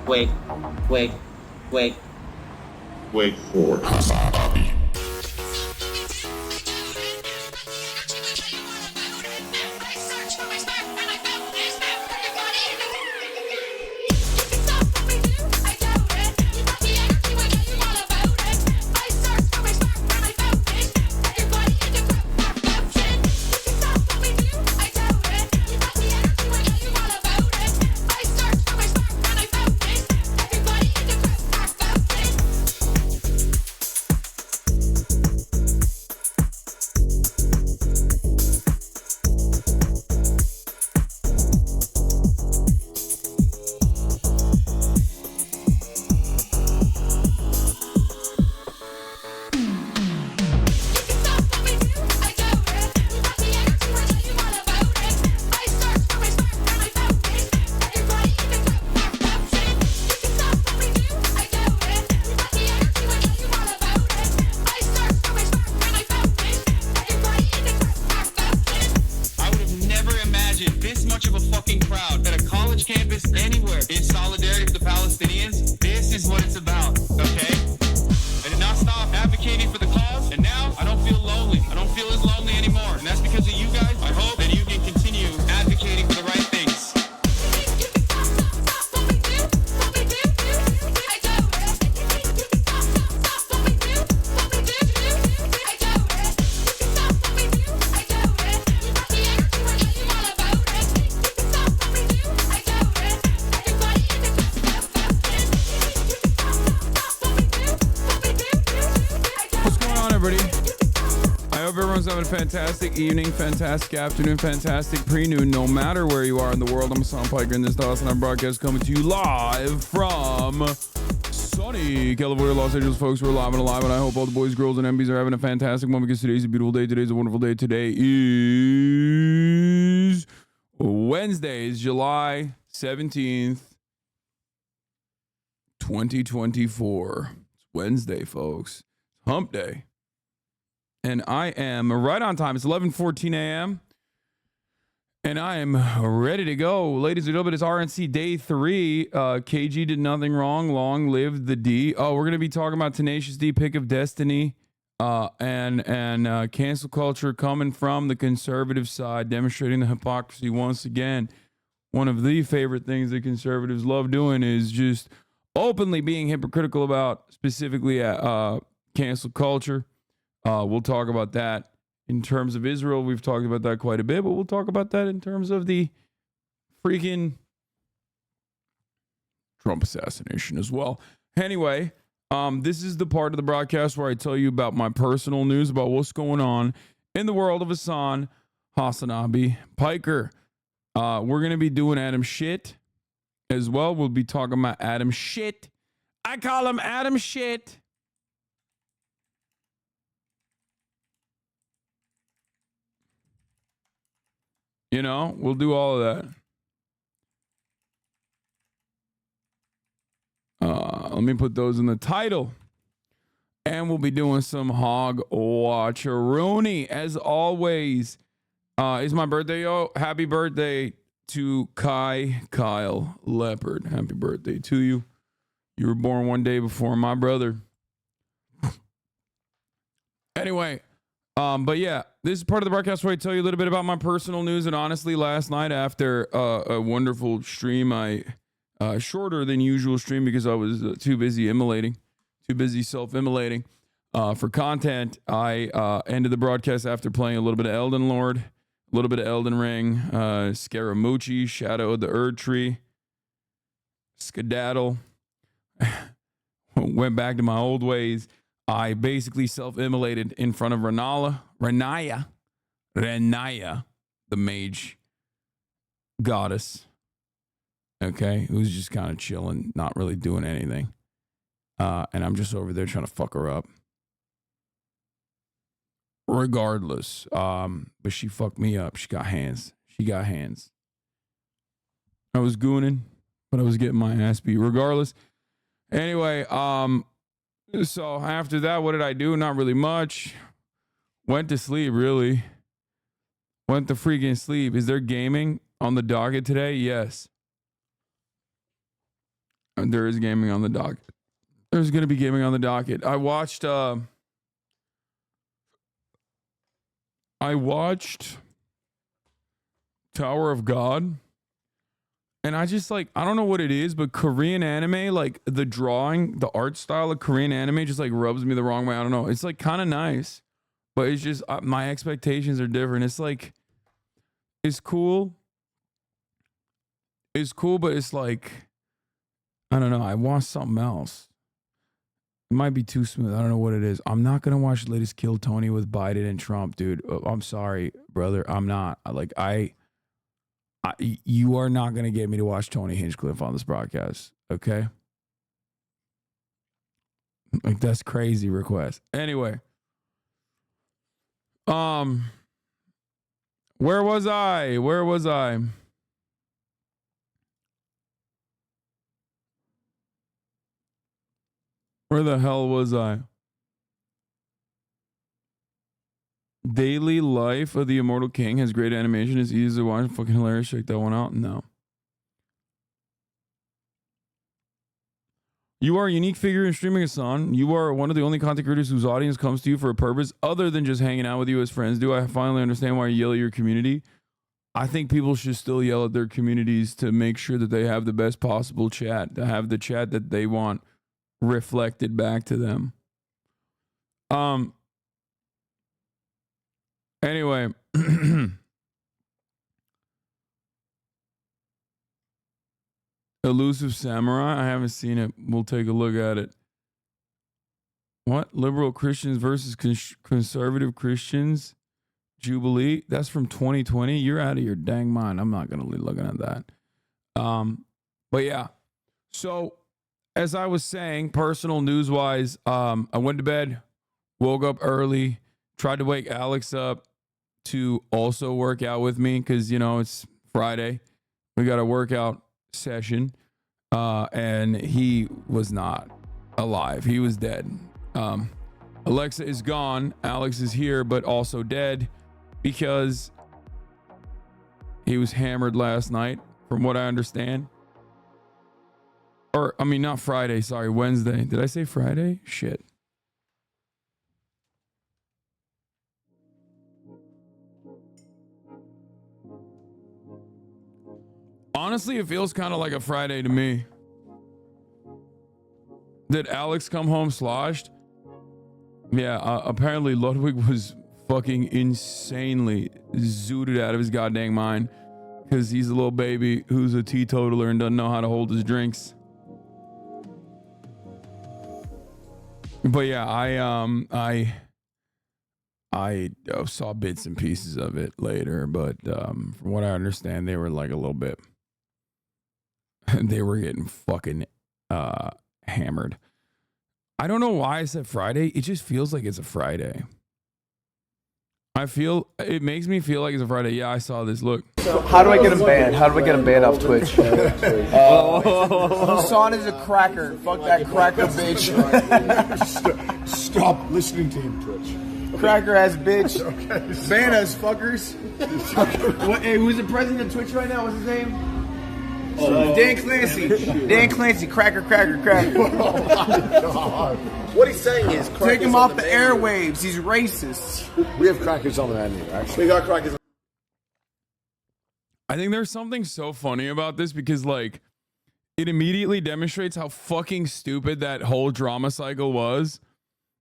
Wait. Wait for HasanAbi. Fantastic evening, fantastic afternoon, fantastic pre-noon, no matter where you are in the world. I'm Hasan Piker, and this is the HasanAbi broadcast coming to you live from sunny California, Los Angeles. Folks, we're live and alive, and I hope all the boys, girls, and MBs are having a fantastic one because today's a beautiful day. Today's a wonderful day. Today is Wednesday, is July 17th, 2024. It's Wednesday, folks. Hump day. And I am right on time. It's 11:14 a.m. And I am ready to go. Ladies and gentlemen, it's RNC day 3. KG did nothing wrong. Long live the D. Oh, we're going to be talking about Tenacious D, Pick of Destiny, and cancel culture coming from the conservative side, demonstrating the hypocrisy once again. One of the favorite things that conservatives love doing is just openly being hypocritical about specifically cancel culture. We'll talk about that in terms of Israel. We've talked about that quite a bit, but we'll talk about that in terms of the freaking Trump assassination as well. Anyway, this is the part of the broadcast where I tell you about my personal news, about what's going on in the world of HasanAbi Piker. We're going to be doing Adam Shit as well. We'll be talking about Adam Shit. I call him Adam Shit. You know, we'll do all of that. Let me put those in the title. And we'll be doing some HOGWATCH. As always, it's my birthday, yo. Happy birthday to Kyle Leopard. Happy birthday to you. You were born one day before my brother. Anyway. But yeah, this is part of the broadcast where I tell you a little bit about my personal news. And honestly, last night after a wonderful stream, shorter than usual stream because I was too busy self-immolating for content. I ended the broadcast after playing a little bit of Elden Lord, a little bit of Elden Ring, Scaramucci, Shadow of the Erd Tree, Skedaddle. Went back to my old ways. I basically self-immolated in front of Renaya, the mage goddess. Okay, who's just kind of chilling, not really doing anything. And I'm just over there trying to fuck her up. Regardless, but she fucked me up. She got hands. I was gooning, but I was getting my ass beat regardless. Anyway, so after that, what did I do? Not really much. Went to sleep, really. Went to freaking sleep. Is there gaming on the docket today? Yes. There is gaming on the docket. There's going to be gaming on the docket. I watched Tower of God. And I just like, I don't know what it is, but Korean anime, like the drawing, the art style of Korean anime just like rubs me the wrong way. I don't know. It's like kind of nice, but it's just my expectations are different. It's like, it's cool. It's cool, but it's like, I don't know. I want something else. It might be too smooth. I don't know what it is. I'm not going to watch the latest Kill Tony with Biden and Trump, dude. I'm sorry, brother. I'm not. You are not going to get me to watch Tony Hinchcliffe on this broadcast, okay? Like, that's crazy request. Anyway. Where was I? Where the hell was I? Daily Life of the Immortal King has great animation. It's easy to watch. Fucking hilarious. Check that one out. No. You are a unique figure in streaming, Hasan. You are one of the only content creators whose audience comes to you for a purpose other than just hanging out with you as friends. Do I finally understand why you yell at your community? I think people should still yell at their communities to make sure that they have the best possible chat, to have the chat that they want reflected back to them. Anyway, Elusive Samurai. I haven't seen it. We'll take a look at it. What? Liberal Christians versus conservative Christians? Jubilee? That's from 2020. You're out of your dang mind. I'm not going to be looking at that. But yeah. So, as I was saying, personal news-wise, I went to bed, woke up early, tried to wake Alex up to also work out with me because, you know, it's Friday. We got a workout session, and he was not alive. He was dead. Alexa is gone. Alex is here, but also dead because he was hammered last night, from what I understand. Or, I mean, not Friday. Sorry, Wednesday. Did I say Friday? Shit. Honestly, it feels kind of like a Friday to me. Did Alex come home sloshed? Yeah, apparently Ludwig was fucking insanely zooted out of his goddamn mind because he's a little baby who's a teetotaler and doesn't know how to hold his drinks. But yeah, I saw bits and pieces of it later, but from what I understand, they were like a little bit. They were getting fucking hammered. I don't know why I said Friday. It just feels like it's a Friday. It makes me feel like it's a Friday. Yeah, I saw this. Look. So how do I get him banned? How do I get him banned off Twitch? Hasan is a cracker. Fuck that cracker bitch. Stop listening to him, Twitch. Cracker ass bitch. Okay. Ban us, fuckers. Hey, who's the president of Twitch right now? What's his name? Dan Clancy. Dan Clancy. Cracker. Oh my God. What he's saying is take him off the airwaves. He's racist. We have crackers on the menu, actually. We got crackers. I think there's something so funny about this because, like, it immediately demonstrates how fucking stupid that whole drama cycle was.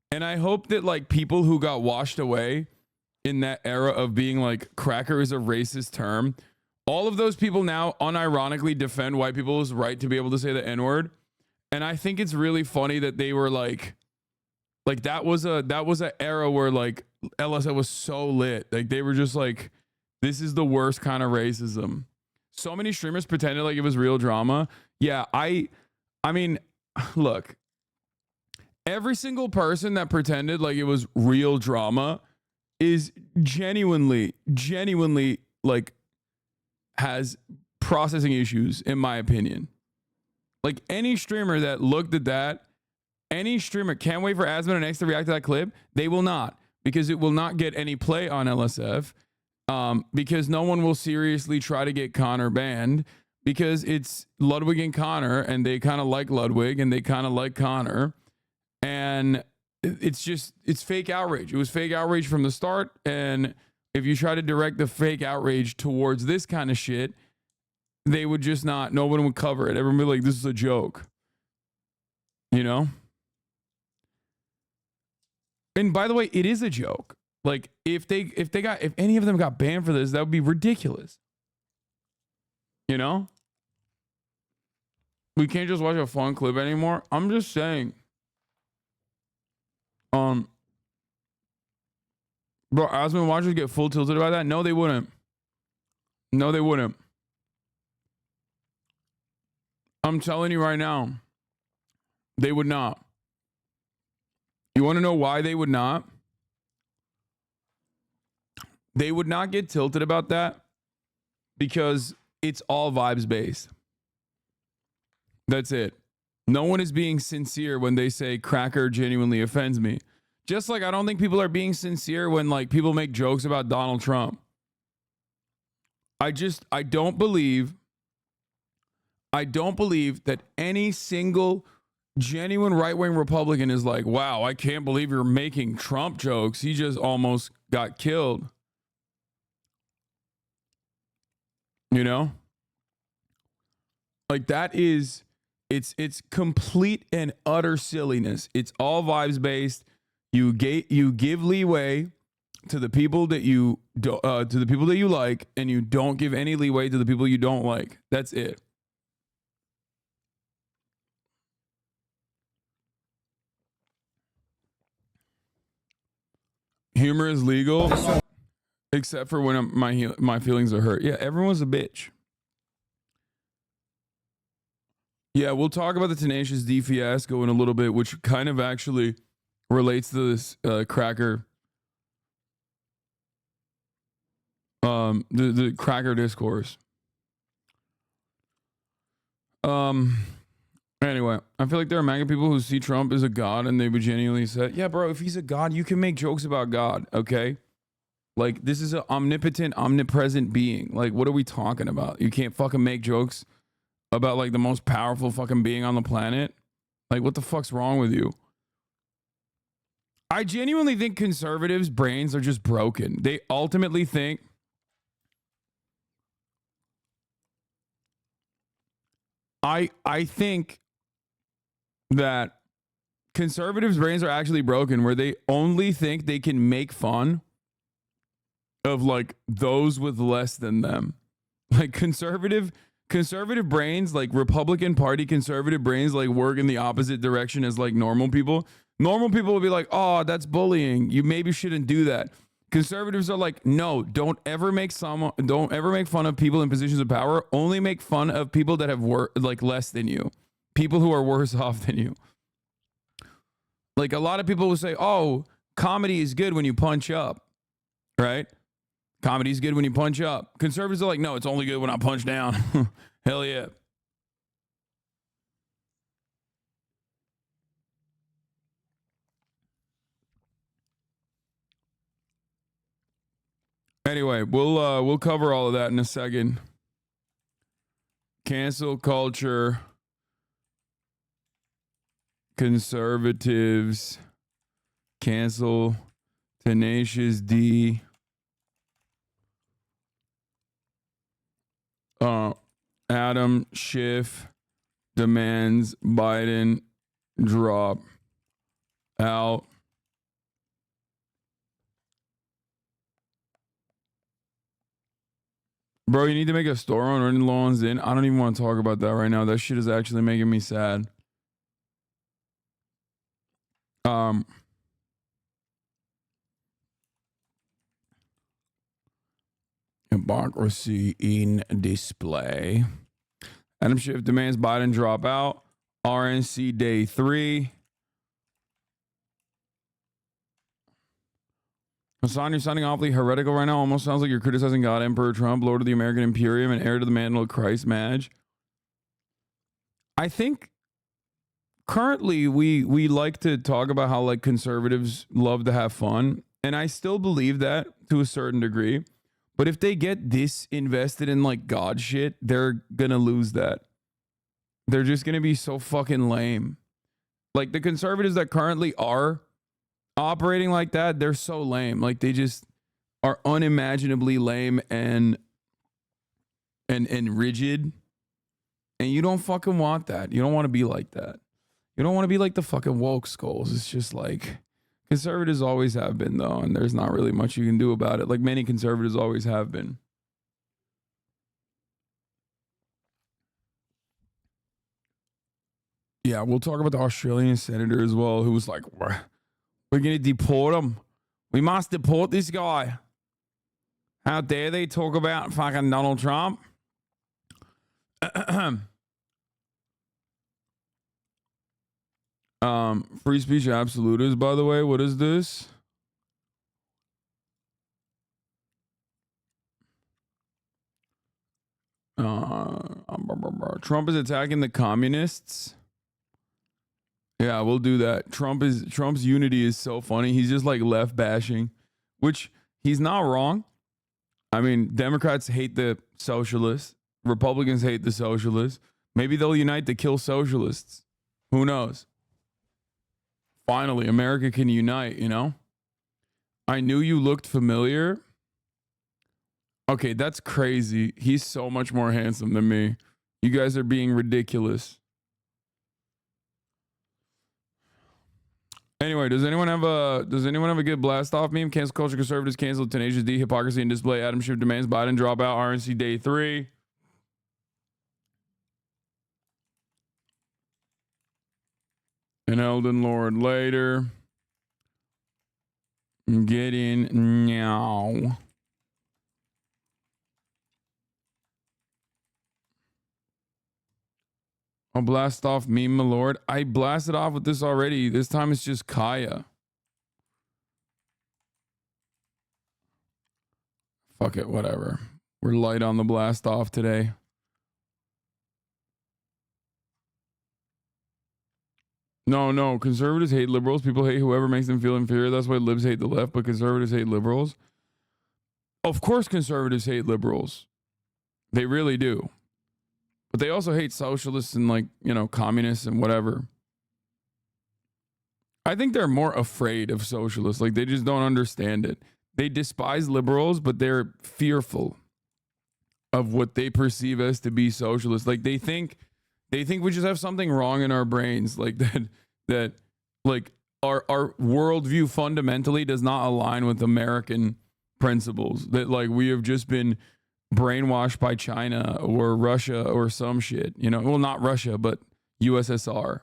And I hope that, like, people who got washed away in that era of being like, cracker is a racist term, all of those people now unironically defend white people's right to be able to say the N-word. And I think it's really funny that they were like that was an era where like LSF was so lit. Like they were just like, this is the worst kind of racism. So many streamers pretended like it was real drama. Yeah, I mean, look, every single person that pretended like it was real drama is genuinely like has processing issues, in my opinion. Like any streamer that looked at that, any streamer can't wait for Asman and X to react to that clip. They will not, because it will not get any play on LSF. Because no one will seriously try to get Connor banned because it's Ludwig and Connor, and they kind of like Ludwig and they kind of like Connor. And it's fake outrage. It was fake outrage from the start. And if you try to direct the fake outrage towards this kind of shit, they would just not, no one would cover it. Everyone would be like, this is a joke. You know? And by the way, it is a joke. Like, if any of them got banned for this, that would be ridiculous. You know? We can't just watch a fun clip anymore. I'm just saying. Bro, Asman watchers get full tilted about that? No, they wouldn't. No, they wouldn't. I'm telling you right now, they would not. You want to know why they would not? They would not get tilted about that because it's all vibes based. That's it. No one is being sincere when they say cracker genuinely offends me. Just like I don't think people are being sincere when like people make jokes about Donald Trump. I don't believe that any single genuine right-wing Republican is like, wow, I can't believe you're making Trump jokes. He just almost got killed. You know? Like that is, it's complete and utter silliness. It's all vibes based. You give leeway to the people that you like, and you don't give any leeway to the people you don't like. That's it. Humor is legal, except for when my feelings are hurt. Yeah, everyone's a bitch. Yeah, we'll talk about the Tenacious D fiasco in a little bit, which kind of actually relates to this cracker. The cracker discourse. Anyway, I feel like there are MAGA people who see Trump as a god and they would genuinely say, yeah, bro, if he's a god, you can make jokes about God, okay? Like, this is an omnipotent, omnipresent being. Like, what are we talking about? You can't fucking make jokes about, like, the most powerful fucking being on the planet? Like, what the fuck's wrong with you? I genuinely think conservatives' brains are just broken. They ultimately think I think that conservatives' brains are actually broken where they only think they can make fun of like those with less than them. Like conservative brains, like Republican Party conservative brains, like work in the opposite direction as like normal people. Normal people will be like, oh, that's bullying. You maybe shouldn't do that. Conservatives are like, no, don't ever make fun of people in positions of power. Only make fun of people that have like less than you. People who are worse off than you. Like a lot of people will say, oh, comedy is good when you punch up, right? Comedy is good when you punch up. Conservatives are like, no, it's only good when I punch down. Hell yeah. Anyway, we'll cover all of that in a second. Cancel culture, conservatives, cancel Tenacious D. Adam Schiff demands Biden drop out. Bro, you need to make a store on Earning Loans in. I don't even want to talk about that right now. That shit is actually making me sad. Hypocrisy in display. Adam Schiff demands Biden drop out. RNC day 3. Hasan, you're sounding awfully heretical right now. Almost sounds like you're criticizing God, Emperor Trump, Lord of the American Imperium, and heir to the mantle of Christ, Madge. I think currently we like to talk about how like conservatives love to have fun, and I still believe that to a certain degree. But if they get this invested in like God shit, they're gonna lose that. They're just gonna be so fucking lame. Like the conservatives that currently are operating like that, they're so lame. Like they just are unimaginably lame and rigid. And you don't fucking want that. You don't want to be like that. You don't want to be like the fucking woke skulls. It's just like conservatives always have been though, and there's not really much you can do about it. Like many conservatives always have been. Yeah, we'll talk about the Australian senator as well, who was like, we're going to deport him. We must deport this guy. How dare they talk about fucking Donald Trump? Free speech absolutist, by the way. What is this? Trump is attacking the communists. Yeah, we'll do that. Trump's unity is so funny. He's just like left bashing, which he's not wrong. I mean, Democrats hate the socialists. Republicans hate the socialists. Maybe they'll unite to kill socialists. Who knows? Finally, America can unite, you know? I knew you looked familiar. Okay, that's crazy. He's so much more handsome than me. You guys are being ridiculous. Anyway, does anyone have a good blast off meme? Cancel culture, conservatives canceled, tenacious D, hypocrisy and display, Adam Schiff demands Biden drop out, RNC day 3. And Elden Lord later. Get in now. I'll blast off meme, my lord. I blasted off with this already. This time it's just Kaya. Fuck it, whatever. We're light on the blast off today. No. Conservatives hate liberals. People hate whoever makes them feel inferior. That's why libs hate the left, but conservatives hate liberals. Of course conservatives hate liberals. They really do. But they also hate socialists and like, you know, communists and whatever. I think they're more afraid of socialists. Like they just don't understand it. They despise liberals, but they're fearful of what they perceive as to be socialist. Like they think we just have something wrong in our brains. Like that like our worldview fundamentally does not align with American principles. That like we have just been brainwashed by China or Russia or some shit, you know. Well, not Russia, but USSR.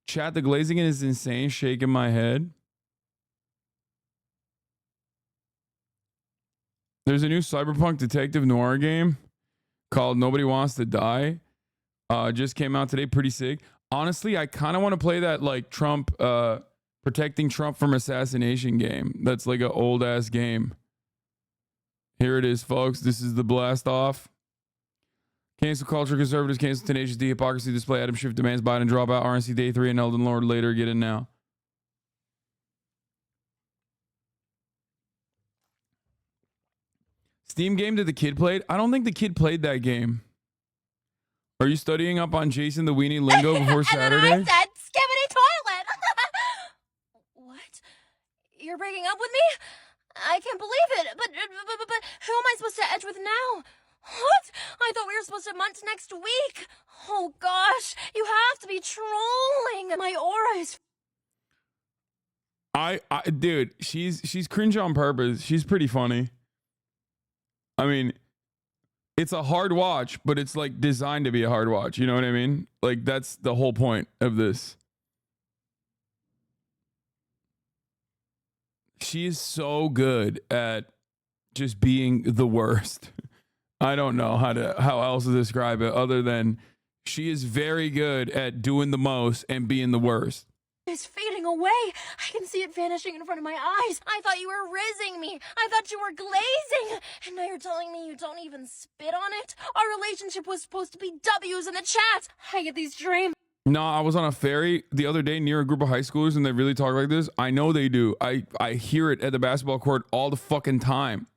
Chat, the glazing is insane. Shaking my head. There's a new cyberpunk detective noir game called Nobody Wants to Die. Just came out today. Pretty sick. Honestly, I kind of want to play that like Trump, protecting Trump from assassination game. That's like an old ass game. Here it is, folks. This is the blast off. Cancel culture, conservatives cancel, tenacious D, hypocrisy display, Adam Schiff demands Biden drop out, RNC day 3, and Elden Lord later. Get in now. Steam game that the kid played? I don't think the kid played that game. Are you studying up on Jason the Weenie lingo before Saturday? And then I said, skibbity toilet. What? You're breaking up with me? I can't believe it. But who am I supposed to edge with now? What? I thought we were supposed to munch next week. Oh gosh, you have to be trolling. My aura is. Dude, she's cringe on purpose. She's pretty funny. I mean, it's a hard watch, but it's like designed to be a hard watch. You know what I mean? Like that's the whole point of this. She is so good at just being the worst. I don't know how else to describe it other than she is very good at doing the most and being the worst. It's fading away. I can see it vanishing in front of my eyes. I thought you were rizzing me. I thought you were glazing. And now you're telling me you don't even spit on it? Our relationship was supposed to be W's in the chat. I get these dreams. No, I was on a ferry the other day near a group of high schoolers and they really talk like this. I know they do. I hear it at the basketball court all the fucking time.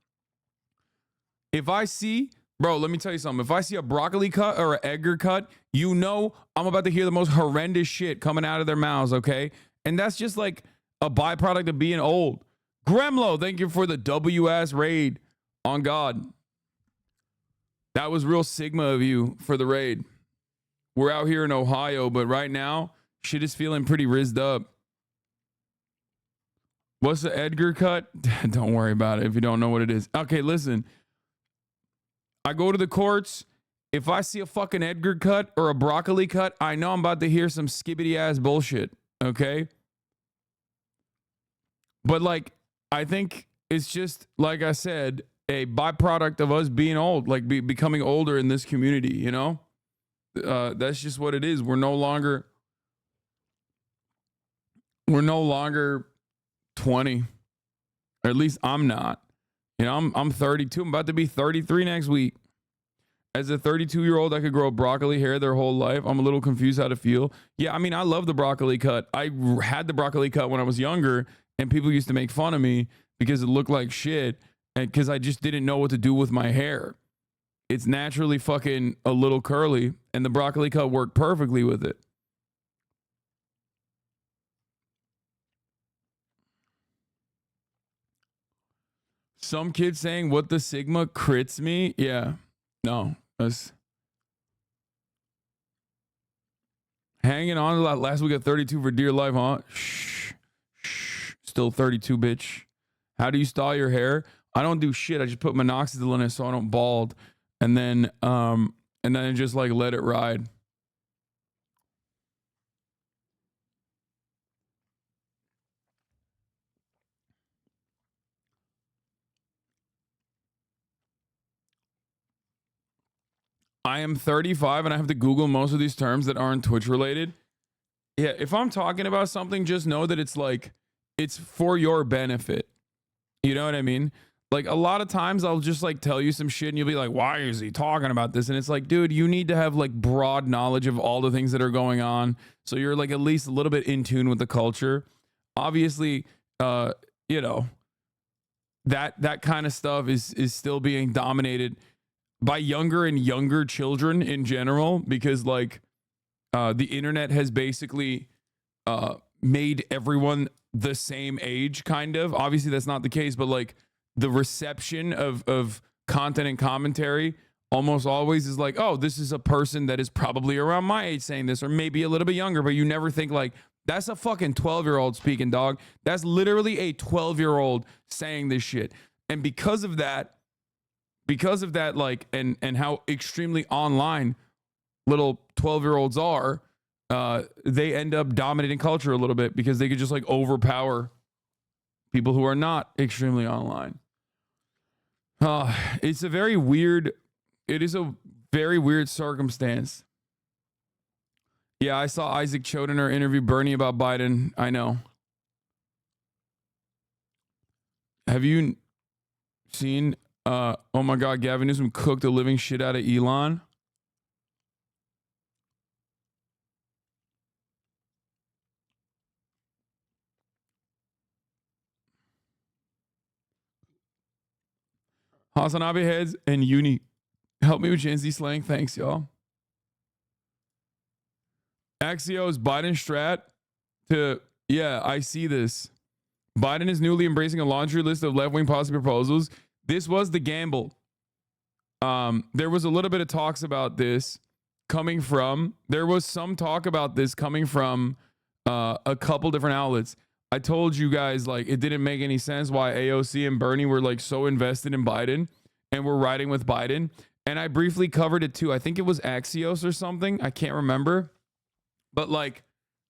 If I see, bro, let me tell you something. If I see a broccoli cut or an Edgar cut, you know I'm about to hear the most horrendous shit coming out of their mouths, okay? And that's just like a byproduct of being old. Gremlo, thank you for the WS raid. On God. That was real Sigma of you for the raid. We're out here in Ohio, but right now, shit is feeling pretty rizzed up. What's the Edgar cut? Don't worry about it if you don't know what it is. Okay, listen. I go to the courts. If I see a fucking Edgar cut or a broccoli cut, I know I'm about to hear some skibbity ass bullshit. Okay? But like, I think it's just, like I said, a byproduct of us being old, like becoming older in this community, you know? That's just what it is. We're no longer 20. Or at least I'm not. You know, I'm 32. I'm about to be 33 next week. As a 32-year-old that could grow broccoli hair their whole life, I'm a little confused how to feel. Yeah, I mean, I love the broccoli cut. I had the broccoli cut when I was younger, and people used to make fun of me because it looked like shit. And because I just didn't know what to do with my hair. It's naturally fucking a little curly, and the broccoli cut worked perfectly with it. Some kid saying, what the Sigma crits me? Yeah. No. That's hanging on to that last week at 32 for dear life, huh? Shh. Still 32, bitch. How do you style your hair? I don't do shit. I just put minoxidil in it so I don't bald, and then just like let it ride. I am 35 and I have to Google most of these terms that aren't Twitch related. Yeah, if I'm talking about something, just know that it's like it's for your benefit. You know what I mean? Like a lot of times I'll just like tell you some shit and you'll be like, why is he talking about this? And it's like, dude, you need to have like broad knowledge of all the things that are going on. So you're like at least a little bit in tune with the culture. Obviously, you know, that kind of stuff is still being dominated by younger and younger children in general, because like the internet has basically made everyone the same age, kind of. Obviously that's not the case, but like the reception of content and commentary almost always is like, oh, this is a person that is probably around my age saying this, or maybe a little bit younger, but you never think like, that's a fucking 12-year-old speaking, dog. That's literally a 12-year-old saying this shit. And because of that, like, and how extremely online little 12-year-olds are, they end up dominating culture a little bit because they could just like overpower people who are not extremely online. It's a very weird, it is a very weird circumstance. Yeah, I saw Isaac Chodiner interview Bernie about Biden. I know. Have you seen, oh my God, Gavin Newsom cooked the living shit out of Elon? HasanAbi heads and uni. Help me with Gen Z slang. Thanks, y'all. Axios Biden strat to, yeah, I see this. Biden is newly embracing a laundry list of left-wing policy proposals. This was the gamble. There was a little bit of talks about this coming from, there was some talk about this coming from a couple different outlets. I told you guys, like, it didn't make any sense why AOC and Bernie were like so invested in Biden and were riding with Biden. And I briefly covered it too. I think it was Axios or something. I can't remember. But like,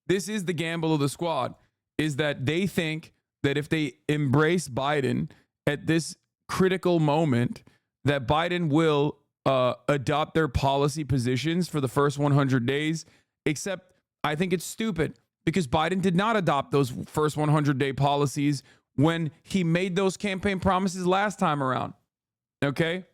this is the gamble of the squad, is that they think that if they embrace Biden at this critical moment, that Biden will adopt their policy positions for the first 100 days. Except I think it's stupid, because Biden did not adopt those first 100-day policies when he made those campaign promises last time around. Okay?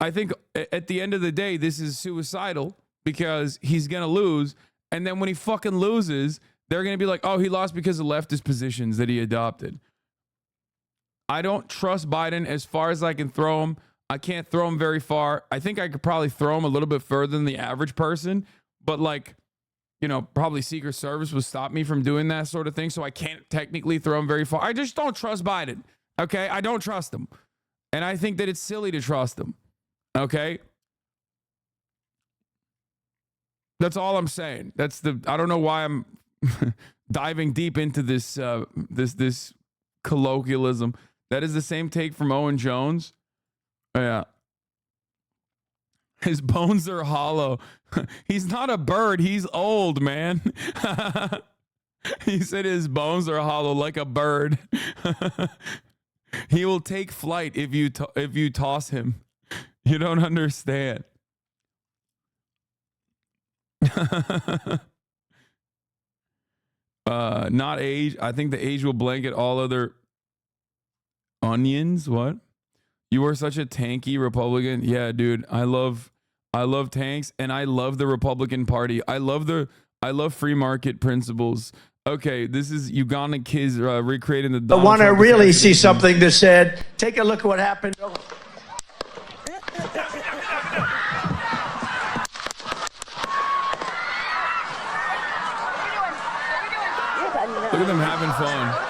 I think at the end of the day, this is suicidal, because he's going to lose. And then when he fucking loses, they're going to be like, oh, he lost because of leftist positions that he adopted. I don't trust Biden as far as I can throw him. I can't throw him very far. I think I could probably throw him a little bit further than the average person, but like, you know, probably Secret Service would stop me from doing that sort of thing. So I can't technically throw him very far. I just don't trust Biden. Okay. I don't trust him. And I think that it's silly to trust him. Okay. That's all I'm saying. I don't know why I'm diving deep into this, this colloquialism. That is the same take from Owen Jones. Yeah. His bones are hollow. He's not a bird. He's old, man. He said his bones are hollow like a bird. He will take flight if you toss him. You don't understand. Not age. I think the age will blanket all other onions. What? You are such a tanky Republican. Yeah, dude. I love tanks, and I love the Republican Party. I love free market principles. Okay, this is Uganda kids recreating the. But want to really see something that said, take a look at what happened. Look at them having fun.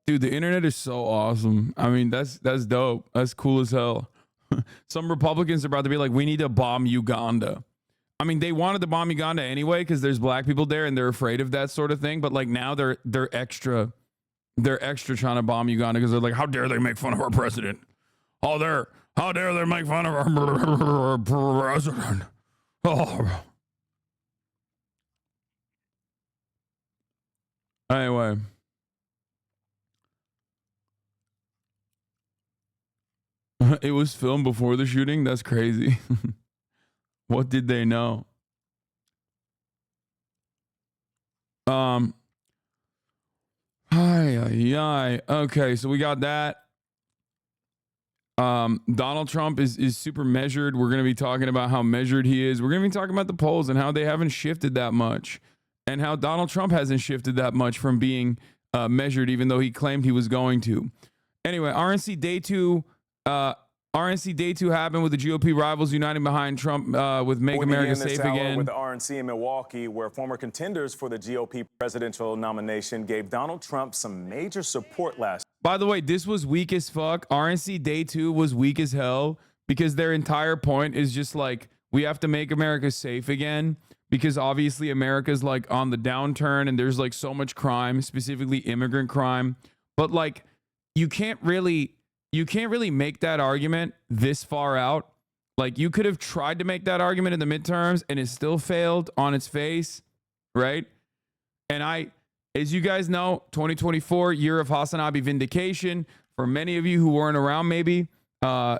Dude, the internet is so awesome. I mean, that's dope. That's cool as hell. Some Republicans are about to be like, we need to bomb Uganda. I mean, they wanted to bomb Uganda anyway because there's black people there and they're afraid of that sort of thing. But like now they're extra trying to bomb Uganda because they're like, how dare they make fun of our president? How dare they make fun of our president? Oh. Anyway. It was filmed before the shooting? That's crazy. What did they know? Okay, so we got that. Donald Trump is super measured. We're going to be talking about how measured he is. We're going to be talking about the polls and how they haven't shifted that much, and how Donald Trump hasn't shifted that much from being measured, even though he claimed he was going to. Anyway, RNC Day 2. RNC Day 2 happened with the GOP rivals uniting behind Trump with Make America Safe Again. With the RNC in Milwaukee, where former contenders for the GOP presidential nomination gave Donald Trump some major support last. By the way, this was weak as fuck. RNC Day 2 was weak as hell because their entire point is just like, we have to make America safe again because obviously America's like on the downturn and there's like so much crime, specifically immigrant crime. But like, you can't really make that argument this far out. Like, you could have tried to make that argument in the midterms and it still failed on its face, right? And as you guys know, 2024, year of HasanAbi vindication. For many of you who weren't around maybe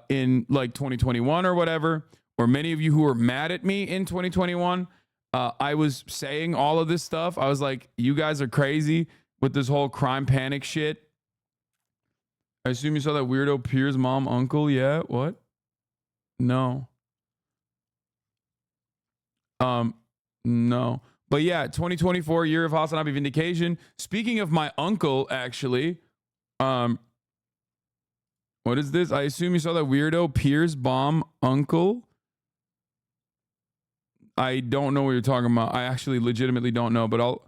in like 2021 or whatever, or many of you who were mad at me in 2021, I was saying all of this stuff. I was like, you guys are crazy with this whole crime panic shit. I assume you saw that weirdo Pier's mom, uncle. Yeah, what? No. No. But yeah, 2024, year of HasanAbi vindication. Speaking of my uncle, actually, what is this? I assume you saw that weirdo Pier's bomb uncle. I don't know what you're talking about. I actually legitimately don't know, but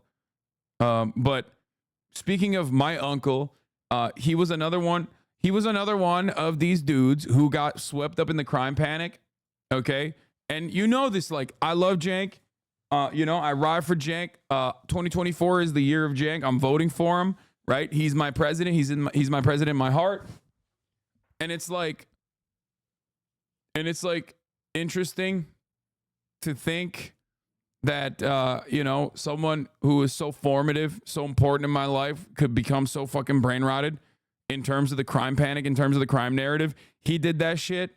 but speaking of my uncle, he was another one. He was another one of these dudes who got swept up in the crime panic. Okay. And you know this, like, I love Jank. I ride for Jank. 2024 is the year of Jank. I'm voting for him, right? He's my president. He's my president in my heart. And it's like interesting to think that, someone who is so formative, so important in my life could become so fucking brain rotted in terms of the crime panic, in terms of the crime narrative. He did that shit.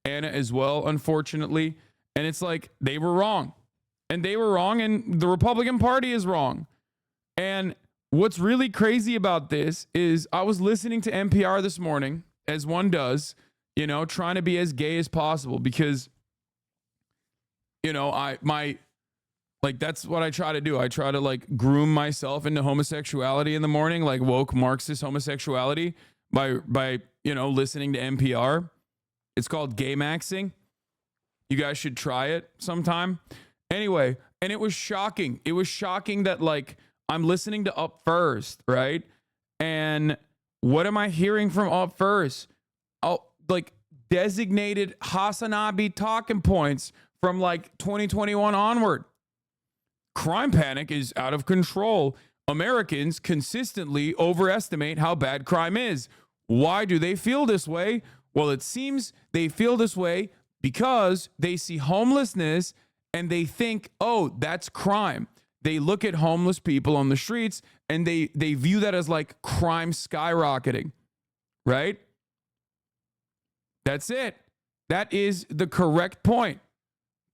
Anna as well, unfortunately. And it's like, they were wrong. And they were wrong, and the Republican Party is wrong. And what's really crazy about this is I was listening to NPR this morning, as one does, trying to be as gay as possible, because that's what I try to do. I try to like groom myself into homosexuality in the morning, like woke Marxist homosexuality by listening to NPR. It's called gay maxing. You guys should try it sometime. Anyway, and it was shocking. It was shocking that like I'm listening to Up First, right? And what am I hearing from Up First? Oh, like designated HasanAbi talking points from like 2021 onward. Crime panic is out of control. Americans consistently overestimate how bad crime is. Why do they feel this way? Well, it seems they feel this way because they see homelessness and they think, oh, that's crime. They look at homeless people on the streets and they view that as like crime skyrocketing, right? That's it. That is the correct point.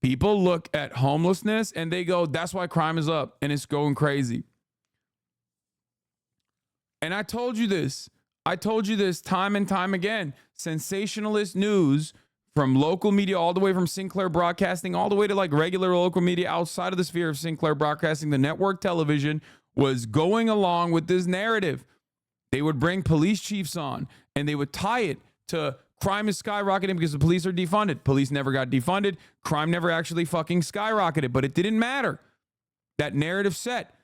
People look at homelessness and they go, that's why crime is up and it's going crazy. And I told you this. I told you this time and time again. Sensationalist news from local media, all the way from Sinclair Broadcasting, all the way to like regular local media outside of the sphere of Sinclair Broadcasting, the network television was going along with this narrative. They would bring police chiefs on and they would tie it to crime is skyrocketing because the police are defunded. Police never got defunded. Crime never actually fucking skyrocketed, but it didn't matter. That narrative set.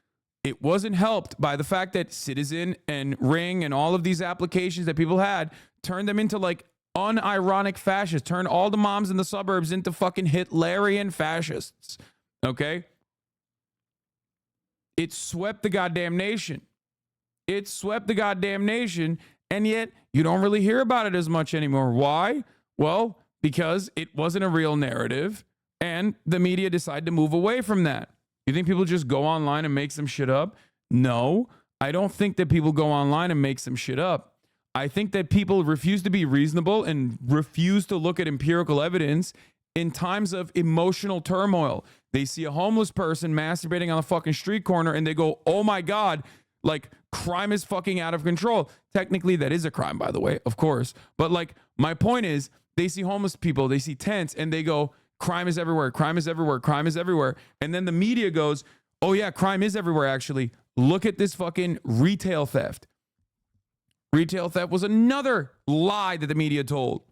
It wasn't helped by the fact that Citizen and Ring and all of these applications that people had turned them into like unironic fascists, turned all the moms in the suburbs into fucking Hitlerian fascists. Okay? It swept the goddamn nation. It swept the goddamn nation, and yet you don't really hear about it as much anymore. Why? Well, because it wasn't a real narrative, and the media decided to move away from that. You think people just go online and make some shit up? No, I don't think that people go online and make some shit up. I think that people refuse to be reasonable and refuse to look at empirical evidence in times of emotional turmoil. They see a homeless person masturbating on a fucking street corner and they go, oh my God, like crime is fucking out of control. Technically, that is a crime, by the way, of course. But like my point is, they see homeless people, they see tents, and they go, crime is everywhere, crime is everywhere, crime is everywhere. And then the media goes, oh yeah, crime is everywhere actually. Look at this fucking retail theft. Retail theft was another lie that the media told.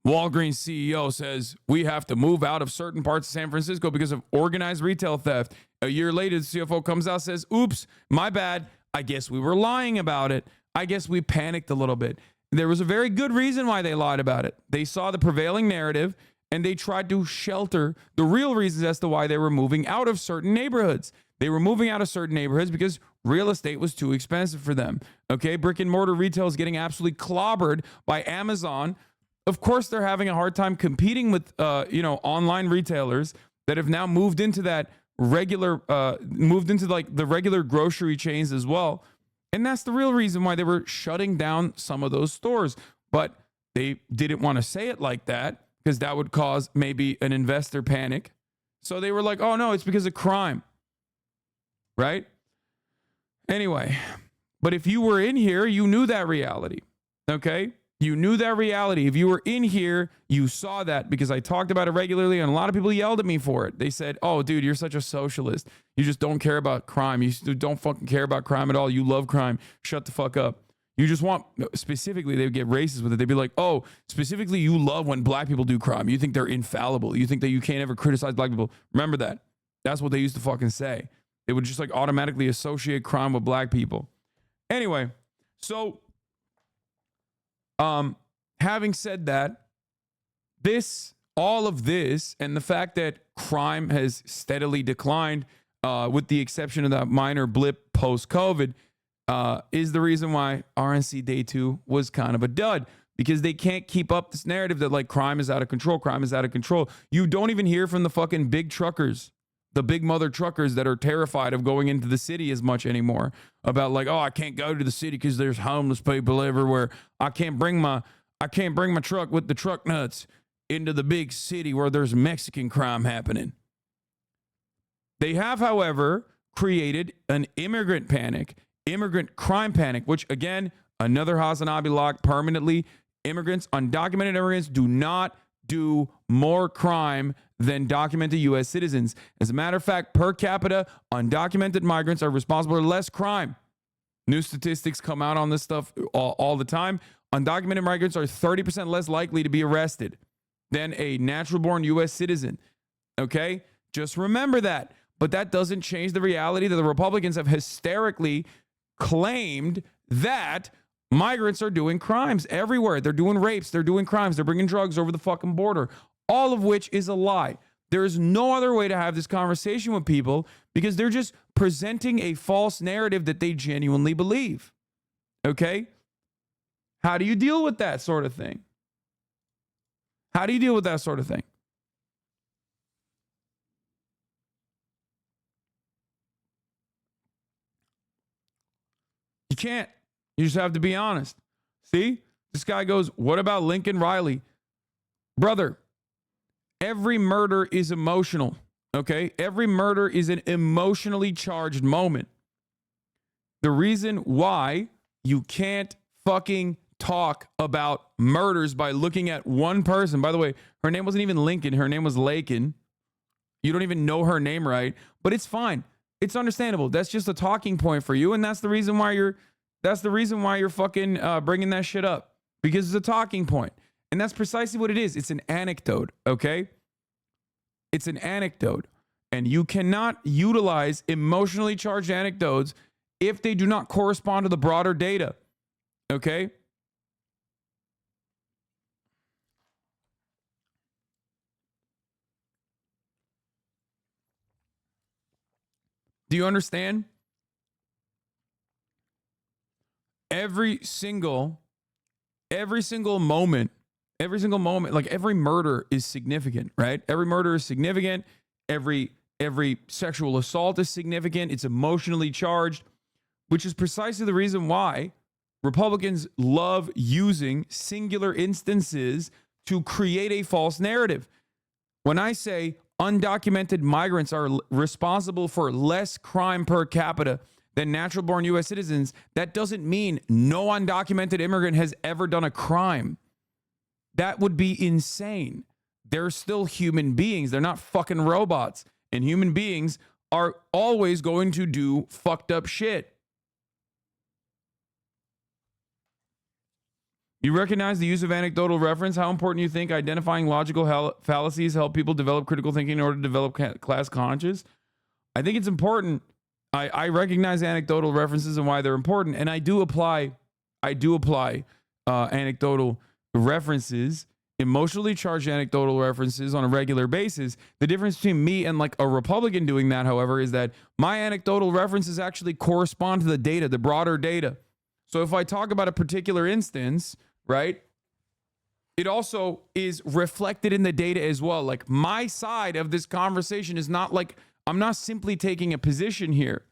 Walgreens CEO says we have to move out of certain parts of San Francisco because of organized retail theft. A year later, the CFO comes out and says, oops, my bad. I guess we were lying about it. I guess we panicked a little bit. There was a very good reason why they lied about it. They saw the prevailing narrative and they tried to shelter the real reasons as to why they were moving out of certain neighborhoods. They were moving out of certain neighborhoods because real estate was too expensive for them. Okay, brick and mortar retail is getting absolutely clobbered by Amazon. Of course, they're having a hard time competing with, online retailers that have now moved into that regular, like the regular grocery chains as well. And that's the real reason why they were shutting down some of those stores. But they didn't want to say it like that because that would cause maybe an investor panic. So they were like, oh no, it's because of crime. Right? Anyway, but if you were in here, you knew that reality. Okay? You knew that reality. If you were in here, you saw that because I talked about it regularly and a lot of people yelled at me for it. They said, oh, dude, you're such a socialist. You just don't care about crime. You don't fucking care about crime at all. You love crime. Shut the fuck up. You just want, specifically, they would get racist with it. They'd be like, oh, specifically, you love when black people do crime. You think they're infallible. You think that you can't ever criticize black people. Remember that. That's what they used to fucking say. They would just like automatically associate crime with black people. Anyway, so having said that, all of this, and the fact that crime has steadily declined, with the exception of that minor blip post-COVID, is the reason why RNC Day 2 was kind of a dud. Because they can't keep up this narrative that like crime is out of control, crime is out of control. You don't even hear from the fucking big truckers, the big mother truckers that are terrified of going into the city as much anymore about like, oh, I can't go to the city because there's homeless people everywhere. I can't bring my truck with the truck nuts into the big city where there's Mexican crime happening. They have, however, created an immigrant crime panic, which again, another HasanAbi lock permanently. Undocumented immigrants do not do more crime than documented U.S. citizens. As a matter of fact, per capita, undocumented migrants are responsible for less crime. New statistics come out on this stuff all the time. Undocumented migrants are 30% less likely to be arrested than a natural-born U.S. citizen. Okay? Just remember that. But that doesn't change the reality that the Republicans have hysterically claimed that migrants are doing crimes everywhere. They're doing rapes. They're doing crimes. They're bringing drugs over the fucking border. All of which is a lie. There is no other way to have this conversation with people because they're just presenting a false narrative that they genuinely believe. Okay? How do you deal with that sort of thing? How do you deal with that sort of thing? You can't. You just have to be honest. See? This guy goes, what about Lincoln Riley? Brother, every murder is emotional, okay? Every murder is an emotionally charged moment. The reason why you can't fucking talk about murders by looking at one person, by the way, her name wasn't even Lincoln, her name was Lakin. You don't even know her name right, but it's fine. It's understandable. That's just a talking point for you, and that's the reason why you're fucking bringing that shit up, because it's a talking point. And that's precisely what it is. It's an anecdote, okay? It's an anecdote. And you cannot utilize emotionally charged anecdotes if they do not correspond to the broader data, okay? Do you understand? Every single moment, like every murder is significant, right? Every murder is significant. Every sexual assault is significant. It's emotionally charged, which is precisely the reason why Republicans love using singular instances to create a false narrative. When I say undocumented migrants are responsible for less crime per capita than natural-born U.S. citizens, that doesn't mean no undocumented immigrant has ever done a crime. That would be insane. They're still human beings. They're not fucking robots. And human beings are always going to do fucked up shit. You recognize the use of anecdotal reference? How important you think identifying logical fallacies help people develop critical thinking in order to develop class conscience? I think it's important. I recognize anecdotal references and why they're important, and I do apply anecdotal references, emotionally charged anecdotal references on a regular basis. The difference between me and like a Republican doing that, however, is that my anecdotal references actually correspond to the data, the broader data. So if I talk about a particular instance, right, it also is reflected in the data as well. Like my side of this conversation is not like, I'm not simply taking a position here.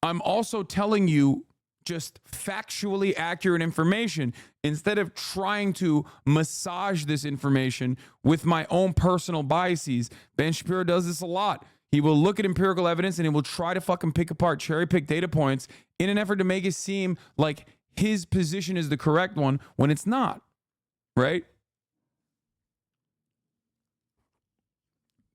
I'm also telling you just factually accurate information instead of trying to massage this information with my own personal biases. Ben Shapiro does this a lot. He will look at empirical evidence and he will try to fucking pick apart, cherry pick data points in an effort to make it seem like his position is the correct one when it's not, right?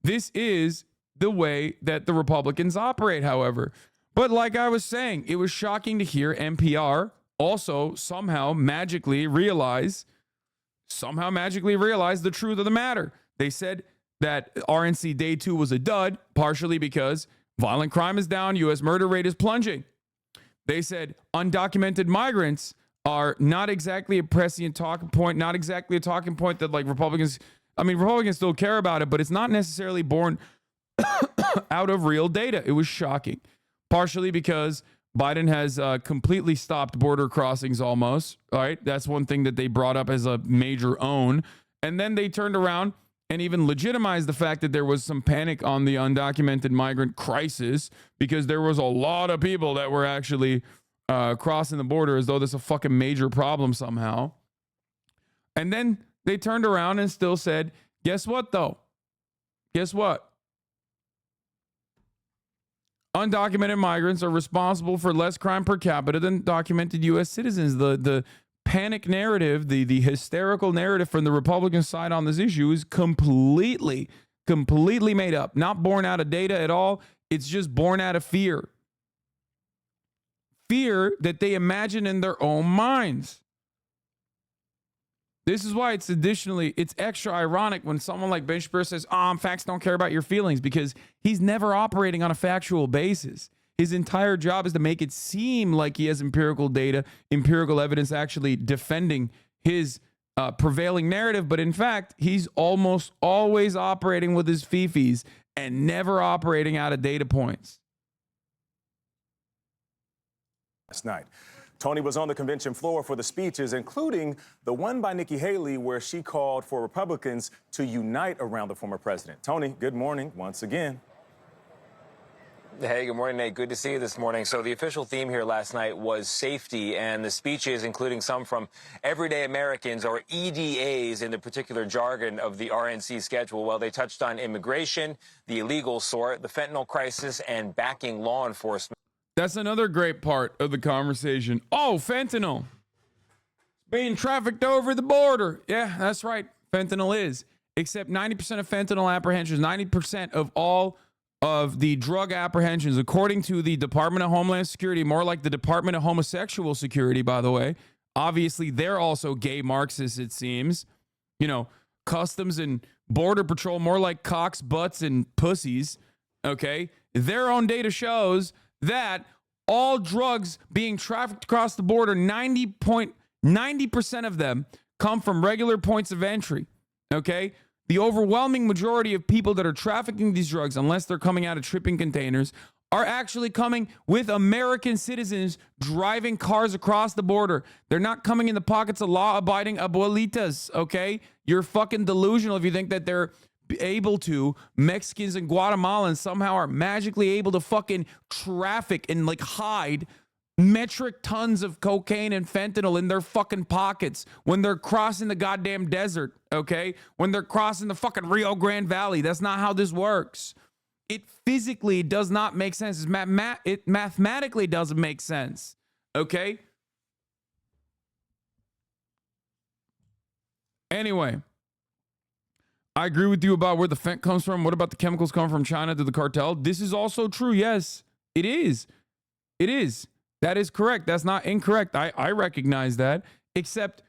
This is the way that the Republicans operate, however. But like I was saying, it was shocking to hear NPR also somehow magically realize the truth of the matter. They said that RNC Day 2 was a dud, partially because violent crime is down, U.S. murder rate is plunging. They said undocumented migrants are not exactly a prescient talking point, not exactly a talking point that like Republicans still care about it, but it's not necessarily born out of real data. It was shocking. Partially because Biden has completely stopped border crossings almost. All right. That's one thing that they brought up as a major own. And then they turned around and even legitimized the fact that there was some panic on the undocumented migrant crisis because there was a lot of people that were actually crossing the border as though this is a fucking major problem somehow. And then they turned around and still said, guess what, though? Guess what? Undocumented migrants are responsible for less crime per capita than documented U.S. citizens. The panic narrative, the hysterical narrative from the Republican side on this issue is completely made up. Not born out of data at all. It's just born out of fear. Fear that they imagine in their own minds. This is why it's extra ironic when someone like Ben Shapiro says, facts don't care about your feelings, because he's never operating on a factual basis. His entire job is to make it seem like he has empirical data, empirical evidence actually defending his prevailing narrative. But in fact, he's almost always operating with his fifis and never operating out of data points. Last night, Tony was on the convention floor for the speeches, including the one by Nikki Haley, where she called for Republicans to unite around the former president. Tony, good morning once again. Hey, good morning, Nate. Good to see you this morning. So the official theme here last night was safety, and the speeches, including some from everyday Americans, or EDAs in the particular jargon of the RNC schedule, well, they touched on immigration, the illegal sort, the fentanyl crisis, and backing law enforcement. That's another great part of the conversation. Oh, fentanyl. Being trafficked over the border. Yeah, that's right. Fentanyl is. Except 90% of fentanyl apprehensions, 90% of all of the drug apprehensions, according to the Department of Homeland Security, more like the Department of Homosexual Security, by the way. Obviously, they're also gay Marxists, it seems. You know, Customs and Border Patrol, more like cocks, butts, and pussies. Okay? Their own data shows that all drugs being trafficked across the border, 90% of them come from regular points of entry. Okay? The overwhelming majority of people that are trafficking these drugs, unless they're coming out of shipping containers, are actually coming with American citizens driving cars across the border. They're not coming in the pockets of law-abiding abuelitas, okay? You're fucking delusional if you think that they're able to, Mexicans and Guatemalans somehow are magically able to fucking traffic and like hide metric tons of cocaine and fentanyl in their fucking pockets when they're crossing the goddamn desert, okay? When they're crossing the fucking Rio Grande Valley. That's not how this works. It physically does not make sense. It mathematically doesn't make sense, okay? Anyway, I agree with you about where the fent comes from. What about the chemicals come from China to the cartel? This is also true. Yes, it is. It is. That is correct. That's not incorrect. I recognize that. Except,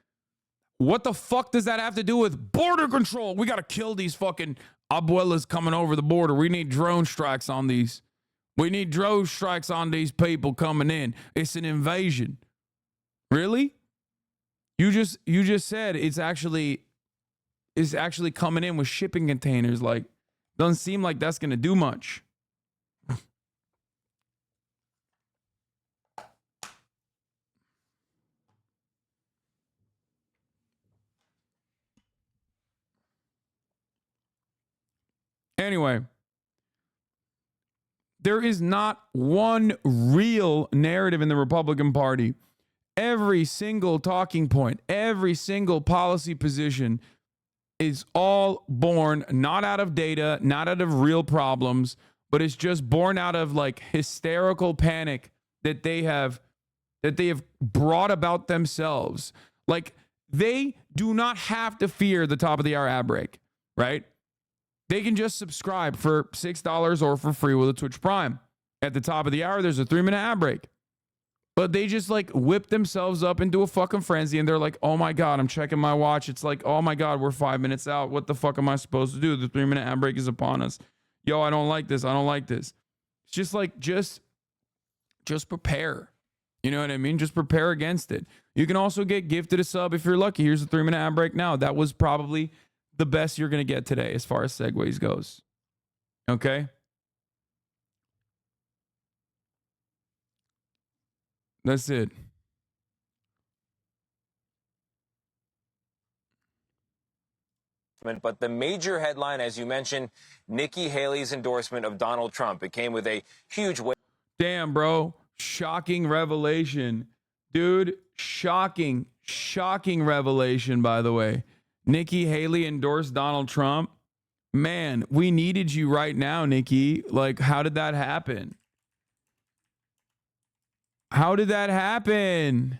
what the fuck does that have to do with border control? We got to kill these fucking abuelas coming over the border. We need drone strikes on these. We need drone strikes on these people coming in. It's an invasion. Really? You just said it's actually coming in with shipping containers. Like, doesn't seem like that's going to do much. Anyway, there is not one real narrative in the Republican Party. Every single talking point, every single policy position is all born not out of data, not out of real problems, but it's just born out of like hysterical panic that they have brought about themselves. Like, they do not have to fear the top of the hour ad break, right? They can just subscribe for $6 or for free with a Twitch Prime. At the top of the hour, there's a 3-minute ad break. But they just like whip themselves up into a fucking frenzy and they're like, oh my God, I'm checking my watch. It's like, oh my God, we're 5 minutes out. What the fuck am I supposed to do? The 3-minute ad break is upon us. Yo, I don't like this. I don't like this. It's just like, just prepare. You know what I mean? Just prepare against it. You can also get gifted a sub if you're lucky. Here's a 3-minute ad break now. That was probably the best you're going to get today as far as segues goes. Okay? That's it. But the major headline, as you mentioned, Nikki Haley's endorsement of Donald Trump. It came with a huge weight. Damn, bro. Shocking revelation. Dude, shocking revelation, by the way. Nikki Haley endorsed Donald Trump. Man, we needed you right now, Nikki. Like, how did that happen? How did that happen?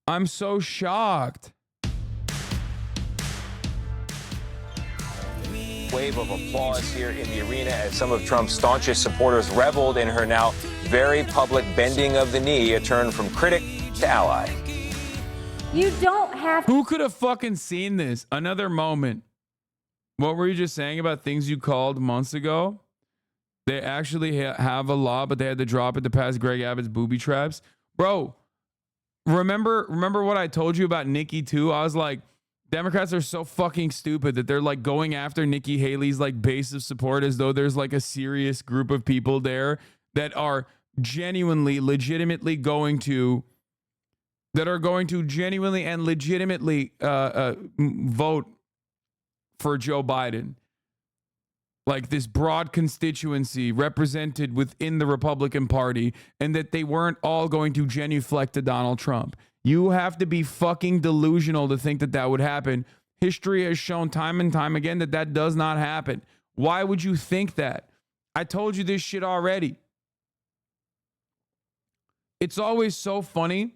I'm so shocked. Wave of applause here in the arena as some of Trump's staunchest supporters reveled in her now very public bending of the knee, a turn from critic to ally. You don't have. Who could have fucking seen this? Another moment. What were you just saying about things you called months ago? They actually have a law, but they had to drop it to pass Greg Abbott's booby traps. Bro, remember what I told you about Nikki too? I was like, Democrats are so fucking stupid that they're like going after Nikki Haley's like base of support as though there's like a serious group of people there that are genuinely, legitimately going to genuinely and legitimately vote for Joe Biden. Like this broad constituency represented within the Republican Party, and that they weren't all going to genuflect to Donald Trump. You have to be fucking delusional to think that that would happen. History has shown time and time again that that does not happen. Why would you think that? I told you this shit already. It's always so funny.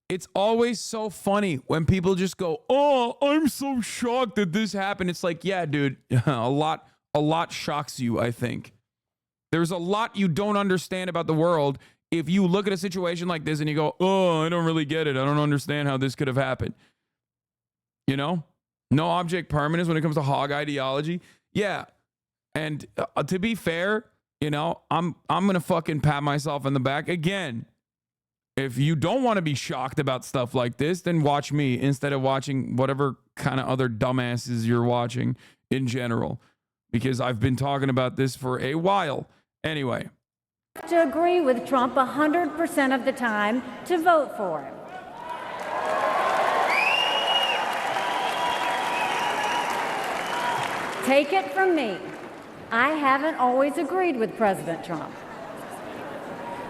It's always so funny when people just go, "Oh, I'm so shocked that this happened." It's like, yeah, dude, a lot shocks you, I think. There's a lot you don't understand about the world if you look at a situation like this and you go, "Oh, I don't really get it. I don't understand how this could have happened." You know? No object permanence when it comes to hog ideology. Yeah. And to be fair, you know, I'm going to fucking pat myself on the back again. If you don't want to be shocked about stuff like this, then watch me instead of watching whatever kind of other dumbasses you're watching in general, because I've been talking about this for a while. Anyway. To agree with Trump 100% of the time to vote for him. Take it from me, I haven't always agreed with President Trump.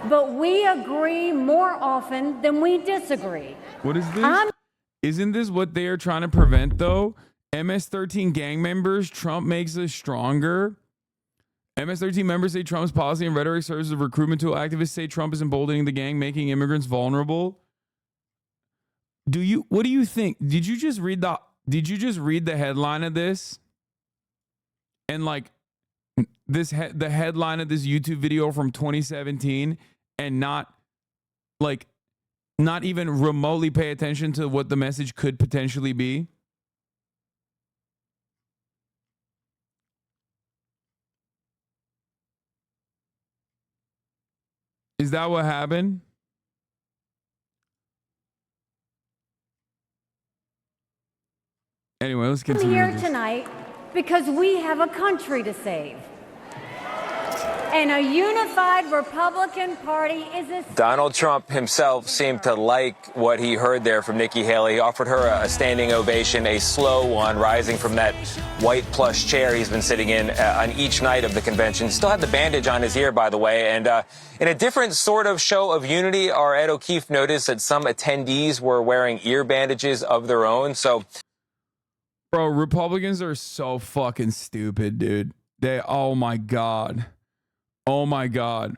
But we agree more often than we disagree. What is this? Isn't this what they are trying to prevent, though? MS-13 gang members, Trump makes us stronger. MS-13 members say Trump's policy and rhetoric serves as a recruitment tool. Activists say Trump is emboldening the gang, making immigrants vulnerable. What do you think? Did you just read the headline of this? And like the headline of this YouTube video from 2017, and not even remotely pay attention to what the message could potentially be? Is that what happened? Anyway, let's continue. I'm here tonight because we have a country to save. And a unified Republican Party is a... Donald Trump himself seemed to like what he heard there from Nikki Haley. He offered her a standing ovation, a slow one, rising from that white plush chair he's been sitting in on each night of the convention. Still had the bandage on his ear, by the way. And in a different sort of show of unity, our Ed O'Keefe noticed that some attendees were wearing ear bandages of their own. So, bro, Republicans are so fucking stupid, dude. Oh my God. Oh my God.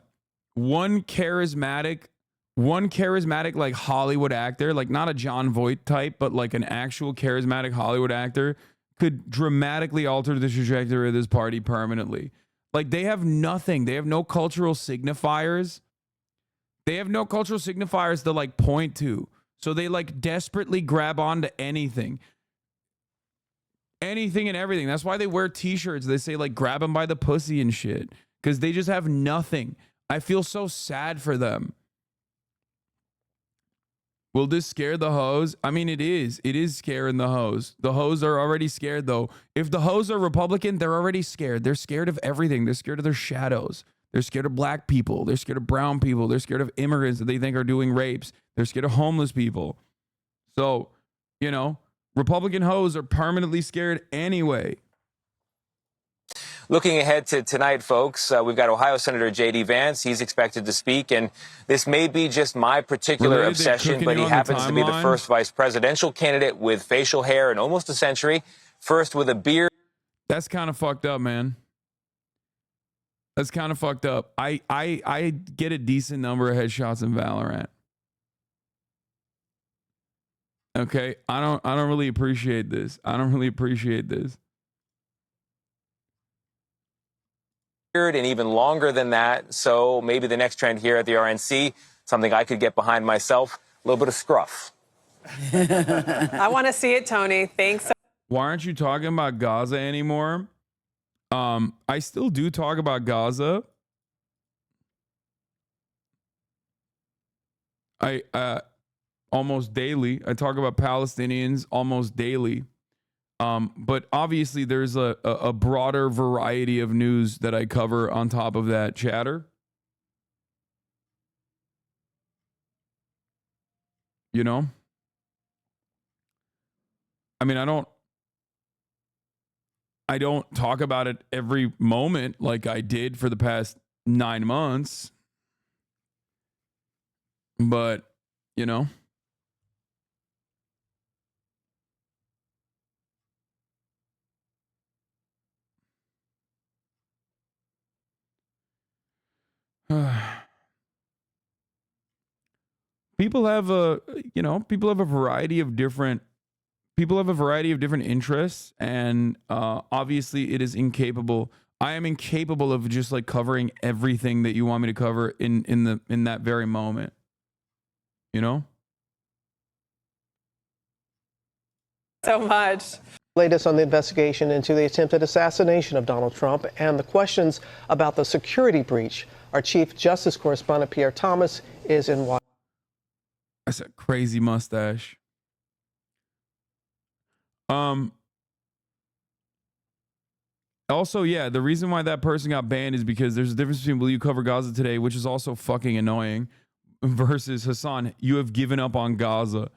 One charismatic like Hollywood actor, like not a John Voight type, but like an actual charismatic Hollywood actor could dramatically alter the trajectory of this party permanently. Like they have nothing. They have no cultural signifiers. They have no cultural signifiers to like point to. So they like desperately grab onto anything. Anything and everything. That's why they wear t-shirts. They say like grab them by the pussy and shit. Because they just have nothing. I feel so sad for them. Will this scare the hoes? I mean, it is. It is scaring the hoes. The hoes are already scared, though. If the hoes are Republican, they're already scared. They're scared of everything. They're scared of their shadows. They're scared of black people. They're scared of brown people. They're scared of immigrants that they think are doing rapes. They're scared of homeless people. So, you know, Republican hoes are permanently scared anyway. looking ahead to tonight, folks, we've got Ohio Senator J.D. Vance. He's expected to speak, and this may be just my particular obsession, but he happens to be the first vice presidential candidate with facial hair in almost a century, first with a beard. That's kind of fucked up, man. That's kind of fucked up. I get a decent number of headshots in Valorant. Okay, I don't really appreciate this. I don't really appreciate this. And even longer than that. So maybe the next trend here at the RNC, something I could get behind myself, a little bit of scruff. I want to see it, Tony. Thanks. Why aren't you talking about Gaza anymore? I still do talk about Gaza. I almost daily. I talk about Palestinians almost daily. But obviously there's a broader variety of news that I cover on top of that chatter. You know? I mean, I don't talk about it every moment like I did for the past 9 months. But, you know. People have a variety of different interests, and obviously it is incapable. I am incapable of just like covering everything that you want me to cover in that very moment. You know? So much. Latest on the investigation into the attempted assassination of Donald Trump and the questions about the security breach. Our Chief Justice Correspondent Pierre Thomas is in Washington. That's a crazy mustache. Also, yeah, the reason why that person got banned is because there's a difference between will you cover Gaza today, which is also fucking annoying, versus Hasan, you have given up on Gaza.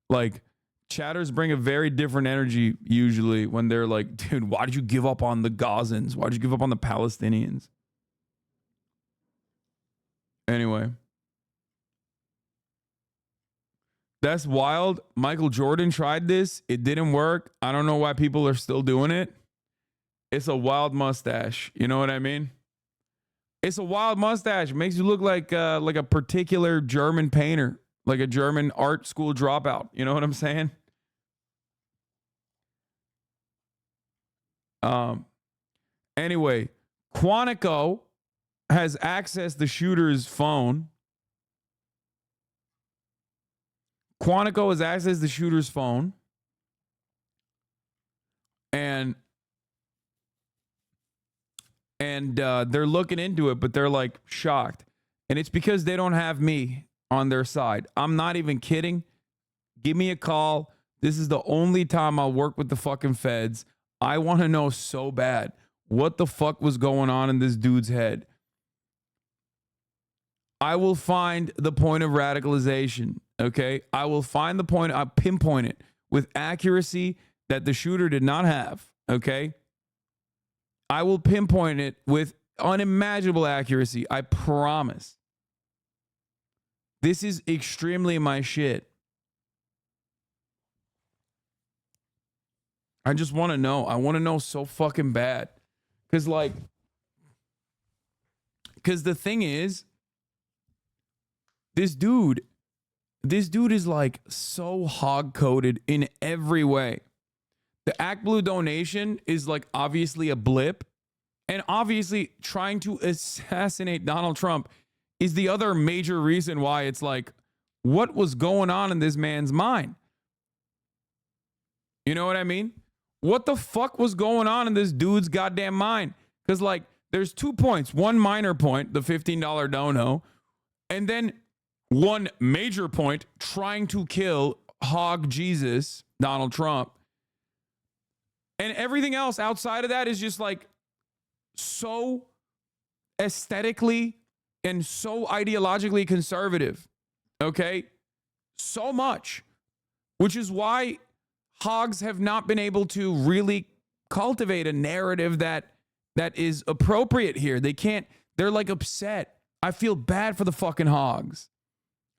Like, chatters bring a very different energy usually when they're like, dude, why did you give up on the Gazans? Why did you give up on the Palestinians? Anyway. That's wild. Michael Jordan tried this. It didn't work. I don't know why people are still doing it. It's a wild mustache. You know what I mean? It's a wild mustache. It makes you look like a particular German painter, like a German art school dropout. You know what I'm saying? Anyway, Quantico has accessed the shooter's phone. Quantico has accessed the shooter's phone. And they're looking into it, but they're like shocked. And it's because they don't have me on their side. I'm not even kidding. Give me a call. This is the only time I'll work with the fucking feds. I want to know so bad what the fuck was going on in this dude's head. I will find the point of radicalization, okay? I will find the point, I'll pinpoint it with accuracy that the shooter did not have, okay? I will pinpoint it with unimaginable accuracy. I promise. This is extremely my shit. I just want to know. I want to know so fucking bad. Because the thing is, this dude is like so hog-coded in every way. The ActBlue donation is like obviously a blip. And obviously trying to assassinate Donald Trump is the other major reason why it's like, what was going on in this man's mind? You know what I mean? What the fuck was going on in this dude's goddamn mind? Because like, there's 2 points. One minor point, the $15 dono. And then one major point, trying to kill Hog Jesus, Donald Trump. And everything else outside of that is just like so aesthetically and so ideologically conservative. Okay? So much. Which is why hogs have not been able to really cultivate a narrative that is appropriate here. They can't, they're like upset. I feel bad for the fucking hogs.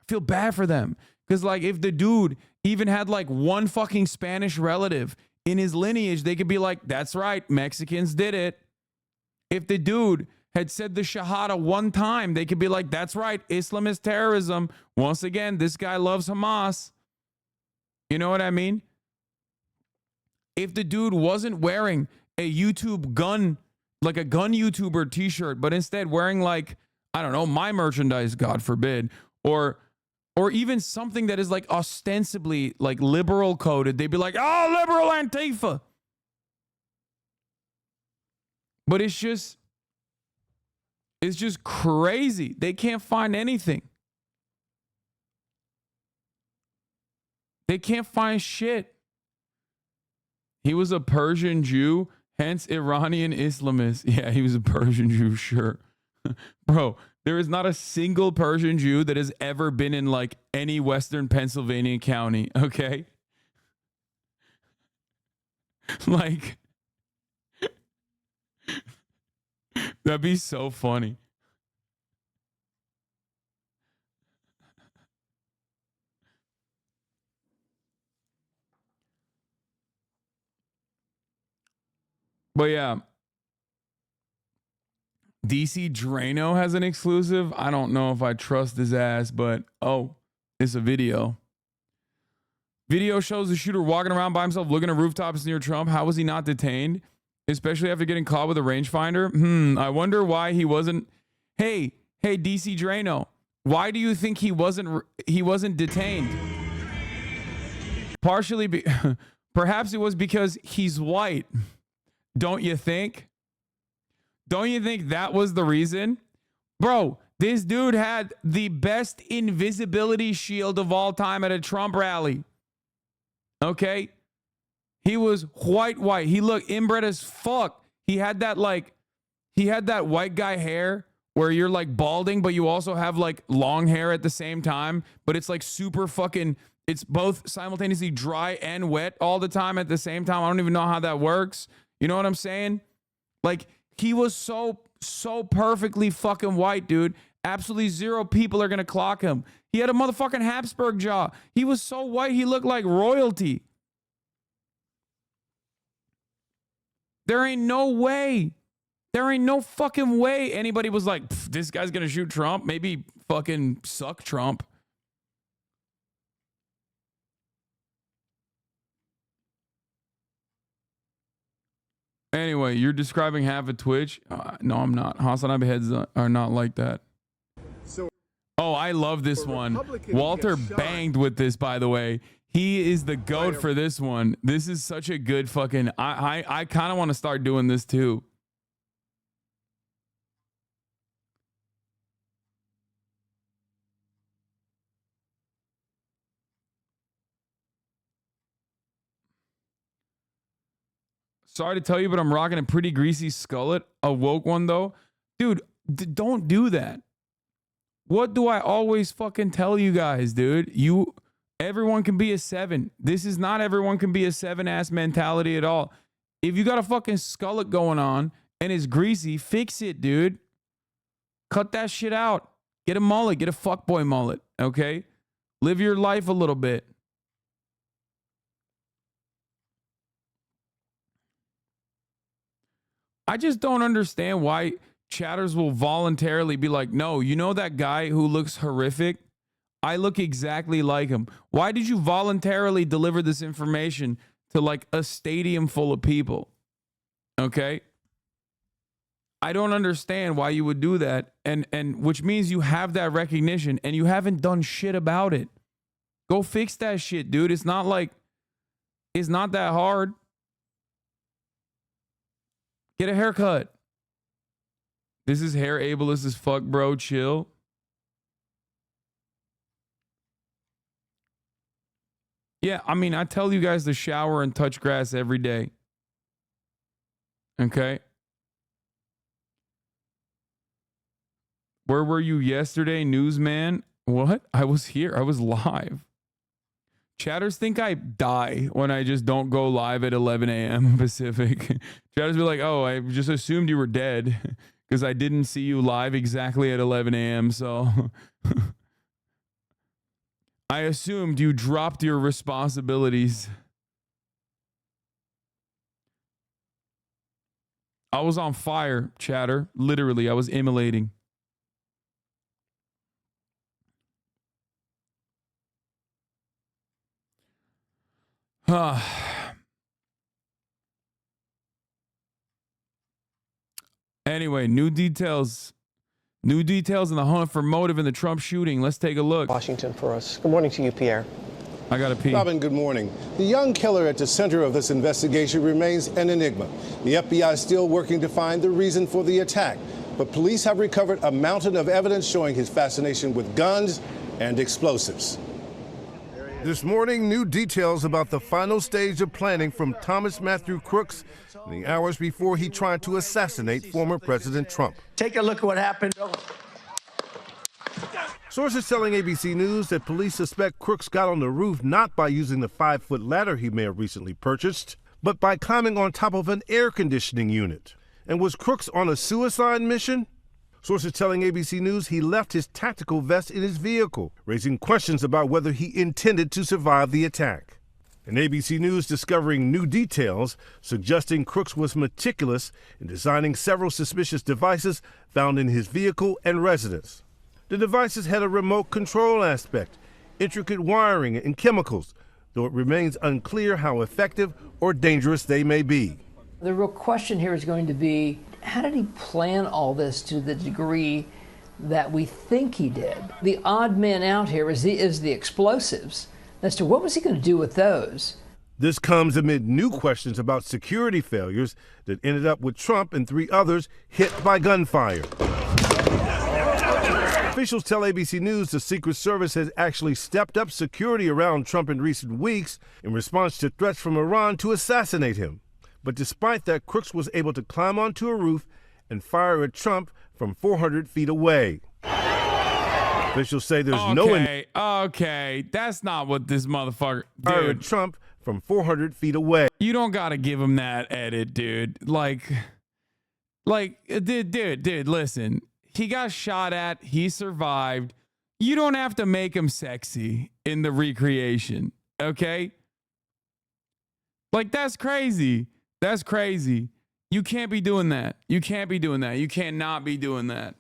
I feel bad for them. Because like if the dude even had like one fucking Spanish relative in his lineage, they could be like, that's right, Mexicans did it. If the dude had said the Shahada one time, they could be like, that's right, Islamist terrorism. Once again, this guy loves Hamas. You know what I mean? If the dude wasn't wearing a YouTube gun, like a gun YouTuber t-shirt, but instead wearing like, I don't know, my merchandise, God forbid, or even something that is like ostensibly like liberal coded, they'd be like, oh, liberal Antifa. But it's just crazy. They can't find anything. They can't find shit. He was a Persian Jew, hence Iranian Islamist. Yeah, he was a Persian Jew, sure. Bro, there is not a single Persian Jew that has ever been in like any Western Pennsylvania county, okay? Like, that'd be so funny. But yeah, DC Drano has an exclusive. I don't know if I trust his ass, but oh, it's a video. Video shows the shooter walking around by himself looking at rooftops near Trump. How was he not detained? Especially after getting caught with a rangefinder? I wonder why he wasn't. Hey, DC Drano, why do you think he wasn't detained? Partially, perhaps it was because he's white. Don't you think? Don't you think that was the reason? Bro, this dude had the best invisibility shield of all time at a Trump rally. Okay? He was white. He looked inbred as fuck. He had that white guy hair where you're like balding, but you also have like long hair at the same time. But it's like super fucking, it's both simultaneously dry and wet all the time at the same time. I don't even know how that works. You know what I'm saying? Like, he was so perfectly fucking white, dude. Absolutely zero people are going to clock him. He had a motherfucking Habsburg jaw. He was so white, he looked like royalty. There ain't no way. There ain't no fucking way anybody was like, this guy's going to shoot Trump. Maybe fucking suck Trump. Anyway, you're describing half of Twitch. No, I'm not. HasanAbi heads are not like that. Oh, I love this one. Walter banged with this, by the way. He is the GOAT for this one. This is such a good fucking... I kind of want to start doing this too. Sorry to tell you, but I'm rocking a pretty greasy skullet. A woke one, though. Dude, don't do that. What do I always fucking tell you guys, dude? Everyone can be a 7. This is not everyone can be a 7-ass mentality at all. If you got a fucking skullet going on and it's greasy, fix it, dude. Cut that shit out. Get a mullet. Get a fuckboy mullet, okay? Live your life a little bit. I just don't understand why chatters will voluntarily be like, no, you know that guy who looks horrific? I look exactly like him. Why did you voluntarily deliver this information to like a stadium full of people? Okay? I don't understand why you would do that. And which means you have that recognition and you haven't done shit about it. Go fix that shit, dude. It's not that hard. Get a haircut. This is hair ableist as fuck, bro. Chill. Yeah, I mean, I tell you guys to shower and touch grass every day. Okay? Where were you yesterday, newsman? What? I was here. I was live. Chatters think I die when I just don't go live at 11 a.m. Pacific. Chatters be like, oh, I just assumed you were dead because I didn't see you live exactly at 11 a.m. So I assumed you dropped your responsibilities. I was on fire, chatter. Literally, I was immolating. Anyway, new details. New details in the hunt for motive in the Trump shooting. Let's take a look. Washington for us. Good morning to you, Pierre. I gotta pee. Robin, good morning. The young killer at the center of this investigation remains an enigma. The FBI is still working to find the reason for the attack, but police have recovered a mountain of evidence showing his fascination with guns and explosives. This morning, new details about the final stage of planning from Thomas Matthew Crooks in the hours before he tried to assassinate former President Trump. Take a look at what happened. Sources telling ABC News that police suspect Crooks got on the roof not by using the 5-foot ladder he may have recently purchased, but by climbing on top of an air conditioning unit. And was Crooks on a suicide mission? Sources telling ABC News he left his tactical vest in his vehicle, raising questions about whether he intended to survive the attack. And ABC News discovering new details suggesting Crooks was meticulous in designing several suspicious devices found in his vehicle and residence. The devices had a remote control aspect, intricate wiring and chemicals, though it remains unclear how effective or dangerous they may be. The real question here is going to be, how did he plan all this to the degree that we think he did? The odd man out here is the explosives. As to what was he going to do with those? This comes amid new questions about security failures that ended up with Trump and 3 others hit by gunfire. Officials tell ABC News the Secret Service has actually stepped up security around Trump in recent weeks in response to threats from Iran to assassinate him. But despite that, Crooks was able to climb onto a roof and fire at Trump from 400 feet away. Officials say there's Okay, that's not what this motherfucker... Fired Dude, Trump from 400 feet away. you don't gotta give him that edit, dude. Dude, listen. He got shot at. He survived. You don't have to make him sexy in the recreation, okay? Like, that's crazy. That's crazy. You can't be doing that. You can't be doing that. You cannot be doing that.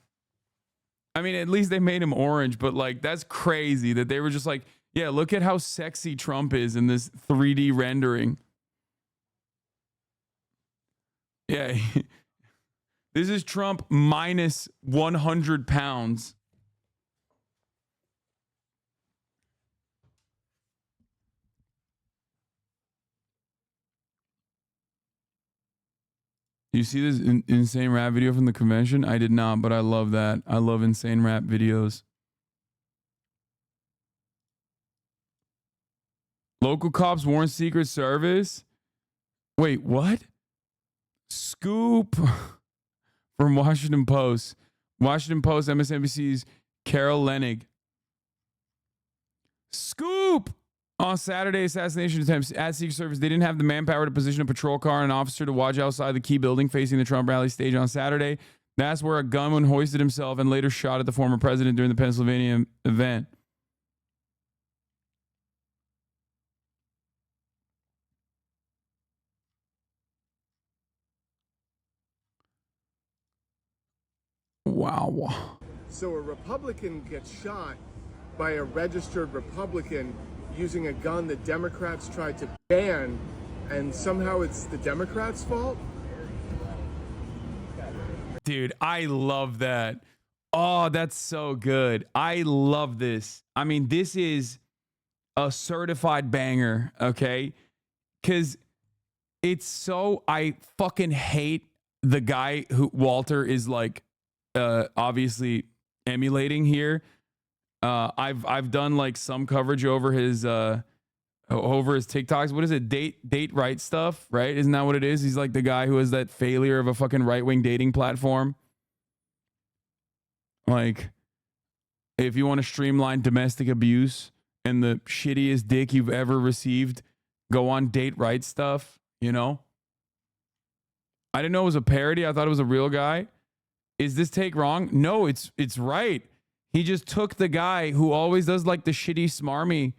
I mean, at least they made him orange, but like, that's crazy that they were just like, yeah, look at how sexy Trump is in this 3D rendering. Yeah. This is Trump minus 100 pounds. You see this insane rap video from the convention? I did not, but I love that. I love insane rap videos. Local cops warn Secret Service. Wait, what? Scoop from Washington Post. Washington Post, MSNBC's Carol Leonnig. Scoop! On Saturday, assassination attempts at Secret Service. They didn't have the manpower to position a patrol car and an officer to watch outside the key building facing the Trump rally stage on Saturday. That's where a gunman hoisted himself and later shot at the former president during the Pennsylvania event. Wow. So a Republican gets shot by a registered Republican using a gun that Democrats tried to ban, and somehow it's the Democrats' fault? Dude, I love that. Oh, that's so good. I love this. I mean, this is a certified banger, okay? Because it's so, I fucking hate the guy who Walter is like obviously emulating here. I've done like some coverage over his TikToks. What is it? Date right stuff, right? Isn't that what it is? He's like the guy who has that failure of a fucking right-wing dating platform. Like, if you want to streamline domestic abuse and the shittiest dick you've ever received, go on date right stuff, you know? I didn't know it was a parody. I thought it was a real guy. Is this take wrong? No, it's right. He just took the guy who always does like the shitty smarmy,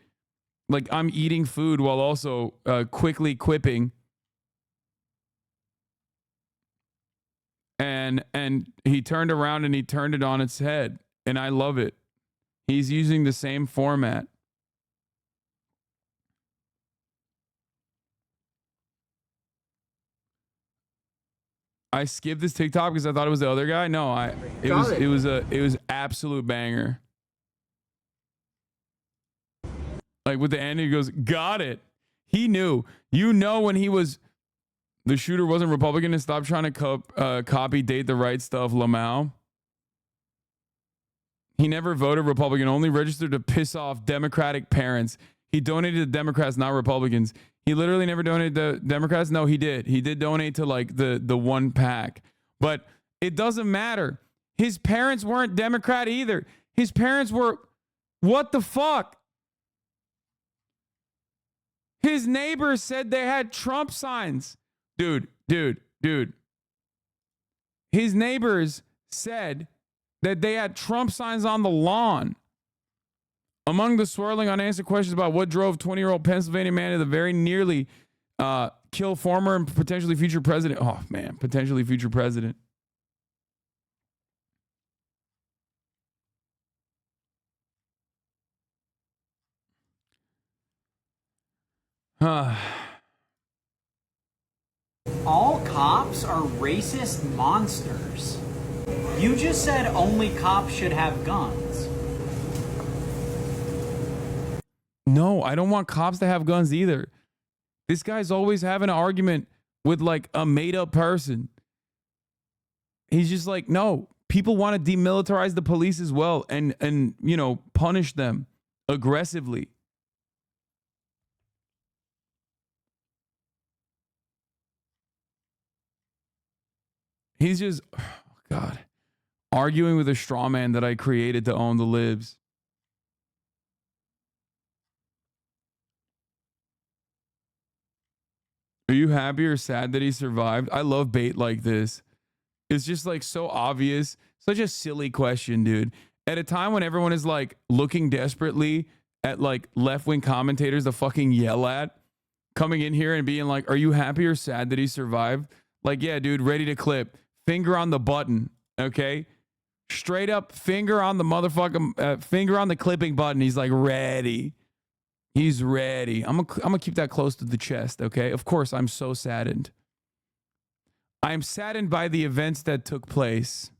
like I'm eating food while also quickly quipping. And he turned around and he turned it on its head. And I love it. He's using the same format. I skipped this TikTok because I thought it was the other guy. No, it was absolute banger. Like with the end, he goes, "Got it." He knew. You know when the shooter wasn't Republican and stopped trying to copy date the right stuff. Lamau. He never voted Republican. Only registered to piss off Democratic parents. He donated to Democrats, not Republicans. He literally never donated to Democrats. No, he did. He did donate to like the one pack. But it doesn't matter. His parents weren't Democrat either. His parents were, what the fuck? His neighbors said they had Trump signs. Dude. His neighbors said that they had Trump signs on the lawn. Among the swirling unanswered questions about what drove 20-year-old Pennsylvania man to the very nearly kill former and potentially future president. Oh, man, potentially future president. All cops are racist monsters. You just said only cops should have guns. No, I don't want cops to have guns either. This guy's always having an argument with like a made up person. He's just like, no, people want to demilitarize the police as well and you know, punish them aggressively. He's just, oh God, arguing with a straw man that I created to own the libs. Are you happy or sad that he survived? I love bait like this. It's just like so obvious. Such a silly question, dude. At a time when everyone is like looking desperately at like left-wing commentators to fucking yell at, coming in here and being like, are you happy or sad that he survived? Like, yeah, dude, ready to clip. Finger on the button, okay? Straight up finger on the motherfucking, finger on the clipping button. He's like, ready. He's ready. I'm gonna keep that close to the chest, okay? Of course, I'm so saddened. I'm saddened by the events that took place.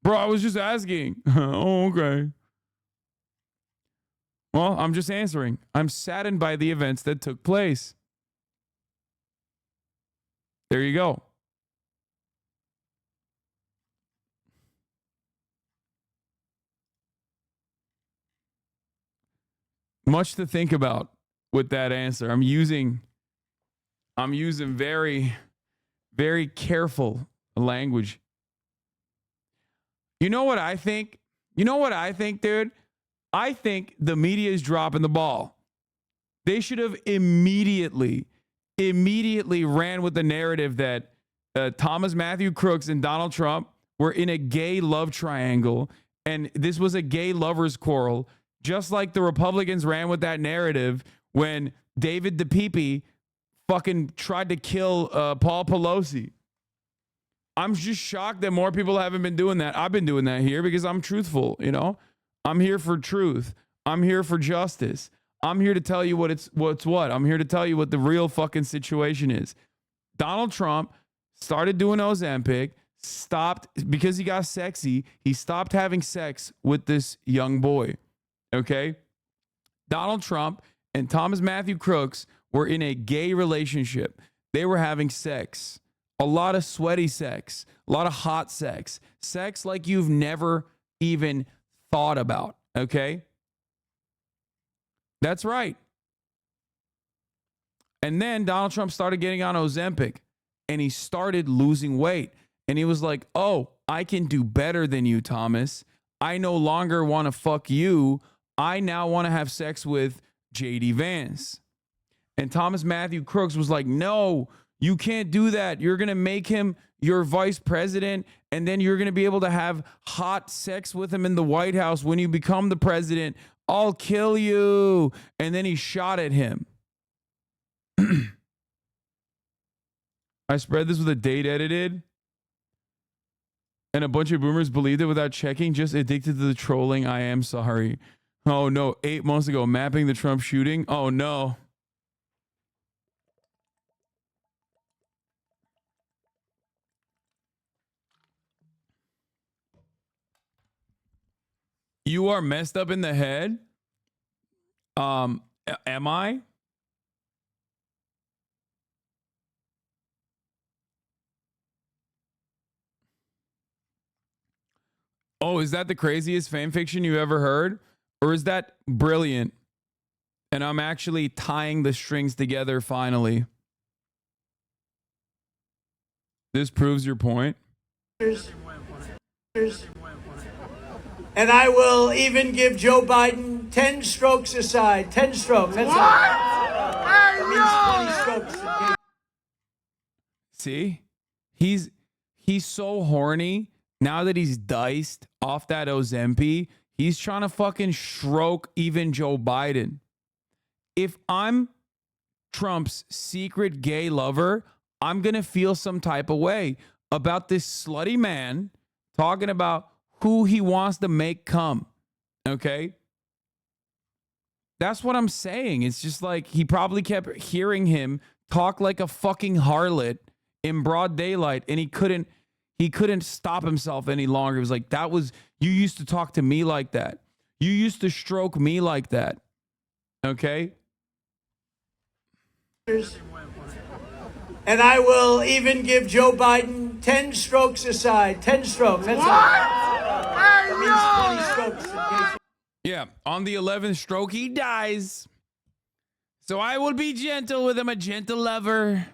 Bro, I was just asking. Oh, okay. Well, I'm just answering. I'm saddened by the events that took place. There you go. Much to think about with that answer. I'm using very, very careful language. You know what I think? Dude? I think the media is dropping the ball. They should have immediately ran with the narrative that Thomas Matthew Crooks and Donald Trump were in a gay love triangle, and this was a gay lovers quarrel, just like the Republicans ran with that narrative when David DePipe fucking tried to kill Paul Pelosi. I'm just shocked that more people haven't been doing that. I've been doing that here because I'm truthful, you know? I'm here for truth. I'm here for justice. I'm here to tell you what's what. I'm here to tell you what the real fucking situation is. Donald Trump started doing Ozempic, stopped because he got sexy. He stopped having sex with this young boy. Okay? Donald Trump and Thomas Matthew Crooks were in a gay relationship. They were having sex. A lot of sweaty sex, a lot of hot sex, sex like you've never even thought about, okay? That's right. And then Donald Trump started getting on Ozempic and he started losing weight. And he was like, oh, I can do better than you, Thomas. I no longer want to fuck you. I now want to have sex with JD Vance. And Thomas Matthew Crooks was like, no, you can't do that. You're going to make him your vice president, and then you're going to be able to have hot sex with him in the White House when you become the president. I'll kill you. And then he shot at him. I spread this with a date edited. And a bunch of boomers believed it without checking, just addicted to the trolling. I am sorry. Oh no, 8 months ago, mapping the Trump shooting. Oh no. You are messed up in the head? Am I? Oh, is that the craziest fan fiction you ever heard? Or is that brilliant? And I'm actually tying the strings together finally. This proves your point. And I will even give Joe Biden 10 strokes aside. 10 strokes. That's that means 20 strokes. See? He's so horny. Now that he's diced off that Ozempic, he's trying to fucking stroke even Joe Biden. If I'm Trump's secret gay lover, I'm going to feel some type of way about this slutty man talking about who he wants to make come. Okay? That's what I'm saying. It's just like he probably kept hearing him talk like a fucking harlot in broad daylight, and he couldn't stop himself any longer. It was like, you used to talk to me like that. You used to stroke me like that. Okay? And I will even give Joe Biden 10 strokes aside. 10 strokes. That's that means 20 strokes. Yeah, on the 11th stroke, he dies. So I will be gentle with him, a gentle lover.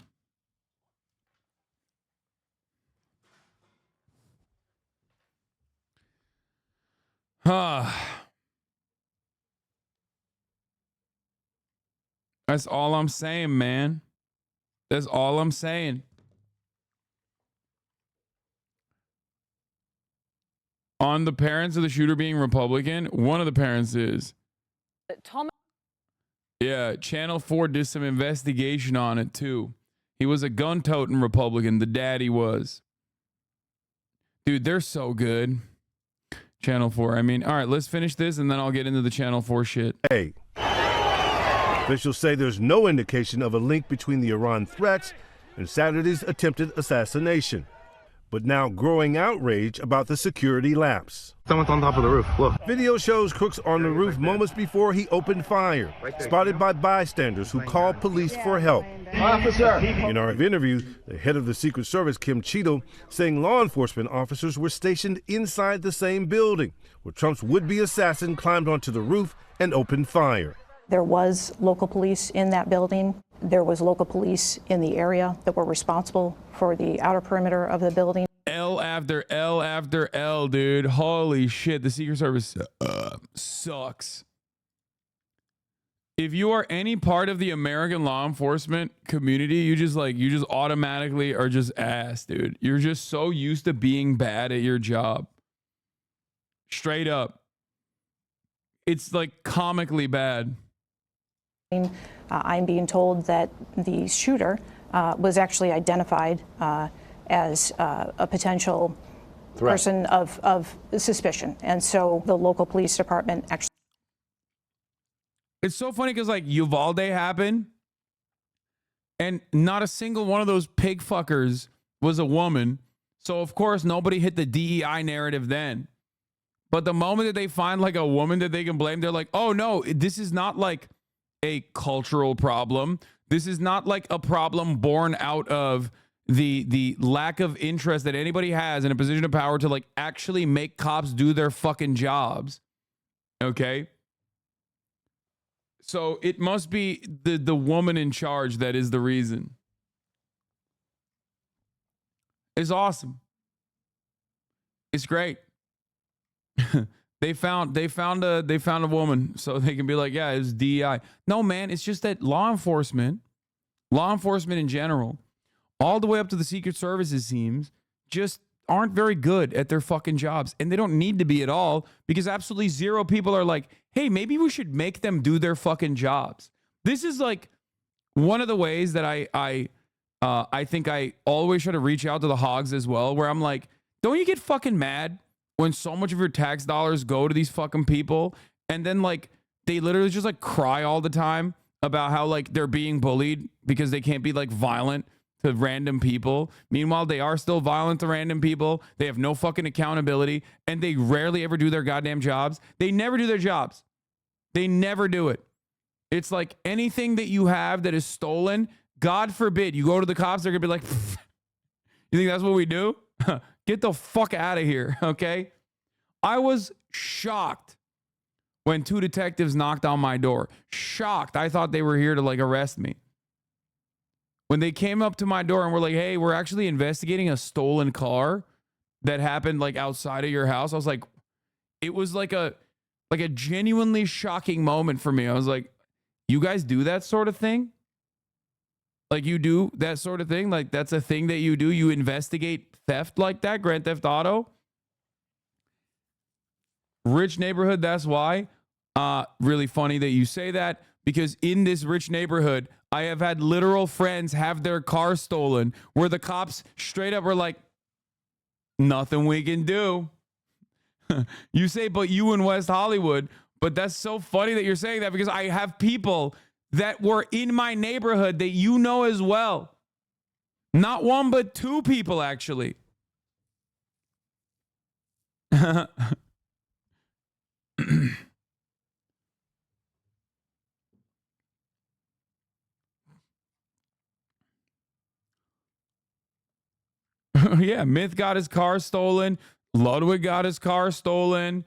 That's all I'm saying, man. That's all I'm saying. On the parents of the shooter being Republican, one of the parents is. Yeah, Channel 4 did some investigation on it too. He was a gun-toting Republican, the daddy was. Dude, they're so good. Channel 4. I mean, all right, let's finish this and then I'll get into the Channel 4 shit. Hey. Officials say there's no indication of a link between the Iran threats and Saturday's attempted assassination. But now growing outrage about the security lapse. Someone's on top of the roof. Look. Video shows Crooks on the roof moments before he opened fire, spotted by bystanders who called police for help. Officer! In our interview, the head of the Secret Service, Kim Cheadle, saying law enforcement officers were stationed inside the same building, where Trump's would-be assassin climbed onto the roof and opened fire. There was local police in that building. There was local police in the area that were responsible for the outer perimeter of the building. L after L after L, dude. Holy shit, the Secret Service sucks. If you are any part of the American law enforcement community, you just automatically are just ass, dude. You're just so used to being bad at your job. Straight up. It's like comically bad. I'm being told that the shooter was actually identified as a potential person of suspicion. And so the local police department actually... It's so funny because like Uvalde happened and not a single one of those pig fuckers was a woman. So of course nobody hit the DEI narrative then. But the moment that they find like a woman that they can blame, they're like, oh no, this is not like a cultural problem. This is not like a problem born out of the lack of interest that anybody has in a position of power to like actually make cops do their fucking jobs. Okay? So it must be the woman in charge that is the reason. It's awesome. It's great. They found a woman so they can be like, yeah, it's DEI. No, man, it's just that law enforcement in general, all the way up to the Secret Service, it seems, just aren't very good at their fucking jobs. And they don't need to be at all because absolutely zero people are like, hey, maybe we should make them do their fucking jobs. This is like one of the ways that I think I always try to reach out to the hogs as well, where I'm like, Don't you get fucking mad when so much of your tax dollars go to these fucking people and then like they literally just like cry all the time about how like they're being bullied because they can't be like violent to random people. Meanwhile, they are still violent to random people. They have no fucking accountability and they rarely ever do their goddamn jobs. They never do their jobs. They never do it. It's like anything that you have that is stolen, God forbid, you go to the cops, they're gonna be like, you think that's what we do? Get the fuck out of here, okay? I was shocked when 2 detectives knocked on my door. Shocked. I thought they were here to like arrest me. When they came up to my door and were like, hey, we're actually investigating a stolen car that happened like outside of your house. I was like, it was like a genuinely shocking moment for me. I was like, you guys do that sort of thing? Like you do that sort of thing? Like that's a thing that you do? You investigate theft like that? Grand Theft Auto? Rich neighborhood, that's why. Really funny that you say that because in this rich neighborhood, I have had literal friends have their car stolen where the cops straight up were like, nothing we can do. You say, but you in West Hollywood. But that's so funny that you're saying that because I have people that were in my neighborhood that you know as well. Not one, but 2 people, actually. Yeah, Myth got his car stolen. Ludwig got his car stolen.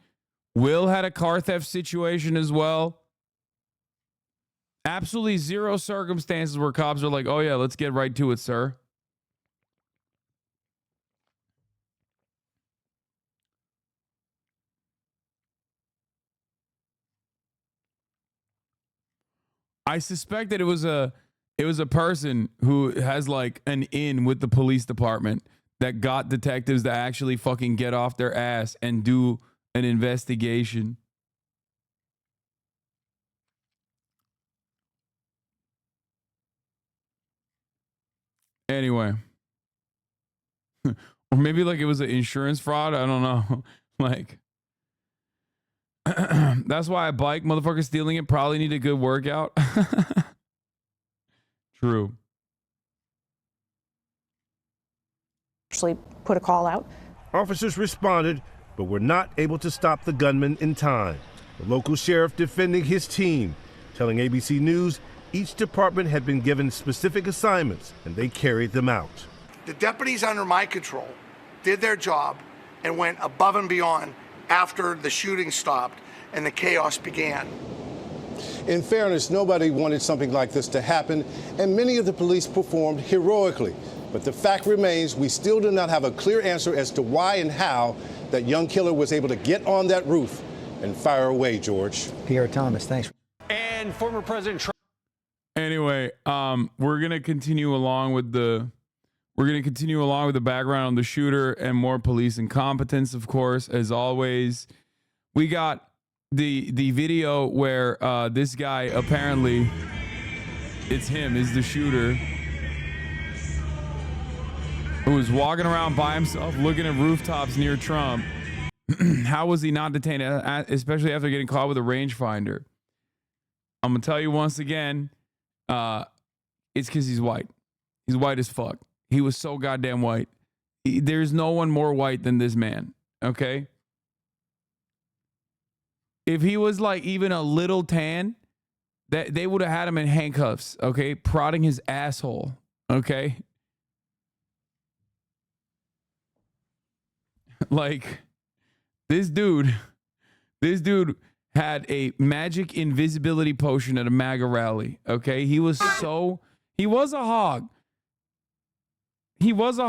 Will had a car theft situation as well. Absolutely zero circumstances where cops are like, oh yeah, let's get right to it, sir. I suspect that it was a person who has like an in with the police department that got detectives to actually fucking get off their ass and do an investigation. Anyway. Or maybe like it was an insurance fraud. I don't know. Like, that's why I bike. Motherfucker stealing it probably need a good workout. True. Actually put a call out. Officers responded, but were not able to stop the gunman in time. The local sheriff defending his team, telling ABC News each department had been given specific assignments and they carried them out. The deputies under my control did their job and went above and beyond after the shooting stopped and the chaos began. In fairness, nobody wanted something like this to happen, and many of the police performed heroically. But the fact remains, we still do not have a clear answer as to why and how that young killer was able to get on that roof and fire away, George. Pierre Thomas, thanks. And former President Trump. Anyway, we're gonna continue along with the background on the shooter and more police incompetence, of course, as always. We got the video where this guy apparently is the shooter who was walking around by himself looking at rooftops near Trump. How was he not detained, especially after getting caught with a rangefinder? I'm gonna tell you once again, it's because he's white. He's white as fuck. He was so goddamn white. There's no one more white than this man, okay? If he was like even a little tan, that they would have had him in handcuffs, okay? Prodding his asshole, okay? Like, this dude had a magic invisibility potion at a MAGA rally, okay? He was a hog. He was a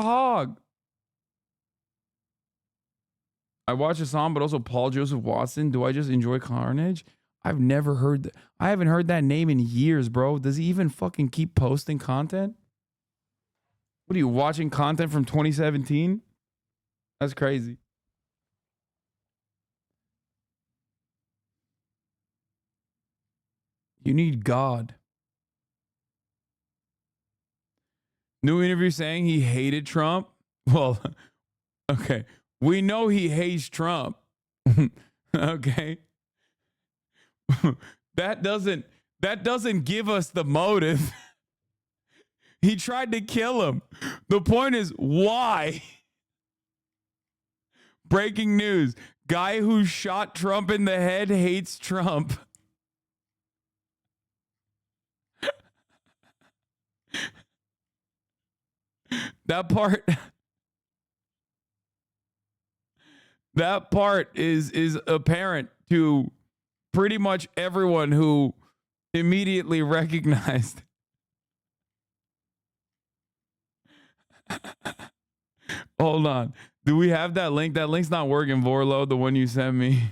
hog. I watch Hasan, but also Paul Joseph Watson. Do I just enjoy carnage? I've never heard that. I haven't heard that name in years, bro. Does he even fucking keep posting content? What are you watching content from 2017? That's crazy. You need God. New interview saying he hated Trump. Well, Okay. We know he hates Trump. Okay. That doesn't give us the motive. He tried to kill him. The point is, why? Breaking news. Guy who shot Trump in the head hates Trump. That part is apparent to pretty much everyone who immediately recognized. Hold on. Do we have that link? That link's not working, Vorlo, the one you sent me.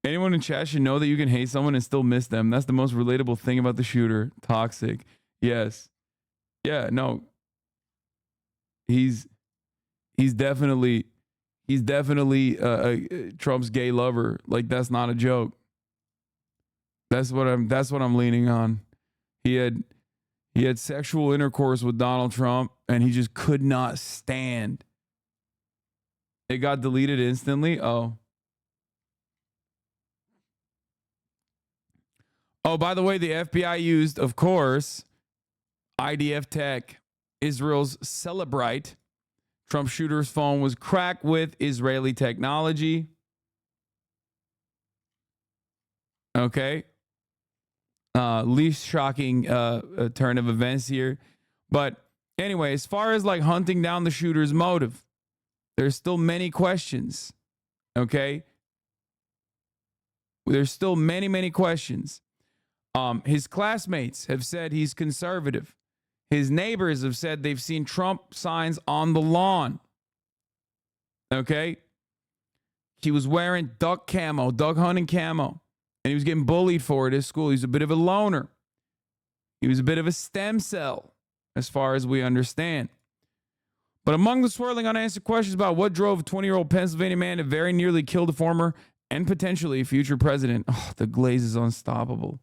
Anyone in chat should know that you can hate someone and still miss them. That's the most relatable thing about the shooter. Toxic. Yes. Yeah, no. He's definitely Trump's gay lover. Like, that's not a joke. That's what I'm leaning on. He had sexual intercourse with Donald Trump and he just could not stand. It got deleted instantly. Oh, by the way, the FBI used, of course, IDF tech, Israel's Celebrite. Trump shooter's phone was cracked with Israeli technology. Okay. Least shocking turn of events here. But anyway, as far as like hunting down the shooter's motive, there's still many questions. Okay. There's still many questions. His classmates have said he's conservative. His neighbors have said they've seen Trump signs on the lawn. Okay. He was wearing duck hunting camo. And he was getting bullied for it at school. He's a bit of a loner. He was a bit of a stem cell, as far as we understand. But among the swirling unanswered questions about what drove a 20-year-old Pennsylvania man to very nearly kill the former and potentially future president, the glaze is unstoppable.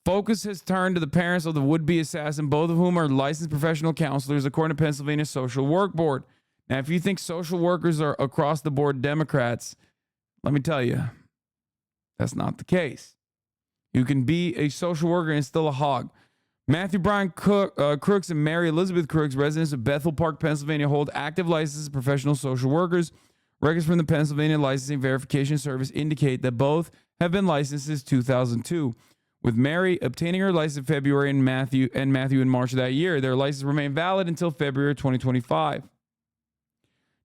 Focus has turned to the parents of the would-be assassin, both of whom are licensed professional counselors, according to Pennsylvania Social Work Board. Now, if you think social workers are across-the-board Democrats, let me tell you, that's not the case. You can be a social worker and still a hog. Matthew Brian Crooks and Mary Elizabeth Crooks, residents of Bethel Park, Pennsylvania, hold active licenses as professional social workers. Records from the Pennsylvania Licensing Verification Service indicate that both have been licensed since 2002. With Mary obtaining her license in February and Matthew in March of that year, their license remained valid until February 2025.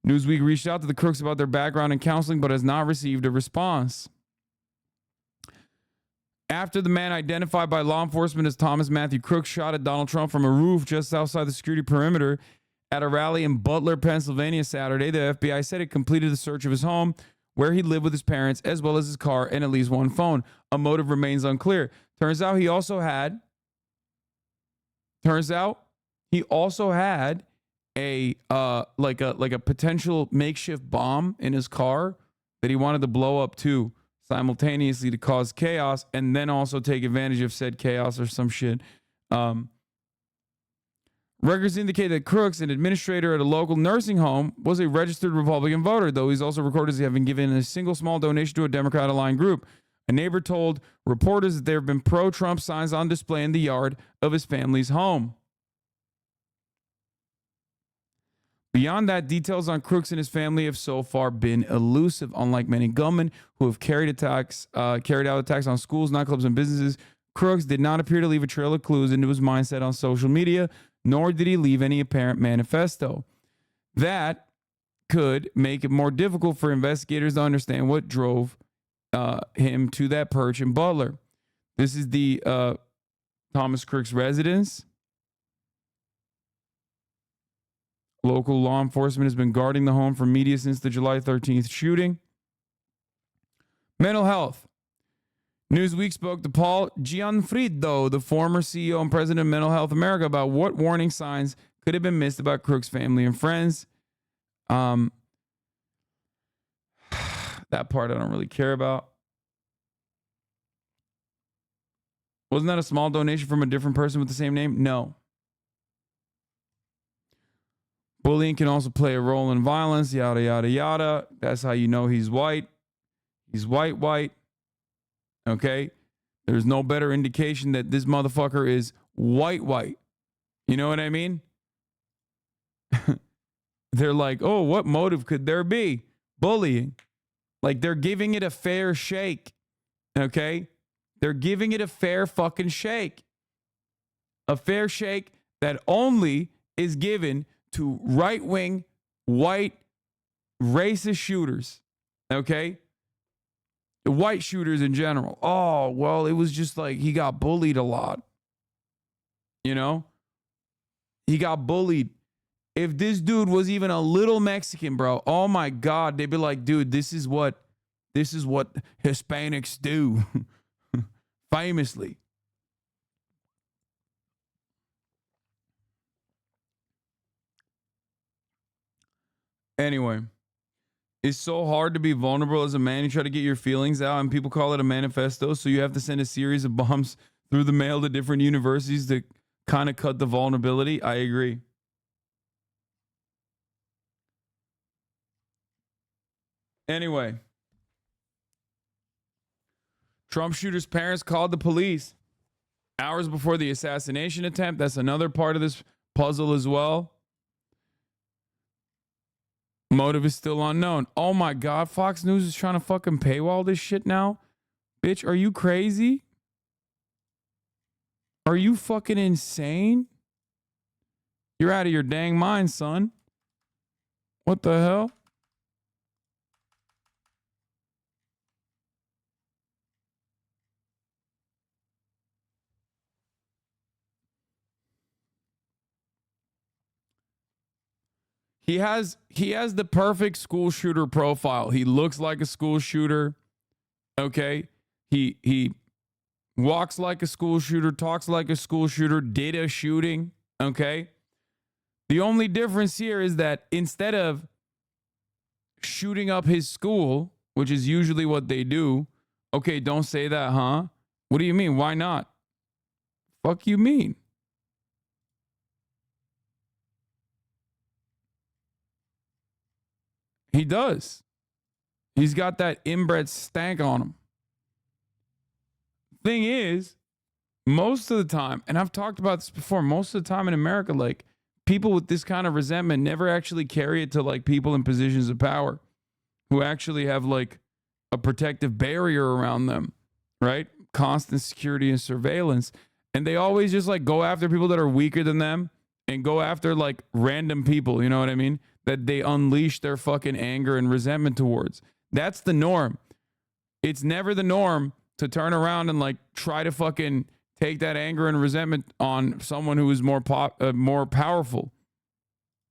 Newsweek reached out to the Crooks about their background in counseling, but has not received a response. After the man identified by law enforcement as Thomas Matthew Crooks shot at Donald Trump from a roof just outside the security perimeter at a rally in Butler, Pennsylvania Saturday, the FBI said it completed the search of his home, where he lived with his parents, as well as his car and at least one phone. A motive remains unclear. Turns out he also had a potential makeshift bomb in his car that he wanted to blow up too, simultaneously, to cause chaos and then also take advantage of said chaos or some shit. Records indicate that Crooks, an administrator at a local nursing home, was a registered Republican voter, though he's also recorded as having given a single small donation to a Democrat-aligned group. A neighbor told reporters that there have been pro-Trump signs on display in the yard of his family's home. Beyond that, details on Crooks and his family have so far been elusive. Unlike many gunmen who have carried out attacks on schools, nightclubs, and businesses, Crooks did not appear to leave a trail of clues into his mindset on social media, nor did he leave any apparent manifesto. That could make it more difficult for investigators to understand what drove him to that perch in Butler. This is the Thomas Crooks residence. Local law enforcement has been guarding the home from media since the July 13th shooting. Mental health. Newsweek spoke to Paul Gianfrido, the former CEO and president of Mental Health America, about what warning signs could have been missed about Crooks' family and friends. That part I don't really care about. Wasn't that a small donation from a different person with the same name? No. Bullying can also play a role in violence, yada, yada, yada. That's how you know he's white. He's white. Okay? There's no better indication that this motherfucker is white. You know what I mean? They're like, oh, what motive could there be? Bullying. Like, they're giving it a fair shake. Okay? They're giving it a fair fucking shake. A fair shake that only is given to right-wing, white, racist shooters. Okay? The white shooters in general. Oh, well, it was just like he got bullied a lot. You know? He got bullied. If this dude was even a little Mexican, bro, oh my God, they'd be like, dude, this is what Hispanics do. Famously. Anyway, it's so hard to be vulnerable as a man. You try to get your feelings out, and people call it a manifesto. So you have to send a series of bombs through the mail to different universities to kind of cut the vulnerability. I agree. Anyway, Trump shooter's parents called the police hours before the assassination attempt. That's another part of this puzzle as well. Motive is still unknown. Oh my God, Fox News is trying to fucking paywall this shit now? Bitch, are you crazy? Are you fucking insane? You're out of your dang mind, son. What the hell? He has the perfect school shooter profile. He looks like a school shooter. Okay? He walks like a school shooter, talks like a school shooter, did a shooting. Okay? The only difference here is that instead of shooting up his school, which is usually what they do, okay, don't say that, huh? What do you mean? Why not? Fuck you mean? He does. He's got that inbred stank on him. Thing is, most of the time, and I've talked about this before, most of the time in America, like, people with this kind of resentment never actually carry it to, like, people in positions of power who actually have, like, a protective barrier around them, right? Constant security and surveillance. And they always just, like, go after people that are weaker than them and go after, like, random people, you know what I mean? That they unleash their fucking anger and resentment towards. That's the norm. It's never the norm to turn around and, like, try to fucking take that anger and resentment on someone who is more powerful.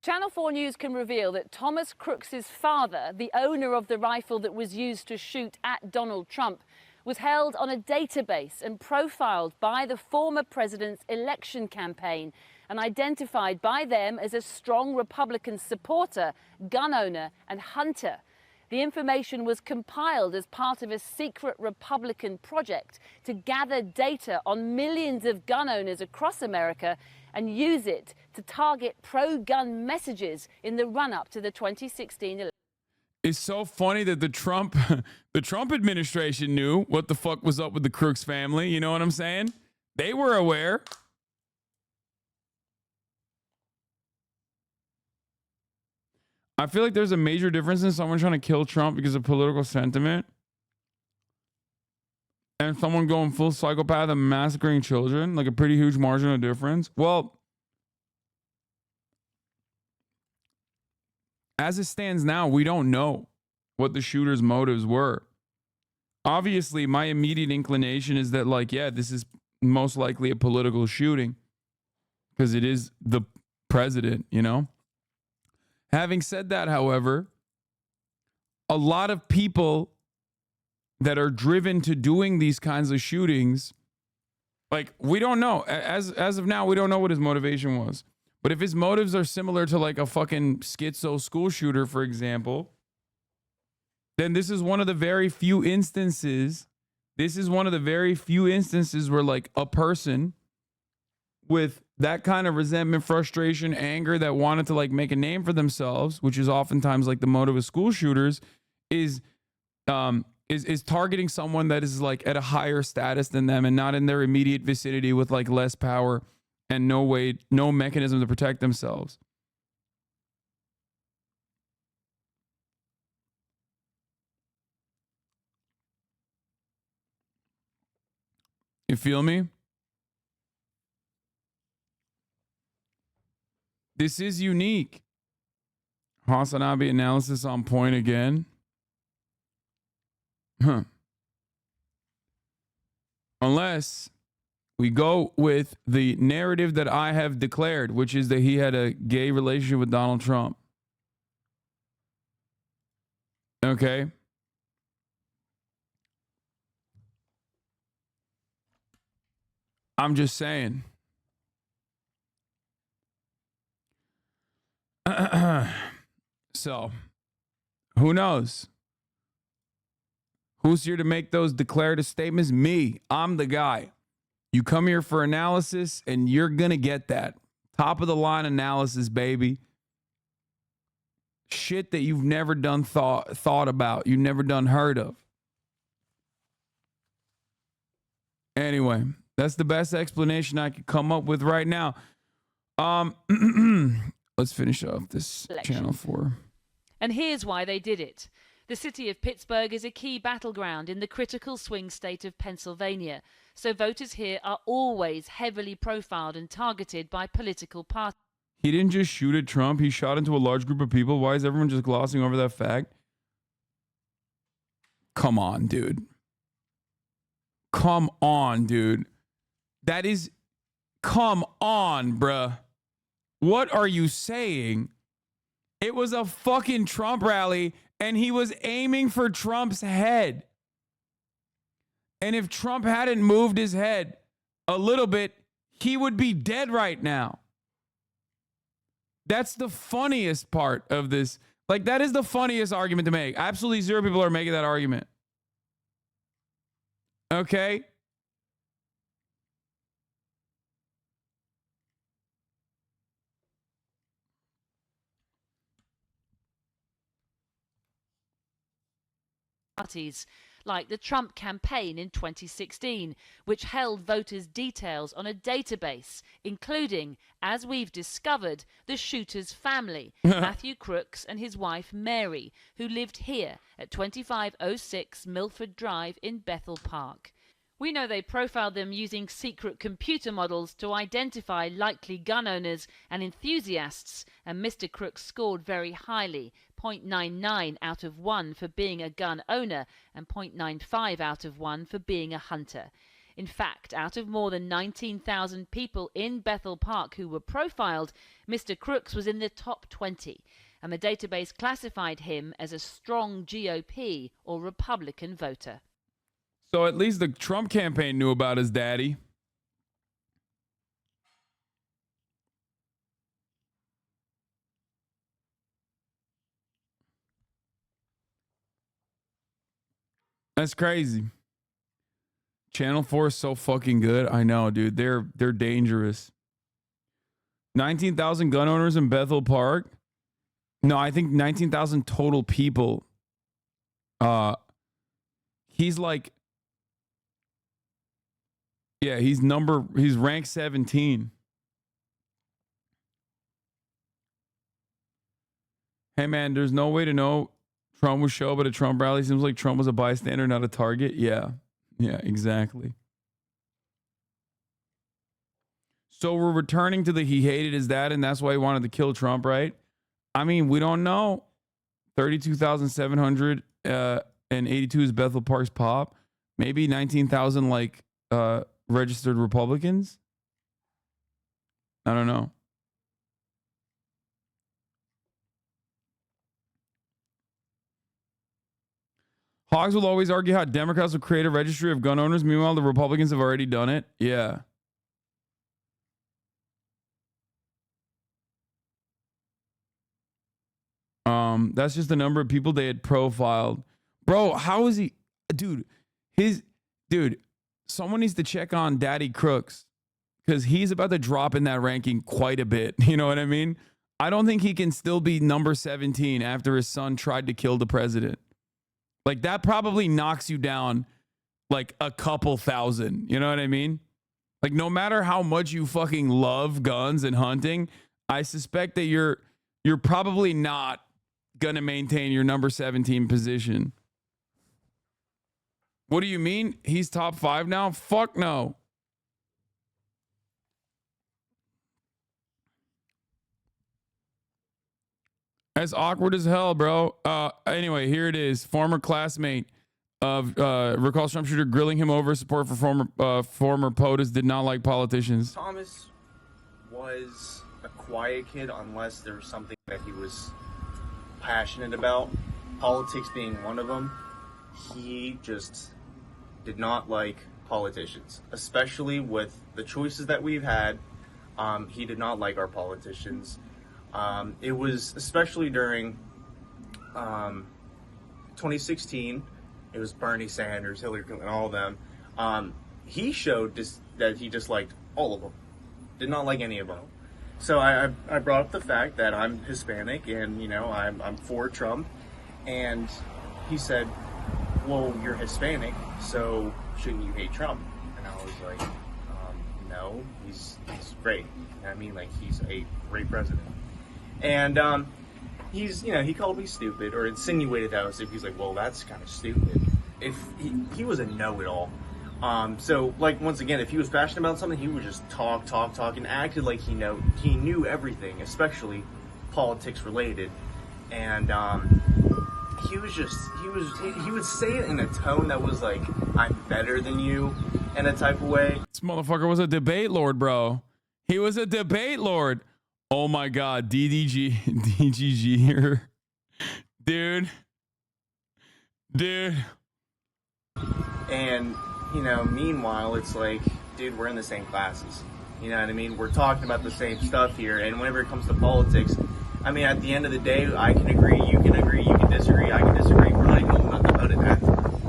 Channel 4 News can reveal that Thomas Crooks's father, the owner of the rifle that was used to shoot at Donald Trump, was held on a database and profiled by the former president's election campaign and identified by them as a strong Republican supporter, gun owner, and hunter. The information was compiled as part of a secret Republican project to gather data on millions of gun owners across America and use it to target pro-gun messages in the run-up to the 2016 election. It's so funny that the Trump administration knew what the fuck was up with the Crooks family. You know what I'm saying? They were aware. I feel like there's a major difference in someone trying to kill Trump because of political sentiment and someone going full psychopath and massacring children, like a pretty huge margin of difference. Well, as it stands now, we don't know what the shooter's motives were. Obviously, my immediate inclination is that, like, yeah, this is most likely a political shooting because it is the president, you know? Having said that, however, a lot of people that are driven to doing these kinds of shootings, like, we don't know. As of now, we don't know what his motivation was. But if his motives are similar to, like, a fucking schizo school shooter, for example, then this is one of the very few instances This is one of the very few instances where like a person with that kind of resentment, frustration, anger that wanted to like make a name for themselves, which is oftentimes like the motive of school shooters, is targeting someone that is like at a higher status than them and not in their immediate vicinity with like less power and no mechanism to protect themselves. You feel me? This is unique. HasanAbi analysis on point again. Unless we go with the narrative that I have declared, which is that he had a gay relationship with Donald Trump. Okay. I'm just saying. So, who knows? Who's here to make those declarative statements? Me. I'm the guy. You come here for analysis, and you're going to get that. Top of the line analysis, baby. Shit that you've never done thought about. You've never done heard of. Anyway, that's the best explanation I could come up with right now. Let's finish off this Channel 4. And here's why they did it. The city of Pittsburgh is a key battleground in the critical swing state of Pennsylvania, so voters here are always heavily profiled and targeted by political parties. He didn't just shoot at Trump, he shot into a large group of people. Why is everyone just glossing over that fact? Come on, dude. Come on, dude. That is... Come on, bruh. What are you saying? It was a fucking Trump rally, and he was aiming for Trump's head. And if Trump hadn't moved his head a little bit, he would be dead right now. That's the funniest part of this. Like, that is the funniest argument to make. Absolutely zero people are making that argument. Okay? Parties, like the Trump campaign in 2016, which held voters' details on a database, including, as we've discovered, the shooter's family, Matthew Crooks and his wife Mary, who lived here at 2506 Milford Drive in Bethel Park. We know they profiled them using secret computer models to identify likely gun owners and enthusiasts, and Mr. Crooks scored very highly, 0.99 out of 1 for being a gun owner and 0.95 out of 1 for being a hunter. In fact, out of more than 19,000 people in Bethel Park who were profiled, Mr. Crooks was in the top 20, and the database classified him as a strong GOP or Republican voter. So at least the Trump campaign knew about his daddy. That's crazy. Channel 4 is so fucking good. I know, dude. They're dangerous. 19,000 gun owners in Bethel Park. No, I think 19,000 total people. He's like, yeah, he's ranked 17. Hey man, there's no way to know Trump would show up at a Trump rally. Seems like Trump was a bystander, not a target. Yeah, exactly. So we're returning to the he hated his dad, and that's why he wanted to kill Trump, right? I mean, we don't know. 32,782 is Bethel Park's pop. Maybe 19,000 like registered Republicans. I don't know. Hogs will always argue how Democrats will create a registry of gun owners. Meanwhile, the Republicans have already done it. Yeah. That's just the number of people they had profiled. Bro, how is he? Dude, dude, someone needs to check on Daddy Crooks because he's about to drop in that ranking quite a bit. You know what I mean? I don't think he can still be number 17 after his son tried to kill the president. Like, that probably knocks you down like a couple thousand. You know what I mean? Like, no matter how much you fucking love guns and hunting, I suspect that you're probably not going to maintain your number 17 position. What do you mean? He's top 5 now? Fuck no. That's awkward as hell, bro. Anyway, here it is. Former classmate of recalls Trump shooter grilling him over support for former POTUS did not like politicians. Thomas was a quiet kid unless there was something that he was passionate about, politics being one of them. He just did not like politicians, especially with the choices that we've had. He did not like our politicians. It was especially during 2016. It was Bernie Sanders, Hillary Clinton, all of them. He showed that he disliked all of them. Did not like any of them. So I brought up the fact that I'm Hispanic and, you know, I'm for Trump. And he said, well, you're Hispanic, so shouldn't you hate Trump? And I was like, no, he's great. I mean, like, he's a great president. And he's, you know, he called me stupid or insinuated that I was stupid. He's like, well, that's kind of stupid. If he was a know-it-all. So, like, once again, if he was passionate about something, he would just talk, and acted like he knew everything, especially politics related. And he would say it in a tone that was like, I'm better than you, in a type of way. This motherfucker was a debate lord, bro. He was a debate lord. Oh my God, DGG here. Dude. And, you know, meanwhile, it's like, dude, we're in the same classes. You know what I mean? We're talking about the same stuff here. And whenever it comes to politics, I mean, at the end of the day, I can agree, you can disagree, I can disagree. We're not even nothing about it.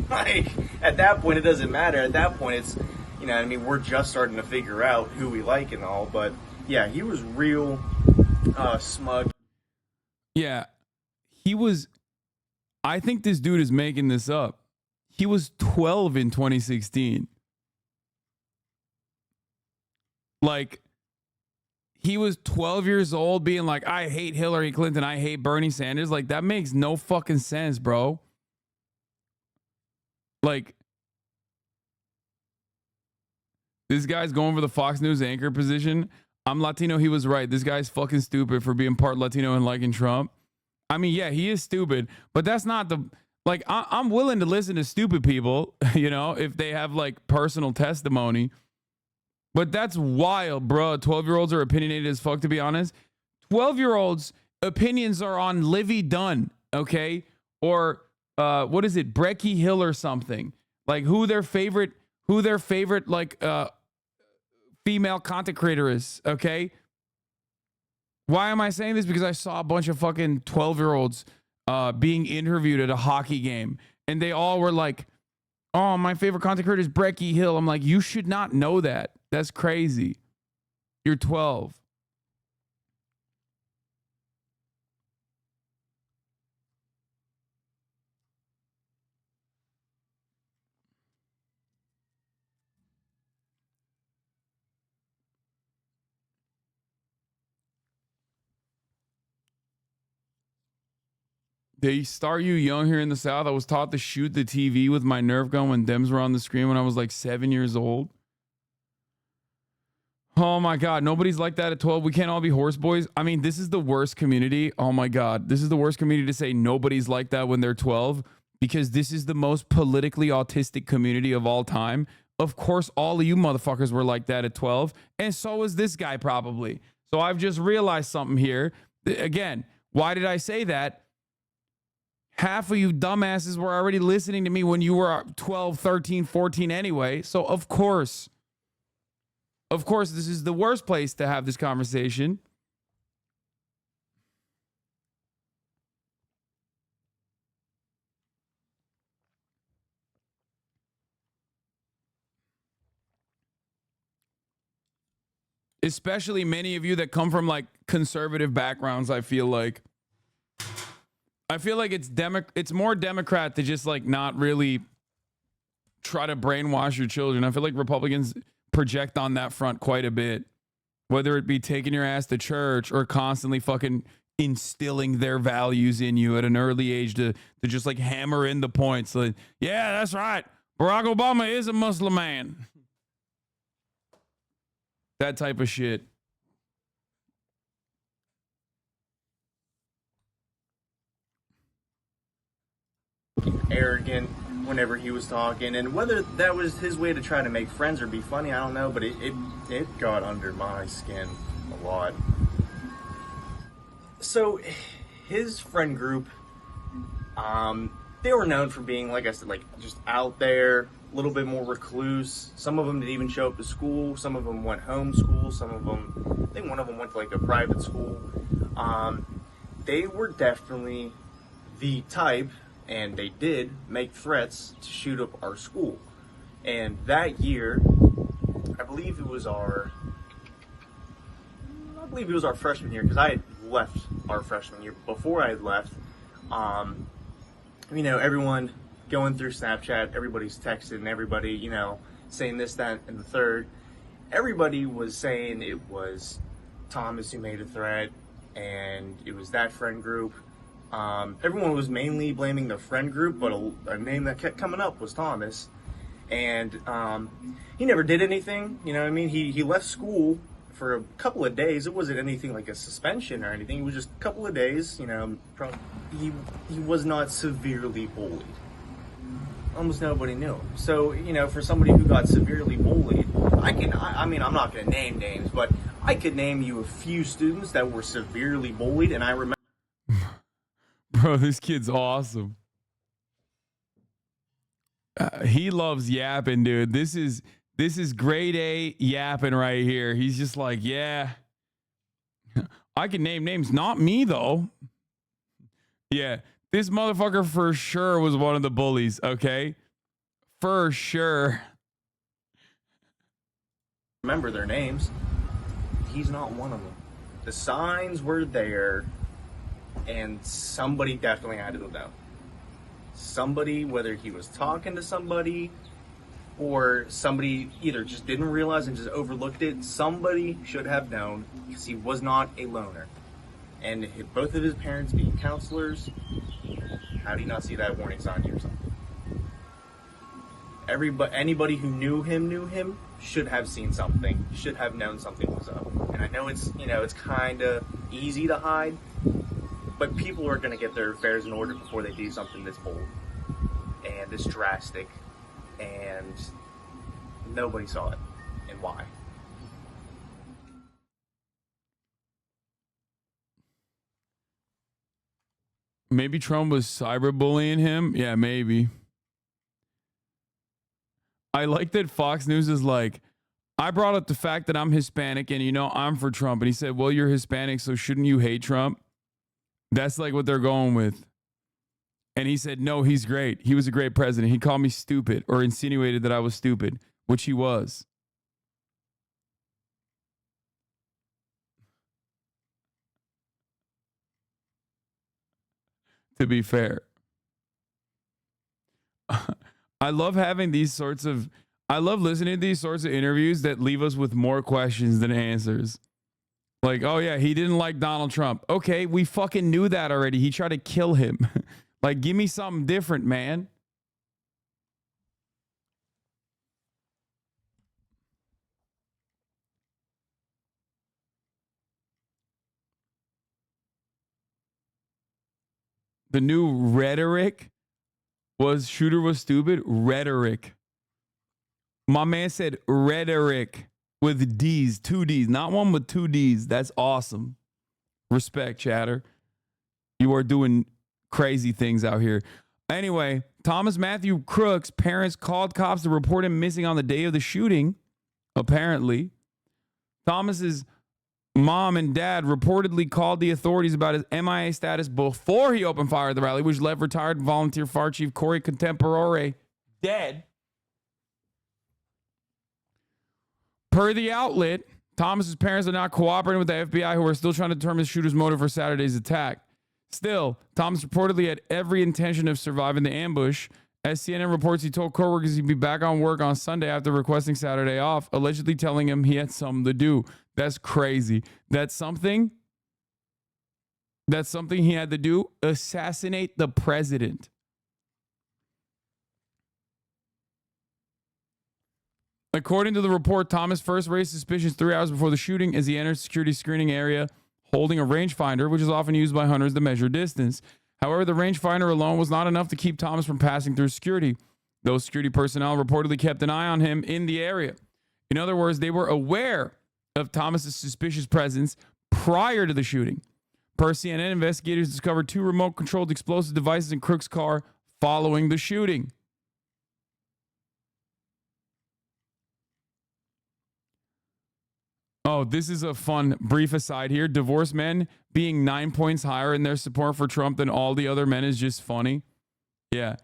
Like, at that point, it doesn't matter. At that point, it's, you know what I mean? We're just starting to figure out who we like and all. But, yeah, he was real smug. Yeah, he was. I think this dude is making this up. He was 12 in 2016. Like, he was 12 years old being like, I hate Hillary Clinton, I hate Bernie Sanders. Like, that makes no fucking sense, bro. Like, this guy's going for the Fox News anchor position. I'm Latino, he was right. This guy's fucking stupid for being part Latino and liking Trump. I mean, yeah, he is stupid, but that's not the... Like, I'm willing to listen to stupid people, you know, if they have, like, personal testimony. But that's wild, bro. 12-year-olds are opinionated as fuck, to be honest. 12-year-olds' opinions are on Livy Dunn, okay? Or, what is it, Brecky Hill or something. Like, who their favorite, like, female content creator is, okay? Why am I saying this? Because I saw a bunch of fucking 12-year-olds being interviewed at a hockey game, and they all were like, oh, my favorite content creator is Brecky Hill. I'm like, you should not know that. That's crazy. You're 12. They start you young here in the South. I was taught to shoot the TV with my Nerf gun when Dems were on the screen when I was like 7 years old. Oh my God, nobody's like that at 12. We can't all be horse boys. I mean, this is the worst community. Oh my God, this is the worst community to say nobody's like that when they're 12, because this is the most politically autistic community of all time. Of course, all of you motherfuckers were like that at 12, and so is this guy probably. So I've just realized something here. Again, why did I say that? Half of you dumbasses were already listening to me when you were 12, 13, 14 anyway. So of course, this is the worst place to have this conversation. especially many of you that come from like conservative backgrounds. I feel like it's more Democrat to just like not really try to brainwash your children. I feel like Republicans project on that front quite a bit, whether it be taking your ass to church or constantly fucking instilling their values in you at an early age to just like hammer in the points. Like, yeah, that's right. Barack Obama is a Muslim man. That type of shit. Arrogant whenever he was talking, and whether that was his way to try to make friends or be funny, I don't know, but it got under my skin a lot. So his friend group, they were known for being, like I said, like just out there, a little bit more recluse. Some of them didn't even show up to school. Some of them went homeschool. Some of them, I think one of them went to like a private school. They were definitely the type, and they did make threats to shoot up our school. And that year, I believe it was our freshman year, because I had left our freshman year. Before I had left, you know, everyone going through Snapchat, everybody's texting, everybody, you know, saying this, that, and the third. Everybody was saying it was Thomas who made a threat, and it was that friend group. Everyone was mainly blaming the friend group, but a name that kept coming up was Thomas. And he never did anything, you know what I mean? He left school for a couple of days. It wasn't anything like a suspension or anything. It was just a couple of days, you know. He was not severely bullied. Almost nobody knew him. So, you know, for somebody who got severely bullied, I mean, I'm not going to name names, but I could name you a few students that were severely bullied, and I remember. Bro, this kid's awesome. He loves yapping, dude. This is grade A yapping right here. He's just like, yeah, I can name names. Not me, though. Yeah, this motherfucker for sure was one of the bullies, okay? For sure. Remember their names. He's not one of them. The signs were there, and somebody definitely had to know. Somebody, whether he was talking to somebody or somebody either just didn't realize and just overlooked it, somebody should have known, because he was not a loner. And both of his parents being counselors, how do you not see that warning sign or something? Anybody who knew him should have seen something, should have known something was up. And I know it's, you know, it's kind of easy to hide, but people are going to get their affairs in order before they do something this bold and this drastic, and nobody saw it. And why? Maybe Trump was cyberbullying him. Yeah, maybe. I like that Fox News is like, I brought up the fact that I'm Hispanic and, you know, I'm for Trump. And he said, well, you're Hispanic, so shouldn't you hate Trump? That's like what they're going with. And he said, no, he's great. He was a great president. He called me stupid, or insinuated that I was stupid, which he was. To be fair. I love having these sorts of, I love listening to these sorts of interviews that leave us with more questions than answers. Like, oh yeah, he didn't like Donald Trump. Okay, we fucking knew that already. He tried to kill him. Like, give me something different, man. The new rhetoric was shooter was stupid. Rhetoric. My man said rhetoric with D's, 2 D's, not one with 2 D's. That's awesome. Respect, chatter. You are doing crazy things out here. Anyway, Thomas Matthew Crooks' parents called cops to report him missing on the day of the shooting. Apparently, Thomas's mom and dad reportedly called the authorities about his MIA status before he opened fire at the rally, which left retired volunteer fire chief Corey Contemporore dead. Per the outlet, Thomas's parents are not cooperating with the FBI, who are still trying to determine the shooter's motive for Saturday's attack. Still, Thomas reportedly had every intention of surviving the ambush. As CNN reports, he told coworkers he'd be back on work on Sunday after requesting Saturday off, allegedly telling him he had something to do. That's crazy. That's something he had to do. Assassinate the president. According to the report, Thomas first raised suspicions 3 hours before the shooting as he entered security screening area holding a rangefinder, which is often used by hunters to measure distance. However, the rangefinder alone was not enough to keep Thomas from passing through security. Those security personnel reportedly kept an eye on him in the area. In other words, they were aware of Thomas's suspicious presence prior to the shooting. Per CNN, investigators discovered 2 remote-controlled explosive devices in Crook's car following the shooting. Oh, this is a fun brief aside here. Divorced men being 9 points higher in their support for Trump than all the other men is just funny. Yeah.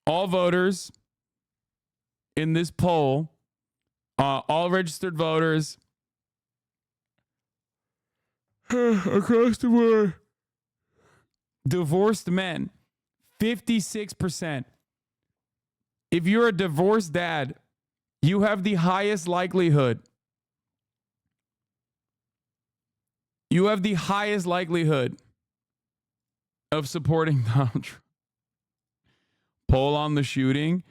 All voters in this poll, all registered voters across the board, divorced men, 56%. If you're a divorced dad, you have the highest likelihood. You have the highest likelihood of supporting Donald Trump. Poll on the shooting.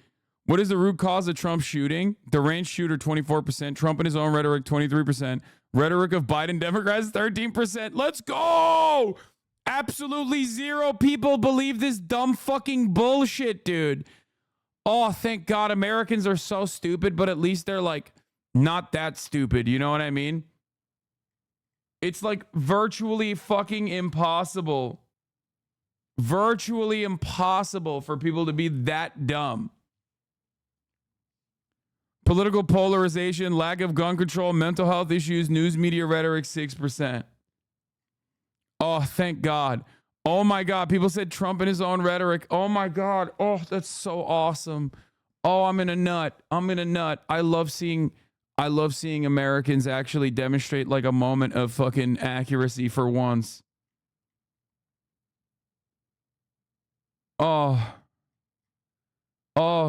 What is the root cause of Trump's shooting? Deranged shooter, 24%. Trump and his own rhetoric, 23%. Rhetoric of Biden Democrats, 13%. Let's go! Absolutely zero people believe this dumb fucking bullshit, dude. Oh, thank God Americans are so stupid, but at least they're like not that stupid. You know what I mean? It's like virtually fucking impossible. Virtually impossible for people to be that dumb. Political polarization, lack of gun control, mental health issues, news media rhetoric, 6%. Oh, thank God. Oh my God. People said Trump and his own rhetoric. Oh my God. Oh, that's so awesome. Oh, I'm in a nut. I love seeing Americans actually demonstrate like a moment of fucking accuracy for once. Oh,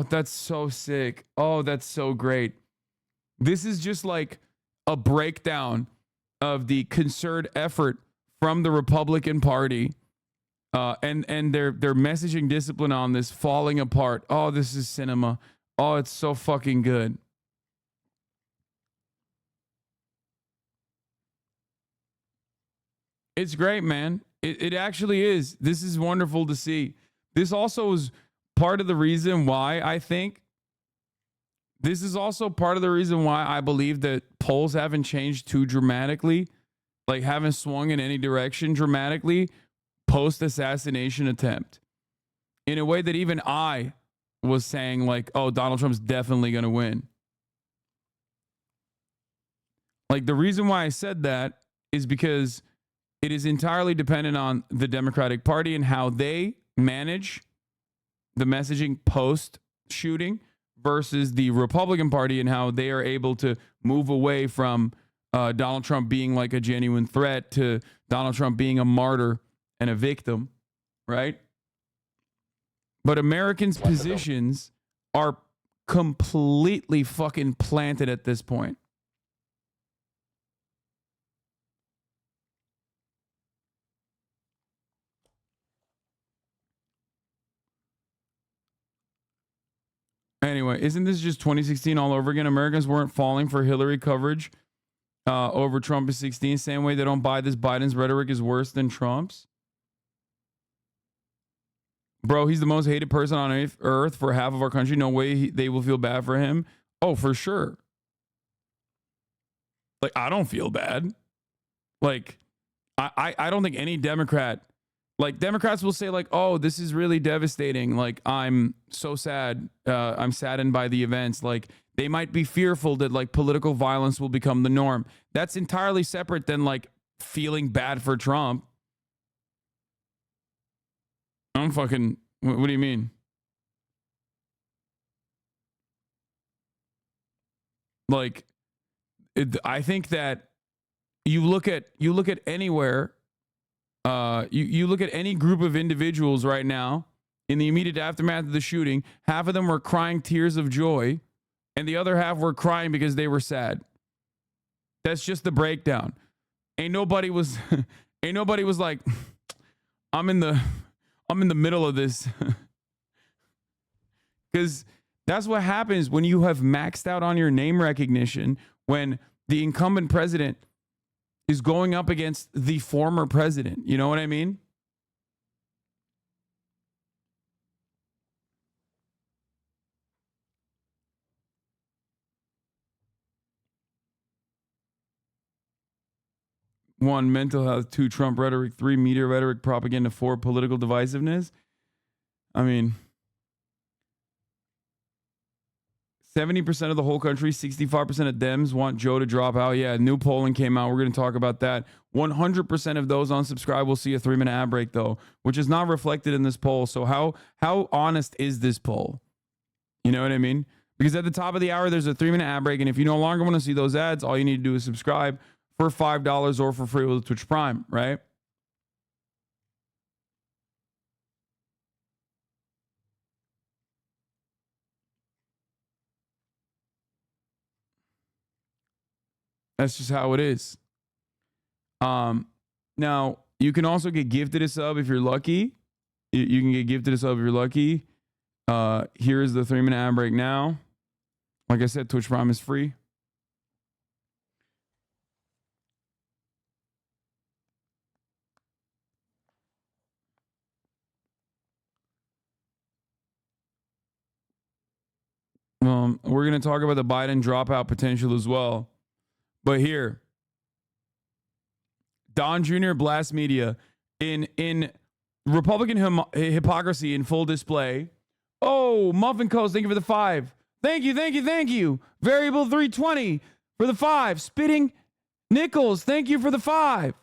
that's so sick. Oh, that's so great. This is just like a breakdown of the concerted effort from the Republican Party and their messaging discipline on this falling apart. Oh, this is cinema. Oh, it's so fucking good. It's great, man. It actually is. This is wonderful to see. This also is part of the reason why I believe that polls haven't changed too dramatically, like haven't swung in any direction dramatically post-assassination attempt. In a way that even I was saying like, oh, Donald Trump's definitely going to win. Like the reason why I said that is because it is entirely dependent on the Democratic Party and how they manage the messaging post-shooting versus the Republican Party and how they are able to move away from Donald Trump being like a genuine threat to Donald Trump being a martyr and a victim, right? But Americans' positions are completely fucking planted at this point. Anyway, isn't this just 2016 all over again? Americans weren't falling for Hillary coverage over Trump in 16. Same way they don't buy this Biden's rhetoric is worse than Trump's. Bro, he's the most hated person on earth for half of our country. No way they will feel bad for him. Oh, for sure. Like, I don't feel bad. Like, I don't think any Democrat... Like Democrats will say like, oh, this is really devastating. Like, I'm so sad. I'm saddened by the events. Like they might be fearful that like political violence will become the norm. That's entirely separate than like feeling bad for Trump. I'm fucking, what do you mean? Like I think that you look at anywhere, you look at any group of individuals right now in the immediate aftermath of the shooting, half of them were crying tears of joy, and the other half were crying because they were sad. That's just the breakdown. Ain't nobody was like, I'm in the middle of this. Because that's what happens when you have maxed out on your name recognition, when the incumbent president is going up against the former president. You know what I mean? One, mental health. Two, Trump rhetoric. Three, media rhetoric, propaganda. Four, political divisiveness. I mean, 70% of the whole country, 65% of Dems want Joe to drop out. Yeah, new polling came out. We're going to talk about that. 100% of those unsubscribed will see a 3-minute ad break, though, which is not reflected in this poll. So how honest is this poll? You know what I mean? Because at the top of the hour, there's a 3-minute ad break. And if you no longer want to see those ads, all you need to do is subscribe for $5 or for free with Twitch Prime, right? That's just how it is. Now, you can also get gifted a sub if you're lucky. You can get gifted a sub if you're lucky. Here's the 3-minute ad break now. Like I said, Twitch Prime is free. We're going to talk about the Biden dropout potential as well. But here, Don Jr. blasts media in Republican hypocrisy in full display. Oh, Muffin Coast, thank you for the 5. Thank you. Variable 320 for the 5. Spitting Nichols, thank you for the 5.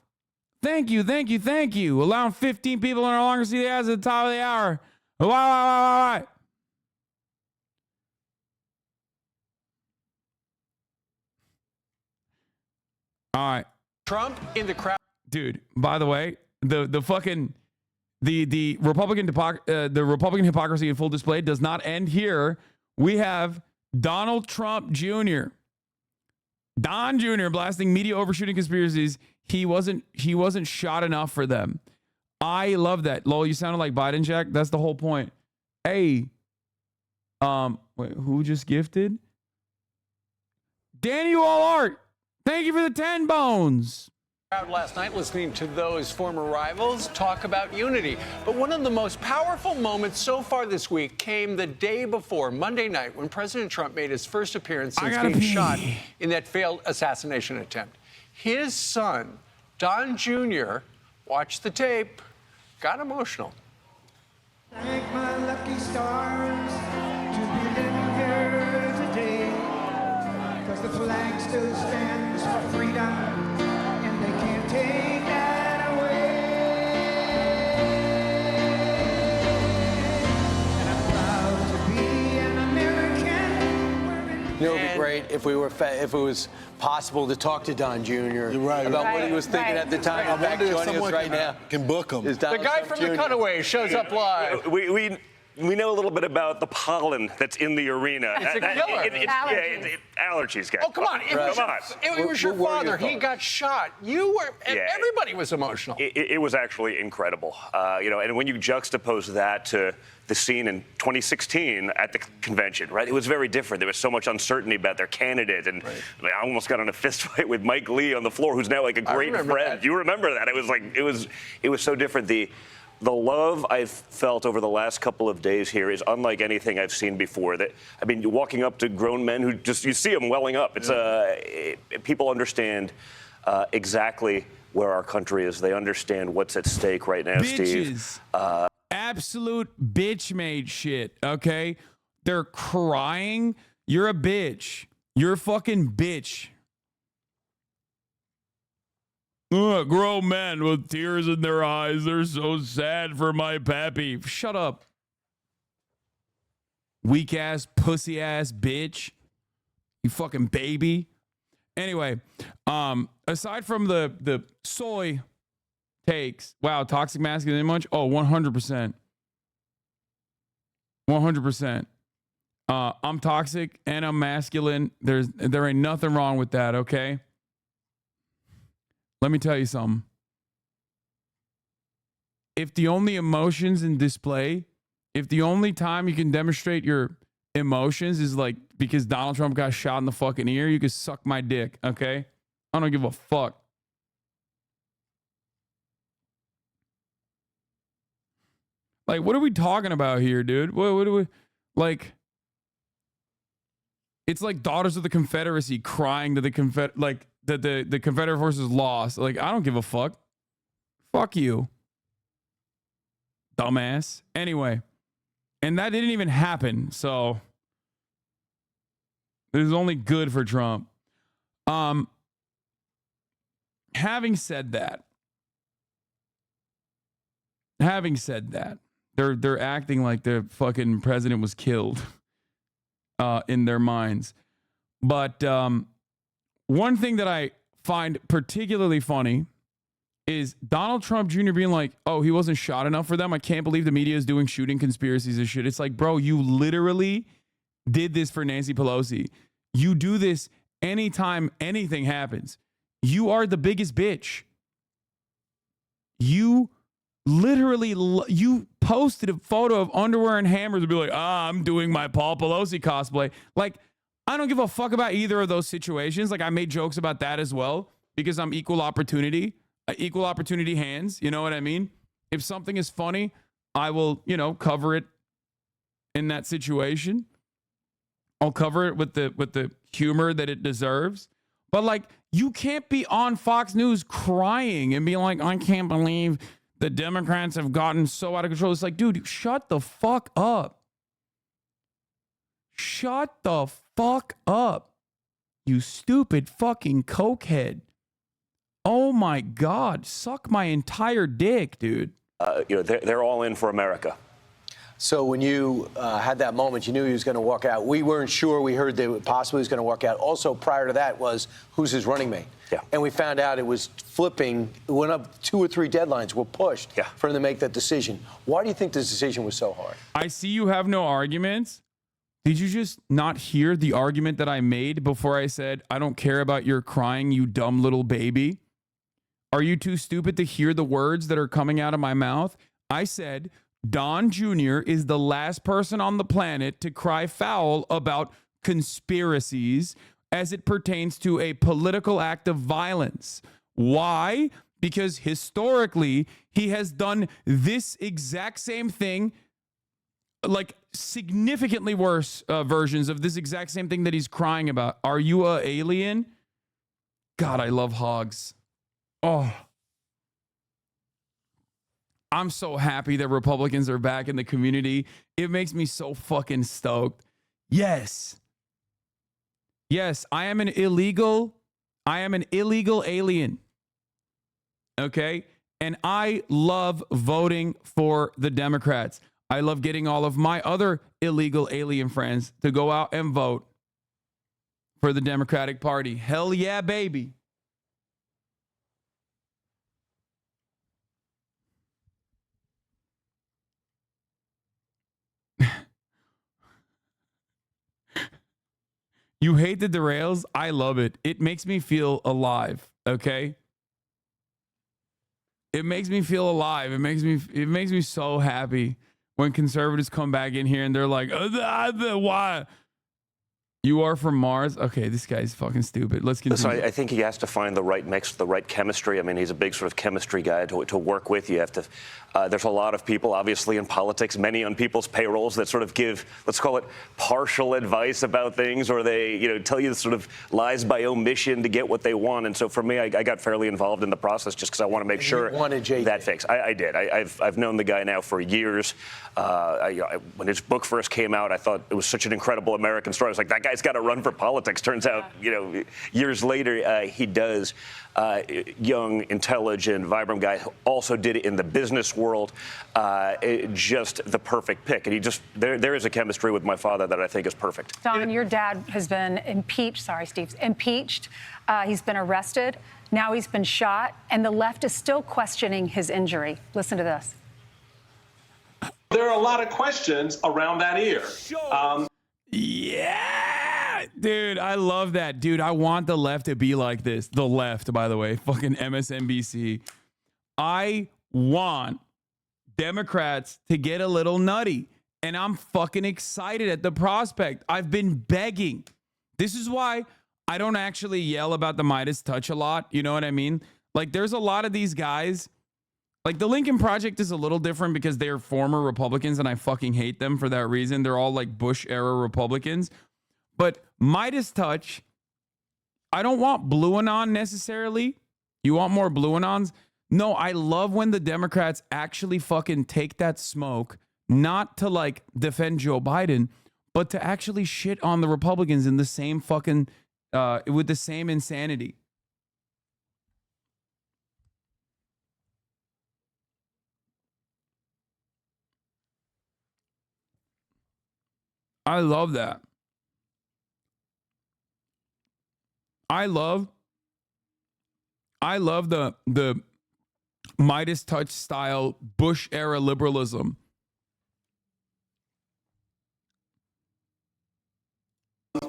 Thank you. Allowing 15 people to no longer see the ads at the top of the hour. Why? All right. Trump in the crowd. Dude, by the way, the Republican hypocrisy in full display does not end here. We have Donald Trump Jr. Don Jr. blasting media overshooting conspiracies. He wasn't shot enough for them. I love that. Lol, you sounded like Biden, Jack. That's the whole point. Hey, wait, who just gifted? Daniel Art. Thank you for the 10 bones. Crowd last night listening to those former rivals talk about unity. But one of the most powerful moments so far this week came the day before, Monday night, when President Trump made his first appearance since being shot in that failed assassination attempt. His son, Don Jr., watched the tape, got emotional. Thank my lucky stars to be living here today, because the flag still stands for freedom, and they can't take that away. And I'm proud to be an American. You know, it would be great if it was possible to talk to Don Jr. about what he was thinking at the time. In fact, joining us right now can book him. The guy from the Cutaways shows up live. We know a little bit about the pollen that's in the arena. It's a killer. Allergies, guys. Oh, come on. It was your father. He got shot. Everybody was emotional. It was actually incredible. And when you juxtapose that to the scene in 2016 at the convention, right? It was very different. There was so much uncertainty about their candidate. And I almost got in a fist fight with Mike Lee on the floor, who's now like a great friend. That. You remember that? It was so different. The love I've felt over the last couple of days here is unlike anything I've seen before. You're walking up to grown men who you see them welling up. People understand exactly where our country is. They understand what's at stake right now, Bitches. Steve. Absolute bitch made shit, okay? They're crying. You're a bitch. You're a fucking bitch. Grown men with tears in their eyes. They're so sad for my pappy. Shut up. Weak ass, pussy ass bitch. You fucking baby. Anyway, aside from the soy takes, wow, toxic masculinity much? Oh, 100%. 100%. I'm toxic and I'm masculine. There ain't nothing wrong with that, okay? Let me tell you something. If the only emotions in display, if the only time you can demonstrate your emotions is like because Donald Trump got shot in the fucking ear, you can suck my dick, okay? I don't give a fuck. Like, what are we talking about here, dude? What do we, like, it's like Daughters of the Confederacy crying to the the Confederate forces lost. Like, I don't give a fuck. Fuck you. Dumbass. Anyway, and that didn't even happen, so this is only good for Trump. Having said that, they're acting like the fucking president was killed in their minds. But one thing that I find particularly funny is Donald Trump Jr. being like, oh, he wasn't shot enough for them. I can't believe the media is doing shooting conspiracies and shit. It's like, bro, you literally did this for Nancy Pelosi. You do this anytime anything happens. You are the biggest bitch. You literally, you posted a photo of underwear and hammers and be like, I'm doing my Paul Pelosi cosplay. Like, I don't give a fuck about either of those situations. Like, I made jokes about that as well because I'm equal opportunity hands. You know what I mean? If something is funny, I will, cover it in that situation. I'll cover it with the humor that it deserves. But like, you can't be on Fox News crying and be like, I can't believe the Democrats have gotten so out of control. It's like, dude, shut the fuck up. Shut the fuck up. You stupid fucking cokehead. Oh my God. Suck my entire dick, dude. They're all in for America. So when you had that moment, you knew he was going to walk out. We weren't sure. We heard that possibly he was going to walk out. Also, prior to that was who's his running mate. Yeah. And we found out it was flipping. It went up 2 or 3 deadlines were pushed for him to make that decision. Why do you think this decision was so hard? I see you have no arguments. Did you just not hear the argument that I made before I said, I don't care about your crying, you dumb little baby? Are you too stupid to hear the words that are coming out of my mouth? I said, Don Jr. is the last person on the planet to cry foul about conspiracies as it pertains to a political act of violence. Why? Because historically, he has done this exact same thing, like significantly worse versions of this exact same thing that he's crying about. Are you an alien? God, I love hogs. Oh. I'm so happy that Republicans are back in the community. It makes me so fucking stoked. Yes. Yes, I am an illegal alien. Okay? And I love voting for the Democrats. I love getting all of my other illegal alien friends to go out and vote for the Democratic Party. Hell yeah, baby. You hate the derails? I love it. It makes me feel alive, okay? It makes me feel alive. It makes me so happy when conservatives come back in here and they're like, why? You are from Mars? Okay, this guy's fucking stupid. Let's continue. So I think he has to find the right mix, the right chemistry. I mean, he's a big sort of chemistry guy to work with. You have to. There's a lot of people, obviously, in politics, many on people's payrolls that sort of give, let's call it, partial advice about things, or they, tell you sort of lies by omission to get what they want. And so for me, I got fairly involved in the process just because I want to make sure that fix. I did. I've known the guy now for years. When his book first came out, I thought it was such an incredible American story. I was like, that guy guy's got to run for politics. Turns out, years later, he does. Young, intelligent, vibrant guy. Also did it in the business world. Just the perfect pick. And there is a chemistry with my father that I think is perfect. Don, your dad has been impeached. Sorry, Steve. Impeached. He's been arrested. Now he's been shot. And the left is still questioning his injury. Listen to this. There are a lot of questions around that ear. Yeah, dude, I love that. Dude, I want the left to be like this. The left, by the way, fucking MSNBC. I want Democrats to get a little nutty, and I'm fucking excited at the prospect. I've been begging. This is why I don't actually yell about the Midas touch a lot. You know what I mean? Like, there's a lot of these guys. Like, the Lincoln Project is a little different because they're former Republicans, and I fucking hate them for that reason. They're all like Bush-era Republicans. But Midas touch, I don't want Blue Anon necessarily. You want more Blue Anons? No, I love when the Democrats actually fucking take that smoke, not to like defend Joe Biden, but to actually shit on the Republicans in the same fucking, with the same insanity. I love that. I love the Midas touch style Bush era liberalism.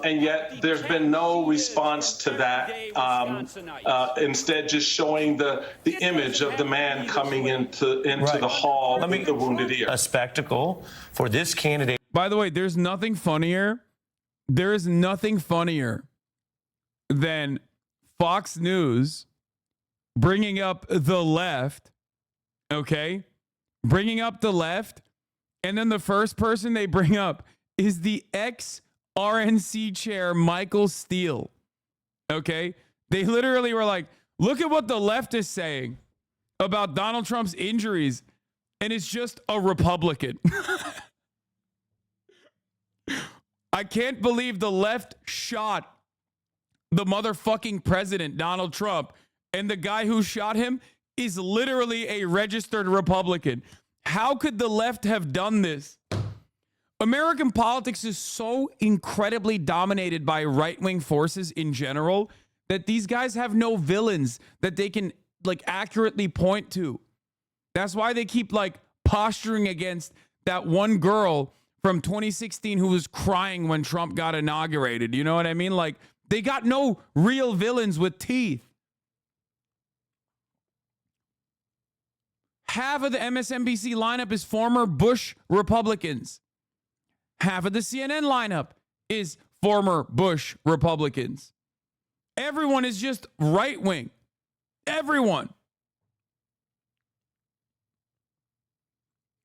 And yet there's been no response to that. Instead, just showing the image of the man coming into the hall with the wounded ear. A spectacle for this candidate. By the way, there's nothing funnier. There is nothing funnier than Fox News bringing up the left, okay? Bringing up the left, and then the first person they bring up is the ex-RNC chair, Michael Steele, okay? They literally were like, look at what the left is saying about Donald Trump's injuries, and it's just a Republican. I can't believe the left shot the motherfucking president, Donald Trump, and the guy who shot him is literally a registered Republican. How could the left have done this? American politics is so incredibly dominated by right-wing forces in general that these guys have no villains that they can like accurately point to. That's why they keep like posturing against that one girl from 2016 who was crying when Trump got inaugurated. You know what I mean? Like, they got no real villains with teeth. Half of the MSNBC lineup is former Bush Republicans. Half of the CNN lineup is former Bush Republicans. Everyone is just right-wing. Everyone.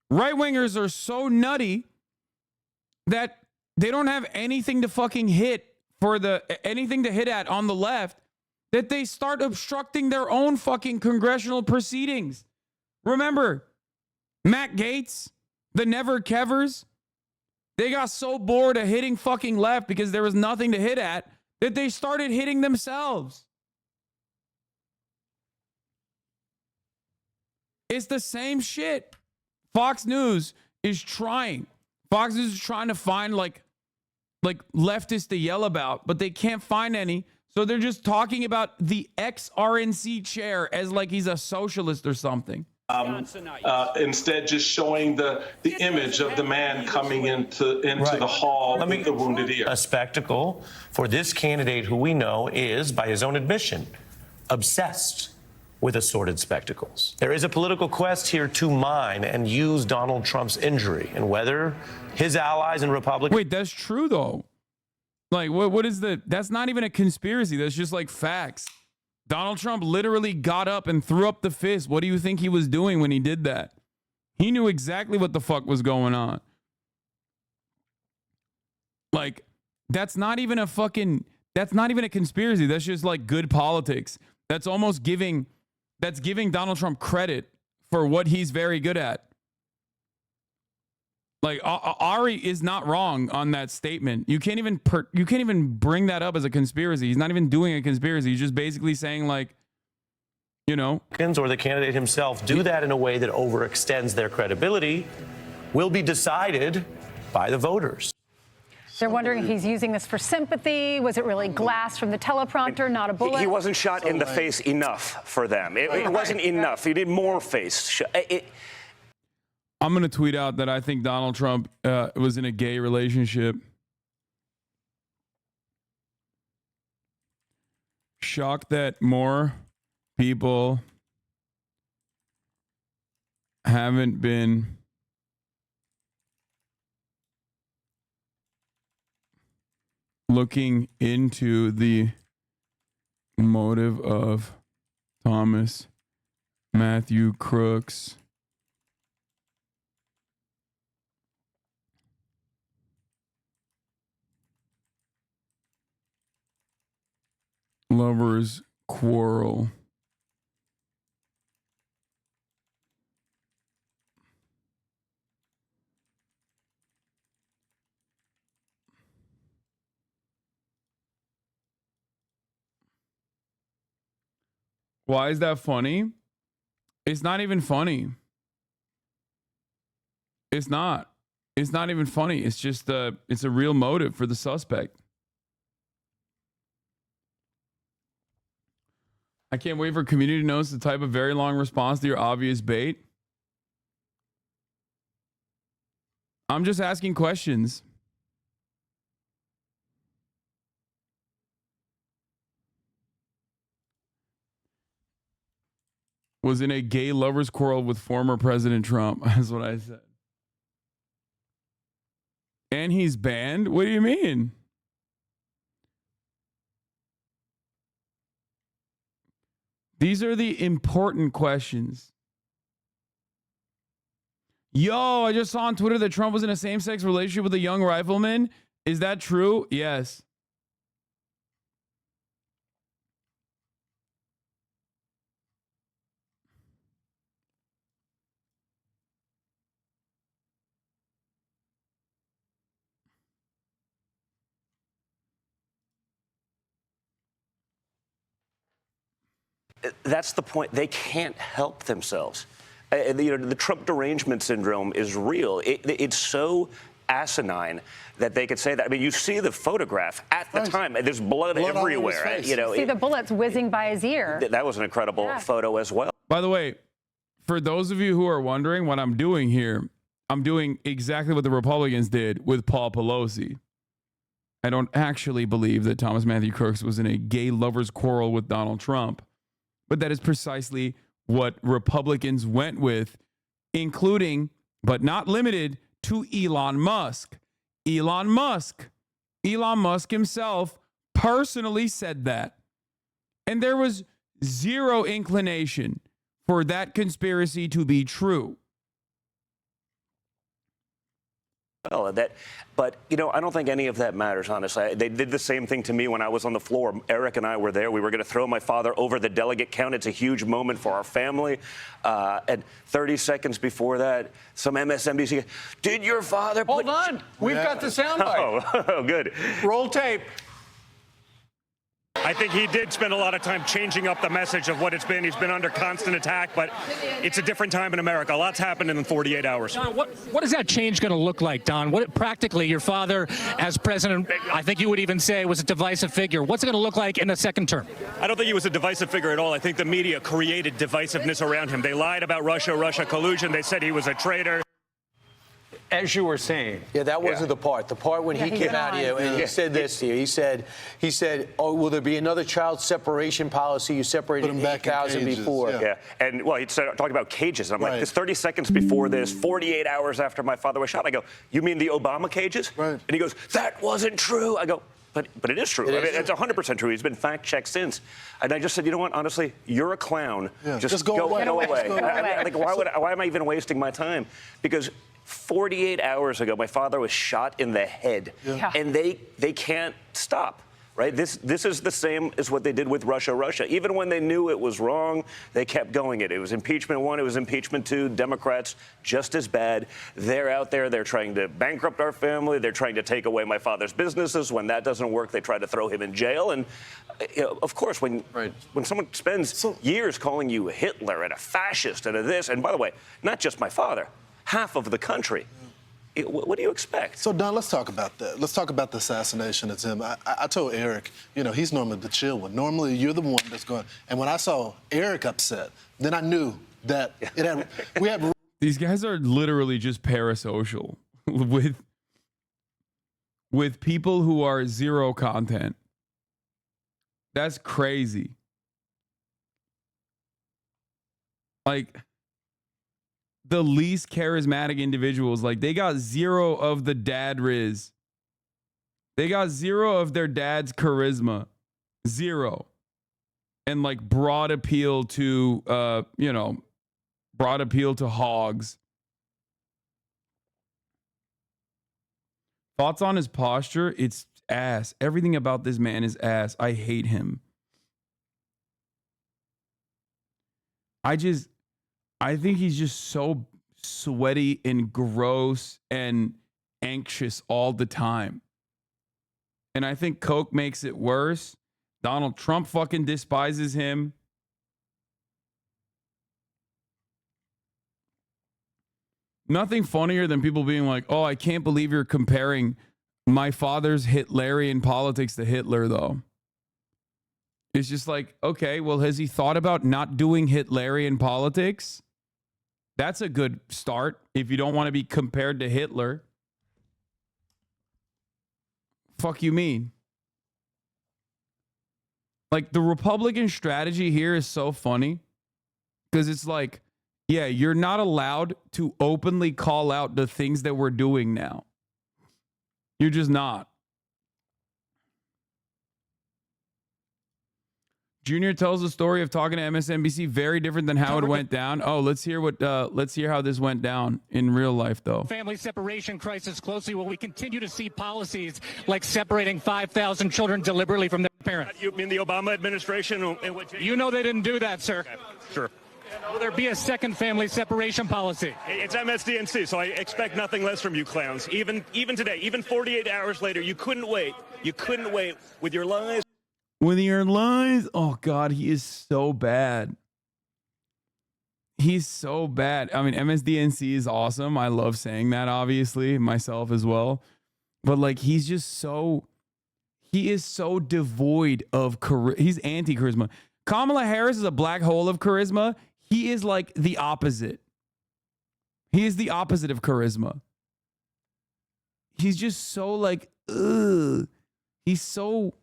Right-wingers are so nutty that they don't have anything to fucking hit anything to hit at on the left, that they start obstructing their own fucking congressional proceedings. Remember, Matt Gaetz, the Never Kevers, they got so bored of hitting fucking left because there was nothing to hit at that they started hitting themselves. It's the same shit. Fox News is trying. Fox News is trying to find like leftists to yell about, but they can't find any. So they're just talking about the ex-RNC chair as like he's a socialist or something. Instead, just showing the image of the man coming into the hall with the wounded ear. A spectacle for this candidate who we know is, by his own admission, obsessed with assorted spectacles. There is a political quest here to mine and use Donald Trump's injury, and whether his allies and Republicans... Wait, that's true, though. Like, what is that's not even a conspiracy. That's just like facts. Donald Trump literally got up and threw up the fist. What do you think he was doing when he did that? He knew exactly what the fuck was going on. Like, that's not even a conspiracy. That's just like good politics. That's almost giving Donald Trump credit for what he's very good at. Like Ari is not wrong on that statement. You can't even bring that up as a conspiracy. He's not even doing a conspiracy. He's just basically saying, like, you know, or the candidate himself do that in a way that overextends their credibility will be decided by the voters. They're wondering if he's using this for sympathy. Was it really glass from the teleprompter, not a bullet? He wasn't shot in the face enough for them. It wasn't enough. He did more face. I'm going to tweet out that I think Donald Trump was in a gay relationship. Shocked that more people haven't been looking into the motive of Thomas Matthew Crooks lovers quarrel. Why is that funny? It's not even funny. It's not. It's not even funny. It's just it's a real motive for the suspect. I can't wait for community notes to type a very long response to your obvious bait. I'm just asking questions. Was in a gay lovers quarrel with former President Trump. That's what I said. And he's banned? What do you mean? These are the important questions. Yo, I just saw on Twitter that Trump was in a same-sex relationship with a young rifleman. Is that true? Yes. That's the point. They can't help themselves. The Trump derangement syndrome is real. It's so asinine that they could say that. I mean, you see the photograph at the time. There's blood everywhere. You see the bullets whizzing by his ear. That was an incredible photo as well. By the way, for those of you who are wondering what I'm doing here, I'm doing exactly what the Republicans did with Paul Pelosi. I don't actually believe that Thomas Matthew Crooks was in a gay lovers quarrel with Donald Trump. But that is precisely what Republicans went with, including, but not limited to, Elon Musk. Elon Musk himself personally said that. And there was zero inclination for that conspiracy to be true. Well, but, you know, I don't think any of that matters, honestly. They did the same thing to me when I was on the floor. Eric and I were there. We were going to throw my father over the delegate count. It's a huge moment for our family. And 30 seconds before that, some MSNBC, did your father Hold on. We've got the soundbite. Oh, good. Roll tape. I think he did spend a lot of time changing up the message of what it's been. He's been under constant attack, but it's a different time in America. A lot's happened in 48 hours. Don, what is that change going to look like, Don? What practically, your father as president, I think you would even say, was a divisive figure. What's it going to look like in the second term? I don't think he was a divisive figure at all. I think the media created divisiveness around him. They lied about Russia collusion. They said he was a traitor. As you were saying. Yeah, that wasn't the part. The part when he came out here and he said this to you. He said, oh, will there be another child separation policy? You separated 8,000 before. Yeah. And, well, he talked about cages. I'm like, this 30 seconds before this, 48 hours after my father was shot. I go, you mean the Obama cages? Right. And he goes, that wasn't true. I go, but it is true. It's 100% true. He's been fact-checked since. And I just said, you know what, honestly, you're a clown. Yeah. Just go away. Why am I even wasting my time? Because 48 hours ago, my father was shot in the head, and they can't stop right? This is the same as what they did with Russia. Even when they knew it was wrong, they kept going it. It was impeachment 1, it was impeachment 2. Democrats, just as bad. They're out there. They're trying to bankrupt our family. They're trying to take away my father's businesses. When that doesn't work, they try to throw him in jail. And, of course, when someone spends years calling you Hitler and a fascist and a this, and by the way, not just my father, half of the country. What do you expect? So, Don, let's talk about that. Let's talk about the assassination attempt. I told Eric, he's normally the chill one. Normally, you're the one that's going. And when I saw Eric upset, then I knew that we had. These guys are literally just parasocial with people who are zero content. That's crazy. Like, the least charismatic individuals, like, they got 0 of the dad riz. They got 0 of their dad's charisma. 0. And like broad appeal to hogs. Thoughts on his posture? It's ass. Everything about this man is ass. I hate him. I think he's just so sweaty and gross and anxious all the time. And I think Coke makes it worse. Donald Trump fucking despises him. Nothing funnier than people being like, oh, I can't believe you're comparing my father's Hitlerian politics to Hitler, though. It's just like, okay, well, has he thought about not doing Hitlerian politics? That's a good start if you don't want to be compared to Hitler. Fuck you mean? Like, the Republican strategy here is so funny because it's like, yeah, you're not allowed to openly call out the things that we're doing now. You're just not. Junior tells the story of talking to MSNBC, very different than how it went down. Oh, let's hear how this went down in real life, though. Family separation crisis closely. Will we continue to see policies like separating 5,000 children deliberately from their parents? You mean the Obama administration? You know they didn't do that, sir. Okay. Sure. Will there be a second family separation policy? It's MSDNC, so I expect nothing less from you clowns. Even today, even 48 hours later, you couldn't wait. You couldn't wait with your lies. With your lies, oh God, he is so bad. He's so bad. I mean, MSDNC is awesome. I love saying that, obviously, myself as well. But like, he is so devoid of charisma. He's anti-charisma. Kamala Harris is a black hole of charisma. He is like the opposite. He is the opposite of charisma. He's just so like, ugh. He's so...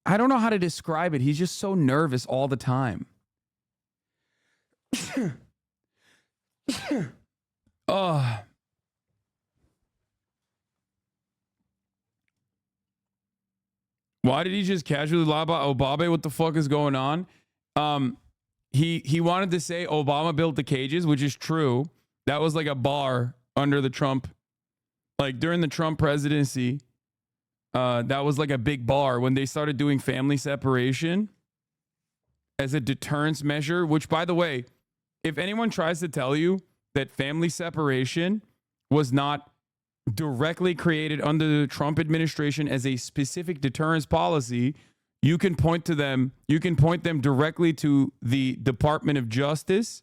I don't know how to describe it. He's just so nervous all the time. Oh. Why did he just casually lie about Obama? What the fuck is going on? He wanted to say Obama built the cages, which is true. That was like a bar under the Trump, like during the Trump presidency. That was like a big bar when they started doing family separation as a deterrence measure, which, by the way, if anyone tries to tell you that family separation was not directly created under the Trump administration as a specific deterrence policy, you can point them directly to the Department of Justice.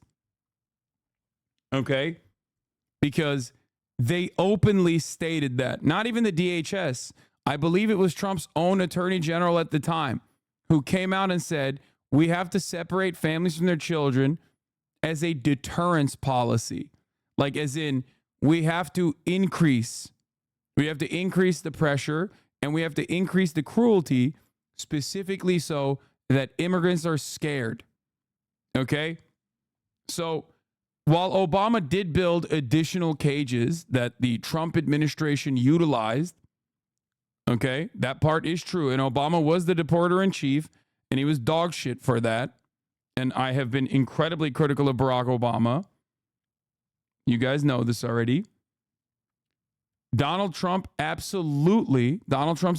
Okay? Because they openly stated that. Not even the DHS. I believe it was Trump's own attorney general at the time who came out and said, we have to separate families from their children as a deterrence policy. Like, as in, we have to increase the pressure and we have to increase the cruelty specifically so that immigrants are scared. Okay? So while Obama did build additional cages that the Trump administration utilized, okay, that part is true. And Obama was the deporter in chief, and he was dog shit for that. And I have been incredibly critical of Barack Obama. You guys know this already. Donald Trump's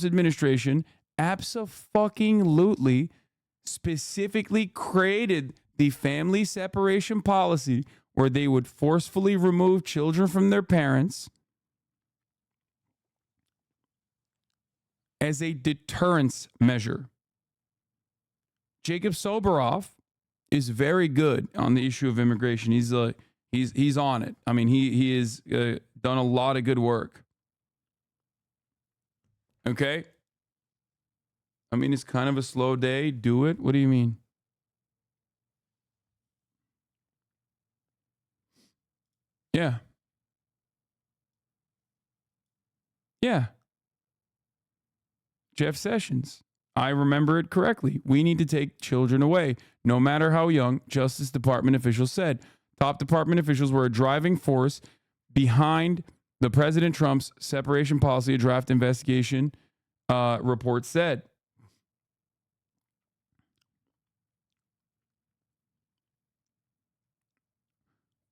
administration abso-fucking-lutely specifically created the family separation policy where they would forcefully remove children from their parents as a deterrence measure. Jacob Soboroff is very good on the issue of immigration. He's on it. I mean, he has done a lot of good work. Okay? I mean, it's kind of a slow day. Do it. What do you mean? Yeah. Yeah. Jeff Sessions. I remember it correctly. We need to take children away, no matter how young, Justice Department officials said. Top department officials were a driving force behind the President Trump's separation policy, a draft investigation report said.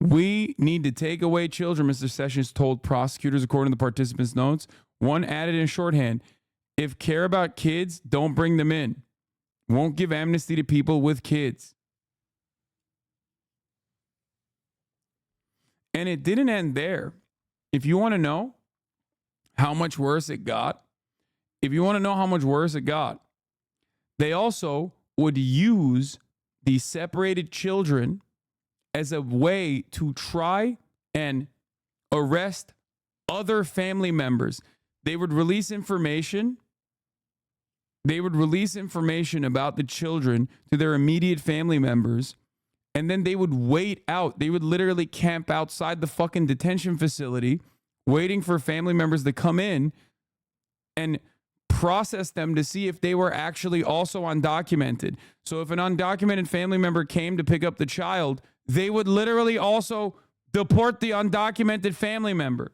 We need to take away children, Mr. Sessions told prosecutors, according to the participants' notes. One added in shorthand, if care about kids, don't bring them in. Won't give amnesty to people with kids. And it didn't end there. If you want to know how much worse it got, they also would use the separated children as a way to try and arrest other family members. They would release information. They would release information about the children to their immediate family members, and then they would wait out. They would literally camp outside the fucking detention facility, waiting for family members to come in and process them to see if they were actually also undocumented. So if an undocumented family member came to pick up the child, they would literally also deport the undocumented family member.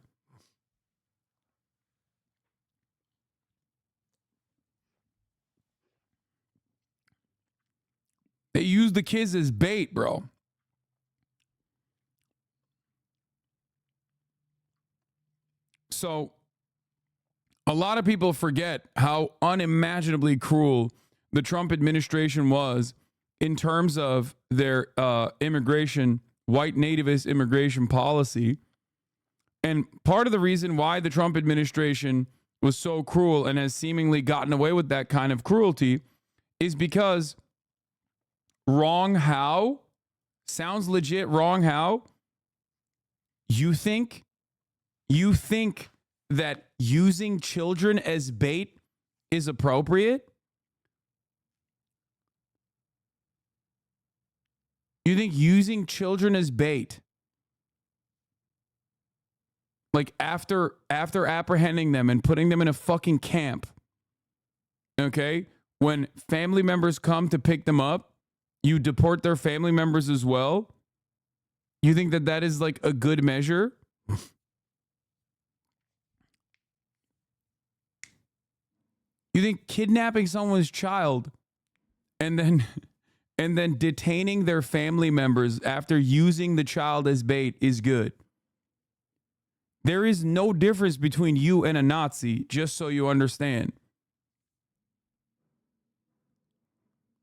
They use the kids as bait, bro. So a lot of people forget how unimaginably cruel the Trump administration was in terms of their immigration, white nativist immigration policy. And part of the reason why the Trump administration was so cruel and has seemingly gotten away with that kind of cruelty is because wrong how sounds legit. Wrong how you think that using children as bait is appropriate? You think using children as bait, like after apprehending them and putting them in a fucking camp, okay, when family members come to pick them up, you deport their family members as well? You think that that is like a good measure? You think kidnapping someone's child and then detaining their family members after using the child as bait is good? There is no difference between you and a Nazi, just so you understand.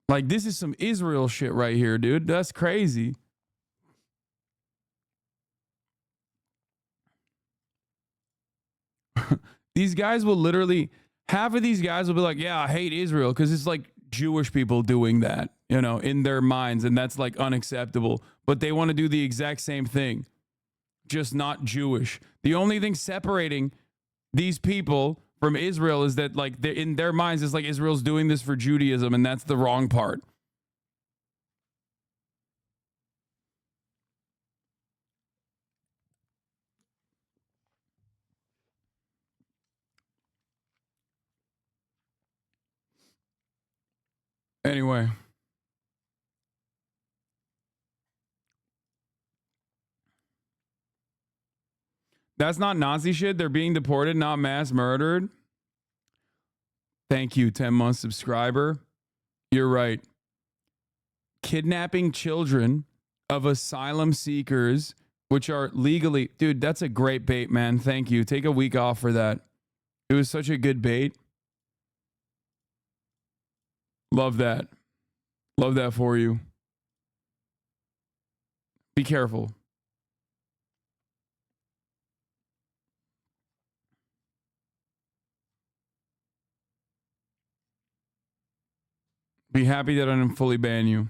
Like, this is some Israel shit right here, dude. That's crazy. These guys will literally, half of these guys will be like, yeah, I hate Israel because it's like Jewish people doing that, you know, in their minds, and that's like unacceptable. But they want to do the exact same thing, just not Jewish. The only thing separating these people from Israel is that, like, in their minds, it's like Israel's doing this for Judaism, and that's the wrong part. Anyway. That's not Nazi shit. They're being deported, not mass murdered. Thank you, 10-month subscriber. You're right. Kidnapping children of asylum seekers which are legally, dude, that's a great bait, man. Thank you. Take a week off for that. It was such a good bait. Love that. Love that for you. Be careful. Be happy that I didn't fully ban you.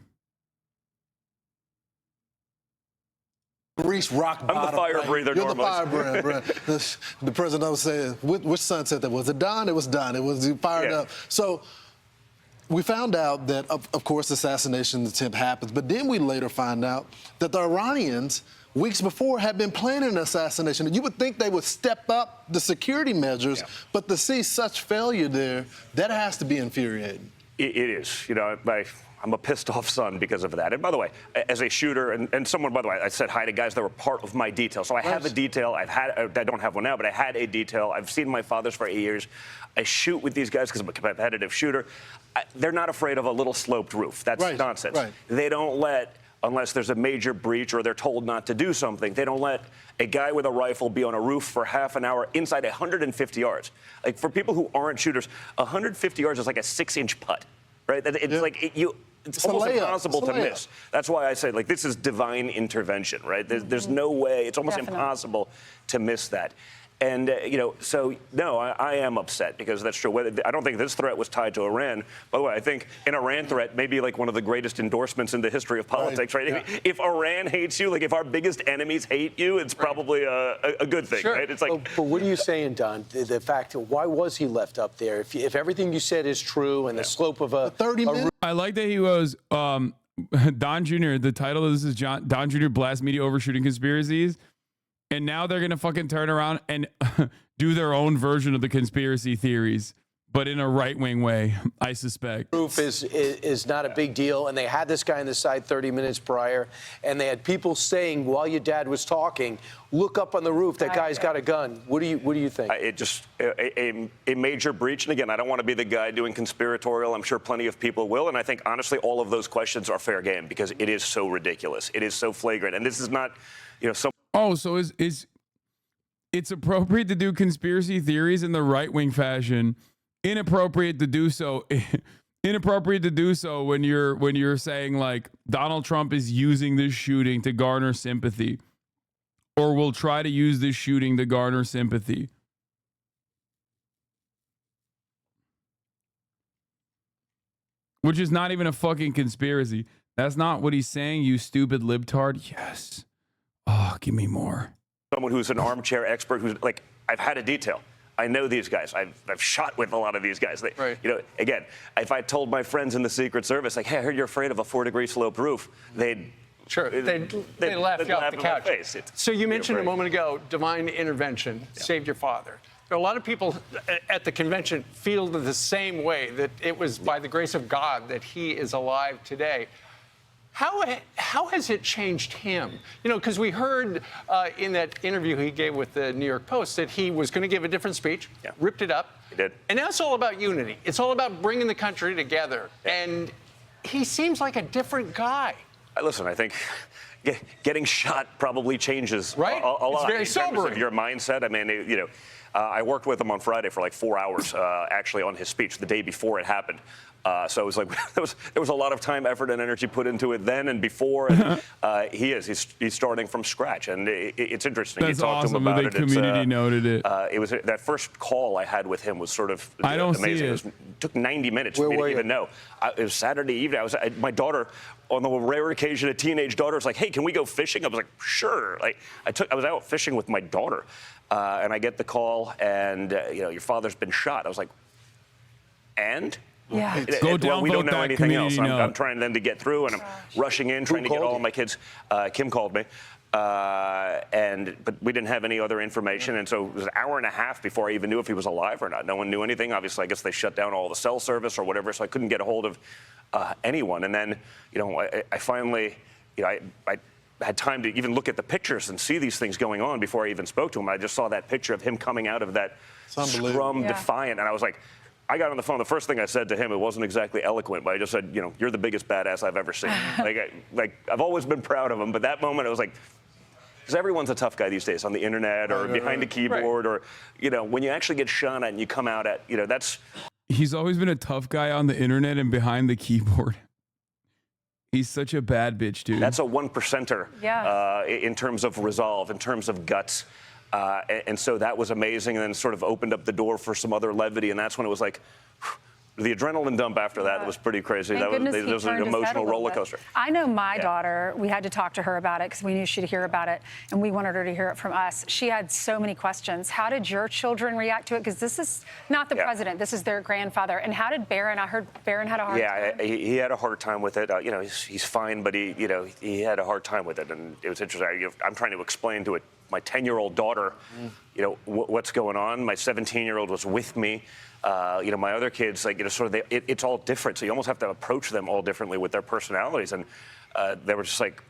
Reach rock bottom. I'm the fire breather You're normally. the fire breather, bro. The president was saying, which son said that? Was it Don? It was Don. It was fired up. So we found out that, of course, the assassination attempt happens, but then we later find out that the Iranians, weeks before, had been planning an assassination. You would think they would step up the security measures, but to see such failure there, that has to be infuriating. It is. You know, I'm a pissed off son because of that. And by the way, as a shooter, and someone, by the way, I said hi to guys that were part of my detail. So I have a detail. I don't have one now, but I had a detail. I've seen my fathers for 8 years. I shoot with these guys because I'm a competitive shooter. They're not afraid of a little sloped roof. That's nonsense. They don't let, unless there's a major breach or they're told not to do something, they don't let a guy with a rifle be on a roof for half an hour inside 150 yards. Like, for people who aren't shooters, 150 yards is like a 6-inch putt, right? It's almost impossible to miss. That's why I say, like, this is divine intervention, right? There's no way. It's almost impossible to miss that. And, you know, so, no, I am upset because that's true. I don't think this threat was tied to Iran. By the way, I think an Iran threat may be like one of the greatest endorsements in the history of politics, right? Yeah. If Iran hates you, like if our biggest enemies hate you, it's probably a good thing, right? It's like. But what are you saying, Don? The fact, why was he left up there? If everything you said is true and the slope of a 30 minutes. I like that he was Don Jr. The title of this is Don Jr. Blast Media Overshooting Conspiracies. And now they're going to fucking turn around and do their own version of the conspiracy theories, but in a right-wing way, I suspect. Roof is not a big deal, and they had this guy on the side 30 minutes prior, and they had people saying while your dad was talking, look up on the roof, that guy's got a gun. What do you think? It just a major breach, and again, I don't want to be the guy doing conspiratorial. I'm sure plenty of people will, and I think honestly, all of those questions are fair game because it is so ridiculous, it is so flagrant, and this is not, you know, some. Oh, so it's appropriate to do conspiracy theories in the right-wing fashion, inappropriate to do so when you're saying like Donald Trump is using this shooting to garner sympathy or will try to use this shooting to garner sympathy. Which is not even a fucking conspiracy. That's not what he's saying, you stupid libtard. Yes. Oh, give me more. Someone who's an armchair expert, who's like, I've had a detail. I know these guys. I've shot with a lot of these guys. You know, again, if I told my friends in the Secret Service, like, hey, I heard you're afraid of a 4-degree sloped roof, they'd laugh you off the couch. So you mentioned a moment ago, divine intervention saved your father. There are a lot of people at the convention feel the same way, that it was by the grace of God that he is alive today. How has it changed him? You know, because we heard in that interview he gave with the New York Post that he was going to give a different speech, ripped it up. He did. And now it's all about unity. It's all about bringing the country together. And he seems like a different guy. Listen, I think getting shot probably changes a lot. It's very in terms sobering. of your mindset. I mean, you know, I worked with him on Friday for like 4 hours, actually, on his speech the day before it happened. So it was like there was a lot of time, effort, and energy put into it then and before. And he's starting from scratch, and it's interesting. That's you talked awesome. to him about The community noted it. It was that first call I had with him was sort of I don't amazing. see it. It took 90 minutes for me to even know. It was Saturday evening. My daughter, on the rare occasion, a teenage daughter was like, "Hey, can we go fishing?" I was like, "Sure." Like I was out fishing with my daughter, and I get the call, and you know, your father's been shot. I was like, and. Yeah. Go down. We don't know anything else. I'm trying then to get through, and I'm rushing in, trying to get all of my kids. Kim called me, but we didn't have any other information, and so it was an hour and a half before I even knew if he was alive or not. No one knew anything. Obviously, I guess they shut down all the cell service or whatever, so I couldn't get a hold of anyone. And then, you know, I finally, you know, I had time to even look at the pictures and see these things going on before I even spoke to him. I just saw that picture of him coming out of that scrum defiant, and I was like. I got on the phone. The first thing I said to him, it wasn't exactly eloquent, but I just said, you know, you're the biggest badass I've ever seen. like I've always been proud of him, but that moment, I was like, because everyone's a tough guy these days on the internet or behind a keyboard or, when you actually get shot at and you come out at, that's. He's always been a tough guy on the internet and behind the keyboard. He's such a bad bitch, dude. That's a 1%er in terms of resolve, in terms of guts. And so that was amazing, and then sort of opened up the door for some other levity, and that's when it was like, the adrenaline dump after that was pretty crazy. That was an emotional roller coaster. I know my daughter, we had to talk to her about it because we knew she'd hear about it, and we wanted her to hear it from us. She had so many questions. How did your children react to it? Because this is not the president. This is their grandfather. And how did Barron? I heard Barron had a hard time. Yeah, he had a hard time with it. He's fine, but he had a hard time with it. And it was interesting. I'm trying to explain to my 10-year-old daughter, what's going on. My 17-year-old was with me. My other kids, it's all different. So you almost have to approach them all differently with their personalities. And they were just like,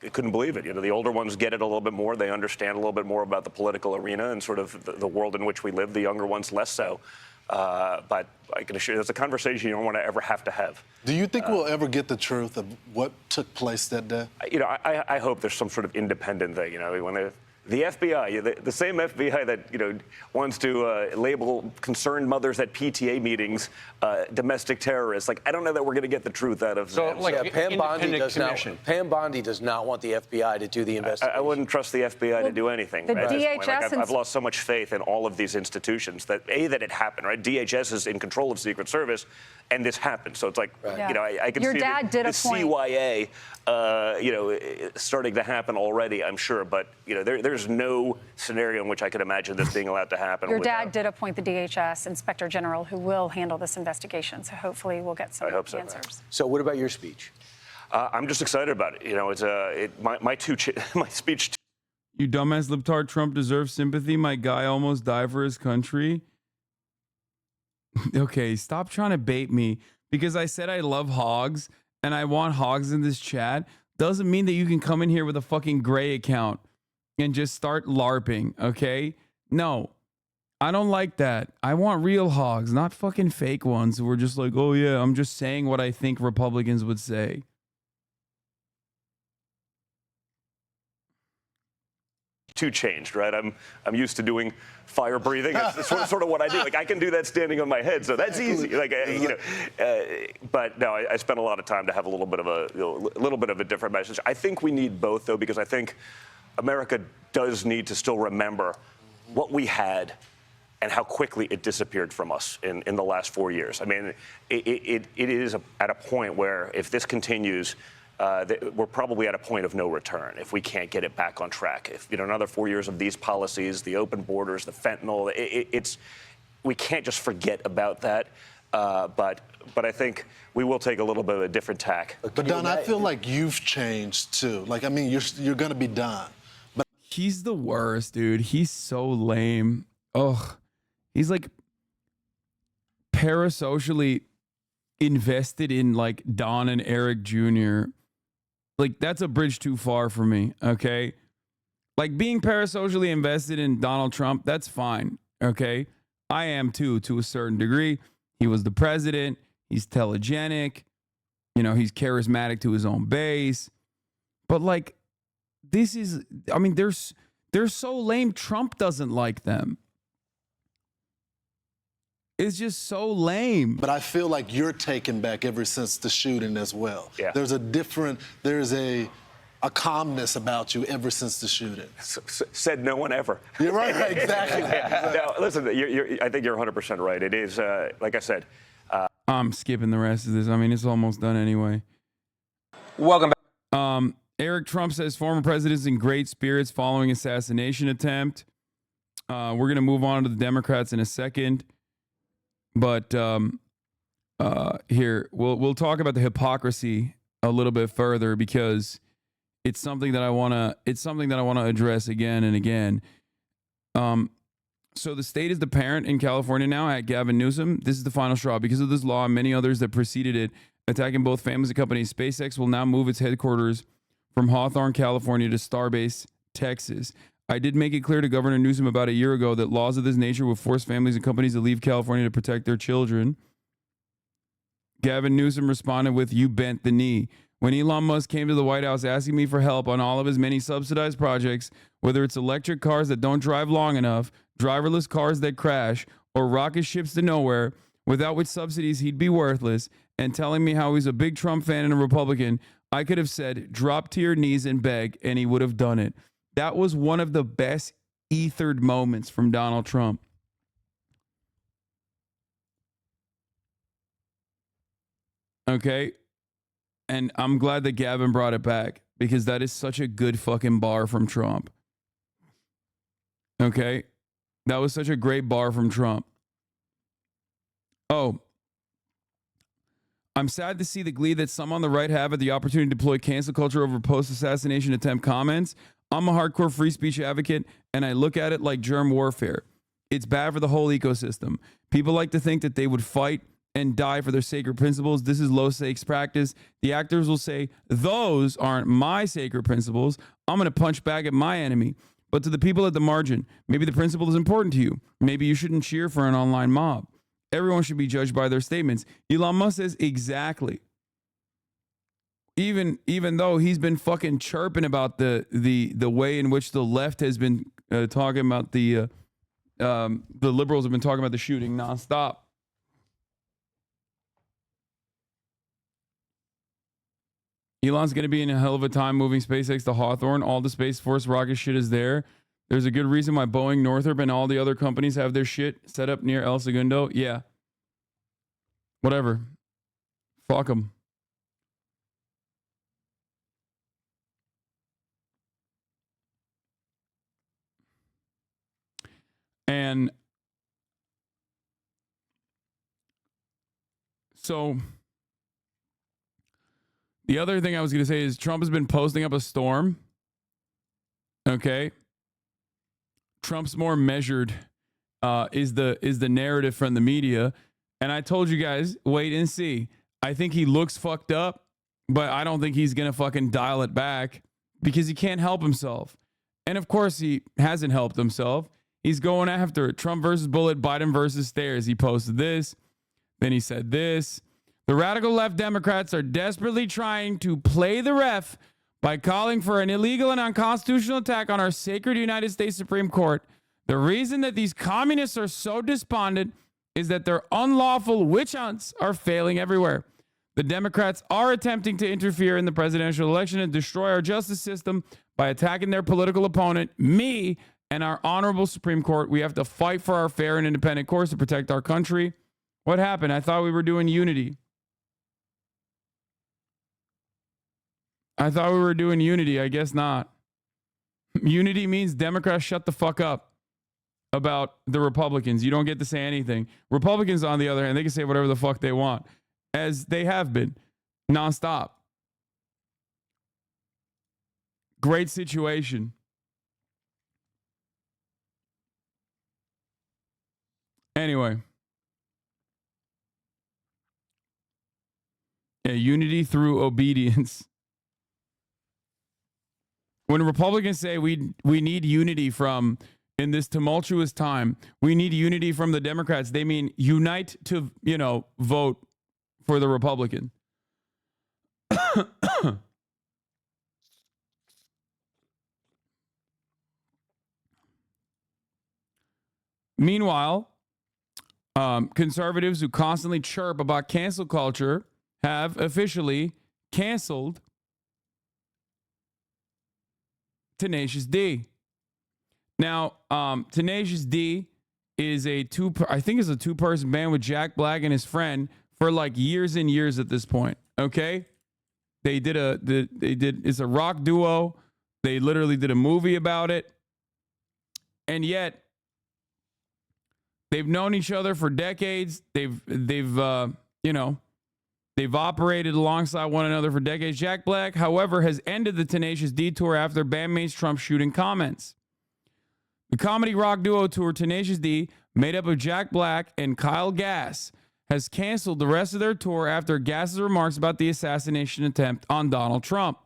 I couldn't believe it. The older ones get it a little bit more. They understand a little bit more about the political arena and sort of the world in which we live. The younger ones less so. But I can assure you, there's a conversation you don't want to ever have to have. Do you think we'll ever get the truth of what took place that day? I hope there's some sort of independent thing. When the FBI, the same FBI that wants to label concerned mothers at PTA meetings domestic terrorists. I don't know that we're going to get the truth out of. So, Pam Bondi does not want the FBI to do the investigation. I wouldn't trust the FBI to do anything. The DHS I've lost so much faith in all of these institutions that it happened. Right, DHS is in control of Secret Service, and this happened. So it's like I can Your see dad did a point. CYA, starting to happen already. I'm sure, but there's no scenario in which I could imagine this being allowed to happen. Your dad did appoint the DHS Inspector General who will handle this investigation. So hopefully we'll get some answers. So what about your speech? I'm just excited about it. My speech. You dumbass libtard, Trump deserves sympathy. My guy almost died for his country. Okay, stop trying to bait me because I said I love hogs and I want hogs in this chat. Doesn't mean that you can come in here with a fucking gray account and just start LARPing, okay? No, I don't like that. I want real hogs, not fucking fake ones who are just like, oh yeah, I'm just saying what I think Republicans would say. Too changed, right? I'm used to doing fire breathing. That's sort of what I do. I can do that standing on my head, so that's easy. But no, I spent a lot of time to have a little bit of a different message. I think we need both, though, because I think America does need to still remember what we had and how quickly it disappeared from us in the last 4 years. I mean, it is at a point where if this continues, we're probably at a point of no return if we can't get it back on track. If another 4 years of these policies, the open borders, the fentanyl, we can't just forget about that. But I think we will take a little bit of a different tack. But Don, I feel like you've changed too. You're going to be done. But he's the worst, dude. He's so lame. Ugh, he's like parasocially invested in Don and Eric Jr. That's a bridge too far for me, okay? Being parasocially invested in Donald Trump, that's fine, okay? I am too, to a certain degree. He was the president. He's telegenic. He's charismatic to his own base. But this is, they're so lame. Trump doesn't like them. It's just so lame. But I feel like you're taken back ever since the shooting as well. Yeah. There's a calmness about you ever since the shooting. Said no one ever. You're right, exactly. Now, listen, I think you're 100% right. It is, like I said. I'm skipping the rest of this. It's almost done anyway. Welcome back. Eric Trump says former president's in great spirits following assassination attempt. We're going to move on to the Democrats in a second. But here, we'll talk about the hypocrisy a little bit further because it's something that I want to address again and again. So the state is the parent in California now at Gavin Newsom. This is the final straw. Because of this law and many others that preceded it, attacking both families and companies, SpaceX will now move its headquarters from Hawthorne, California to Starbase, Texas. I did make it clear to Governor Newsom about a year ago that laws of this nature will force families and companies to leave California to protect their children. Gavin Newsom responded with, "You bent the knee." when Elon Musk came to the White House asking me for help on all of his many subsidized projects, whether it's electric cars that don't drive long enough, driverless cars that crash, or rocket ships to nowhere, without which subsidies he'd be worthless, and telling me how he's a big Trump fan and a Republican, I could have said, drop to your knees and beg, and he would have done it. That was one of the best ethered moments from Donald Trump. Okay? And I'm glad that Gavin brought it back, because that is such a good fucking bar from Trump. Okay? That was such a great bar from Trump. Oh, I'm sad to see the glee that some on the right have at the opportunity to deploy cancel culture over post-assassination attempt comments. I'm a hardcore free speech advocate, and I look at it like germ warfare. It's bad for the whole ecosystem. People like to think that they would fight and die for their sacred principles. This is low-stakes practice. The actors will say, those aren't my sacred principles. I'm going to punch back at my enemy. But to the people at the margin, maybe the principle is important to you. Maybe you shouldn't cheer for an online mob. Everyone should be judged by their statements. Elon Musk says exactly. Even though he's been fucking chirping about the way in which the left has been talking about the liberals have been talking about the shooting nonstop. Elon's going to be in a hell of a time moving SpaceX to Hawthorne. All the Space Force rocket shit is there. There's a good reason why Boeing, Northrop, and all the other companies have their shit set up near El Segundo. Yeah. Whatever. Fuck them. And so the other thing I was going to say is Trump has been posting up a storm. Okay. Trump's more measured is the narrative from the media. And I told you guys, wait and see. I think he looks fucked up, but I don't think he's going to fucking dial it back because he can't help himself. And of course, he hasn't helped himself. He's going after it. Trump versus Bullet, Biden versus Stairs. He posted this. Then he said this. The radical left Democrats are desperately trying to play the ref by calling for an illegal and unconstitutional attack on our sacred United States Supreme Court. The reason that these communists are so despondent is that their unlawful witch hunts are failing everywhere. The Democrats are attempting to interfere in the presidential election and destroy our justice system by attacking their political opponent, me, and our honorable Supreme Court. We have to fight for our fair and independent courts to protect our country. What happened? I thought we were doing unity. I thought we were doing unity. I guess not. Unity means Democrats shut the fuck up about the Republicans. You don't get to say anything. Republicans, on the other hand, they can say whatever the fuck they want, as they have been, nonstop. Great situation. Anyway. Yeah, unity through obedience. When Republicans say we need unity from, in this tumultuous time, we need unity from the Democrats, they mean unite to, vote for the Republican. Meanwhile, conservatives who constantly chirp about cancel culture have officially canceled Tenacious D. Now, Tenacious D is a two-person band with Jack Black and his friend for like years and years at this point. Okay, it's a rock duo. They literally did a movie about it, and yet they've known each other for decades. They've operated alongside one another for decades. Jack Black, however, has ended the Tenacious D tour after bandmates Trump shooting comments. The comedy rock duo tour Tenacious D, made up of Jack Black and Kyle Gass, has canceled the rest of their tour after Gass's remarks about the assassination attempt on Donald Trump.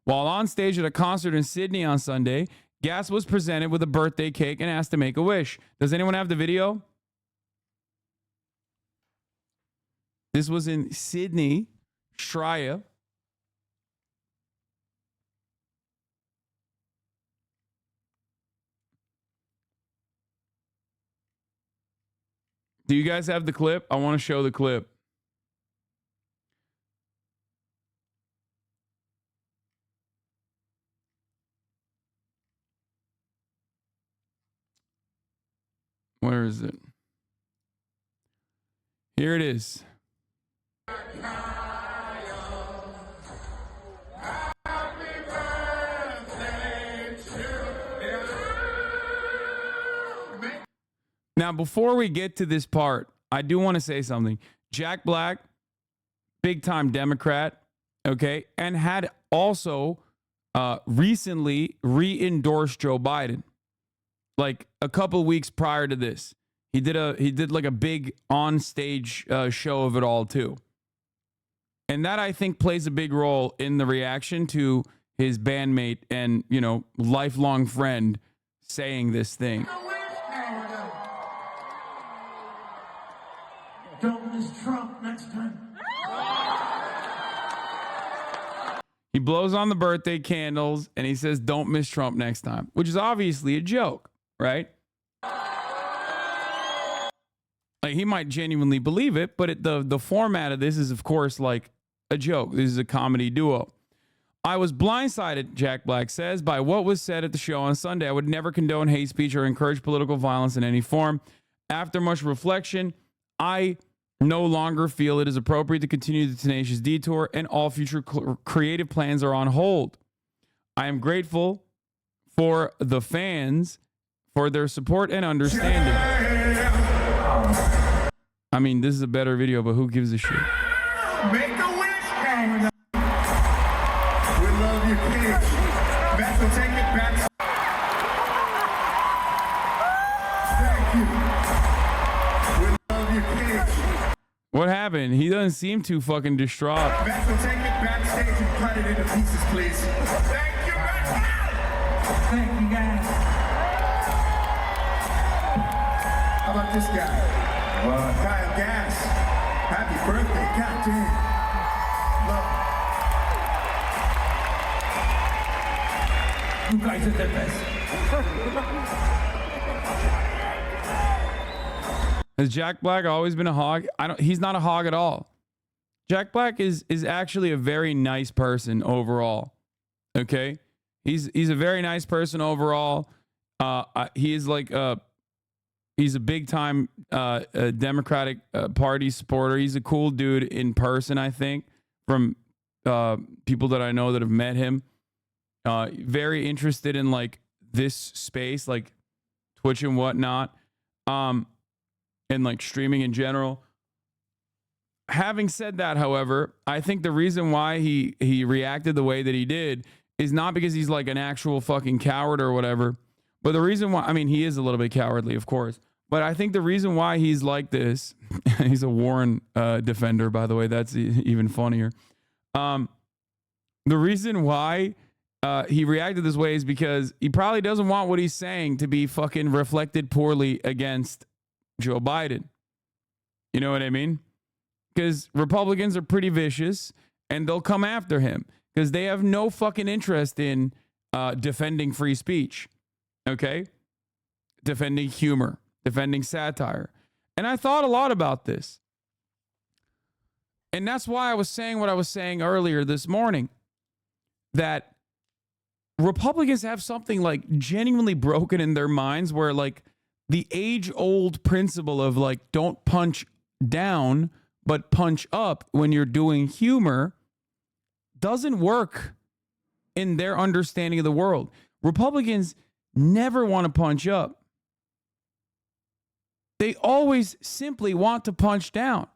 While on stage at a concert in Sydney on Sunday, Gass was presented with a birthday cake and asked to make a wish. Does anyone have the video? This was in Sydney, Australia. Do you guys have the clip? I want to show the clip. Where is it? Here it is. Now, before we get to this part, I do want to say something. Jack Black, big time Democrat, okay, and had also recently re-endorsed Joe Biden. Like a couple weeks prior to this, he did like a big on-stage show of it all too, and that I think plays a big role in the reaction to his bandmate and lifelong friend saying this thing. Don't miss Trump next time. He blows on the birthday candles and he says, "Don't miss Trump next time," which is obviously a joke, right? Like he might genuinely believe it, but the format of this is, of course, like a joke. This is a comedy duo. I was blindsided, Jack Black says, by what was said at the show on Sunday. I would never condone hate speech or encourage political violence in any form. After much reflection, I no longer feel it is appropriate to continue the tenacious detour, and all future creative plans are on hold. I am grateful for the fans for their support and understanding. I mean, this is a better video, but who gives a shit? Make a wish, Canada. We love you, kids. Beth will take it back. Thank you. We love you, kids. What happened? He doesn't seem too fucking distraught. Beth will take it backstage and cut it into pieces, please. Thank you, Beth. Thank you, guys. How about this guy? Kyle Gass. Happy birthday. God damn. You guys are the best. Has Jack Black always been a hog? He's not a hog at all. Jack Black is actually a very nice person overall. Okay? He's a very nice person overall. He is like he's a big time Democratic Party supporter. He's a cool dude in person, I think, from people that I know that have met him. Very interested in like this space, like Twitch and whatnot. And like streaming in general. Having said that, however, I think the reason why he reacted the way that he did is not because he's like an actual fucking coward or whatever, but the reason why, I mean, he is a little bit cowardly, of course, but I think the reason why he's like this, he's a Warren defender, by the way, that's even funnier. The reason why he reacted this way is because he probably doesn't want what he's saying to be fucking reflected poorly against Joe Biden. You know what I mean? Because Republicans are pretty vicious and they'll come after him because they have no fucking interest in defending free speech. Okay? Defending humor, defending satire. And I thought a lot about this. And that's why I was saying what I was saying earlier this morning, that Republicans have something like genuinely broken in their minds where like the age-old principle of like don't punch down but punch up when you're doing humor doesn't work in their understanding of the world. Republicans never want to punch up. They always simply want to punch down.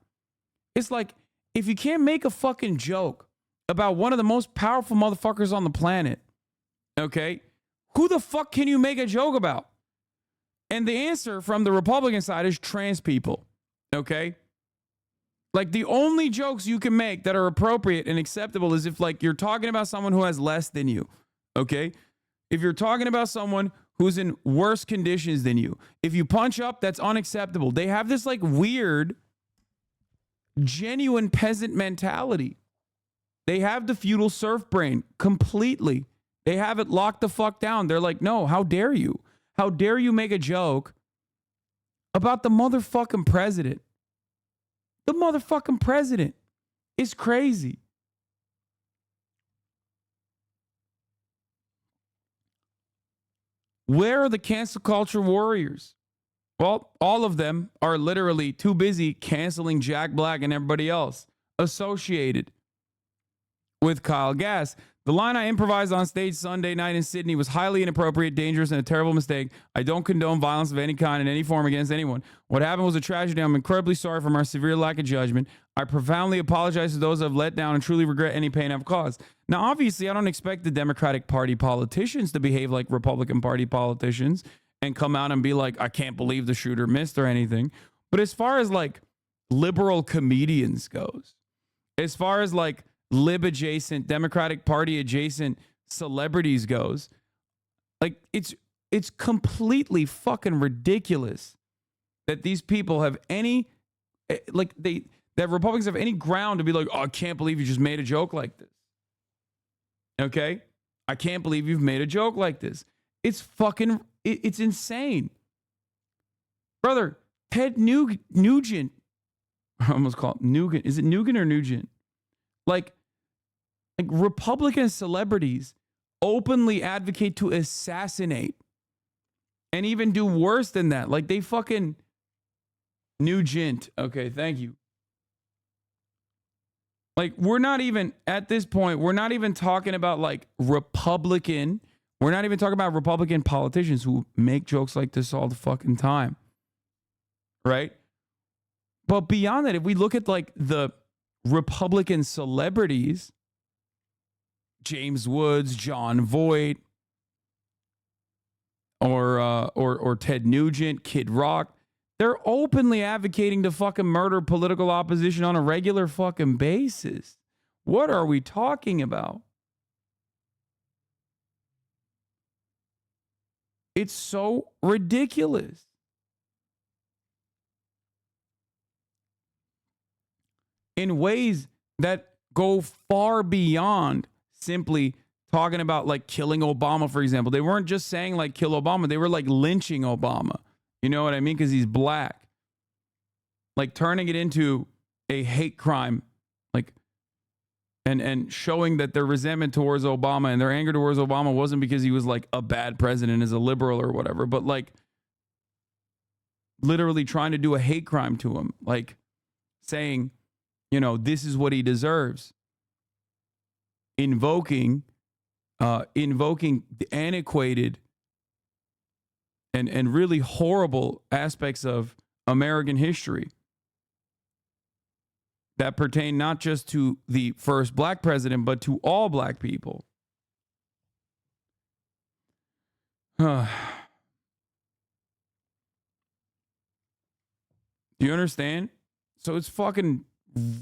It's like if you can't make a fucking joke about one of the most powerful motherfuckers on the planet, okay, who the fuck can you make a joke about? And the answer from the Republican side is trans people, okay? Like the only jokes you can make that are appropriate and acceptable is if like you're talking about someone who has less than you, okay? If you're talking about someone who's in worse conditions than you, if you punch up, that's unacceptable. They have this like weird, genuine peasant mentality. They have the feudal serf brain completely. They have it locked the fuck down. They're like, no, how dare you? How dare you make a joke about the motherfucking president. The motherfucking president is crazy. Where are the cancel culture warriors? Well, all of them are literally too busy canceling Jack Black and everybody else associated with Kyle Gass. The line I improvised on stage Sunday night in Sydney was highly inappropriate, dangerous, and a terrible mistake. I don't condone violence of any kind in any form against anyone. What happened was a tragedy. I'm incredibly sorry for my severe lack of judgment. I profoundly apologize to those I've let down and truly regret any pain I've caused. Now, obviously, I don't expect the Democratic Party politicians to behave like Republican Party politicians and come out and be like, I can't believe the shooter missed or anything. But as far as like liberal comedians goes, as far as like lib adjacent, Democratic Party adjacent celebrities goes, like it's completely fucking ridiculous that these people have any, like that Republicans have any ground to be like, oh, I can't believe you just made a joke like this. Okay? I can't believe you've made a joke like this. It's fucking, it's insane. Brother, Ted Nugent, I almost call it Nugent. Is it Nugent or Nugent? Like Republican celebrities openly advocate to assassinate and even do worse than that. Like they fucking Nugent. Okay, thank you. Like we're not even at this point, we're not even talking about like Republican. We're not even talking about Republican politicians who make jokes like this all the fucking time. Right? But beyond that, if we look at like the Republican celebrities, James Woods, John Voight, or Ted Nugent, Kid Rock, they're openly advocating to fucking murder political opposition on a regular fucking basis. What are we talking about? It's so ridiculous. In ways that go far beyond simply talking about like killing Obama, for example. They weren't just saying like kill Obama. They were like lynching Obama. You know what I mean? Because he's black. Like turning it into a hate crime. Like, and showing that their resentment towards Obama and their anger towards Obama wasn't because he was like a bad president as a liberal or whatever, but like literally trying to do a hate crime to him. Like saying, you know, this is what he deserves. Invoking the antiquated and really horrible aspects of American history that pertain not just to the first black president, but to all black people. Do you understand? So it's fucking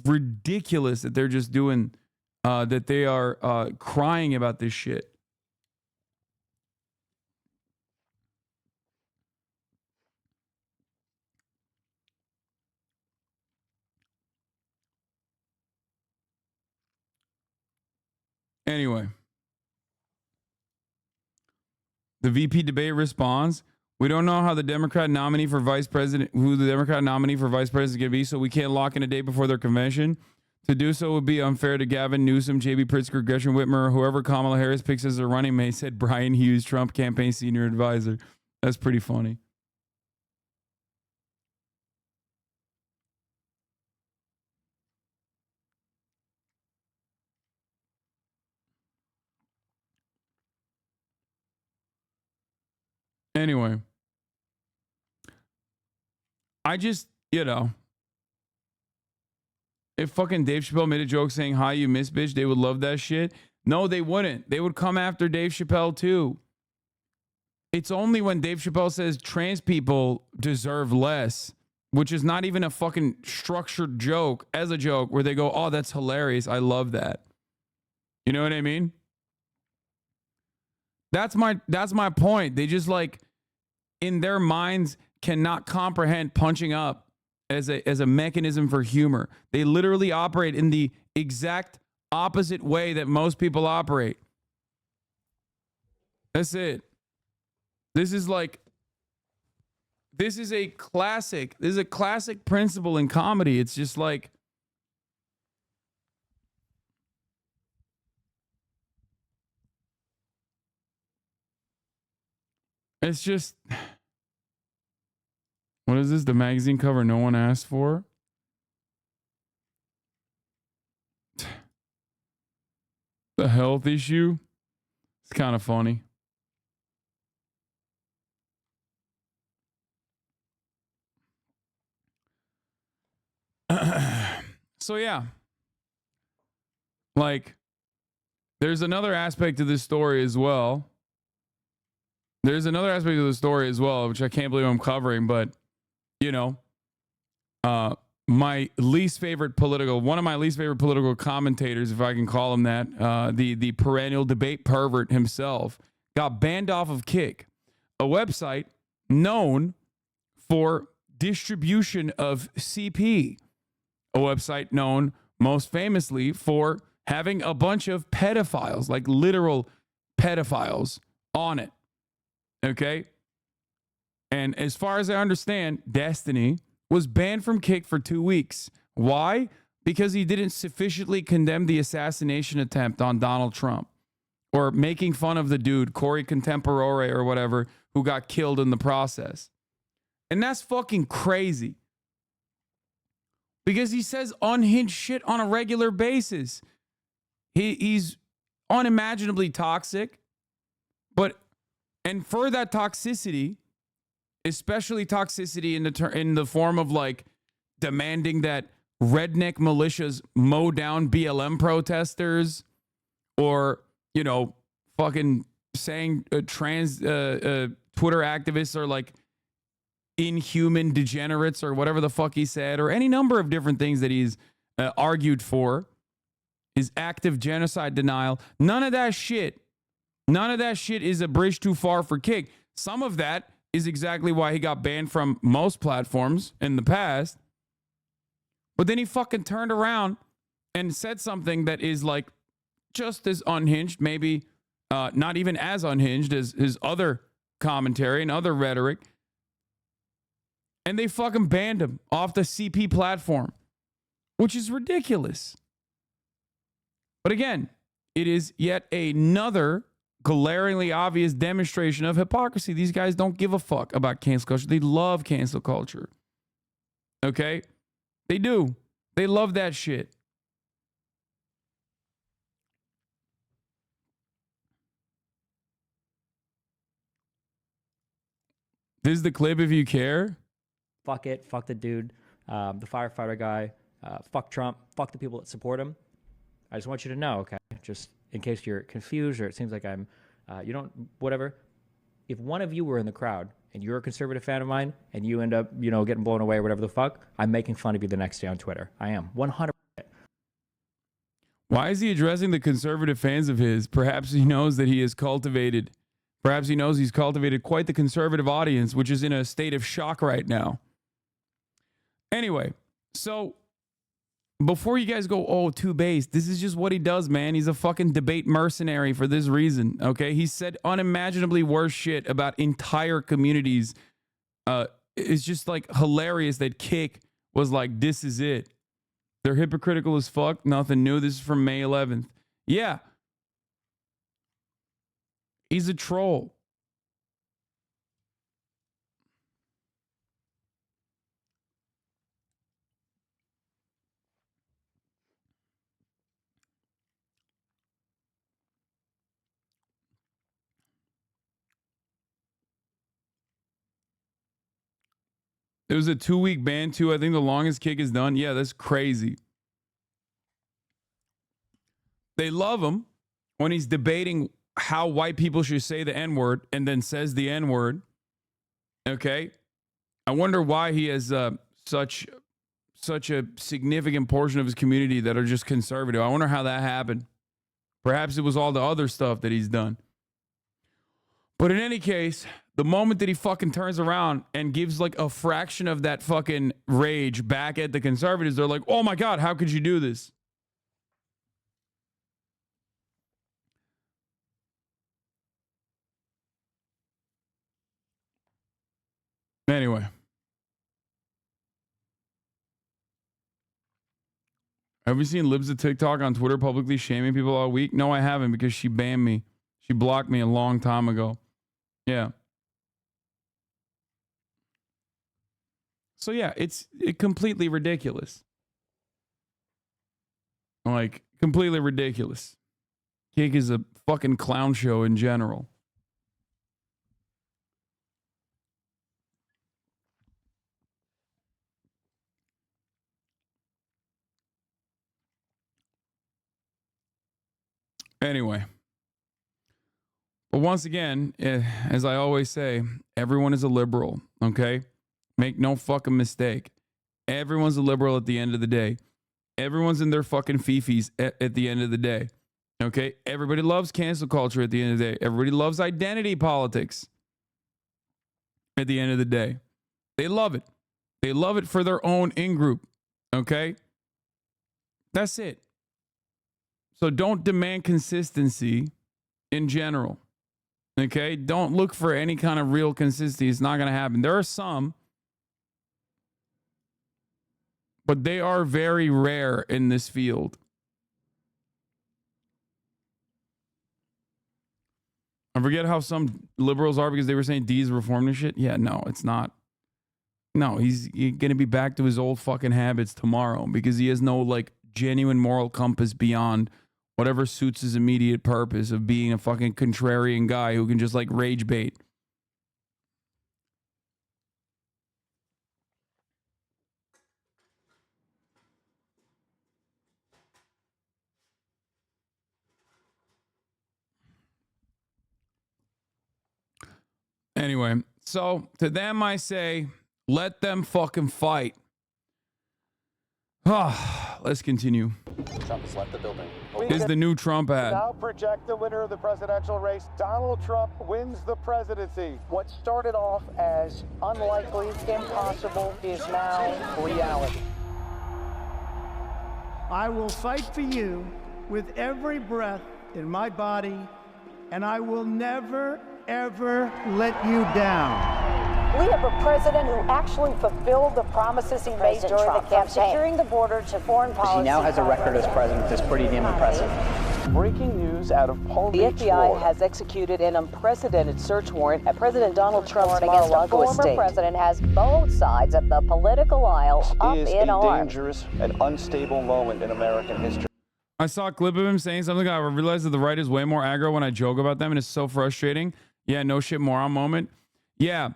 ridiculous that they're just doing, that they are crying about this shit. Anyway, the VP debate responds, we don't know how the Democrat nominee for vice president, who the Democrat nominee for vice president is going to be, so we can't lock in a date before their convention. To do so would be unfair to Gavin Newsom, J.B. Pritzker, Gretchen Whitmer, or whoever Kamala Harris picks as their running mate, said Brian Hughes, Trump campaign senior advisor. That's pretty funny. Anyway, I just, you know, if fucking Dave Chappelle made a joke saying, hi, you miss bitch, they would love that shit. No, they wouldn't. They would come after Dave Chappelle too. It's only when Dave Chappelle says trans people deserve less, which is not even a fucking structured joke, as a joke, where they go, oh, that's hilarious. I love that. You know what I mean? That's my point. They just like in their minds cannot comprehend punching up as a mechanism for humor. They literally operate in the exact opposite way that most people operate. That's it. This is like this is a classic principle in comedy. It's just like, it's just, what is this? The magazine cover no one asked for? The health issue? It's kind of funny. So yeah, like, there's another aspect to this story as well. There's another aspect of the story as well, which I can't believe I'm covering, but, you know, one of my least favorite political commentators, if I can call him that, the perennial debate pervert himself, got banned off of Kick, a website known for distribution of CP, a website known most famously for having a bunch of pedophiles, like literal pedophiles, on it. Okay? And as far as I understand, Destiny was banned from Kick for 2 weeks. Why? Because he didn't sufficiently condemn the assassination attempt on Donald Trump, or making fun of the dude, Corey Contemporary or whatever, who got killed in the process. And that's fucking crazy. Because he says unhinged shit on a regular basis. He's unimaginably toxic, and for that toxicity, especially toxicity in the form of like demanding that redneck militias mow down BLM protesters, or, you know, fucking saying trans Twitter activists are like inhuman degenerates, or whatever the fuck he said, or any number of different things that he's argued for, his active genocide denial. None of that shit is a bridge too far for Kick. Some of that is exactly why he got banned from most platforms in the past. But then he fucking turned around and said something that is like just as unhinged, maybe not even as unhinged as his other commentary and other rhetoric. And they fucking banned him off the CP platform, which is ridiculous. But again, it is yet another glaringly obvious demonstration of hypocrisy. These guys don't give a fuck about cancel culture. They love cancel culture. Okay? They do. They love that shit. This is the clip if you care. Fuck it. Fuck the dude. The firefighter guy. Fuck Trump. Fuck the people that support him. I just want you to know, okay? Just in case you're confused or it seems like I'm, you don't, whatever. If one of you were in the crowd and you're a conservative fan of mine and you end up, you know, getting blown away or whatever the fuck, I'm making fun of you the next day on Twitter. I am. 100%. Why is he addressing the conservative fans of his? Perhaps he knows that he has cultivated, perhaps he knows he's cultivated quite the conservative audience, which is in a state of shock right now. Anyway, so before you guys go, oh, too base, this is just what he does, man. He's a fucking debate mercenary for this reason, okay? He said unimaginably worse shit about entire communities. It's just like hilarious that Kick was like, this is it. They're hypocritical as fuck. Nothing new. This is from May 11th. Yeah. He's a troll. It was a 2-week ban too. I think the longest Kick is done. Yeah, that's crazy. They love him when he's debating how white people should say the N-word and then says the N-word. Okay. I wonder why he has such a significant portion of his community that are just conservative. I wonder how that happened. Perhaps it was all the other stuff that he's done. But in any case, the moment that he fucking turns around and gives like a fraction of that fucking rage back at the conservatives, they're like, oh my God, how could you do this? Anyway. Have you seen Libs of TikTok on Twitter publicly shaming people all week? No, I haven't, because she banned me. She blocked me a long time ago. Yeah. So yeah, it's completely ridiculous. Like, completely ridiculous. Cake is a fucking clown show in general. Anyway. But once again, as I always say, everyone is a liberal, okay? Make no fucking mistake. Everyone's a liberal at the end of the day. Everyone's in their fucking fifis at the end of the day, okay? Everybody loves cancel culture at the end of the day. Everybody loves identity politics at the end of the day. They love it. They love it for their own in-group, okay? That's it. So don't demand consistency in general. Okay? Don't look for any kind of real consistency. It's not going to happen. There are some, but they are very rare in this field. I forget how some liberals are because they were saying D's reformed and shit. Yeah, no, it's not. No, he's going to be back to his old fucking habits tomorrow because he has no, like, genuine moral compass beyond whatever suits his immediate purpose of being a fucking contrarian guy who can just, like, rage bait. Anyway, so to them I say, let them fucking fight. Let's continue. Trump has left the building. Is the new Trump ad. Now project the winner of the presidential race. Donald Trump wins the presidency. What started off as unlikely, impossible, is now reality. I will fight for you with every breath in my body, and I will never, ever let you down. We have a president who actually fulfilled the promises he made during the campaign, securing the border to foreign policy. He now has a record as president that's pretty damn impressive. Breaking news out of Palm Beach, The FBI has executed an unprecedented search warrant at President Donald Trump's Mar-a-Lago estate. The former president has both sides of the political aisle up in arms. It is a dangerous and unstable moment in American history. I saw a clip of him saying something. I realized that the right is way more aggro when I joke about them, and it's so frustrating. Yeah, no shit, moron moment. Yeah.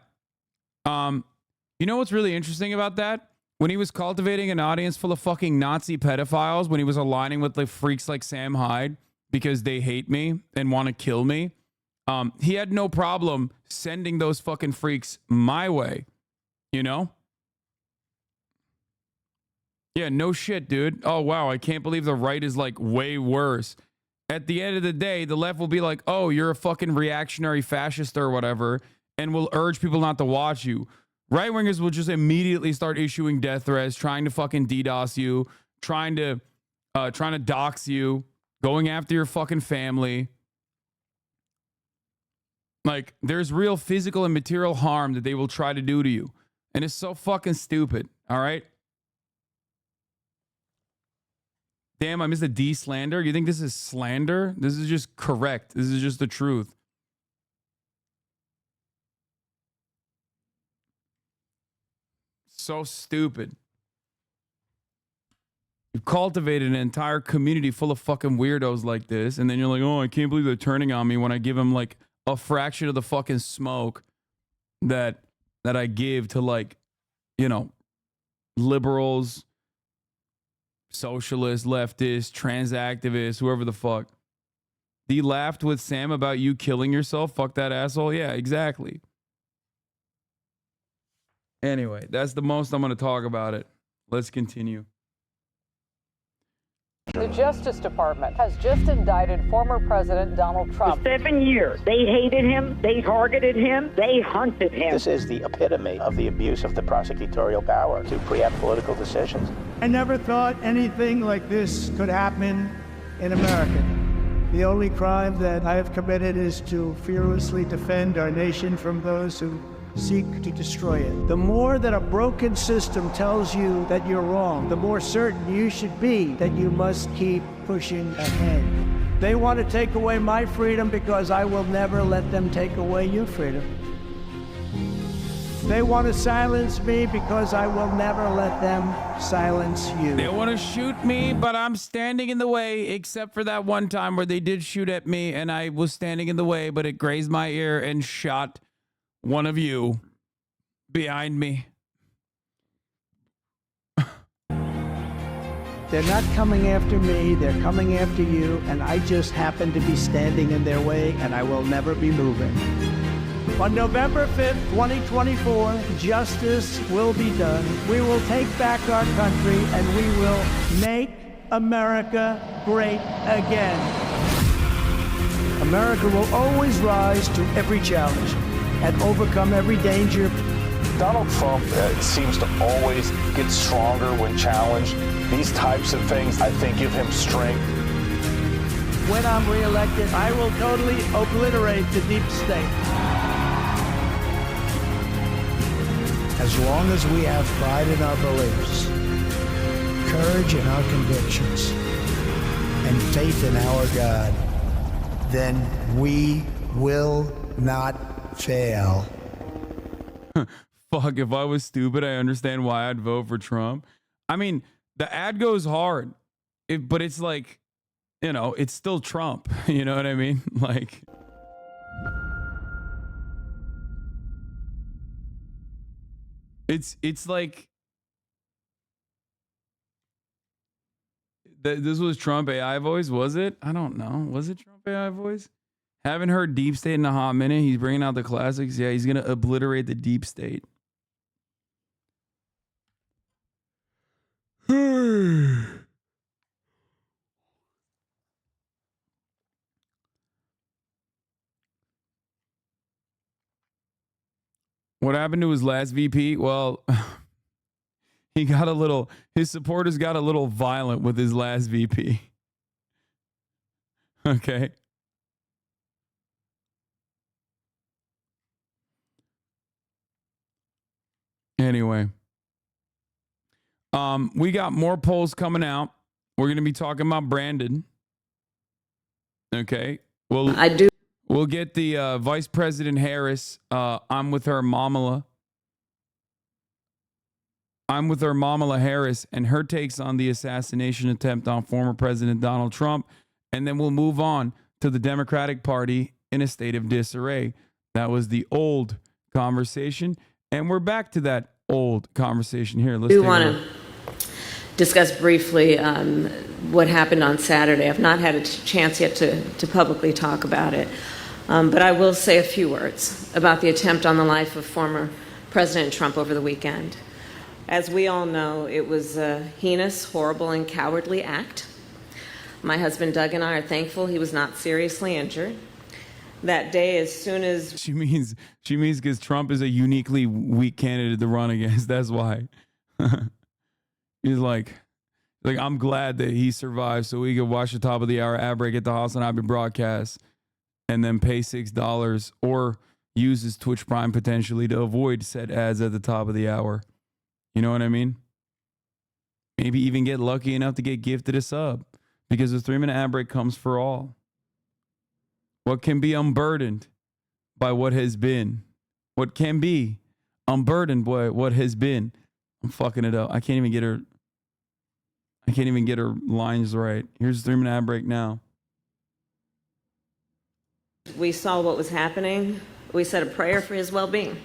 You know what's really interesting about that? When he was cultivating an audience full of fucking Nazi pedophiles, when he was aligning with the freaks like Sam Hyde because they hate me and want to kill me, he had no problem sending those fucking freaks my way, you know? Yeah, no shit, dude. Oh, wow, I can't believe the right is like way worse. At the end of the day, the left will be like, oh, you're a fucking reactionary fascist or whatever, and will urge people not to watch you. Right-wingers will just immediately start issuing death threats, trying to fucking DDoS you, trying to dox you, going after your fucking family. Like, there's real physical and material harm that they will try to do to you. And it's so fucking stupid, all right? Damn, I missed a D slander. You think this is slander? This is just correct. This is just the truth. So stupid. You've cultivated an entire community full of fucking weirdos like this, and then you're like, oh, I can't believe they're turning on me when I give them like a fraction of the fucking smoke that I give to, like, you know, liberals, socialists, leftists, trans activists, whoever the fuck. He laughed with Sam about you killing yourself. Fuck that asshole. Yeah, exactly. Anyway, that's the most I'm going to talk about it. Let's continue. The Justice Department has just indicted former President Donald Trump. For 7 years, they hated him, they targeted him, they hunted him. This is the epitome of the abuse of the prosecutorial power to preempt political decisions. I never thought anything like this could happen in America. The only crime that I have committed is to fearlessly defend our nation from those who seek to destroy it. The more that a broken system tells you that you're wrong, the more certain you should be that you must keep pushing ahead. They want to take away my freedom because I will never let them take away your freedom. They want to silence me because I will never let them silence you. They want to shoot me, but I'm standing in the way, except for that one time where they did shoot at me and I was standing in the way, but it grazed my ear and shot one of you behind me. They're not coming after me, they're coming after you, and I just happen to be standing in their way, and I will never be moving. On November 5th, 2024, justice will be done. We will take back our country, and we will make America great again. America will always rise to every challenge and overcome every danger. Donald Trump seems to always get stronger when challenged. These types of things, I think, give him strength. When I'm reelected, I will totally obliterate the deep state. As long as we have pride in our beliefs, courage in our convictions, and faith in our God, then we will not fail. Fuck, if I was stupid, I understand why I'd vote for Trump. I mean, the ad goes hard, but it's like, you know, it's still Trump. You know what I mean? Like, it's like this was Trump AI voice, was it? I don't know. Was it Trump AI voice? Haven't heard Deep State in a hot minute. He's bringing out the classics. Yeah, he's gonna obliterate the Deep State. What happened to his last VP? Well, he got a little, his supporters got a little violent with his last VP. Okay. Anyway. We got more polls coming out. We're going to be talking about Brandon. Okay. Well, we'll get the Vice President Harris. I'm with her Mamala. I'm with her Mamala Harris and her takes on the assassination attempt on former President Donald Trump. And then we'll move on to the Democratic Party in a state of disarray. That was the old conversation. And we're back to that old conversation here. Let's want to discuss briefly what happened on Saturday. I've not had a chance yet to publicly talk about it, but I will say a few words about the attempt on the life of former President Trump over the weekend. As we all know, it was a heinous, horrible, and cowardly act. My husband Doug and I are thankful he was not seriously injured. That day, as soon as she means because Trump is a uniquely weak candidate to run against. That's why. He's like I'm glad that he survived so we could watch the top of the hour ad break at the HasanAbi broadcast and then pay $6 or use his Twitch Prime potentially to avoid said ads at the top of the hour. You know what I mean? Maybe even get lucky enough to get gifted a sub because the 3-minute ad break comes for all. What can be unburdened by what has been? What can be unburdened by what has been? I'm fucking it up. I can't even get her lines right. Here's the 3-minute ad break now. we saw what was happening, we said a prayer for his well-being.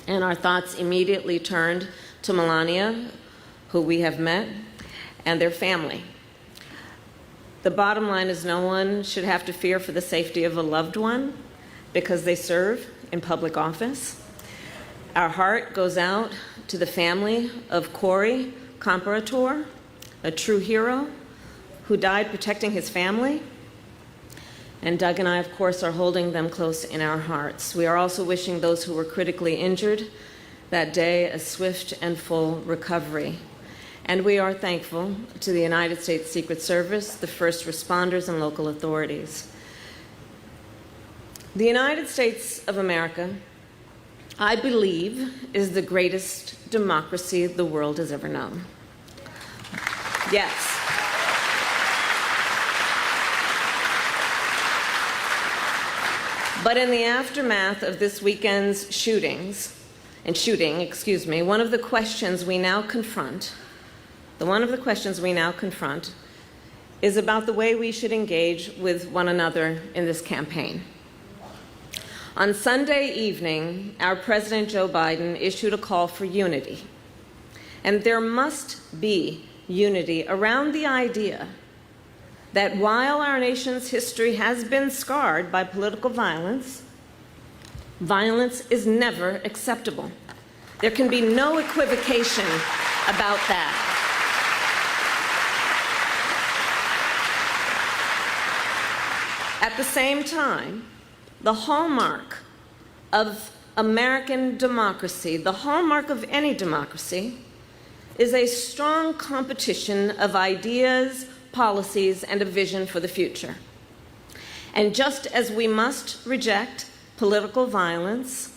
And our thoughts immediately turned to Melania, who we have met, and their family. The bottom line is no one should have to fear for the safety of a loved one because they serve in public office. Our heart goes out to the family of Corey Comparator, a true hero who died protecting his family. And Doug and I, of course, are holding them close in our hearts. We are also wishing those who were critically injured that day a swift and full recovery. And we are thankful to the United States Secret Service, the first responders, and local authorities. The United States of America I believe, is the greatest democracy the world has ever known. Yes. But in the aftermath of this weekend's shooting, one of the questions we now confront is about the way we should engage with one another in this campaign. On Sunday evening, our President Joe Biden issued a call for unity. And there must be unity around the idea that while our nation's history has been scarred by political violence, violence is never acceptable. There can be no equivocation about that. At the same time, the hallmark of American democracy, the hallmark of any democracy, is a strong competition of ideas, policies, and a vision for the future. And just as we must reject political violence,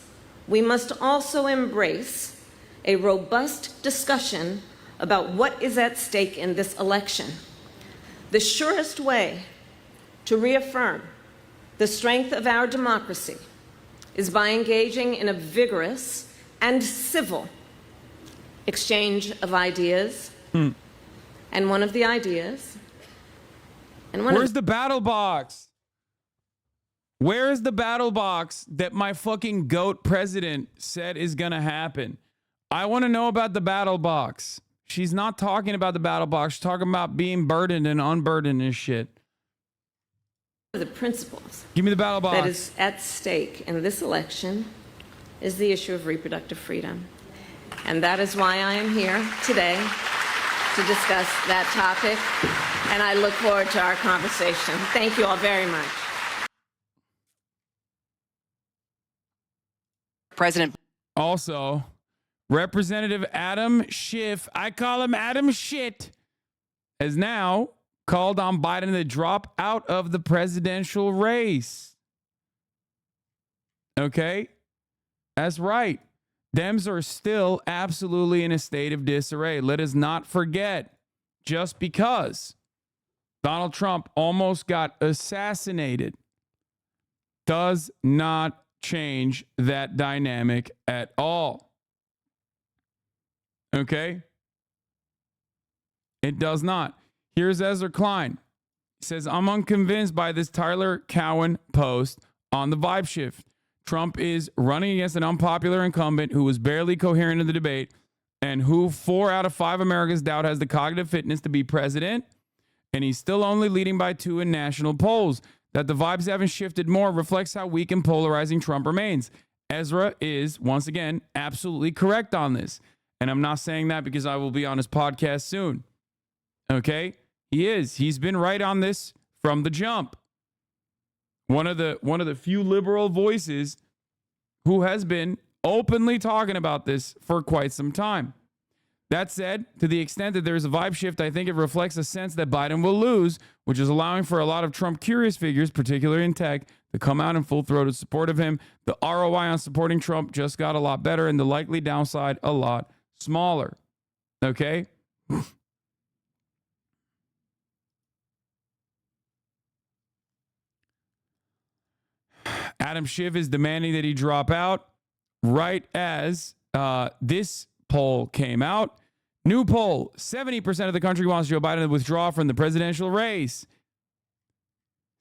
we must also embrace a robust discussion about what is at stake in this election. The surest way to reaffirm the strength of our democracy is by engaging in a vigorous and civil exchange of ideas. And one of the ideas... Where's the battle box? Where is the battle box that my fucking GOAT president said is going to happen? I want to know about the battle box. She's not talking about the battle box. She's talking about being burdened and unburdened and shit. The principles. Give me the battle box. That is at stake in this election is the issue of reproductive freedom. And that is why I am here today to discuss that topic. And I look forward to our conversation. Thank you all very much. President. Also, Representative Adam Schiff, I call him Adam Shit, has now called on Biden to drop out of the presidential race. Okay? That's right. Dems are still absolutely in a state of disarray. Let us not forget, just because Donald Trump almost got assassinated does not change that dynamic at all. Okay? It does not. Here's Ezra Klein. He says, I'm unconvinced by this Tyler Cowen post on the vibe shift. Trump is running against an unpopular incumbent who was barely coherent in the debate and who 4 out of 5 Americans doubt has the cognitive fitness to be president. And he's still only leading by 2 in national polls. That the vibes haven't shifted more reflects how weak and polarizing Trump remains. Ezra is, once again, absolutely correct on this. And I'm not saying that because I will be on his podcast soon. Okay? He is. He's been right on this from the jump. One of the few liberal voices who has been openly talking about this for quite some time. That said, to the extent that there's a vibe shift, I think it reflects a sense that Biden will lose, which is allowing for a lot of Trump-curious figures, particularly in tech, to come out in full-throated support of him. The ROI on supporting Trump just got a lot better, and the likely downside a lot smaller. Okay? Adam Schiff is demanding that he drop out right as this poll came out. New poll, 70% of the country wants Joe Biden to withdraw from the presidential race.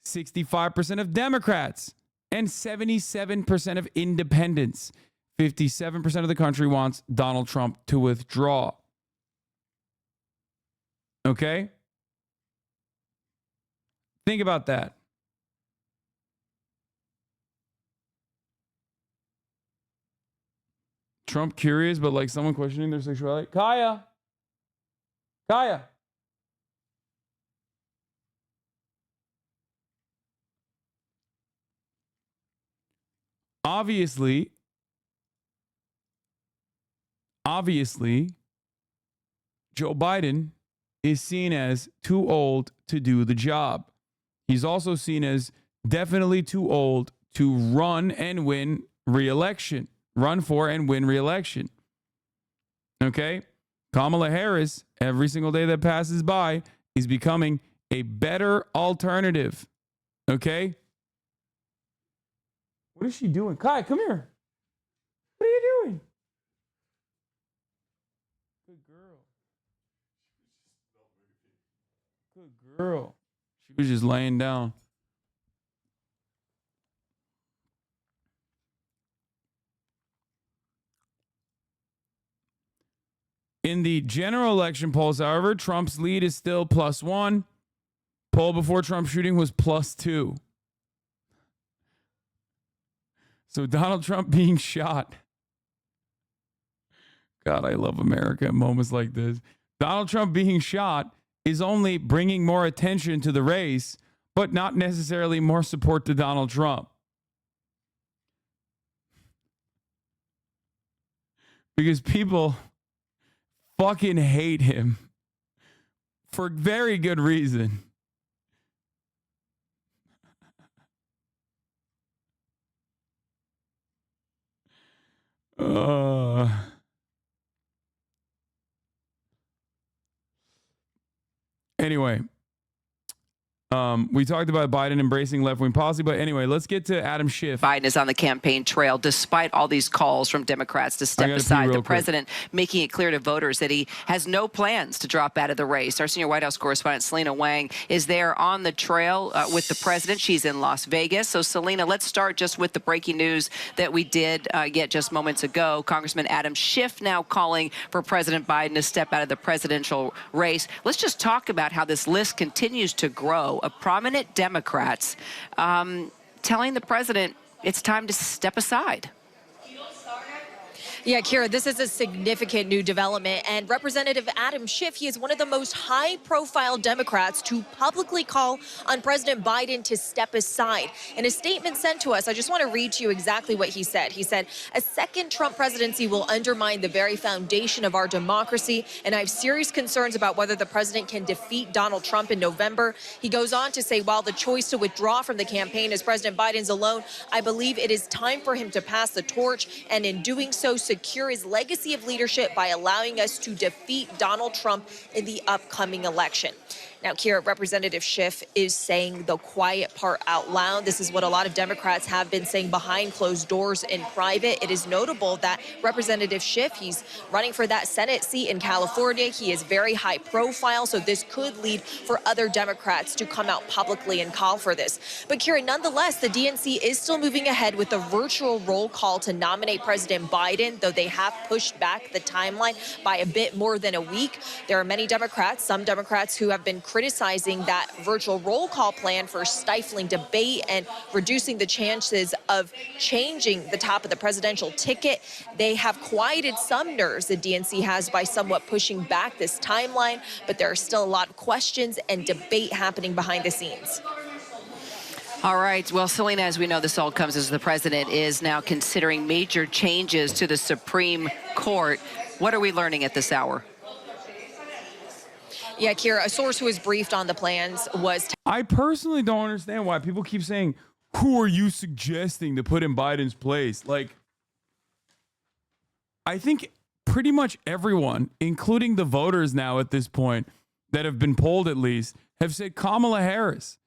65% of Democrats and 77% of independents. 57% of the country wants Donald Trump to withdraw. Okay? Think about that. Trump curious, but like someone questioning their sexuality. Kaya. Obviously, Joe Biden is seen as too old to do the job. He's also seen as definitely too old to run and win re-election. run for and win re-election. Okay? Kamala Harris, every single day that passes by, is becoming a better alternative. Okay? What is she doing? Kai, come here. What are you doing? Good girl. Good girl. She was just laying down. In the general election polls, however, Trump's lead is still +1. Poll before Trump shooting was +2. So Donald Trump being shot. God, I love America at moments like this. Donald Trump being shot is only bringing more attention to the race, but not necessarily more support to Donald Trump. Because people fucking hate him for very good reason. Anyway, we talked about Biden embracing left-wing policy, but anyway, let's get to Adam Schiff. Biden is on the campaign trail despite all these calls from Democrats to step aside. The president making it clear to voters that he has no plans to drop out of the race. Our senior White House correspondent Selena Wang is there on the trail with the president. She's in Las Vegas. So Selena, let's start just with the breaking news that we did get just moments ago. Congressman Adam Schiff now calling for President Biden to step out of the presidential race. Let's just talk about how this list continues to grow of prominent Democrats telling the president it's time to step aside. Yeah, Kira, this is a significant new development. And Representative Adam Schiff, he is one of the most high-profile Democrats to publicly call on President Biden to step aside. In a statement sent to us, I just want to read to you exactly what he said. He said, "A second Trump presidency will undermine the very foundation of our democracy, and I have serious concerns about whether the president can defeat Donald Trump in November." He goes on to say, while the choice to withdraw from the campaign is President Biden's alone, I believe it is time for him to pass the torch, and in doing so, secure his legacy of leadership by allowing us to defeat Donald Trump in the upcoming election. Now, Kira, Representative Schiff is saying the quiet part out loud. This is what a lot of Democrats have been saying behind closed doors in private. It is notable that Representative Schiff, he's running for that Senate seat in California. He is very high profile, so this could lead for other Democrats to come out publicly and call for this. But Kira, nonetheless, the DNC is still moving ahead with a virtual roll call to nominate President Biden, though they have pushed back the timeline by a bit more than a week. There are many Democrats, some Democrats who have been criticizing that virtual roll call plan for stifling debate and reducing the chances of changing the top of the presidential ticket. They have quieted some nerves the DNC has by somewhat pushing back this timeline, but there are still a lot of questions and debate happening behind the scenes. All right. Well, Selena, as we know, this all comes as the president is now considering major changes to the Supreme Court. What are we learning at this hour? Yeah, Kira, a source who was briefed on the plans was... I personally don't understand why people keep saying, who are you suggesting to put in Biden's place? Like, I think pretty much everyone, including the voters now at this point, that have been polled at least, have said Kamala Harris.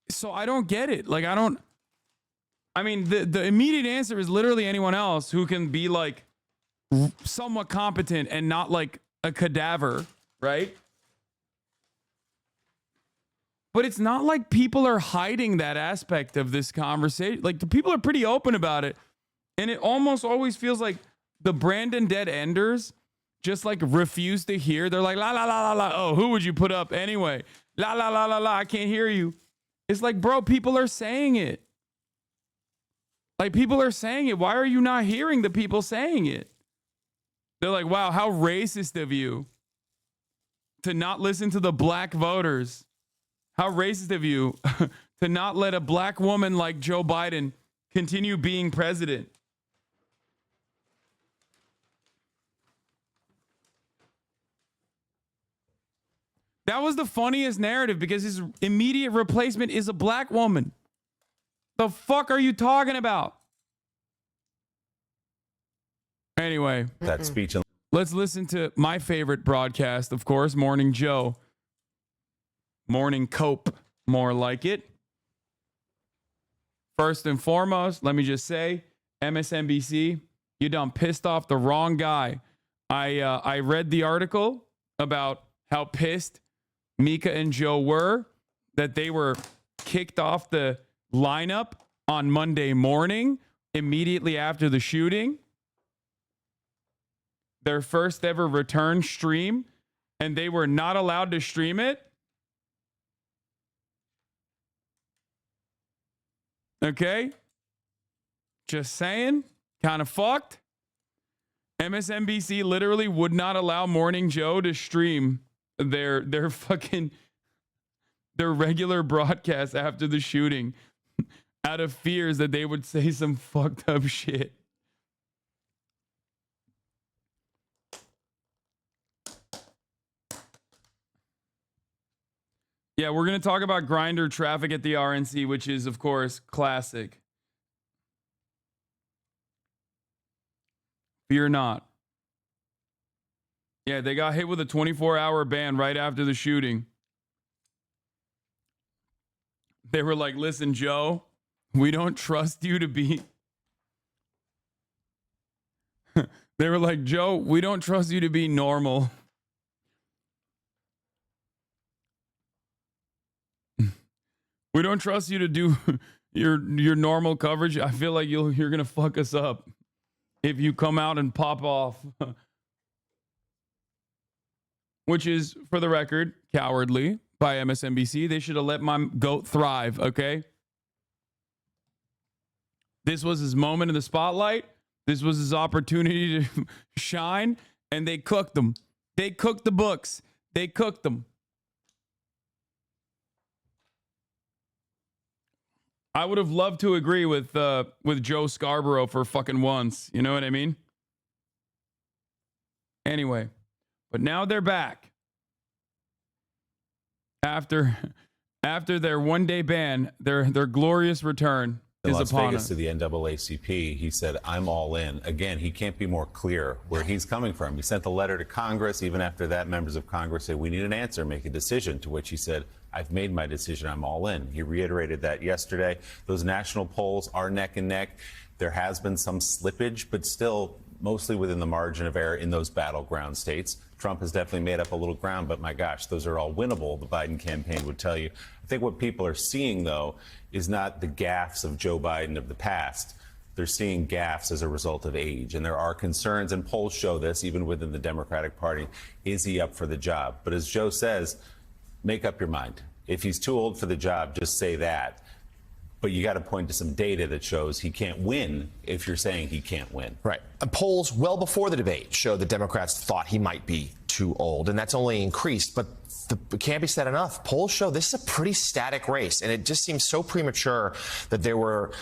So I don't get it. Like, I mean, the immediate answer is literally anyone else who can be, like, somewhat competent and not, like, a cadaver, right? But it's not like people are hiding that aspect of this conversation. Like, the people are pretty open about it. And it almost always feels like the Brandon dead enders just, like, refuse to hear. They're like, la, la, la, la, la. Oh, who would you put up anyway? La, la, la, la, la. I can't hear you. It's like, bro, people are saying it. Like, people are saying it. Why are you not hearing the people saying it? They're like, wow, how racist of you to not listen to the black voters. How racist of you to not let a black woman like Joe Biden continue being president. That was the funniest narrative because his immediate replacement is a black woman. The fuck are you talking about? Anyway, that speech. Let's listen to my favorite broadcast, of course, Morning Joe. Morning Cope, more like it. First and foremost, let me just say, MSNBC, you done pissed off the wrong guy. I read the article about how pissed Mika and Joe were that they were kicked off the lineup on Monday morning immediately after the shooting. Their first ever return stream, and they were not allowed to stream it. Okay? Just saying. Kind of fucked. MSNBC literally would not allow Morning Joe to stream their regular broadcast after the shooting out of fears that they would say some fucked up shit. Yeah, we're going to talk about grinder traffic at the RNC, which is, of course, classic. Fear not. Yeah, they got hit with a 24-hour ban right after the shooting. They were like, listen, Joe, we don't trust you to be... They were like, Joe, we don't trust you to be normal. We don't trust you to do your normal coverage. I feel like you're gonna fuck us up if you come out and pop off. Which is, for the record, cowardly by MSNBC. They should have let my goat thrive, okay? This was his moment in the spotlight. This was his opportunity to shine, and they cooked him. They cooked the books. They cooked them. I would have loved to agree with Joe Scarborough for fucking once. You know what I mean? Anyway, but now they're back. After their one-day ban, their glorious return is Las upon Vegas us. to the NAACP, he said, I'm all in. Again, he can't be more clear where he's coming from. He sent the letter to Congress. Even after that, members of Congress said, we need an answer, make a decision, to which he said, I've made my decision. I'm all in. He reiterated that yesterday. Those national polls are neck and neck. There has been some slippage, but still mostly within the margin of error in those battleground states. Trump has definitely made up a little ground, but my gosh, those are all winnable, the Biden campaign would tell you. I think what people are seeing, though, is not the gaffes of Joe Biden of the past. They're seeing gaffes as a result of age. And there are concerns, and polls show this, even within the Democratic Party. Is he up for the job? But as Joe says, make up your mind. If he's too old for the job, just say that. But you got to point to some data that shows he can't win if you're saying he can't win. Right. Polls well before the debate showed that Democrats thought he might be too old, and that's only increased. But it can't be said enough. Polls show this is a pretty static race, and it just seems so premature that there were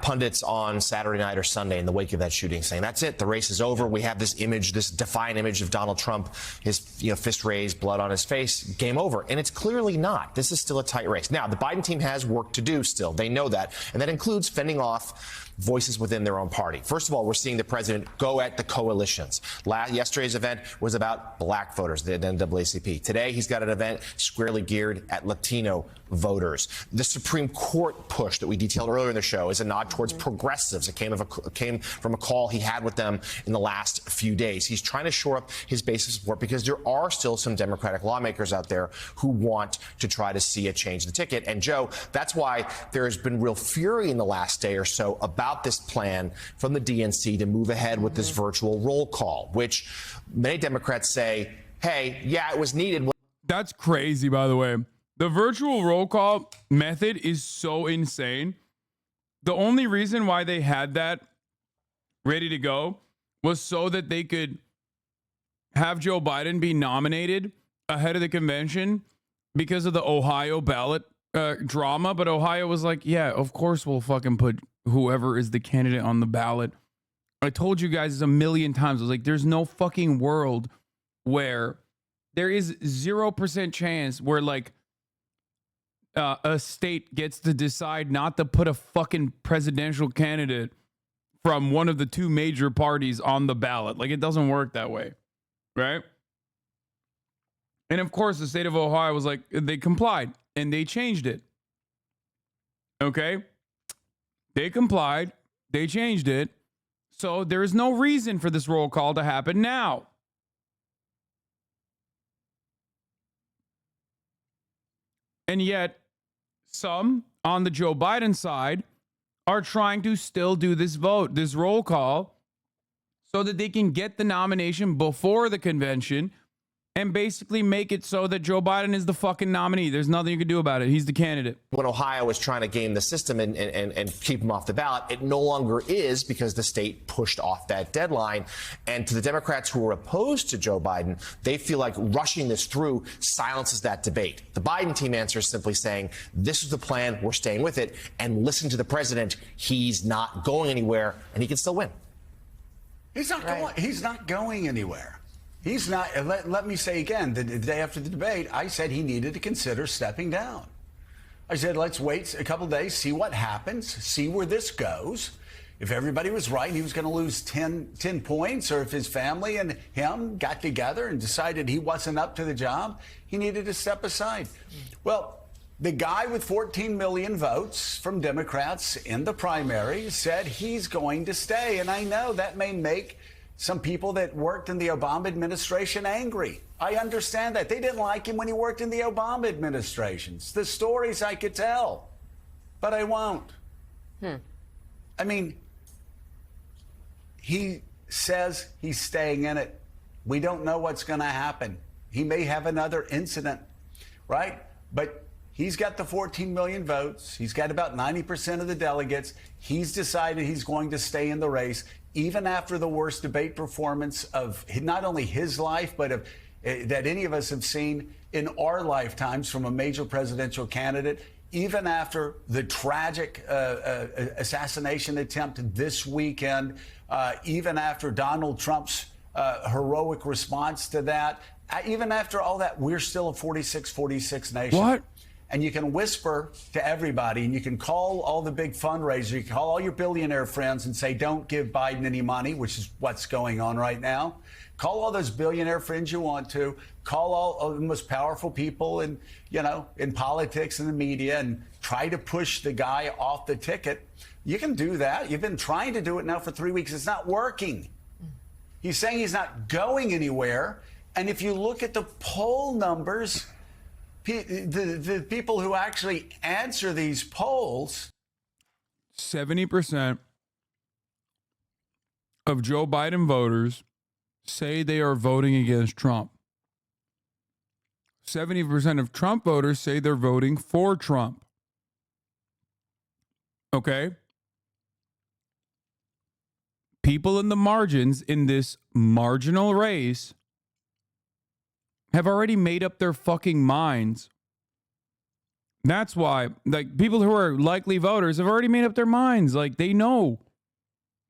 pundits on Saturday night or Sunday in the wake of that shooting saying, that's it, the race is over. We have this image, this defiant image of Donald Trump, his fist raised, blood on his face, game over. And it's clearly not. This is still a tight race. Now, the Biden team has work to do still. They know that, and that includes fending off voices within their own party. First of all, we're seeing the president go at the coalitions. Yesterday's event was about black voters, the NAACP. Today, he's got an event squarely geared at Latino voters. The Supreme Court push that we detailed earlier in the show is a nod towards progressives. It came from a call he had with them in the last few days. He's trying to shore up his base of support because there are still some Democratic lawmakers out there who want to try to see a change in the ticket. And Joe, that's why there has been real fury in the last day or so about this plan from the DNC to move ahead with this virtual roll call, which many Democrats say, hey, yeah, it was needed. That's crazy, by the way. The virtual roll call method is so insane. The only reason why they had that ready to go was so that they could have Joe Biden be nominated ahead of the convention because of the Ohio ballot drama. But Ohio was like, yeah, of course we'll fucking put whoever is the candidate on the ballot. I told you guys this a million times. I was like, there's no fucking world where there is 0% chance where like a state gets to decide not to put a fucking presidential candidate from one of the two major parties on the ballot. Like, it doesn't work that way, right? And of course, the state of Ohio was like, they complied and they changed it. Okay? They complied, they changed it. So there is no reason for this roll call to happen now. And yet, some on the Joe Biden side are trying to still do this vote, this roll call, so that they can get the nomination before the convention and basically make it so that Joe Biden is the fucking nominee. There's nothing you can do about it. He's the candidate. When Ohio was trying to game the system and keep him off the ballot, it no longer is because the state pushed off that deadline. And to the Democrats who are opposed to Joe Biden, they feel like rushing this through silences that debate. The Biden team answers simply saying, this is the plan, we're staying with it, and listen to the president. He's not going anywhere, and he can still win. He's not going. He's not going anywhere. He's not. Let me say again, the day after the debate, I said he needed to consider stepping down. I said, let's wait a couple of days, see what happens, see where this goes. If everybody was right, he was going to lose 10 points, or if his family and him got together and decided he wasn't up to the job, he needed to step aside. Well, the guy with 14 million votes from Democrats in the primary said he's going to stay. And I know that may make some people that worked in the Obama administration angry. I understand that. They didn't like him when he worked in the Obama administrations. The stories I could tell, but I won't. I mean, he says he's staying in it. We don't know what's going to happen. He may have another incident, right? But he's got the 14 million votes. He's got about 90% of the delegates. He's decided he's going to stay in the race, even after the worst debate performance of not only his life, but of that any of us have seen in our lifetimes from a major presidential candidate, even after the tragic assassination attempt this weekend, even after Donald Trump's heroic response to that, even after all that, we're still a 46-46 nation. What? And you can whisper to everybody, and you can call all the big fundraisers, you can call all your billionaire friends and say, don't give Biden any money, which is what's going on right now. Call all those billionaire friends you want to. Call all the most powerful people in, in politics and the media and try to push the guy off the ticket. You can do that. You've been trying to do it now for 3 weeks. It's not working. He's saying he's not going anywhere. And if you look at the poll numbers, the people who actually answer these polls, 70% of Joe Biden voters say they are voting against Trump. 70% of Trump voters say they're voting for Trump. Okay? People in the margins in this marginal race have already made up their fucking minds. That's why, people who are likely voters have already made up their minds. They know.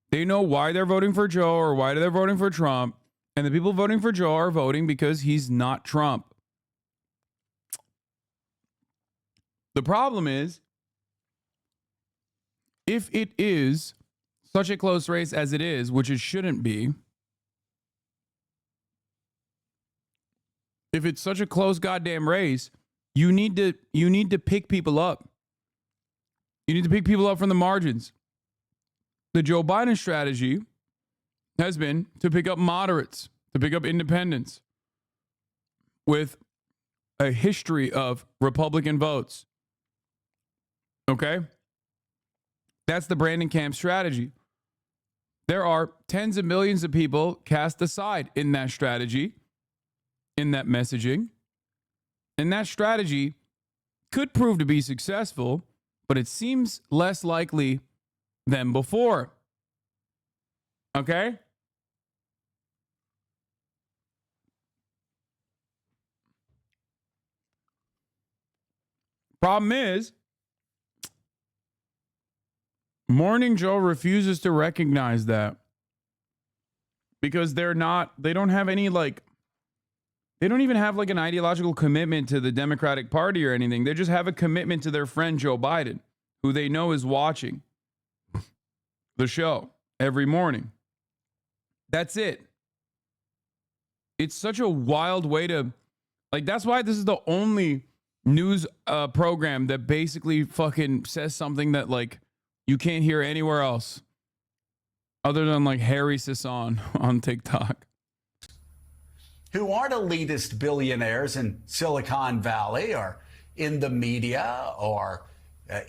They know why they're voting for Joe or why they're voting for Trump. And the people voting for Joe are voting because he's not Trump. The problem is, if it is such a close race as it is, which it shouldn't be, if it's such a close goddamn race, you need to pick people up. You need to pick people up from the margins. The Joe Biden strategy has been to pick up moderates, to pick up independents with a history of Republican votes. Okay? That's the Brandon Camp strategy. There are tens of millions of people cast aside in that strategy, in that messaging. And that strategy could prove to be successful, but it seems less likely than before. Okay? Problem is, Morning Joe refuses to recognize that because they don't have any they don't even have an ideological commitment to the Democratic Party or anything. They just have a commitment to their friend Joe Biden, who they know is watching the show every morning. That's it. It's such a wild way to, like, that's why this is the only news program that basically fucking says something that, like, you can't hear anywhere else other than, like, Harry Hasan on TikTok. Who aren't elitist billionaires in Silicon Valley or in the media or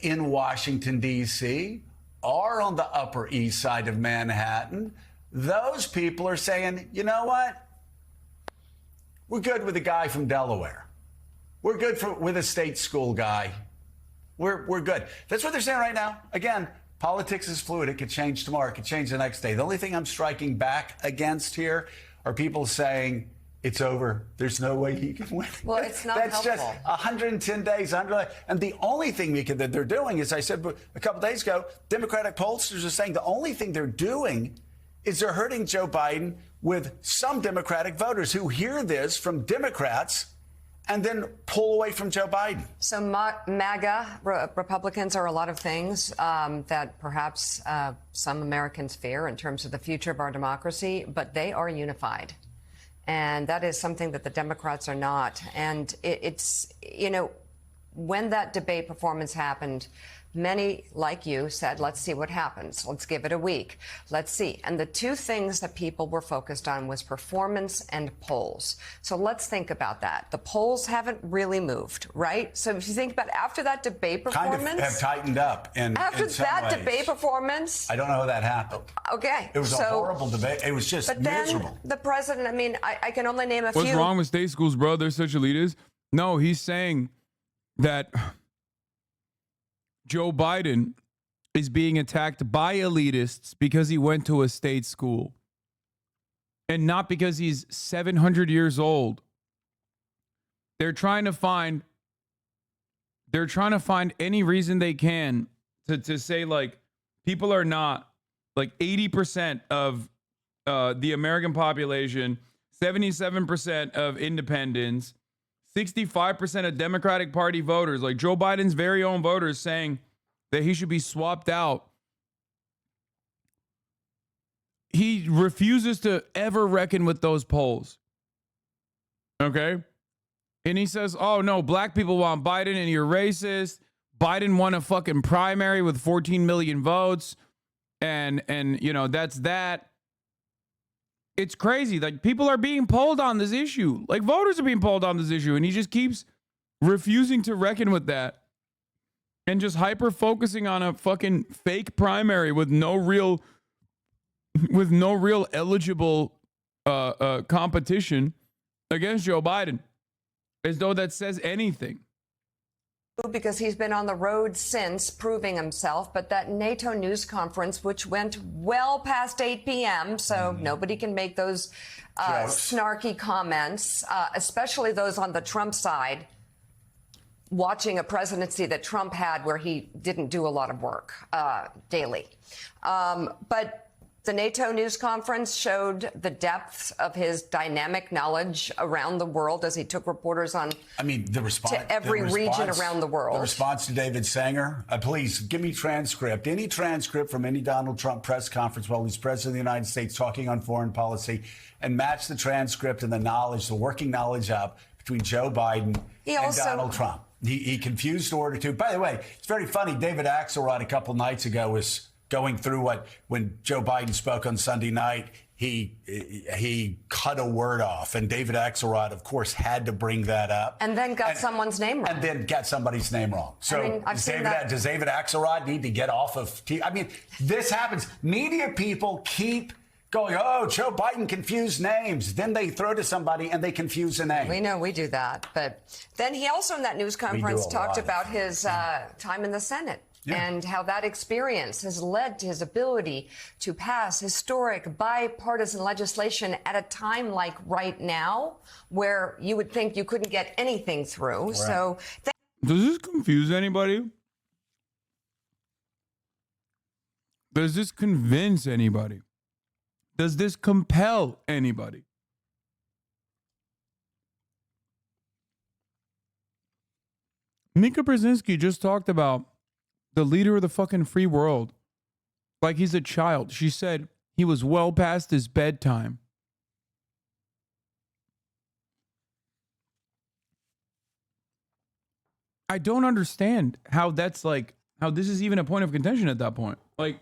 in Washington, D.C., or on the Upper East Side of Manhattan. Those people are saying, you know what? We're good with a guy from Delaware. We're good with a state school guy. We're good. That's what they're saying right now. Again, politics is fluid. It could change tomorrow. It could change the next day. The only thing I'm striking back against here are people saying it's over. There's no way he can win. Well, it's not That's helpful. just 110 days. And the only thing that they're doing, as I said a couple days ago, Democratic pollsters are saying the only thing they're doing is they're hurting Joe Biden with some Democratic voters who hear this from Democrats and then pull away from Joe Biden. So MAGA Republicans are a lot of things that perhaps some Americans fear in terms of the future of our democracy, but they are unified. And that is something that the Democrats are not. And it's, you know, when that debate performance happened, many, like you, said, let's see what happens. Let's give it a week. Let's see. And the two things that people were focused on was performance and polls. So let's think about that. The polls haven't really moved, right? So if you think about after that debate performance. Kind of have tightened up after in some that ways. Debate performance. I don't know how that happened. Okay. It was a horrible debate. It was just miserable. Then the president, I mean, I can only name a few. What's wrong with state schools, bro? They're such elitists. No, he's saying that Joe Biden is being attacked by elitists because he went to a state school and not because he's 700 years old. They're trying to find any reason they can to say, like, people are not, like, 80% of the American population, 77% of independents, 65% of Democratic Party voters, like Joe Biden's very own voters, saying that he should be swapped out. He refuses to ever reckon with those polls. Okay? And he says, oh, no, black people want Biden and you're racist. Biden won a fucking primary with 14 million votes. And you know, that's that. It's crazy. Like, people are being polled on this issue. Like, voters are being polled on this issue. And he just keeps refusing to reckon with that. And just hyper focusing on a fucking fake primary with no real eligible competition against Joe Biden. As though that says anything. Because he's been on the road since proving himself, but that NATO news conference, which went well past 8 p.m., so nobody can make those snarky comments, especially those on the Trump side, watching a presidency that Trump had where he didn't do a lot of work daily. But the NATO news conference showed the depth of his dynamic knowledge around the world as he took reporters on the response to every region around the world. The response to David Sanger, please give me transcript. Any transcript from any Donald Trump press conference while he's president of the United States talking on foreign policy, and match the transcript and the knowledge, the working knowledge up between Joe Biden and Donald Trump. He confused order to. By the way, it's very funny. David Axelrod a couple nights ago was going through when Joe Biden spoke on Sunday night, he cut a word off. And David Axelrod, of course, had to bring that up. And then got someone's name wrong. And then got somebody's name wrong. So does David Axelrod need to get off of TV? I mean, this happens. Media people keep going, oh, Joe Biden confused names. Then they throw to somebody and they confuse a name. We know we do that. But then he also in that news conference talked about his time in the Senate. Yeah. And how that experience has led to his ability to pass historic bipartisan legislation at a time like right now, where you would think you couldn't get anything through. Right. So, does this confuse anybody? Does this convince anybody? Does this compel anybody? Mika Brzezinski just talked about the leader of the fucking free world Like he's a child. She said he was well past his bedtime. I don't understand how that's like, how this is even a point of contention at that point. Like,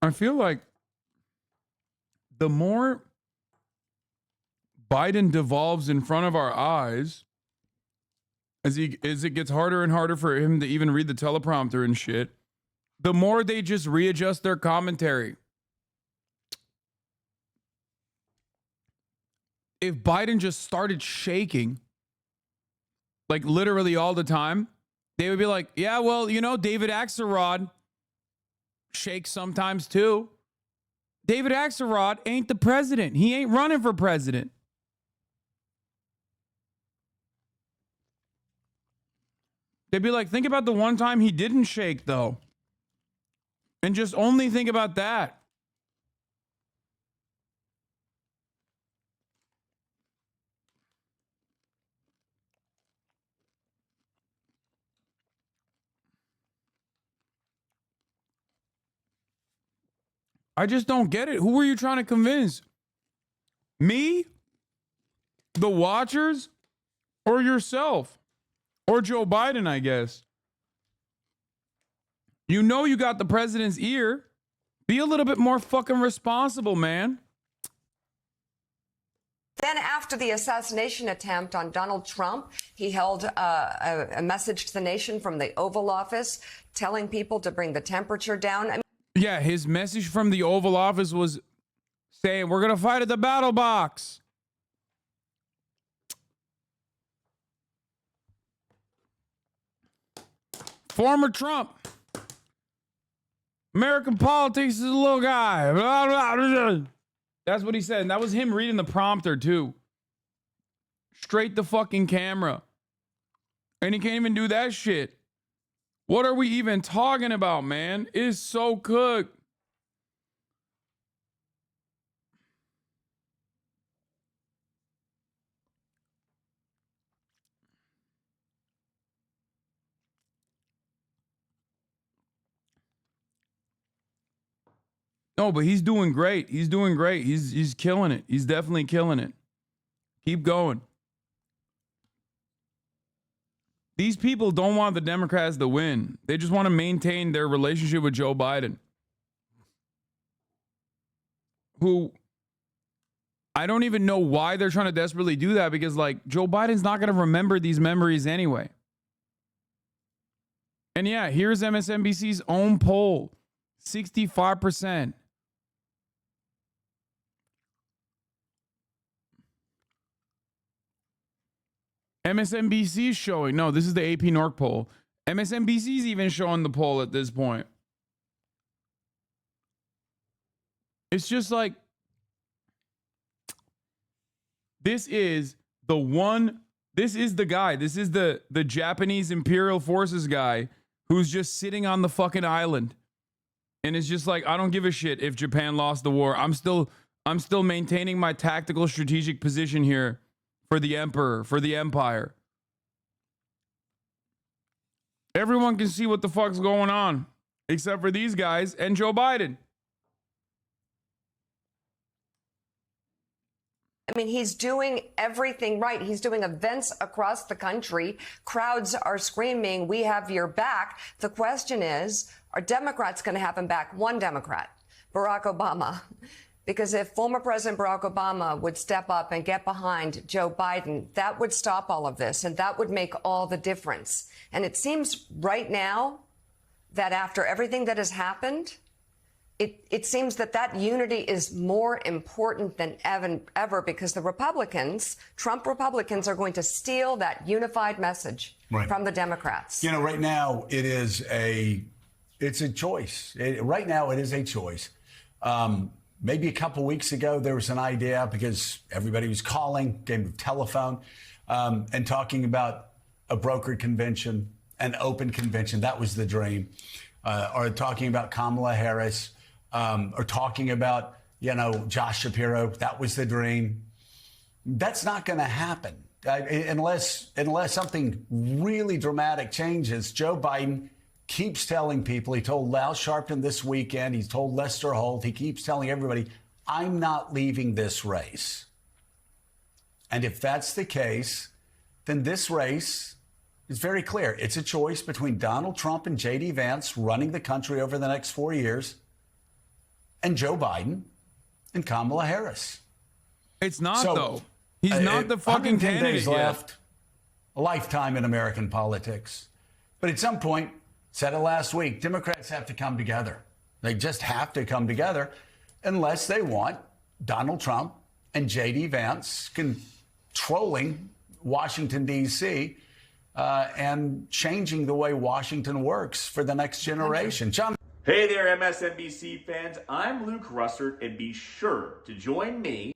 I feel like the more Biden devolves in front of our eyes, as it gets harder and harder for him to even read the teleprompter and shit, the more they just readjust their commentary. If Biden just started shaking, like literally all the time, they would be like, yeah, well, you know, David Axelrod shakes sometimes too. David Axelrod ain't the president. He ain't running for president. They'd be like, think about the one time he didn't shake, though. And just only think about that. I just don't get it. Who were you trying to convince? Me? The watchers? Or yourself? Or Joe Biden, I guess. You know you got the president's ear. Be a little bit more fucking responsible, man. Then after the assassination attempt on Donald Trump, he held a message to the nation from the Oval Office telling people to bring the temperature down. Yeah, his message from the Oval Office was saying, we're going to fight at the battle box. Former Trump. American politics is a little guy. That's what he said. And that was him reading the prompter, too. Straight the fucking camera. And he can't even do that shit. What are we even talking about, man? It's so cooked. No, but he's doing great. He's doing great. He's killing it. He's definitely killing it. Keep going. These people don't want the Democrats to win. They just want to maintain their relationship with Joe Biden, who I don't even know why they're trying to desperately do that, because like Joe Biden's not going to remember these memories anyway. And yeah, here's MSNBC's own poll. 65%. MSNBC's showing. No, this is the AP Norc poll. MSNBC's even showing the poll at this point. It's just like, this is the one, this is the guy. This is the Japanese Imperial Forces guy who's just sitting on the fucking island. And it's just like, I don't give a shit if Japan lost the war. I'm still maintaining my tactical strategic position here for the emperor, for the empire. Everyone can see what the fuck's going on, except for these guys and Joe Biden. I mean, he's doing everything right. He's doing events across the country. Crowds are screaming, we have your back. The question is, are Democrats going to have him back? One Democrat, Barack Obama. Because if former President Barack Obama would step up and get behind Joe Biden, that would stop all of this, and that would make all the difference. And it seems right now that after everything that has happened, it seems that unity is more important than ever, because the Republicans, Trump Republicans, are going to steal that unified message from the Democrats. You know, right now it's a choice. Right now it is a choice. Maybe a couple weeks ago, there was an idea because everybody was calling, game of telephone, and talking about a brokered convention, an open convention. That was the dream. Or talking about Kamala Harris, or talking about, Josh Shapiro. That was the dream. That's not going to happen. unless something really dramatic changes, Joe Biden keeps telling people, he told Al Sharpton this weekend, he's told Lester Holt, he keeps telling everybody, I'm not leaving this race. And if that's the case, then this race is very clear. It's a choice between Donald Trump and J.D. Vance running the country over the next 4 years and Joe Biden and Kamala Harris. It's not, though. He's not the fucking 110 candidate days yet. left, a lifetime in American politics. But at some point, said it last week, Democrats have to come together. They just have to come together unless they want Donald Trump and J.D. Vance controlling Washington, D.C., and changing the way Washington works for the next generation. John. Hey there, MSNBC fans. I'm Luke Russert, and be sure to join me.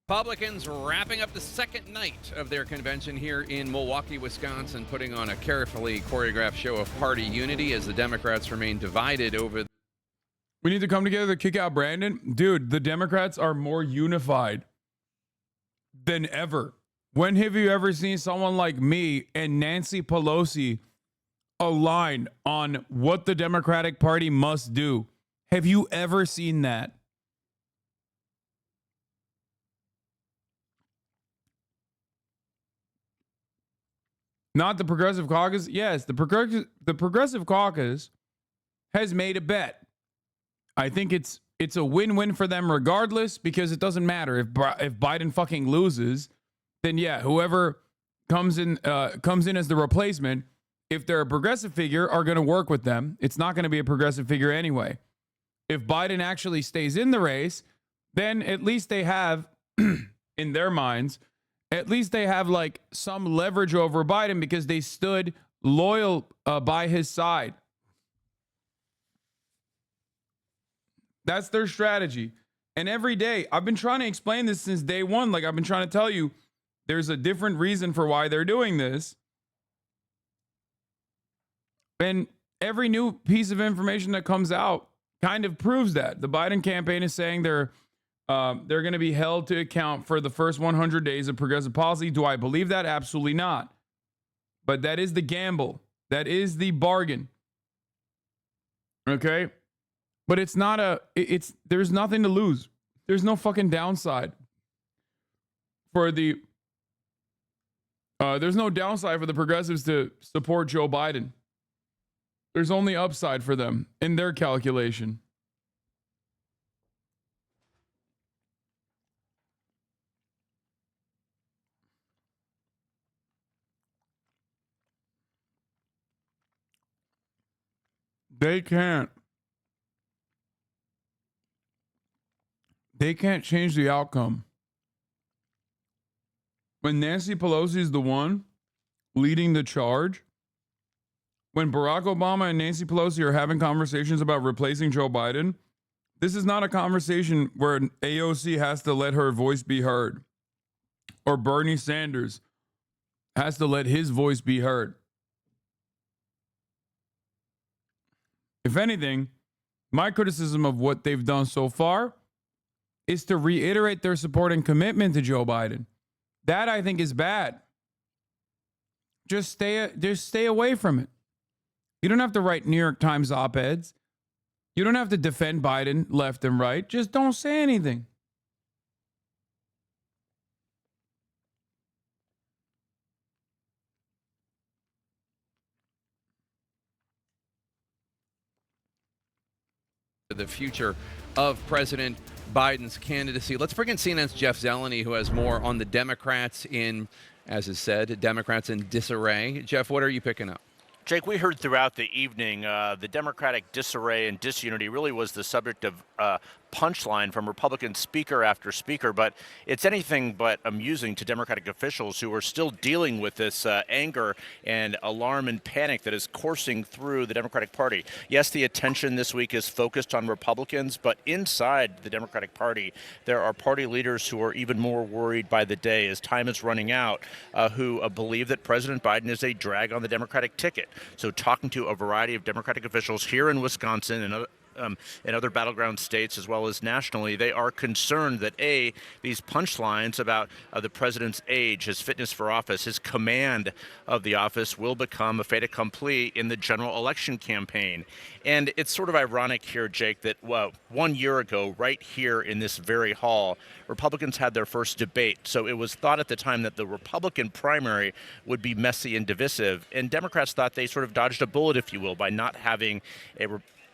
Republicans wrapping up the second night of their convention here in Milwaukee, Wisconsin, putting on a carefully choreographed show of party unity as the Democrats remain divided over. We need to come together to kick out Brandon. Dude, the Democrats are more unified than ever. When have you ever seen someone like me and Nancy Pelosi align on what the Democratic Party must do? Have you ever seen that? Not the Progressive Caucus? Yes, the Progressive Caucus has made a bet. I think it's a win-win for them regardless, because it doesn't matter if Biden fucking loses, then yeah, whoever comes in as the replacement, if they're a progressive figure, are going to work with them. It's not going to be a progressive figure anyway. If Biden actually stays in the race, then at least they have, in their minds, at least they have like some leverage over Biden because they stood loyal by his side. That's their strategy. And every day, I've been trying to explain this since day one. Like I've been trying to tell you, there's a different reason for why they're doing this. And every new piece of information that comes out kind of proves that. The Biden campaign is saying they're going to be held to account for the first 100 days of progressive policy. Do I believe that? Absolutely not. But that is the gamble. That is the bargain. Okay? But it's not there's nothing to lose. There's no fucking downside for there's no downside for the progressives to support Joe Biden. There's only upside for them in their calculation. They can't change the outcome. When Nancy Pelosi is the one leading the charge, when Barack Obama and Nancy Pelosi are having conversations about replacing Joe Biden, this is not a conversation where an AOC has to let her voice be heard, or Bernie Sanders has to let his voice be heard. If anything, my criticism of what they've done so far is to reiterate their support and commitment to Joe Biden. That I think is bad. Just stay away from it. You don't have to write New York Times op-eds. You don't have to defend Biden left and right. Just don't say anything. The future of President Biden's candidacy. Let's bring in CNN's Jeff Zeleny, who has more on the Democrats in, as is said, Democrats in disarray. Jeff, what are you picking up? Jake, we heard throughout the evening the Democratic disarray and disunity really was the subject of punchline from Republican speaker after speaker, but it's anything but amusing to Democratic officials who are still dealing with this anger and alarm and panic that is coursing through the Democratic Party. Yes, the attention this week is focused on Republicans, but inside the Democratic Party, there are party leaders who are even more worried by the day as time is running out, who believe that President Biden is a drag on the Democratic ticket. So talking to a variety of Democratic officials here in Wisconsin and in other battleground states as well as nationally. They are concerned that, A, these punchlines about the president's age, his fitness for office, his command of the office will become a fait accompli in the general election campaign. And it's sort of ironic here, Jake, that 1 year ago, right here in this very hall, Republicans had their first debate. So it was thought at the time that the Republican primary would be messy and divisive. And Democrats thought they sort of dodged a bullet, if you will, by not having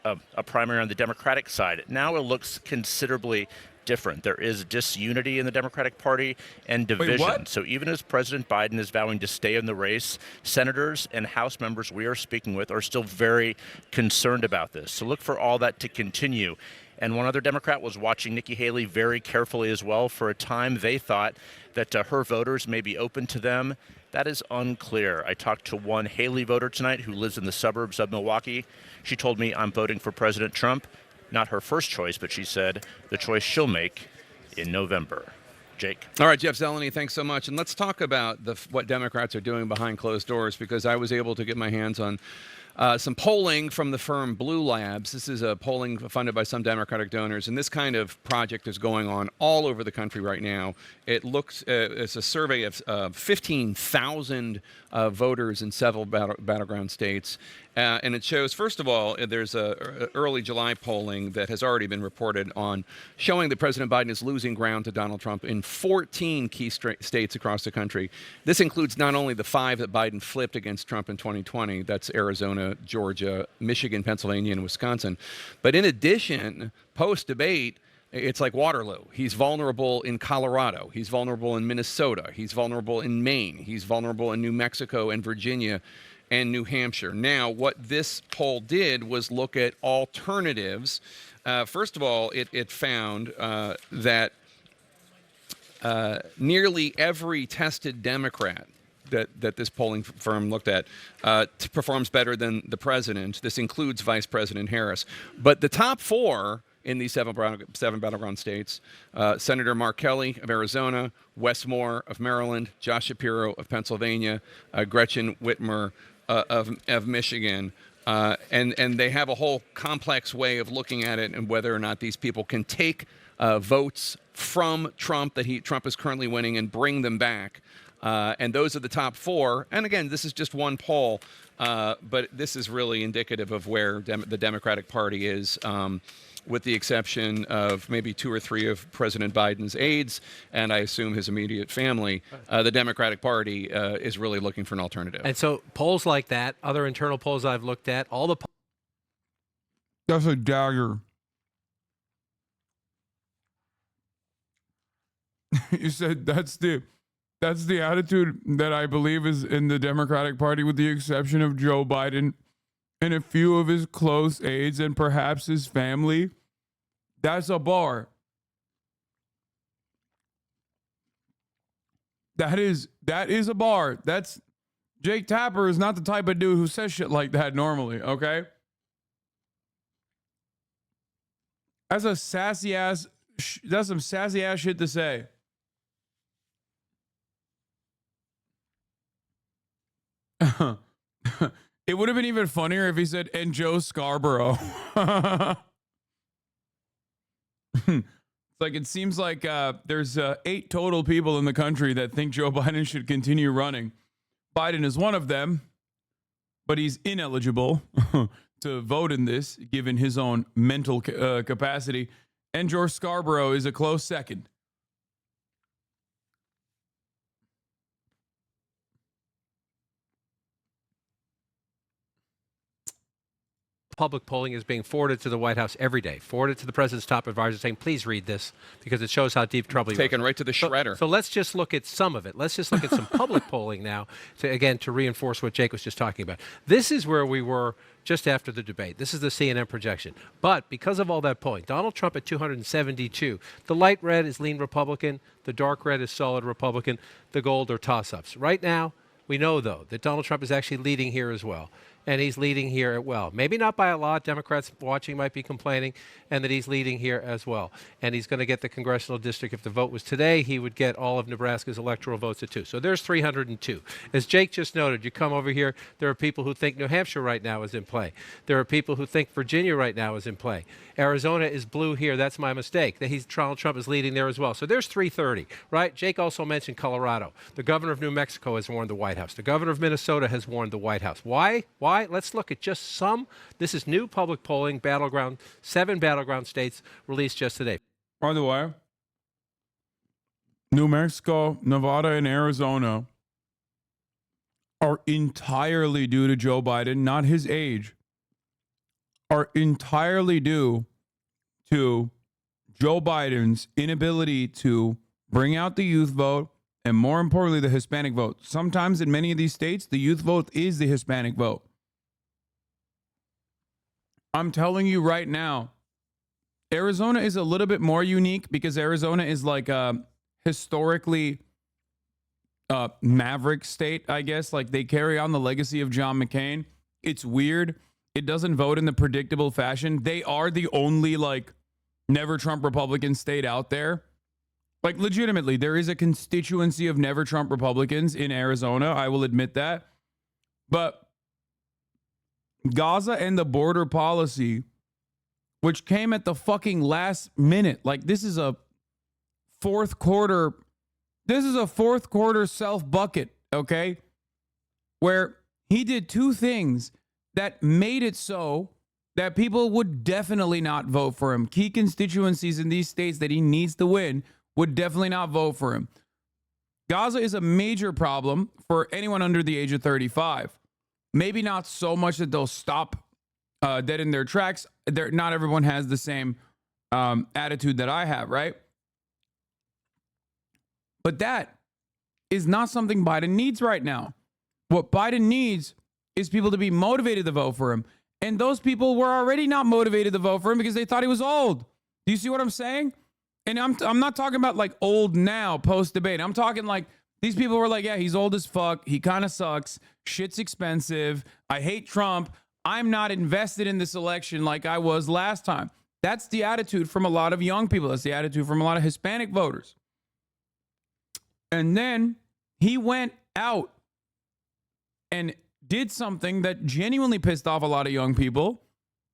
a primary on the Democratic side. Now it looks considerably different. There is disunity in the Democratic Party and division. Wait, what? So even as President Biden is vowing to stay in the race, senators and House members we are speaking with are still very concerned about this. So look for all that to continue. And one other Democrat was watching Nikki Haley very carefully as well. For a time, they thought that her voters may be open to them. That is unclear. I talked to one Haley voter tonight who lives in the suburbs of Milwaukee. She told me, I'm voting for President Trump. Not her first choice, but she said the choice she'll make in November. Jake. All right, Jeff Zeleny, thanks so much. And let's talk about what Democrats are doing behind closed doors, because I was able to get my hands on some polling from the firm Blue Labs. This is a polling funded by some Democratic donors, and this kind of project is going on all over the country right now. It looks, it's a survey of 15,000 voters in several battleground states. And it shows, first of all, there's a early July polling that has already been reported on showing that President Biden is losing ground to Donald Trump in 14 key states across the country. This includes not only the 5 that Biden flipped against Trump in 2020, that's Arizona, Georgia, Michigan, Pennsylvania, and Wisconsin, but in addition, post-debate, it's like Waterloo. He's vulnerable in Colorado. He's vulnerable in Minnesota. He's vulnerable in Maine. He's vulnerable in New Mexico and Virginia and New Hampshire. Now, what this poll did was look at alternatives. First of all, it found that nearly every tested Democrat that this polling firm looked at performs better than the president. This includes Vice President Harris. But the top 4 in these 7 battleground states, Senator Mark Kelly of Arizona, Wes Moore of Maryland, Josh Shapiro of Pennsylvania, Gretchen Whitmer of Michigan, and they have a whole complex way of looking at it and whether or not these people can take votes from Trump that Trump is currently winning and bring them back. And those are the top 4. And again, this is just one poll, but this is really indicative of where the Democratic Party is, with the exception of maybe 2 or 3 of President Biden's aides, and I assume his immediate family. The Democratic Party is really looking for an alternative. And so polls like that, other internal polls I've looked at, all the... That's a dagger. You said that's the attitude that I believe is in the Democratic Party, with the exception of Joe Biden and a few of his close aides and perhaps his family. That's a bar. That is a bar. That's Jake Tapper is not the type of dude who says shit like that normally, okay? That's a sassy ass, that's some sassy ass shit to say. It would have been even funnier if he said, and Joe Scarborough. It's like, it seems like there's 8 total people in the country that think Joe Biden should continue running. Biden is one of them, but he's ineligible to vote in this, given his own mental capacity. And George Scarborough is a close second. Public polling is being forwarded to the White House every day, forwarded to the president's top advisor saying, please read this, because it shows how deep trouble you're in. Taken right to the shredder. So let's just look at some of it. Let's just look at some public polling now, to reinforce what Jake was just talking about. This is where we were just after the debate. This is the CNN projection. But because of all that polling, Donald Trump at 272. The light red is lean Republican. The dark red is solid Republican. The gold are toss-ups. Right now, we know, though, that Donald Trump is actually leading here as well. and he's leading here well. Maybe not by a lot. Democrats watching might be complaining, and that he's leading here as well. And he's going to get the congressional district. If the vote was today, he would get all of Nebraska's electoral votes at 2. So there's 302. As Jake just noted, you come over here, there are people who think New Hampshire right now is in play. There are people who think Virginia right now is in play. Arizona is blue here. That's my mistake. Donald Trump is leading there as well. So there's 330, right? Jake also mentioned Colorado. The governor of New Mexico has warned the White House. The governor of Minnesota has warned the White House. Why? Let's look at just some. This is new public polling, 7 battleground states released just today. By the way, New Mexico, Nevada, and Arizona are entirely due to Joe Biden, not his age, are entirely due to Joe Biden's inability to bring out the youth vote and, more importantly, the Hispanic vote. Sometimes in many of these states, the youth vote is the Hispanic vote. I'm telling you right now, Arizona is a little bit more unique because Arizona is like a historically maverick state, I guess. Like, they carry on the legacy of John McCain. It's weird. It doesn't vote in the predictable fashion. They are the only, like, never Trump Republican state out there. Like, legitimately, there is a constituency of never Trump Republicans in Arizona. I will admit that. But Gaza and the border policy, which came at the fucking last minute. Like, this is a fourth quarter self bucket, okay? Where he did two things that made it so that people would definitely not vote for him. Key constituencies in these states that he needs to win would definitely not vote for him. Gaza is a major problem for anyone under the age of 35. Maybe not so much that they'll stop dead in their tracks. Not everyone has the same attitude that I have, right? But that is not something Biden needs right now. What Biden needs is people to be motivated to vote for him. And those people were already not motivated to vote for him because they thought he was old. Do you see what I'm saying? And I'm not talking about like old now, post-debate. I'm talking like these people were like, yeah, he's old as fuck. He kind of sucks. Shit's expensive. I hate Trump. I'm not invested in this election like I was last time. That's the attitude from a lot of young people. That's the attitude from a lot of Hispanic voters. And then he went out and did something that genuinely pissed off a lot of young people.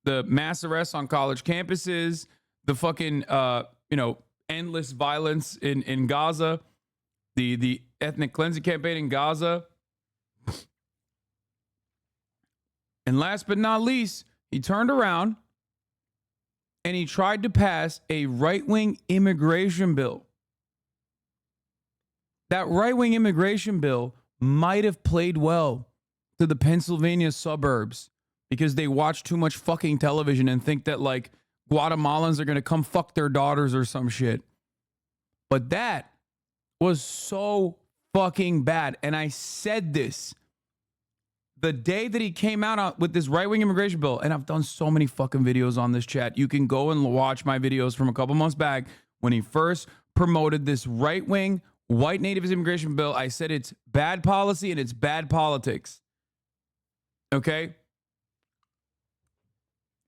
The mass arrests on college campuses, the fucking, endless violence in Gaza, the ethnic cleansing campaign in Gaza. And last but not least, he turned around and he tried to pass a right-wing immigration bill. That right-wing immigration bill might have played well to the Pennsylvania suburbs because they watch too much fucking television and think that like Guatemalans are going to come fuck their daughters or some shit. But that was so fucking bad. And I said this the day that he came out with this right-wing immigration bill. And I've done so many fucking videos on this, chat. You can go and watch my videos from a couple months back when he first promoted this right-wing white native immigration bill. I said it's bad policy and it's bad politics. Okay?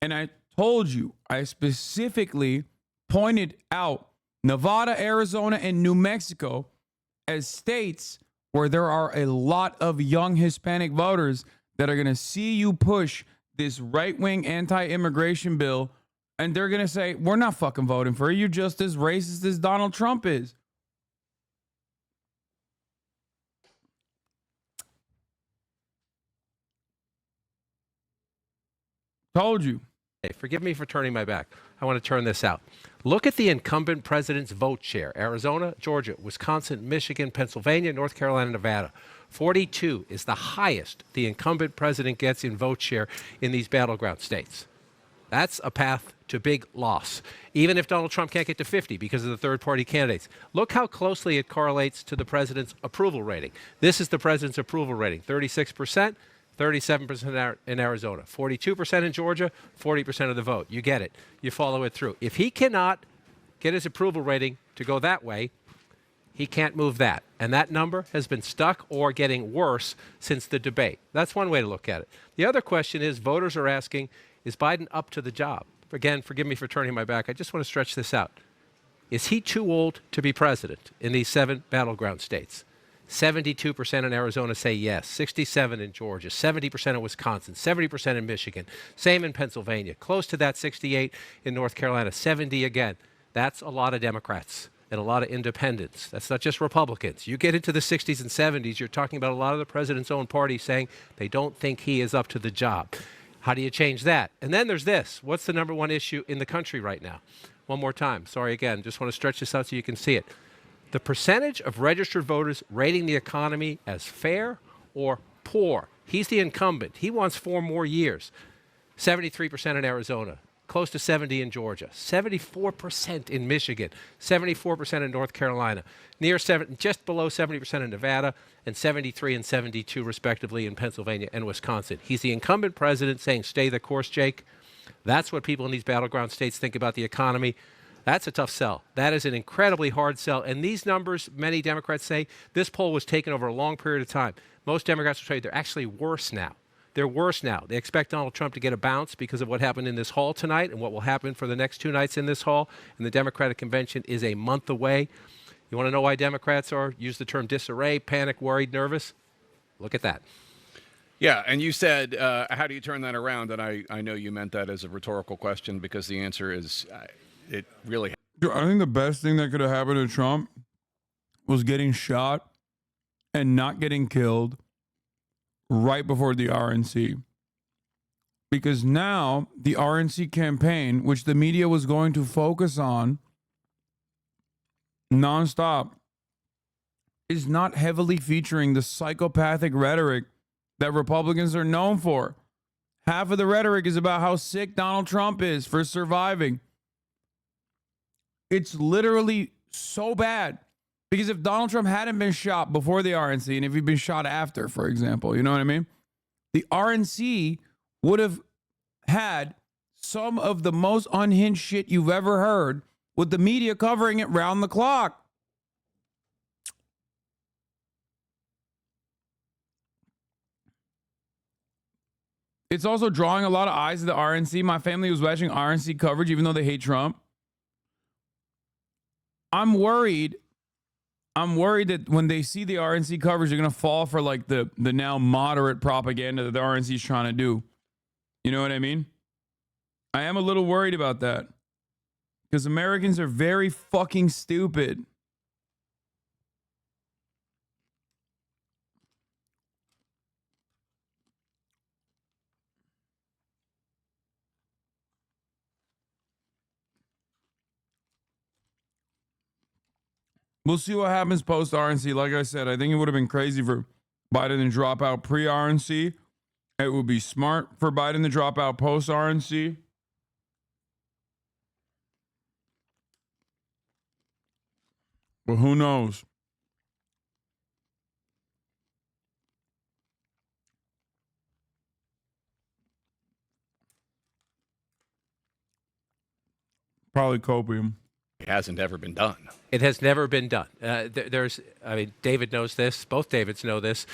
And I told you, I specifically pointed out Nevada, Arizona, and New Mexico as states where there are a lot of young Hispanic voters that are going to see you push this right-wing anti-immigration bill, and they're going to say, we're not fucking voting for you. You're just as racist as Donald Trump is. Told you. Hey, forgive me for turning my back. I want to turn this out. Look at the incumbent president's vote share. Arizona, Georgia, Wisconsin, Michigan, Pennsylvania, North Carolina, Nevada. 42 is the highest the incumbent president gets in vote share in these battleground states. That's a path to big loss, even if Donald Trump can't get to 50 because of the third-party candidates. Look how closely it correlates to the president's approval rating. This is the president's approval rating, 36%. 37% in Arizona, 42% in Georgia, 40% of the vote. You get it. You follow it through. If he cannot get his approval rating to go that way, He can't move that. And that number has been stuck or getting worse since the debate. That's one way to look at it. The other question is voters are asking, is Biden up to the job? Again, forgive me for turning my back. I just want to stretch this out. Is he too old to be president in these 7 battleground states? 72% in Arizona say yes, 67% in Georgia, 70% in Wisconsin, 70% in Michigan, same in Pennsylvania, close to that 68% in North Carolina, 70% again. That's a lot of Democrats and a lot of independents. That's not just Republicans. You get into the 60s and 70s, you're talking about a lot of the president's own party saying they don't think he is up to the job. How do you change that? And then there's this. What's the number one issue in the country right now? One more time. Sorry again. Just want to stretch this out so you can see it. The percentage of registered voters rating the economy as fair or poor. He's the incumbent. He wants 4 more years. 73% in Arizona, close to 70% in Georgia, 74% in Michigan, 74% in North Carolina, just below 70% in Nevada, and 73% and 72% respectively in Pennsylvania and Wisconsin. He's the incumbent president saying, stay the course, Jake. That's what people in these battleground states think about the economy. That's a tough sell. That is an incredibly hard sell. And these numbers, many Democrats say, this poll was taken over a long period of time. Most Democrats will tell you they're actually worse now. They're worse now. They expect Donald Trump to get a bounce because of what happened in this hall tonight and what will happen for the next 2 nights in this hall. And the Democratic convention is a month away. You want to know why Democrats are, use the term disarray, panic, worried, nervous? Look at that. Yeah, and you said, how do you turn that around? And I know you meant that as a rhetorical question because the answer is... it really. I think the best thing that could have happened to Trump was getting shot and not getting killed right before the RNC. Because now the RNC campaign, which the media was going to focus on nonstop, is not heavily featuring the psychopathic rhetoric that Republicans are known for. Half of the rhetoric is about how sick Donald Trump is for surviving. It's literally so bad because if Donald Trump hadn't been shot before the RNC and if he'd been shot after, for example, you know what I mean? The RNC would have had some of the most unhinged shit you've ever heard with the media covering it round the clock. It's also drawing a lot of eyes to the RNC. My family was watching RNC coverage even though they hate Trump. I'm worried that when they see the RNC coverage, they're going to fall for like the now moderate propaganda that the RNC is trying to do. You know what I mean? I am a little worried about that because Americans are very fucking stupid. We'll see what happens post RNC. Like I said, I think it would have been crazy for Biden to drop out pre RNC. It would be smart for Biden to drop out post RNC. But who knows? Probably copium. It hasn't ever been done. It has never been done. David knows this. Both Davids know this.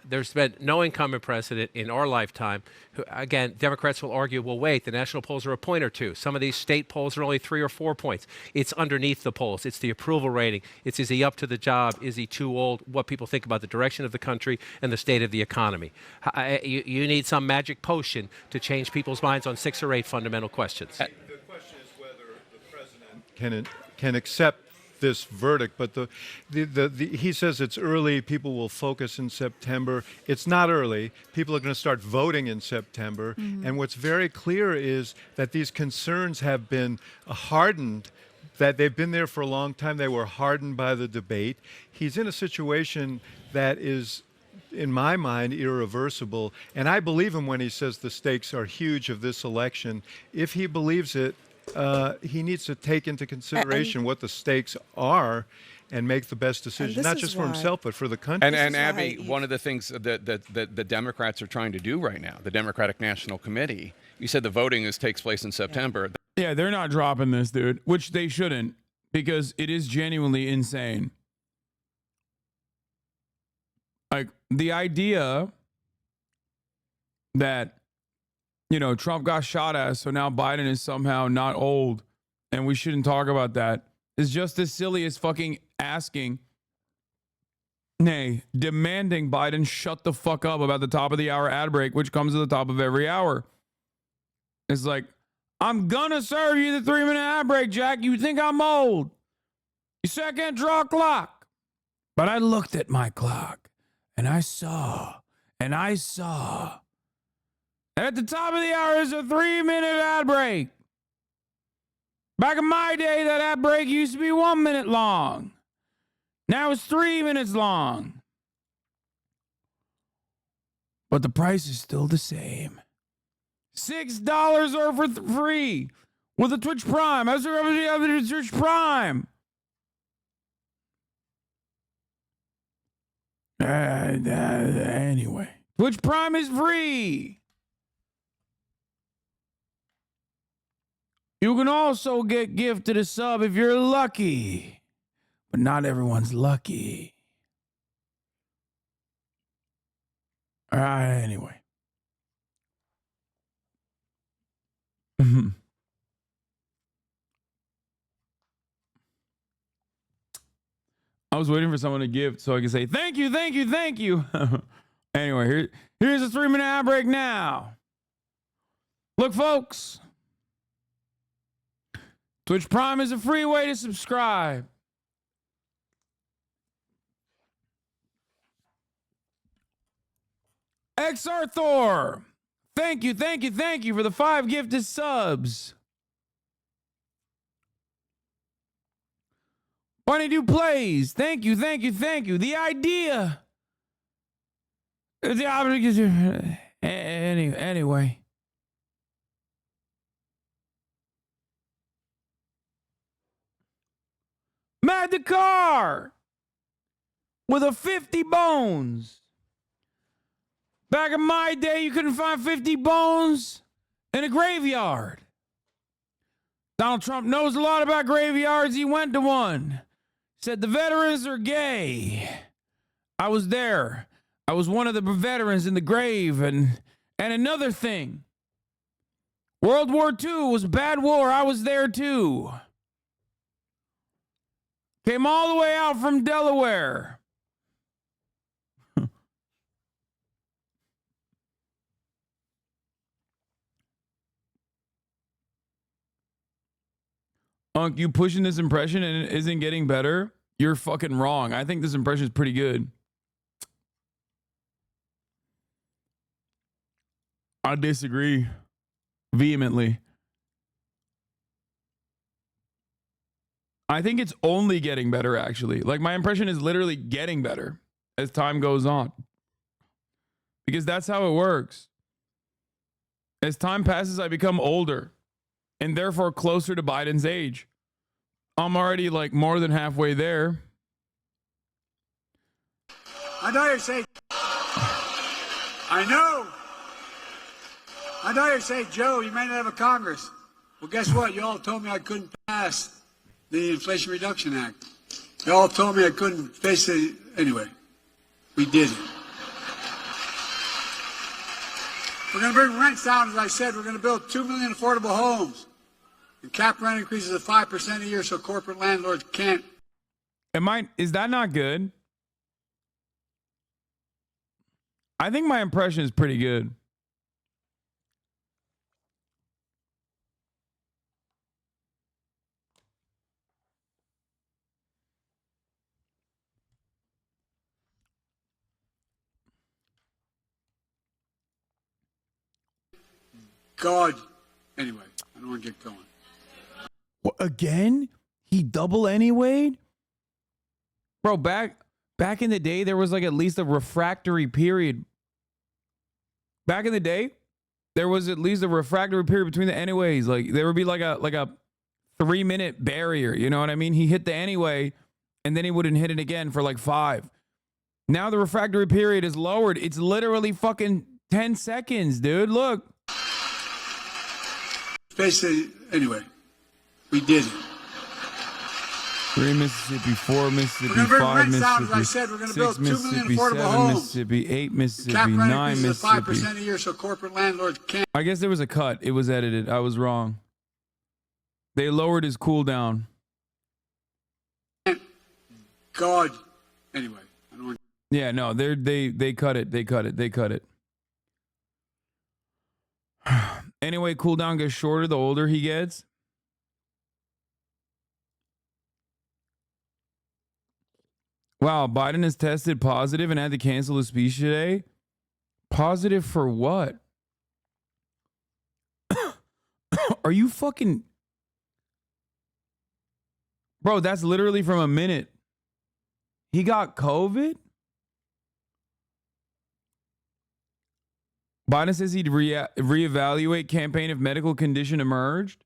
There's been no incumbent president in our lifetime who, again, Democrats will argue, well, wait, the national polls are a point or two. Some of these state polls are only 3 or 4 points. It's underneath the polls. It's the approval rating. It's, is he up to the job? Is he too old? What people think about the direction of the country and the state of the economy. You need some magic potion to change people's minds on 6 or 8 fundamental questions. The question is whether the president can accept this verdict, but he says it's early. People will focus in September. It's not early. People are going to start voting in September. Mm-hmm. And what's very clear is that these concerns have been hardened, that they've been there for a long time. They were hardened by the debate. He's in a situation that is, in my mind, irreversible. And I believe him when he says the stakes are huge of this election. If he believes it, he needs to take into consideration what the stakes are and make the best decision, not just for himself, but for the country. And Abby, one of the things that the Democrats are trying to do right now, the Democratic National Committee, you said the voting takes place in September. Yeah, they're not dropping this, dude, which they shouldn't, because it is genuinely insane. Like the idea that, you know, Trump got shot at, so now Biden is somehow not old and we shouldn't talk about that is just as silly as fucking asking, nay, demanding Biden shut the fuck up about the top of the hour ad break, which comes at the top of every hour. It's like, I'm gonna serve you the 3-minute ad break, Jack. You think I'm old. You say I can't draw a clock. But I looked at my clock and I saw. And at the top of the hour is a 3-minute ad break. Back in my day, that ad break used to be 1 minute long. Now it's 3 minutes long. But the price is still the same. $6 or for free with a Twitch Prime. How's the Twitch Prime? Anyway, Twitch Prime is free. You can also get gifted a sub if you're lucky, but not everyone's lucky. All right, anyway. I was waiting for someone to gift so I could say thank you, thank you, thank you. Anyway, here's a 3-minute ad break now. Look, folks, Twitch Prime is a free way to subscribe. X Arthur, thank you for the 5 gifted subs. Bunny Do Plays, thank you. The idea. Anyway. Mad the Car with a 50 bones. Back in my day, you couldn't find 50 bones in a graveyard. Donald Trump knows a lot about graveyards. He went to one. Said the veterans are gay. I was there. I was one of the veterans in the grave. And another thing. World War II was a bad war. I was there too. Came all the way out from Delaware. Unc, you pushing this impression and it isn't getting better? You're fucking wrong. I think this impression is pretty good. I disagree vehemently. I think it's only getting better, actually. Like, my impression is literally getting better as time goes on. Because that's how it works. As time passes, I become older. And therefore closer to Biden's age. I'm already like more than halfway there. I know you're saying, I know you're saying, Joe, you may not have a Congress. Well, guess what? You all told me I couldn't pass the Inflation Reduction Act. You all told me I couldn't face it. Anyway, we did it. We're going to bring rents down, as I said. We're going to build 2 million affordable homes. And cap rent increases of 5% a year so corporate landlords can't. Is that not good? I think my impression is pretty good. God. Anyway, I don't want to get going. What, again? He double anyway? Bro, back in the day, there was like at least a refractory period. Back in the day, there was at least a refractory period between the anyways. Like there would be like a 3-minute barrier. You know what I mean? He hit the anyway, and then he wouldn't hit it again for like 5. Now the refractory period is lowered. It's literally fucking 10 seconds, dude. Look. Basically, anyway, we did it. 3 Mississippi, 4 Mississippi, We're gonna bring 5 rents down, as I Mississippi, said. We're gonna 6 build 2 million Mississippi, affordable 7 homes. Mississippi, 8 Cap Mississippi, rent 9 increases of 5% Mississippi. a year, so corporate landlords can't. I guess there was a cut. It was edited. I was wrong. They lowered his cooldown. God. Anyway, I don't want. Yeah, no, they cut it. They cut it. They cut it. Anyway, cooldown gets shorter the older he gets. Wow, Biden has tested positive and had to cancel his speech today. Positive for what? Are you fucking... Bro, that's literally from a minute. He got COVID? Biden says he'd reevaluate campaign if medical condition emerged?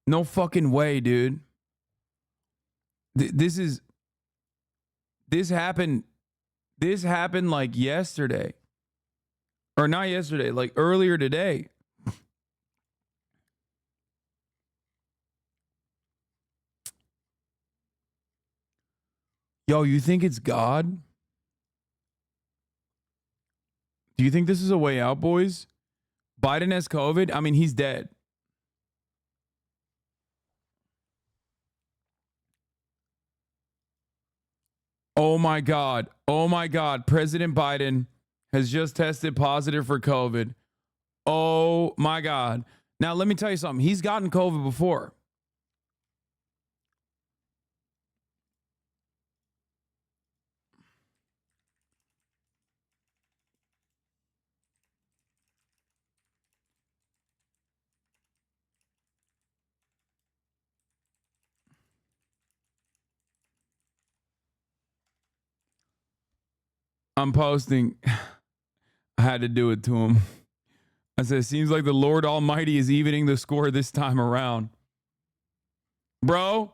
No fucking way, dude. This happened like yesterday. Or not yesterday, like earlier today. Yo, you think it's God? Do you think this is a way out, boys? Biden has COVID? I mean, he's dead. Oh my God. Oh my God. President Biden has just tested positive for COVID. Oh my God. Now, let me tell you something. He's gotten COVID before. I'm posting. I had to do it to him. I said, it seems like the Lord Almighty is evening the score this time around. Bro,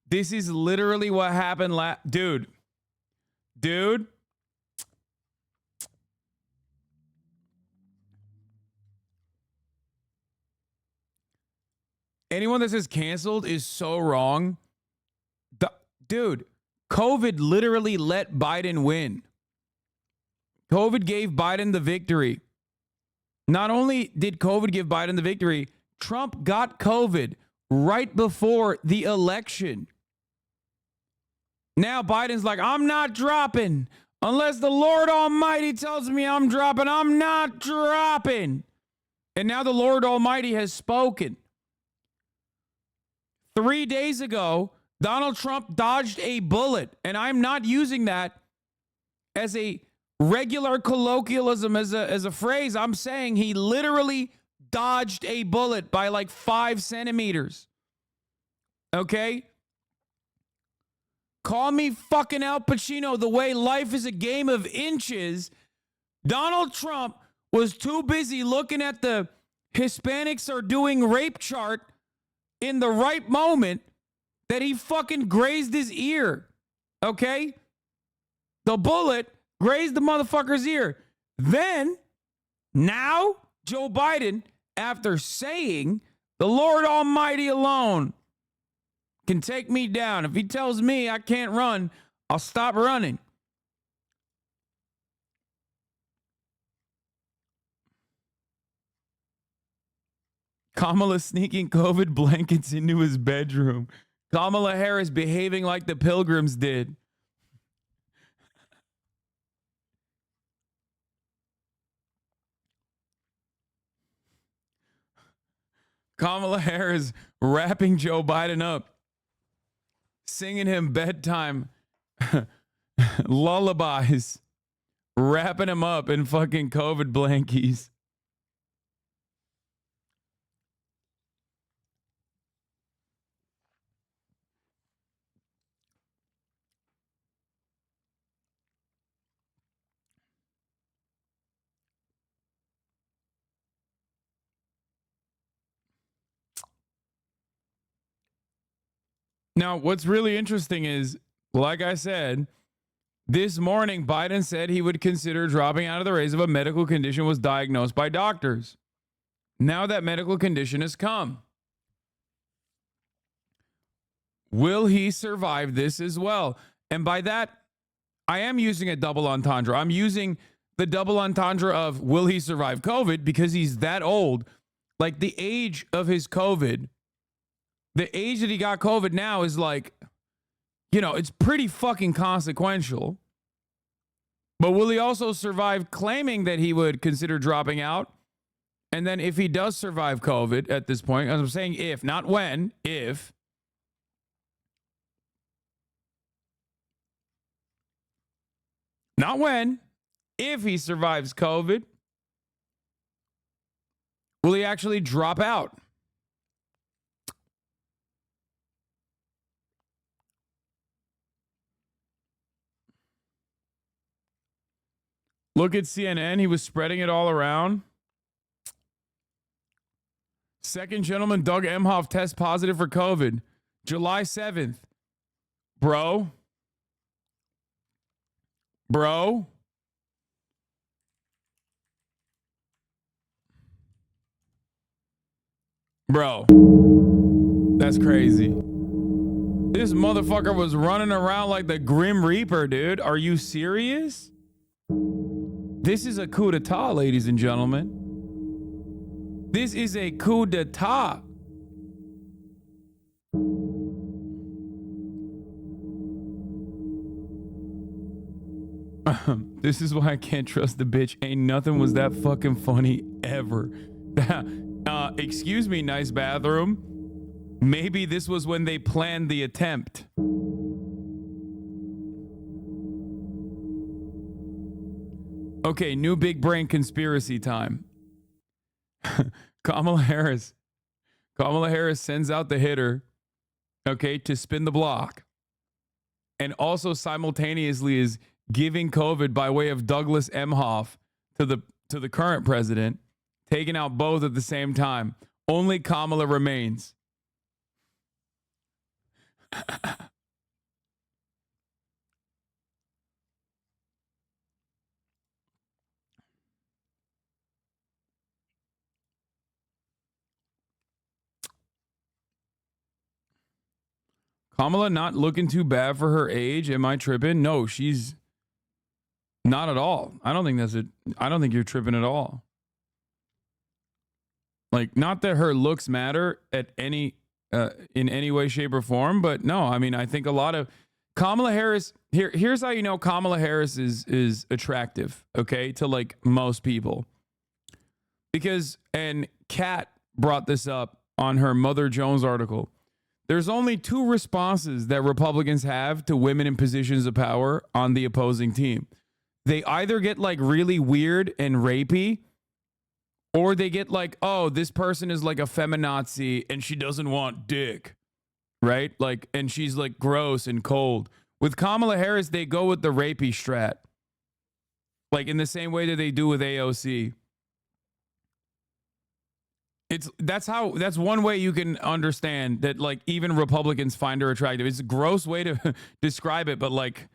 this is literally what happened Dude. Anyone that says canceled is so wrong. Dude, COVID literally let Biden win. COVID gave Biden the victory. Not only did COVID give Biden the victory, Trump got COVID right before the election. Now Biden's like, I'm not dropping. Unless the Lord Almighty tells me I'm dropping, I'm not dropping. And now the Lord Almighty has spoken. 3 days ago, Donald Trump dodged a bullet. And I'm not using that as a regular colloquialism, as a phrase. I'm saying he literally dodged a bullet by like 5 centimeters. Okay? Call me fucking Al Pacino the way life is a game of inches. Donald Trump was too busy looking at the Hispanics are doing rape chart in the right moment that he fucking grazed his ear. Okay? The bullet grazed the motherfucker's ear. Then, now, Joe Biden, after saying, the Lord Almighty alone can take me down. If he tells me I can't run, I'll stop running. Kamala sneaking COVID blankets into his bedroom. Kamala Harris behaving like the Pilgrims did. Kamala Harris wrapping Joe Biden up, singing him bedtime lullabies, wrapping him up in fucking COVID blankies. Now, what's really interesting is, like I said, this morning, Biden said he would consider dropping out of the race if a medical condition was diagnosed by doctors. Now that medical condition has come. Will he survive this as well? And by that, I am using a double entendre. I'm using the double entendre of will he survive COVID because he's that old. Like the age of his COVID, the age that he got COVID now is like, you know, it's pretty fucking consequential. But will he also survive claiming that he would consider dropping out? And then if he does survive COVID at this point, as I'm saying if, not when, if. Not when, if he survives COVID, will he actually drop out? Look at CNN. He was spreading it all around. Second gentleman, Doug Emhoff, test positive for COVID. July 7th. Bro. Bro. That's crazy. This motherfucker was running around like the Grim Reaper, dude. Are you serious? This is a coup d'etat, ladies and gentlemen. This is a coup d'etat. This is why I can't trust the bitch. Ain't nothing was that fucking funny ever. Excuse me, nice bathroom. Maybe this was when they planned the attempt. Okay, new big brain conspiracy time. Kamala Harris sends out the hitter, okay, to spin the block. And also simultaneously is giving COVID by way of Douglas Emhoff to the current president, taking out both at the same time. Only Kamala remains. Kamala not looking too bad for her age. Am I tripping? No, she's not at all. I don't think that's it. I don't think you're tripping at all. Like, not that her looks matter at any in any way, shape, or form, but no, I mean, I think a lot of Kamala Harris. Here's how you know Kamala Harris is attractive, okay, to like most people. Because, and Kat brought this up on her Mother Jones article. There's only two responses that Republicans have to women in positions of power on the opposing team. They either get like really weird and rapey, or they get like, oh, this person is like a feminazi and she doesn't want dick, right? Like, and she's like gross and cold. With Kamala Harris, they go with the rapey strat, like in the same way that they do with AOC. That's one way you can understand that, like, even Republicans find her attractive. It's a gross way to describe it, but like,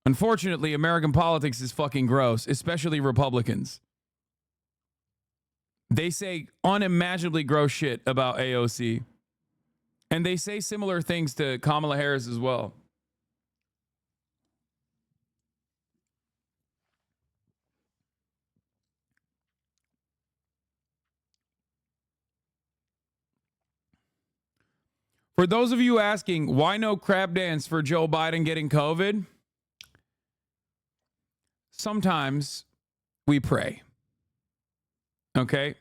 unfortunately, American politics is fucking gross, especially Republicans. They say unimaginably gross shit about AOC. And they say similar things to Kamala Harris as well. For those of you asking, why no crab dance for Joe Biden getting COVID? Sometimes we pray. Okay?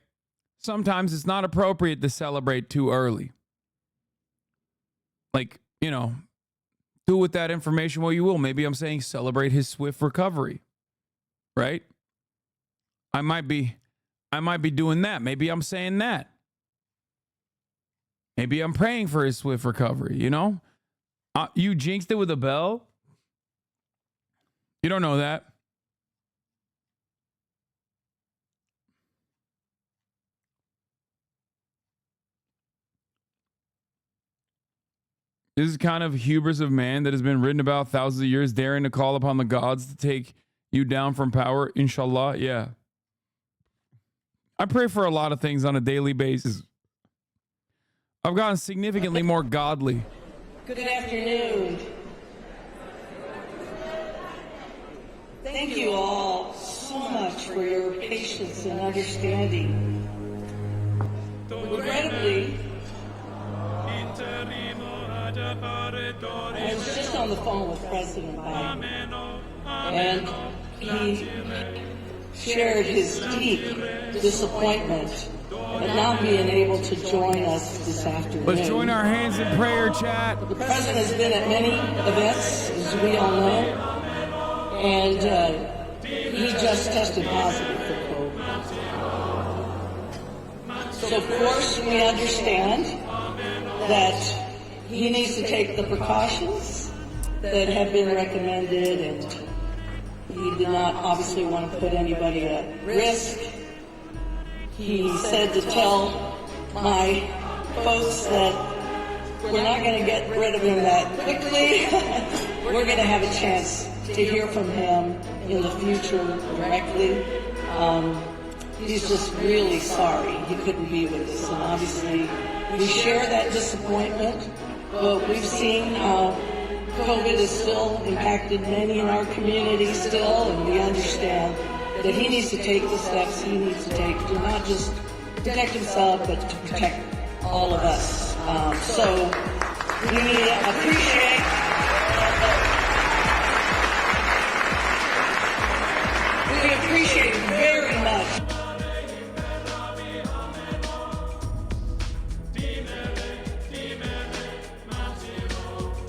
Sometimes it's not appropriate to celebrate too early. Like, you know, do with that information what you will. Maybe I'm saying celebrate his swift recovery. Right? I might be doing that. Maybe I'm saying that. Maybe I'm praying for his swift recovery, you know? You jinxed it with a bell? You don't know that. This is kind of hubris of man that has been written about thousands of years, daring to call upon the gods to take you down from power. Inshallah, yeah. I pray for a lot of things on a daily basis. I've gotten significantly more godly Good afternoon. Thank you all so much for your patience and understanding. Regrettably, I was just on the phone with President Biden, and he shared his deep disappointment at not being able to join us this afternoon. Let's join our hands in prayer, chat. The president has been at many events, as we all know, and he just tested positive for COVID. So, of course, we understand that he needs to take the precautions that have been recommended, and he did not obviously want to put anybody at risk. He said to tell my folks that we're not going to get rid of him that quickly. We're going to have a chance to hear from him in the future directly. He's just really sorry he couldn't be with us, and obviously we share that disappointment, but we've seen how COVID has still impacted many in our community still, and we understand that he needs to take the steps he needs to take to not just protect himself, but to protect all of us. So we appreciate it very much.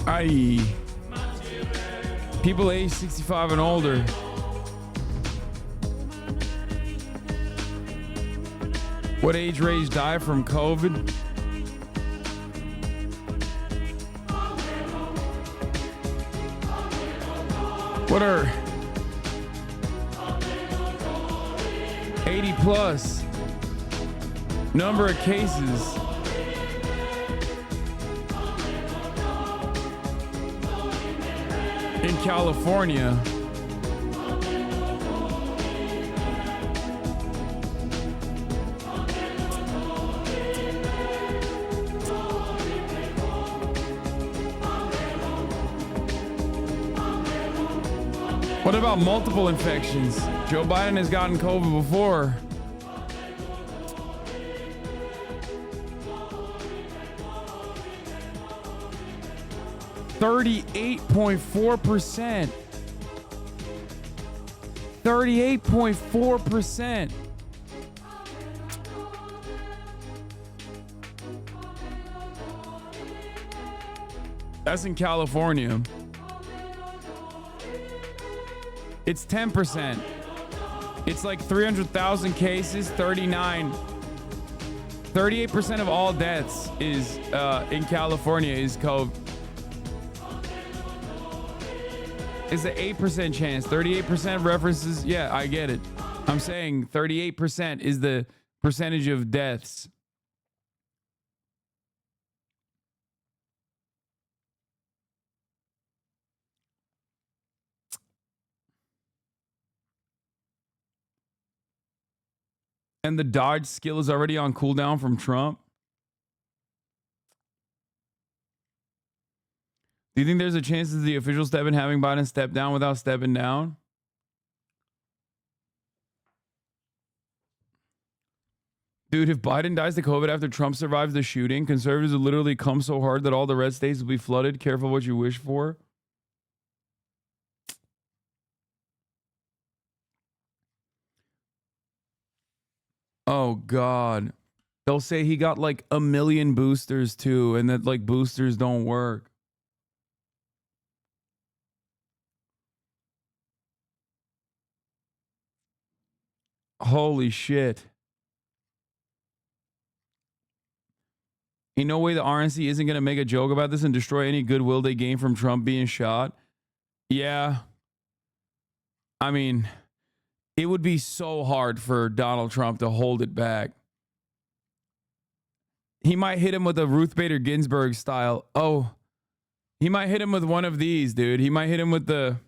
Aye. People age 65 and older. What age range die from COVID? What are 80 plus? Number of cases. In California. What about multiple infections? Joe Biden has gotten COVID before. %38.4%. 38.4%. That's in California. It's 10%. It's like 300,000 cases, 38% of all deaths is in California is COVID. It's an 8% chance. 38% references. Yeah, I get it. I'm saying 38% is the percentage of deaths. And the dodge skill is already on cooldown from Trump. Do you think there's a chance that the officials step in having Biden step down without stepping down? Dude, if Biden dies to COVID after Trump survives the shooting, conservatives will literally come so hard that all the red states will be flooded. Careful what you wish for. Oh, God. They'll say he got like 1 million boosters too, and that like boosters don't work. Holy shit. Ain't no way the RNC isn't going to make a joke about this and destroy any goodwill they gain from Trump being shot. Yeah. I mean, it would be so hard for Donald Trump to hold it back. He might hit him with a Ruth Bader Ginsburg style. Oh, he might hit him with one of these, dude. He might hit him with the...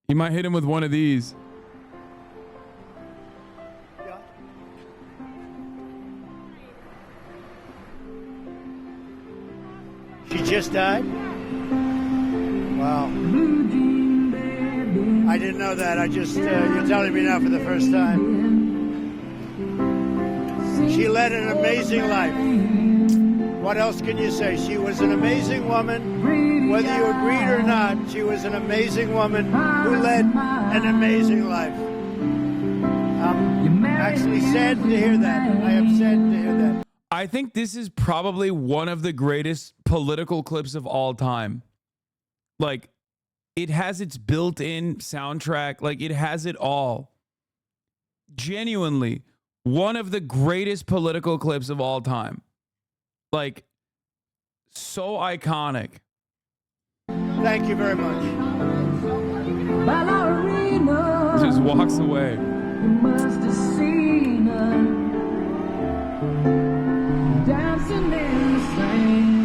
He might hit him with one of these. She just died? Wow. I didn't know that. I just, you're telling me now for the first time. She led an amazing life. What else can you say? She was an amazing woman. Whether you agreed or not, she was an amazing woman who led an amazing life. I'm actually sad to hear that. I am sad to hear that. I think this is probably one of the greatest political clips of all time. Like, it has its built-in soundtrack. Like, it has it all. Genuinely, one of the greatest political clips of all time. Like, so iconic. Thank you very much. Just walks away. Dancing in the sand.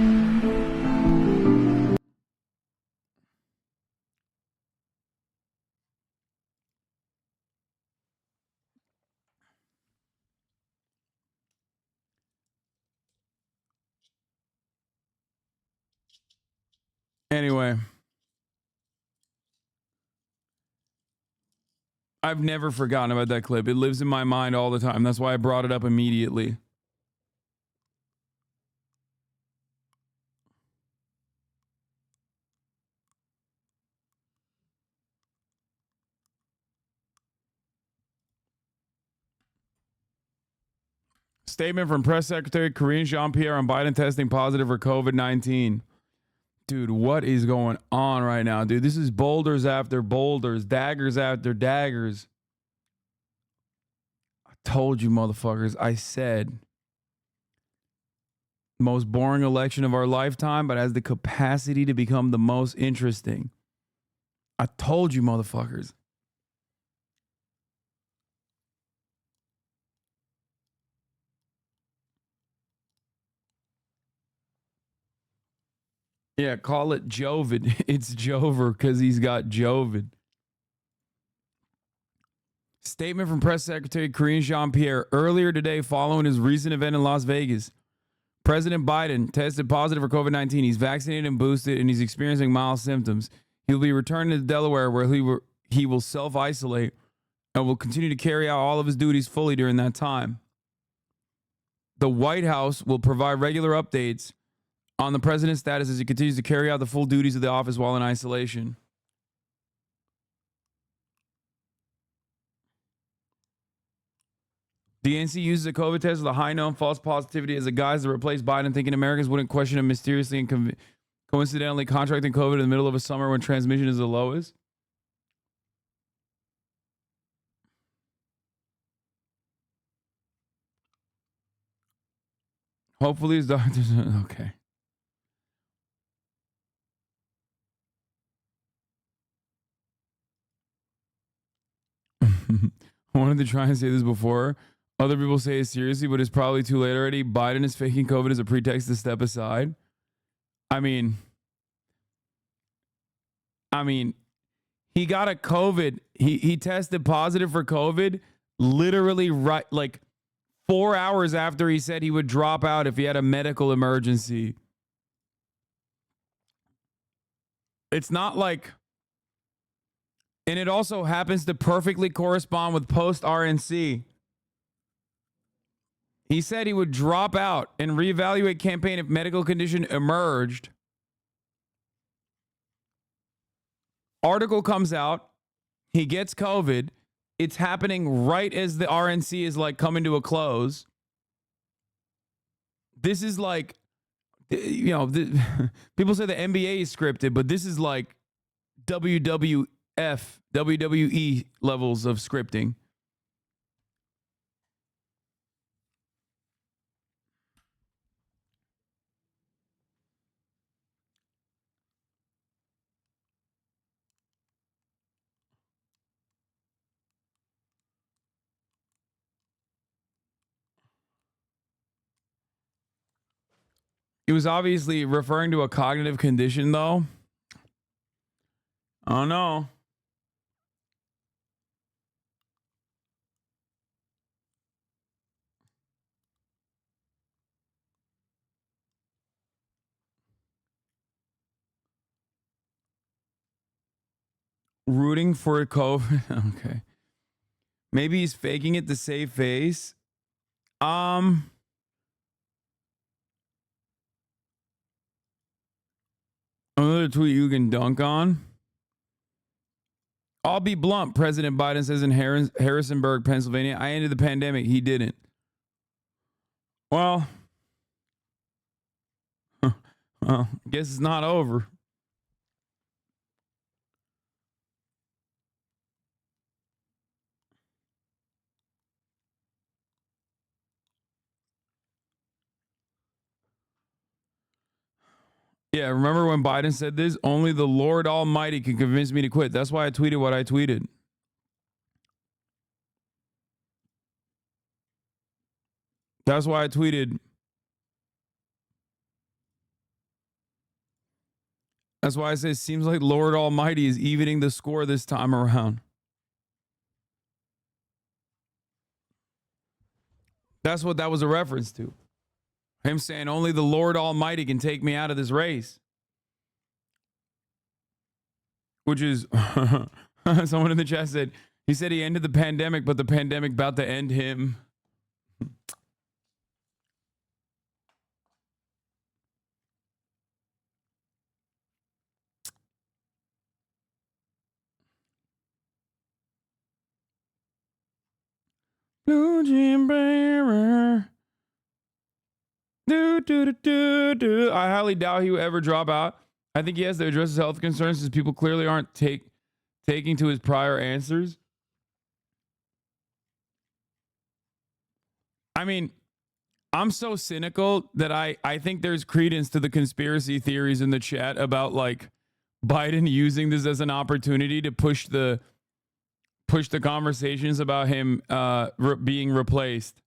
Anyway, I've never forgotten about that clip. It lives in my mind all the time. That's why I brought it up immediately. Statement from Press Secretary Karine Jean-Pierre on Biden testing positive for COVID-19. Dude, what is going on right now, dude? This is boulders after boulders, daggers after daggers. I told you, motherfuckers. I said, most boring election of our lifetime, but has the capacity to become the most interesting. I told you, motherfuckers. Yeah, call it Jovid. It's Jover because he's got Jovid. Statement from Press Secretary Karine Jean-Pierre earlier today following his recent event in Las Vegas. President Biden tested positive for COVID-19. He's vaccinated and boosted, and he's experiencing mild symptoms. He'll be returning to Delaware where he will self-isolate and will continue to carry out all of his duties fully during that time. The White House will provide regular updates on the president's status as he continues to carry out the full duties of the office while in isolation. The NC uses a COVID test with a high known false positivity as a guise to replace Biden, thinking Americans wouldn't question him mysteriously and coincidentally contracting COVID in the middle of a summer when transmission is the lowest. Hopefully his doctors... Okay. I wanted to try and say this before. Other people say it seriously, but it's probably too late already. Biden is faking COVID as a pretext to step aside. I mean, he got a COVID. He tested positive for COVID literally right, like 4 hours after he said he would drop out if he had a medical emergency. It's not like... And it also happens to perfectly correspond with post RNC. He said he would drop out and reevaluate campaign if medical condition emerged. Article comes out. He gets COVID. It's happening right as the RNC is like coming to a close. This is like, you know, people say the NBA is scripted, but this is like WWE levels of scripting. He was obviously referring to a cognitive condition, though. Oh, no. rooting for COVID. Okay. Maybe he's faking it to save face. Another tweet you can dunk on. I'll be blunt. President Biden says in Harrisonburg, Pennsylvania, I ended the pandemic. He didn't. Well, I guess it's not over. Yeah, remember when Biden said this? Only the Lord Almighty can convince me to quit. That's why I tweeted what I tweeted. That's why I tweeted. That's why I say it seems like Lord Almighty is evening the score this time around. That's what that was a reference to. Him saying only the Lord Almighty can take me out of this race. Which is, someone in the chat said, he said he ended the pandemic, but the pandemic about to end him. Blue Jim Bearer. I highly doubt he will ever drop out. I think he has to address his health concerns since people clearly aren't taking to his prior answers. I mean, I'm so cynical that I think there's credence to the conspiracy theories in the chat about like Biden using this as an opportunity to push the conversations about him being replaced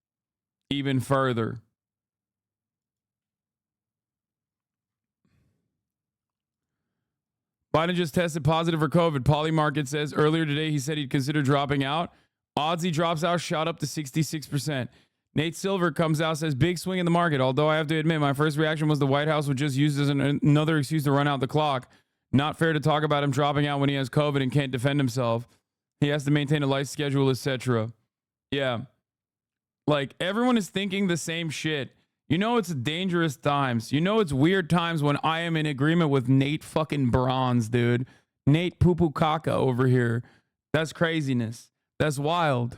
even further. Biden just tested positive for COVID. Polymarket says earlier today he said he'd consider dropping out. Odds he drops out shot up to 66%. Nate Silver comes out, says big swing in the market. Although I have to admit, my first reaction was the White House would just use this as another excuse to run out the clock. Not fair to talk about him dropping out when he has COVID and can't defend himself. He has to maintain a life schedule, etc. Yeah. Like, everyone is thinking the same shit. You know it's dangerous times. You know it's weird times when I am in agreement with Nate fucking Bronze, dude. Nate Poo-Poo Caca over here. That's craziness. That's wild.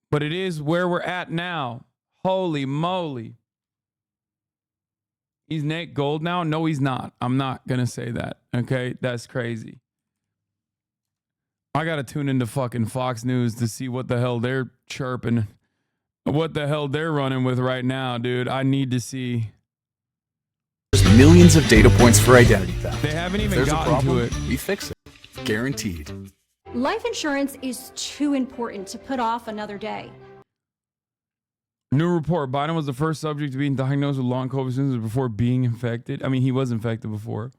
But it is where we're at now. Holy moly. He's Nate Gold now? No, he's not. I'm not going to say that. Okay? That's crazy. I got to tune into fucking Fox News to see what the hell they're chirping. What the hell they're running with right now, dude. I need to see. There's millions of data points for identity theft. They haven't If even there's a gotten problem, to it. We fix it. Guaranteed. Life insurance is too important to put off another day. New report. Biden was the first subject to be diagnosed with long COVID symptoms before being infected. I mean, he was infected before.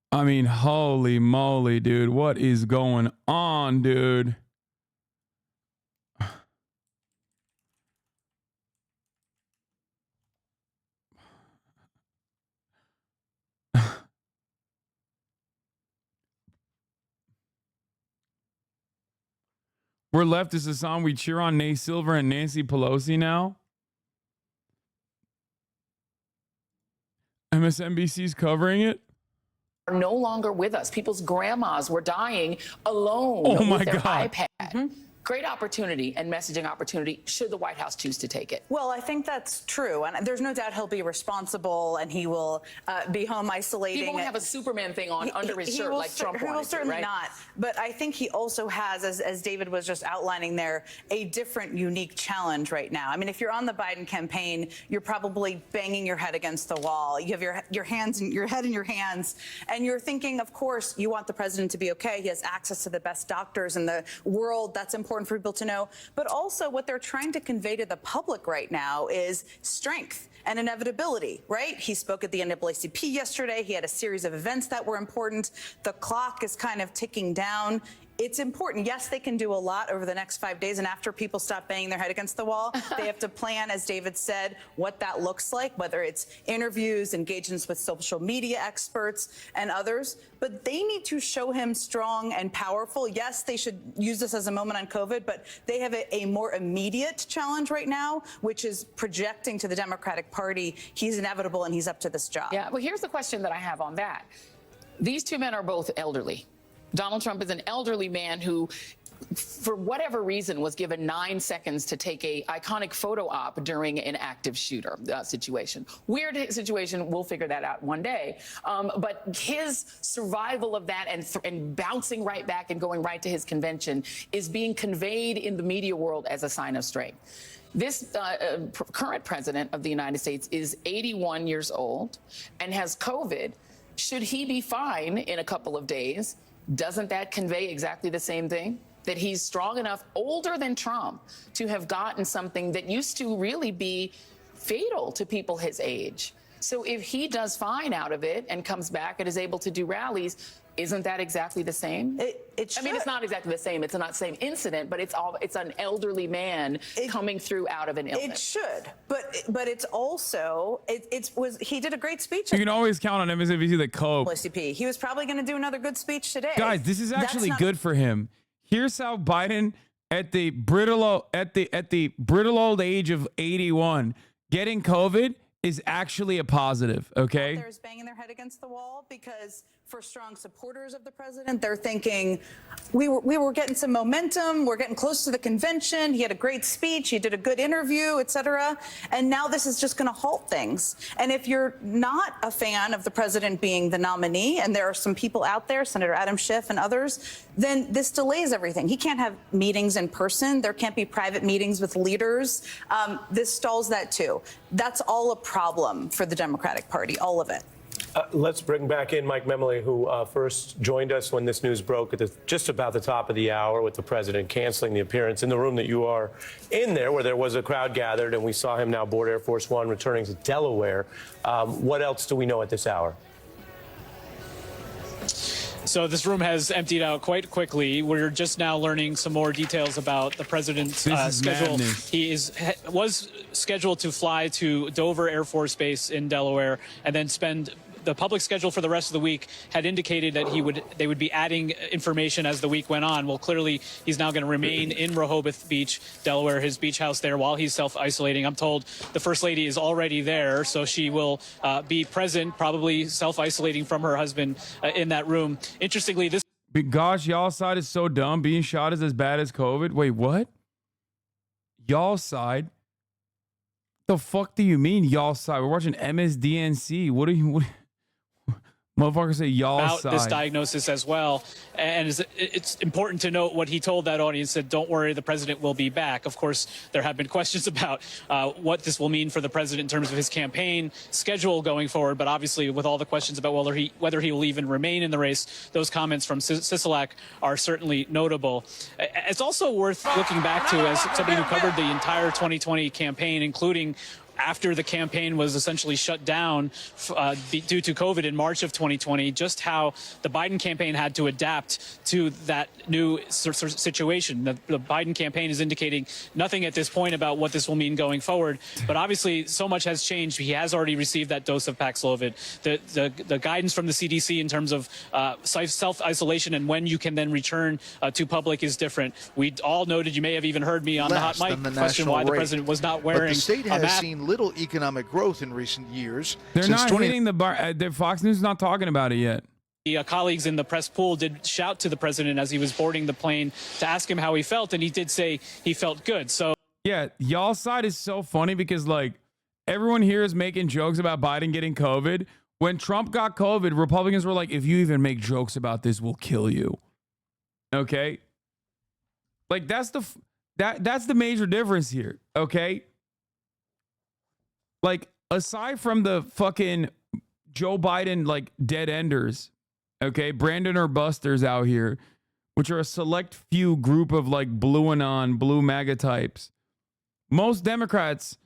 I mean, holy moly, dude. What is going on, dude? We're leftists, Hasan. We cheer on Nate Silver and Nancy Pelosi now. MSNBC's covering it. Are no longer with us. People's grandmas were dying alone my with their God. iPad. Great opportunity and messaging opportunity should the White House choose to take it. Well, I think that's true. And there's no doubt he'll be responsible and he will be home isolating. He won't have a Superman thing on under his shirt like Trump wanted He will certainly right? not. But I think he also has, as David was just outlining there, a different, unique challenge right now. I mean, if you're on the Biden campaign, you're probably banging your head against the wall. You have your hands, your head in your hands, and you're thinking, of course, you want the president to be okay. He has access to the best doctors in the world. That's important for people to know. But also what they're trying to convey to the public right now is strength and inevitability, right? He spoke at the NAACP yesterday. He had a series of events that were important. The clock is kind of ticking down. it's important. Yes, they can do a lot over the next 5 days, and after people stop banging their head against the wall, they have to plan, as David said, what that looks like, whether it's interviews, engagements with social media experts and others. But they need to show him strong and powerful. Yes, they should use this as a moment on COVID, but they have a more immediate challenge right now, which is projecting to the Democratic Party he's inevitable and he's up to this job. Yeah, well, here's the question that I have on that. These two men are both elderly. Donald Trump is an elderly man who, for whatever reason, was given 9 seconds to take a iconic photo op during an active shooter situation. Weird situation. We'll figure that out one day. But his survival of that and bouncing right back and going right to his convention is being conveyed in the media world as a sign of strength. This current president of the United States is 81 years old and has COVID. Should he be fine in a couple of days? Doesn't that convey exactly the same thing? That he's strong enough, older than Trump, to have gotten something that used to really be fatal to people his age. So if he does fine out of it and comes back and is able to do rallies, isn't that exactly the same? It I mean, it's not exactly the same. It's not the same incident, but it's an elderly man coming through out of an illness. It should, but it's also he did a great speech. You can always count on MSNBC to cope. He was probably going to do another good speech today. Guys, this is actually good for him. Here's how Biden, at the brittle old age of 81, getting COVID is actually a positive. Okay. There's banging their head against the wall because for strong supporters of the president, they're thinking we were getting some momentum. We're getting close to the convention. He had a great speech. He did a good interview, et cetera. And now this is just going to halt things. And if you're not a fan of the president being the nominee, and there are some people out there, Senator Adam Schiff and others, then this delays everything. He can't have meetings in person. There can't be private meetings with leaders. This stalls that too. That's all a problem for the Democratic Party, all of it. Let's bring back in Mike Memoli, who first joined us when this news broke at just about the top of the hour with the president canceling the appearance in the room that you are in there, where there was a crowd gathered, and we saw him now board Air Force One returning to Delaware. What else do we know at this hour? So this room has emptied out quite quickly. We're just now learning some more details about the president's schedule. Madness. He was scheduled to fly to Dover Air Force Base in Delaware and then spend the public schedule for the rest of the week had indicated that they would be adding information as the week went on. Well, clearly he's now going to remain in Rehoboth Beach, Delaware, his beach house there, while he's self-isolating. I'm told the First Lady is already there, so she will be present, probably self-isolating from her husband in that room. Interestingly, this... Gosh, y'all's side is so dumb. Being shot is as bad as COVID. Wait, what? Y'all's side? The fuck do you mean, y'all's side? We're watching MSDNC. What are you... Motherfuckers say y'all side. This diagnosis as well. And it's important to note what he told that audience, that don't worry, the president will be back. Of course, there have been questions about what this will mean for the president in terms of his campaign schedule going forward. But obviously, with all the questions about whether he will even remain in the race, those comments from Sisolak are certainly notable. It's also worth looking back to, as somebody who covered the entire 2020 campaign, including after the campaign was essentially shut down due to COVID in March of 2020, just how the Biden campaign had to adapt to that new situation. The Biden campaign is indicating nothing at this point about what this will mean going forward, but obviously so much has changed. He has already received that dose of Paxlovid. The guidance from the CDC in terms of self-isolation and when you can then return to public is different. We all noted, you may have even heard me on the hot mic question why the president was not wearing but the state a has mask. seen little economic growth in recent years. They're not hitting the bar. Fox News is not talking about it yet. The colleagues in the press pool did shout to the president as he was boarding the plane to ask him how he felt, and he did say he felt good. So yeah, y'all's side is so funny because like everyone here is making jokes about Biden getting COVID. When Trump got COVID, Republicans were like, if you even make jokes about this, we'll kill you. Okay? Like that's the major difference here. Okay? Like, aside from the fucking Joe Biden, like, dead enders, okay, Brandon or Busters out here, which are a select few group of, like, blue anon, blue MAGA types, most Democrats,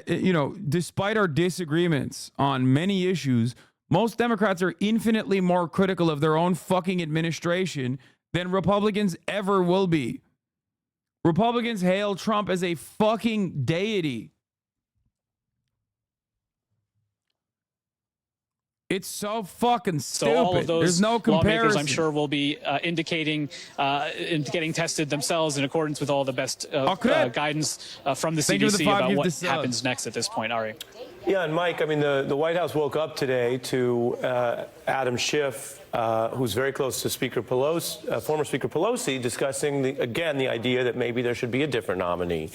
you know, despite our disagreements on many issues, most Democrats are infinitely more critical of their own fucking administration than Republicans ever will be. Republicans hail Trump as a fucking deity. It's so fucking stupid. So all of those There's no lawmakers, comparison. I'm sure, will be indicating and getting tested themselves in accordance with all the best guidance from the CDC about what happens next at this point. Ari. Yeah, and Mike, I mean, the White House woke up today to Adam Schiff, who's very close to Speaker Pelosi, former Speaker Pelosi, discussing, the idea that maybe there should be a different nominee,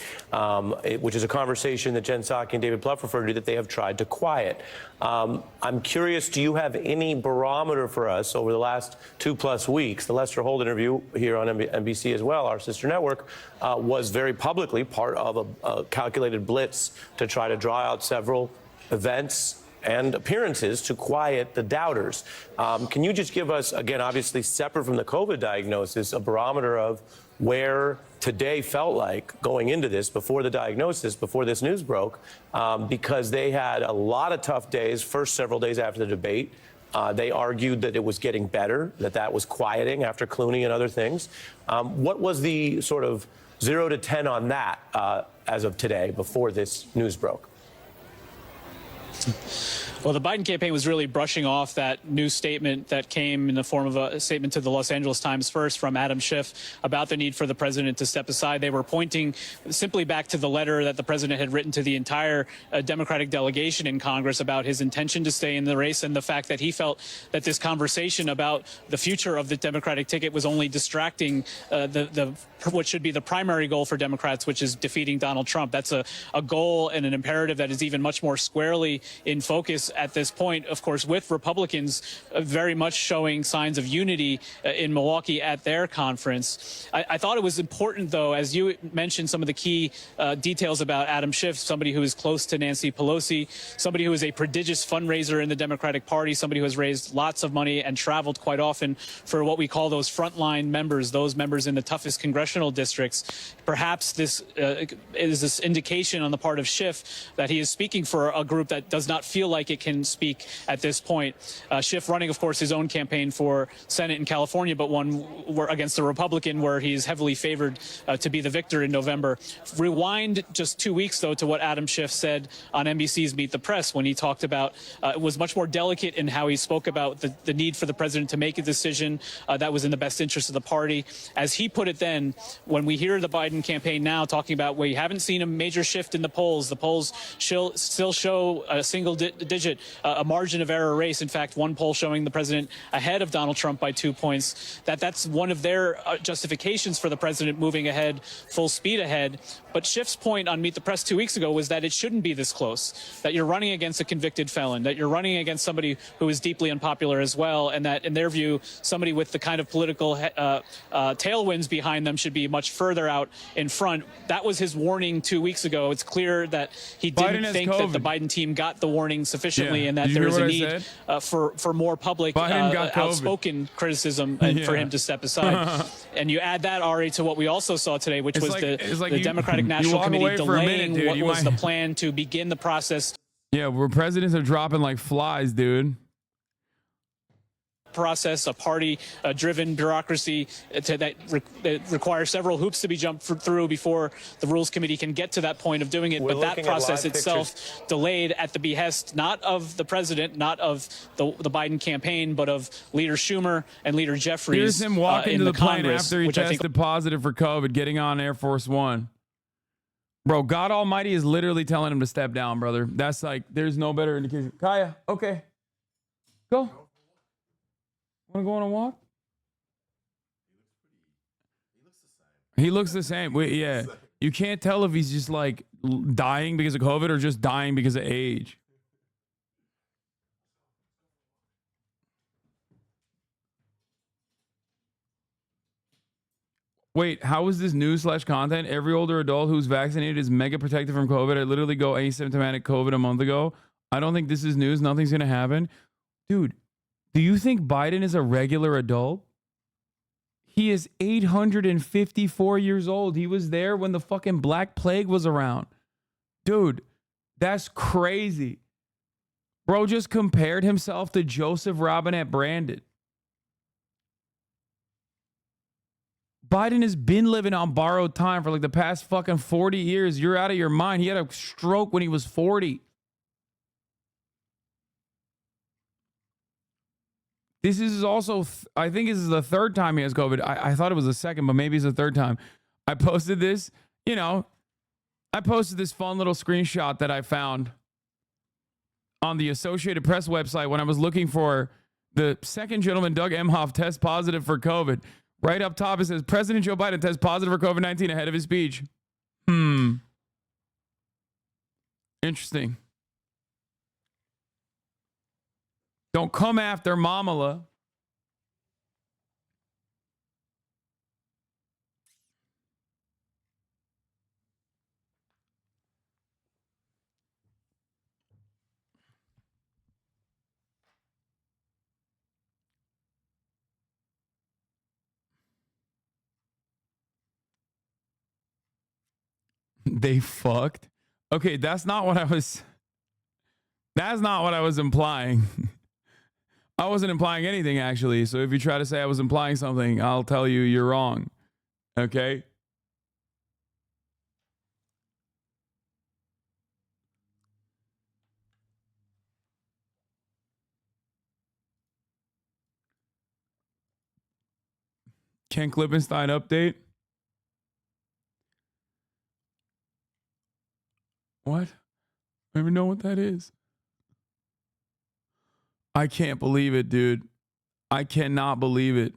which is a conversation that Jen Psaki and David Plouffe referred to that they have tried to quiet. I'm curious, do you have any barometer for us over the last 2+ weeks? The Lester Holt interview here on NBC as well, our sister network, was very publicly part of a calculated blitz to try to draw out several events and appearances to quiet the doubters. Can you just give us, again, obviously separate from the COVID diagnosis, a barometer of where today felt like going into this, before the diagnosis, before this news broke, because they had a lot of tough days, first several days after the debate. They argued that it was getting better, that was quieting after Clooney and other things. What was the sort of 0 to 10 on that as of today, before this news broke? Well, the Biden campaign was really brushing off that new statement that came in the form of a statement to the Los Angeles Times first from Adam Schiff about the need for the president to step aside. They were pointing simply back to the letter that the president had written to the entire Democratic delegation in Congress about his intention to stay in the race and the fact that he felt that this conversation about the future of the Democratic ticket was only distracting what should be the primary goal for Democrats, which is defeating Donald Trump. That's a goal and an imperative that is even much more squarely in focus at this point, of course, with Republicans very much showing signs of unity in Milwaukee at their conference. I thought it was important, though, as you mentioned, some of the key details about Adam Schiff, somebody who is close to Nancy Pelosi, somebody who is a prodigious fundraiser in the Democratic Party, somebody who has raised lots of money and traveled quite often for what we call those frontline members, those members in the toughest congressional districts. Perhaps this is this indication on the part of Schiff that he is speaking for a group that does not feel like it can speak at this point. Schiff running, of course, his own campaign for Senate in California, but one against a Republican where he is heavily favored to be the victor in November. Rewind just 2 weeks, though, to what Adam Schiff said on NBC's Meet the Press when he talked about, it was much more delicate in how he spoke about the need for the president to make a decision that was in the best interest of the party. As he put it then, when we hear the Biden campaign now talking about we haven't seen a major shift in the polls still show a single digit, a margin of error race. In fact, one poll showing the president ahead of Donald Trump by 2 points. That's one of their justifications for the president moving ahead, full speed ahead. But Schiff's point on Meet the Press 2 weeks ago was that it shouldn't be this close, that you're running against a convicted felon, that you're running against somebody who is deeply unpopular as well, and that, in their view, somebody with the kind of political tailwinds behind them should be much further out in front. That was his warning 2 weeks ago. It's clear that he didn't think that the Biden team got the warning sufficiently, and that there is a need for more public, outspoken criticism and for him to step aside. And you add that, Ari, to what we also saw today, which was the Democratic National Committee delaying what was the plan to begin the process. Yeah, where presidents are dropping like flies, dude. A party-driven bureaucracy that requires several hoops to be jumped through before the Rules Committee can get to that point of doing it. But that process itself delayed at the behest not of the president, not of the Biden campaign, but of Leader Schumer and Leader Jeffries. Here's him walking to the plane after he tested think positive for COVID, getting on Air Force One. Bro, God Almighty is literally telling him to step down, brother. That's like, there's no better indication. Kaya, okay. Go. Want to go on a walk? He looks the same. Wait, yeah. You can't tell if he's just like dying because of COVID or just dying because of age. Wait, how is this news/content? Every older adult who's vaccinated is mega protected from COVID. I literally go asymptomatic COVID a month ago. I don't think this is news. Nothing's going to happen. Dude, do you think Biden is a regular adult? He is 854 years old. He was there when the fucking Black Plague was around. Dude, that's crazy. Bro just compared himself to Joseph Robinette Brandon. Biden has been living on borrowed time for like the past fucking 40 years. You're out of your mind. He had a stroke when he was 40. This is also, I think this is the third time he has COVID. I thought it was the second, but maybe it's the third time. I posted this, you know, I posted this fun little screenshot that I found on the Associated Press website when I was looking for the second gentleman, Doug Emhoff, test positive for COVID. Right up top, it says, President Joe Biden tests positive for COVID-19 ahead of his speech. Interesting. Don't come after Mamala. They fucked. Okay, that's not what I was implying. I wasn't implying anything, actually. So if you try to say I was implying something, I'll tell you you're wrong. Okay? Ken Klippenstein update. What? I don't even know what that is. I can't believe it, dude. I cannot believe it.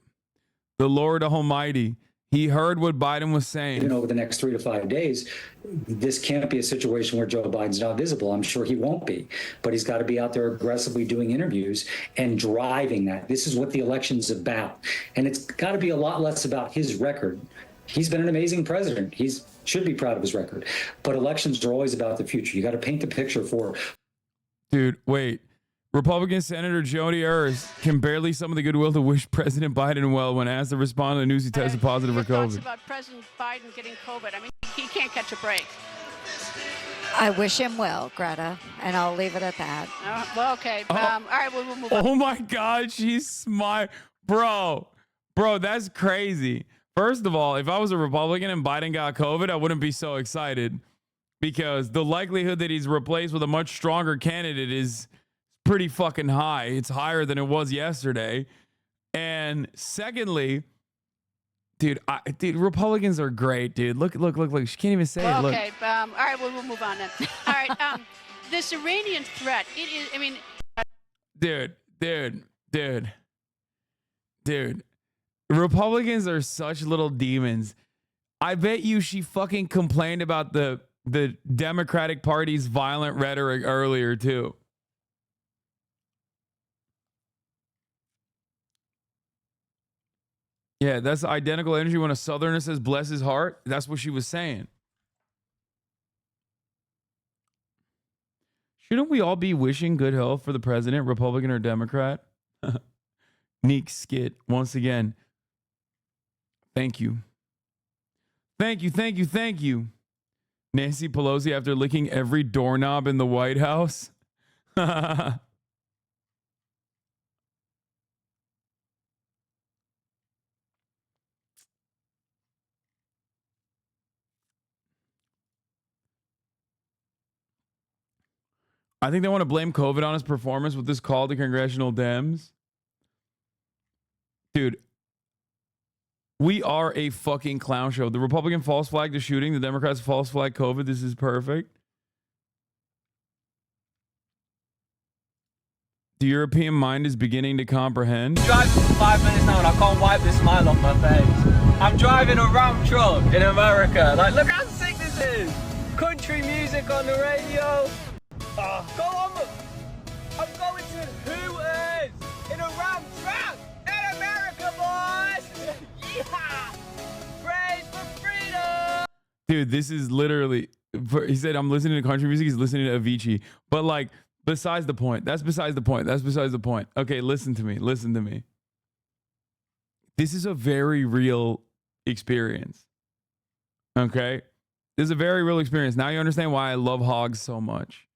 The Lord Almighty, he heard what Biden was saying. Over the next 3 to 5 days, this can't be a situation where Joe Biden's not visible. I'm sure he won't be, but he's got to be out there aggressively doing interviews and driving that. This is what the election's about. And it's got to be a lot less about his record. He's been an amazing president. He should be proud of his record. But elections are always about the future. You got to paint the picture for. Dude, wait. Republican Senator Joni Ernst can barely summon the goodwill to wish President Biden well when asked to respond to the news he tested positive for Thoughts COVID. about President Biden getting COVID. I mean, he can't catch a break. I wish him well, Greta, and I'll leave it at that. Well, okay. All right, we'll move on. Oh my God, she's smart. Bro, that's crazy. First of all, if I was a Republican and Biden got COVID, I wouldn't be so excited because the likelihood that he's replaced with a much stronger candidate is pretty fucking high. It's higher than it was yesterday. And secondly, dude, Republicans are great, dude. Look. She can't even say it. Look. Okay. All right, we'll move on then. All right. This Iranian threat, it is, I mean. Dude. Republicans are such little demons. I bet you she fucking complained about the Democratic Party's violent rhetoric earlier, too. Yeah, that's identical energy when a Southerner says, bless his heart. That's what she was saying. Shouldn't we all be wishing good health for the president, Republican or Democrat? Neek skit, once again. Thank you. Thank you. Nancy Pelosi after licking every doorknob in the White House. I think they want to blame COVID on his performance with this call to congressional Dems. Dude, we are a fucking clown show. The Republican false flag the shooting. The Democrats false flag COVID. This is perfect. The European mind is beginning to comprehend. I'm driving for 5 minutes now and I can't wipe this smile off my face. I'm driving a Ram truck in America. Like, look how sick this is. Country music on the radio. Go on. I'm going to Hooters in a Ram truck in America, boys. Yeah. Praise for freedom. Dude, this is literally, he said, I'm listening to country music. He's listening to Avicii. But like, besides the point. That's besides the point. Okay, listen to me. This is a very real experience. Okay? This is a very real experience. Now you understand why I love hogs so much.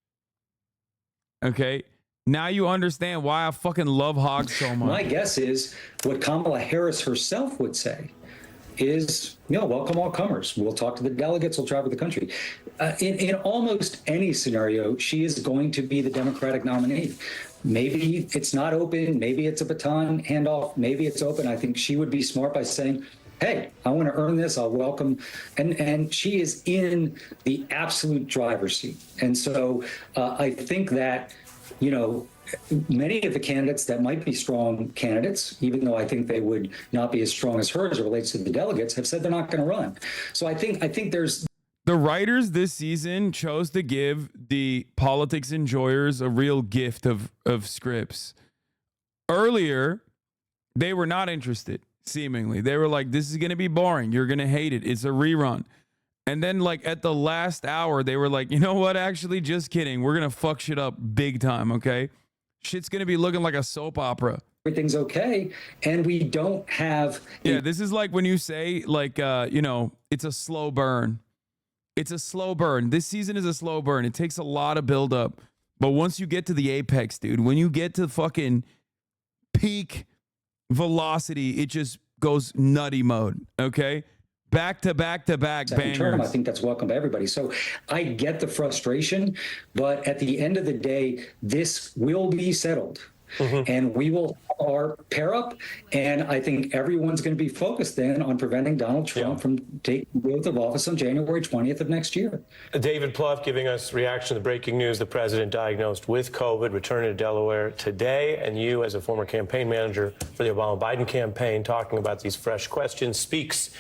Okay? Now you understand why I fucking love hogs so much. My guess is what Kamala Harris herself would say. is, welcome all comers. We'll talk to the delegates. We'll travel the country. In almost any scenario, she is going to be the Democratic nominee. Maybe it's not open. Maybe it's a baton handoff. Maybe it's open. I think she would be smart by saying, hey, I want to earn this. I'll welcome. And she is in the absolute driver's seat. And so I think that, many of the candidates that might be strong candidates, even though I think they would not be as strong as her as it relates to the delegates, have said they're not going to run. So I think there's. The writers this season chose to give the politics enjoyers a real gift of scripts. Earlier, they were not interested, seemingly. They were like, this is going to be boring. You're going to hate it. It's a rerun. And then, at the last hour, they were like, you know what? Actually, just kidding. We're going to fuck shit up big time, okay? Shit's going to be looking like a soap opera. Everything's okay, and we don't have... Yeah, this is like when you say, it's a slow burn. It's a slow burn. This season is a slow burn. It takes a lot of buildup. But once you get to the apex, dude, when you get to fucking peak velocity, it just goes nutty mode, okay? Back to back to back bangers. Term, I think that's welcome to everybody. So I get the frustration, but at the end of the day, this will be settled. And we will pair up, and I think everyone's going to be focused then on preventing Donald Trump from taking the oath of office on January 20th of next year. David Plouffe giving us reaction to the breaking news: the president diagnosed with COVID, returning to Delaware today, and you, as a former campaign manager for the Obama-Biden campaign, talking about these fresh questions, speaks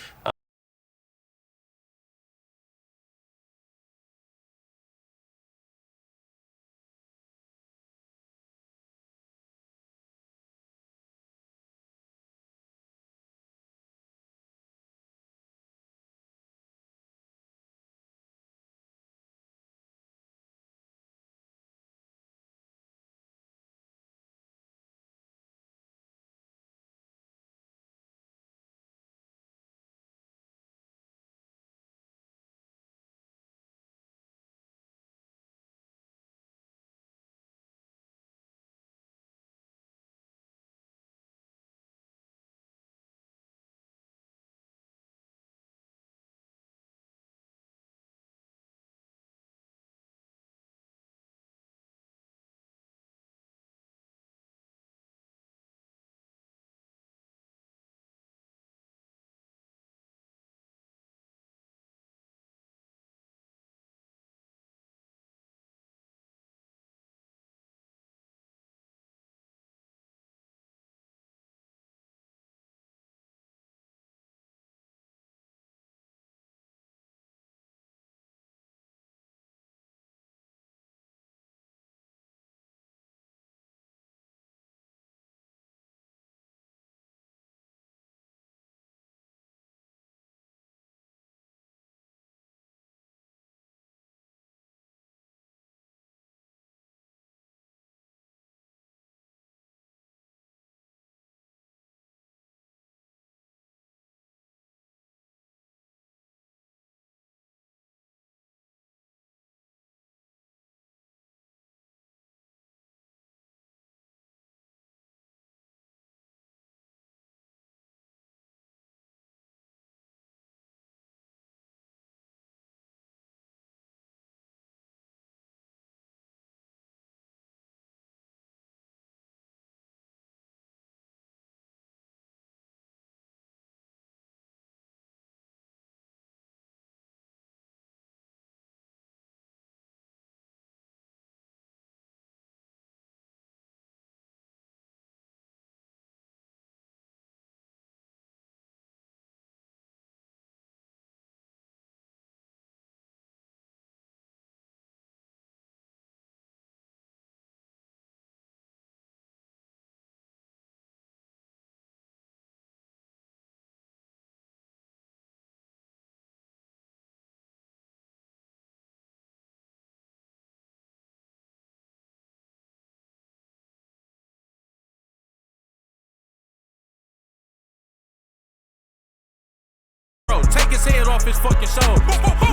his head off his fucking shoulder.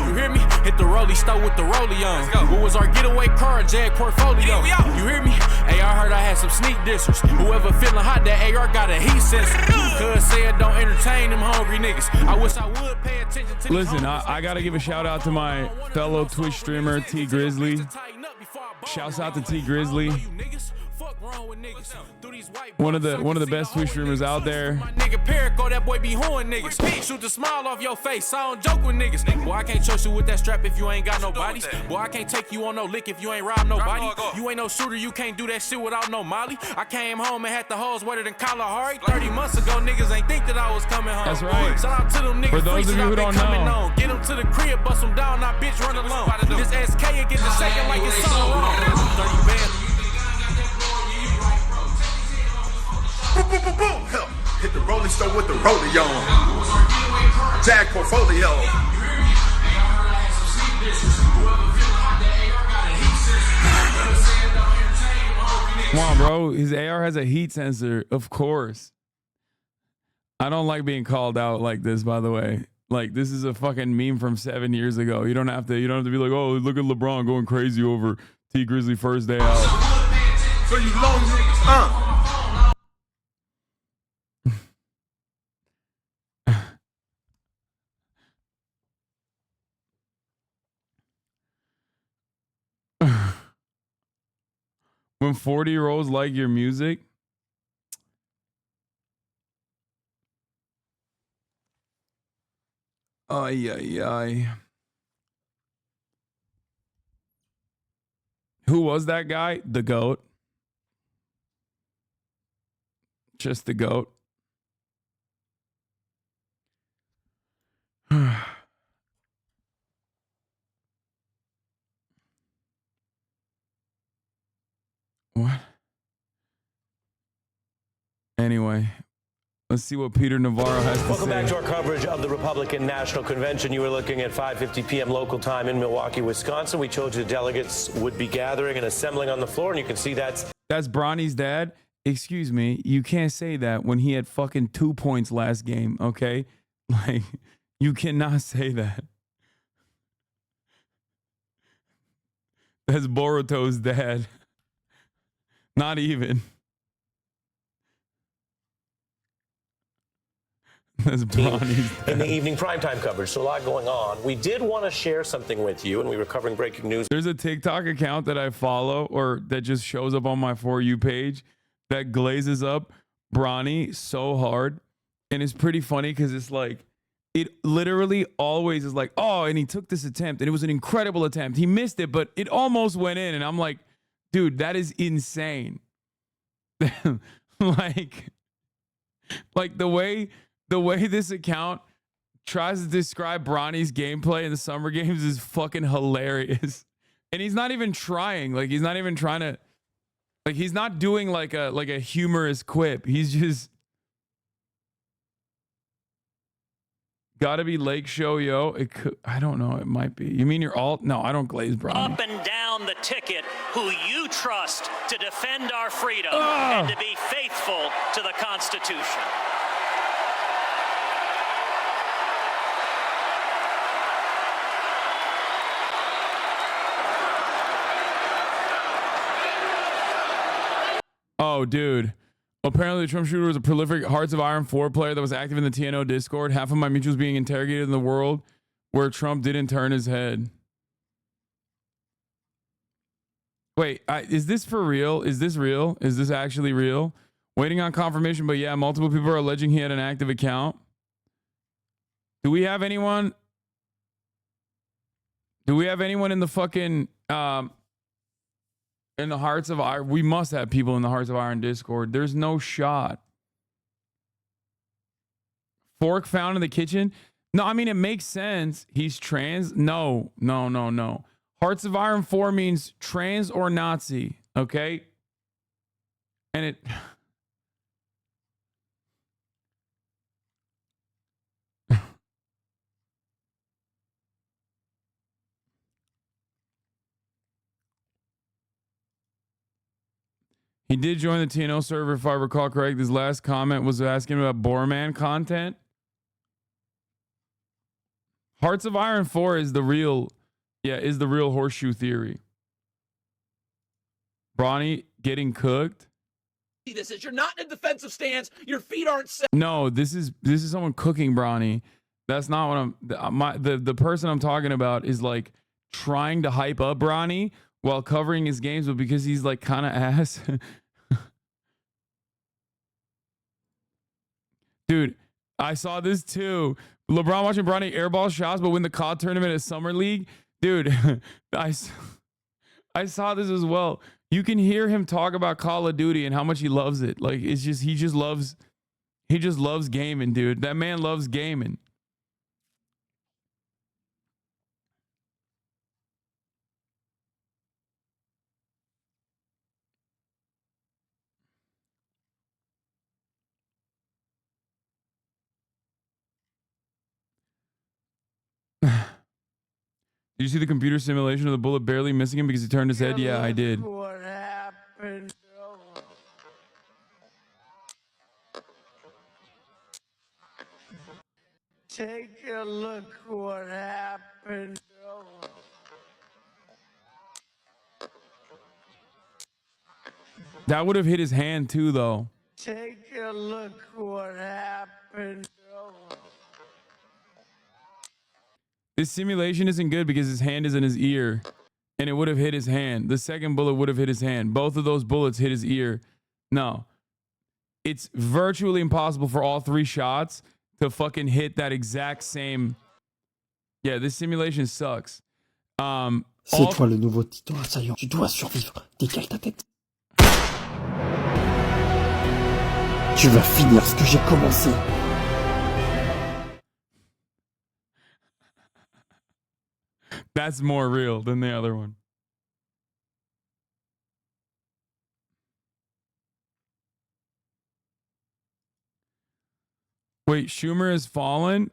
You hear me? Hit the rollie, stole with the rollie on. What was our getaway car? Jag portfolio. You hear me? Hey, I heard I had some sneak dissers. Whoever feeling hot, that AR got a heat sensor. Cuz said don't entertain them hungry niggas. I wish I would pay attention to. Listen, I gotta give a shout out to my fellow Twitch streamer T Grizzly. Shouts out to T Grizzly. One of the best Twitch streamers out there. Nigga Perico, that boy be hoeing niggas. Shoot the smile off your face. I don't joke with niggas. Boy, I can't trust you with that strap if you ain't got no bodies. Boy, I can't take you on no lick if you ain't robbed nobody. You ain't no shooter, you can't do that shit without no molly. I came home and had the hoes wetter than Kalahari. 30 months ago, niggas ain't think that I was coming home. That's right. Shout out to them niggas. For those of you who don't know, get them to the crib, bust them down, not bitch run alone. This SK and get the shaking like it's all alone. 30 bands. Hit the rolling stone with the rollie on. Jag portfolio. Come on, bro. His AR has a heat sensor, of course. I don't like being called out like this, by the way. Like, this is a fucking meme from 7 years ago. You don't have to be like, oh, look at LeBron going crazy over T Grizzly first day out. So you long niggas, When 40-year-olds like your music, ay. Who was that guy? The GOAT. Just the GOAT. What? Anyway, let's see what Peter Navarro has to say. Welcome back to our coverage of the Republican National Convention. You were looking at 5:50 p.m. local time in Milwaukee, Wisconsin. We told you the delegates would be gathering and assembling on the floor, and you can see that's Bronny's dad. Excuse me, you can't say that when he had fucking 2 points last game, okay? Like, you cannot say that. That's Boruto's dad. Not even. That's Bronny's dad. In the evening primetime coverage. So a lot going on. We did want to share something with you, and we were covering breaking news. There's a TikTok account that I follow, or that just shows up on my For You page, that glazes up Bronny so hard. And it's pretty funny because it's like, it literally always is like, oh, and he took this attempt, and it was an incredible attempt. He missed it, but it almost went in. And I'm like, dude, that is insane. like the way this account tries to describe Bronny's gameplay in the summer games is fucking hilarious. And he's not even trying. Like, he's not even trying to, like, he's not doing like a humorous quip. He's just gotta be Lake Show, yo. It could, I don't know. It might be. You mean you're all? No, I don't glaze Bronny. Up and down the ticket, who you trust to defend our freedom and to be faithful to the Constitution. Oh, dude. Apparently, the Trump shooter was a prolific Hearts of Iron 4 player that was active in the TNO Discord. Half of my mutuals being interrogated in the world where Trump didn't turn his head. Wait, is this for real? Is this real? Is this actually real? Waiting on confirmation, but yeah, multiple people are alleging he had an active account. Do we have anyone? Do we have anyone in the fucking in the Hearts of Iron? We must have people in the Hearts of Iron Discord. There's no shot. Fork found in the kitchen? No, I mean, it makes sense. He's trans? No. Hearts of Iron 4 means trans or Nazi, okay? And it... He did join the TNO server, if I recall correct. His last comment was asking about Borman content. Hearts of Iron 4 is the real horseshoe theory. Bronny getting cooked. This is you're not in a defensive stance. Your feet aren't set. No, this is someone cooking Bronny. That's not what the person I'm talking about is like trying to hype up Bronny while covering his games, but because he's like kind of ass. Dude, I saw this too. LeBron watching Bronny airball shots, but win the COD tournament at Summer League. Dude, I saw this as well. You can hear him talk about Call of Duty and how much he loves it. Like it's just he just loves gaming, dude. That man loves gaming. Did you see the computer simulation of the bullet barely missing him because he turned his head? Yeah, I did. What happened? Take a look what happened. That would have hit his hand too, though. Take a look what happened. This simulation isn't good because his hand is in his ear and it would have hit his hand. The second bullet would have hit his hand. Both of those bullets hit his ear. No. It's virtually impossible for all three shots to fucking hit that exact same. Yeah, this simulation sucks. C'est toi le nouveau titan assaillant. Tu dois survivre. Décale ta tête. Tu vas finir ce que j'ai commencé. That's more real than the other one. Wait, Schumer has fallen?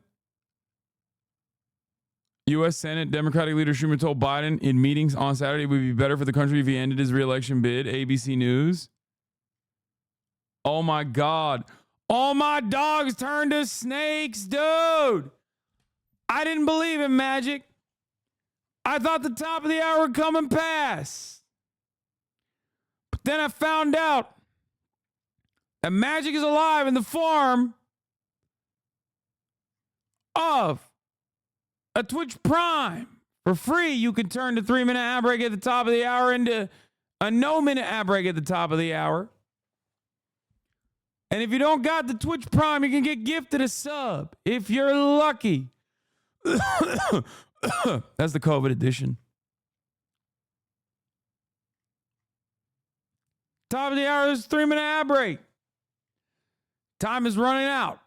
U.S. Senate Democratic leader Schumer told Biden in meetings on Saturday it would be better for the country if he ended his re-election bid. ABC News. Oh my God. All my dogs turned to snakes, dude. I didn't believe in magic. I thought the top of the hour would come and pass. But then I found out that magic is alive in the form of a Twitch Prime. For free, you can turn the 3-minute ad break at the top of the hour into a no-minute ad break at the top of the hour. And if you don't got the Twitch Prime, you can get gifted a sub if you're lucky. That's the COVID edition. Top of the hour is 3-minute ad break. Time is running out.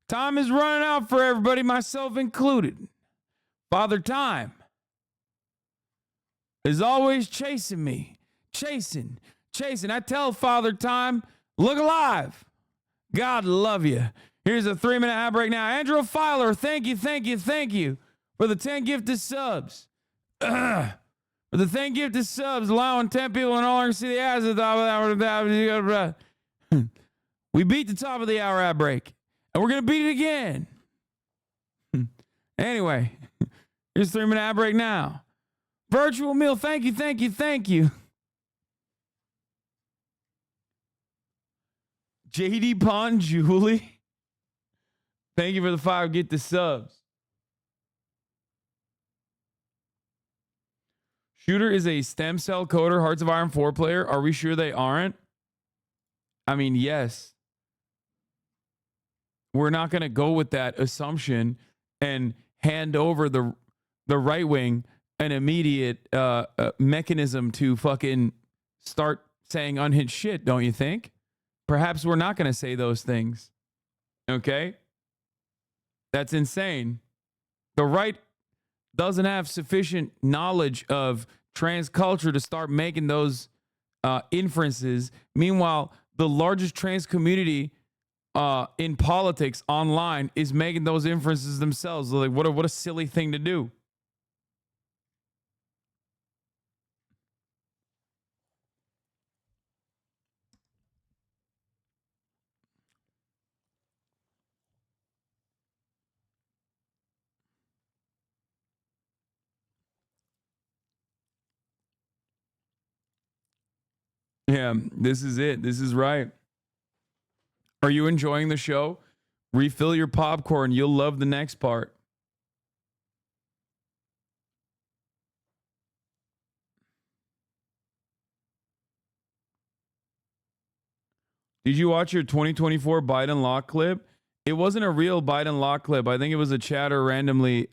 Time is running out for everybody, myself included. Father Time is always chasing me. Chasing. I tell Father Time, look alive. God love you. Here's a 3-minute ad break now. Andrew Filer, thank you for the 10 gifted subs. For the 10 gifted subs, allowing 10 people no longer to see the ads at the top of the hour. We beat the top of the hour ad break, and we're going to beat it again. Anyway, here's a 3-minute ad break now. Virtual meal, thank you. JD Pond Julie. Thank you for the 5 get the subs. Shooter is a stem cell coder, Hearts of Iron 4 player. Are we sure they aren't? I mean, yes. We're not going to go with that assumption and hand over the right wing an immediate mechanism to fucking start saying unhinged shit, don't you think? Perhaps we're not going to say those things. Okay? That's insane. The right doesn't have sufficient knowledge of trans culture to start making those inferences. Meanwhile, the largest trans community in politics online is making those inferences themselves. Like, what a silly thing to do. Yeah, this is it. This is right. Are you enjoying the show? Refill your popcorn. You'll love the next part. Did you watch your 2024 Biden lock clip? It wasn't a real Biden lock clip. I think it was a chatter randomly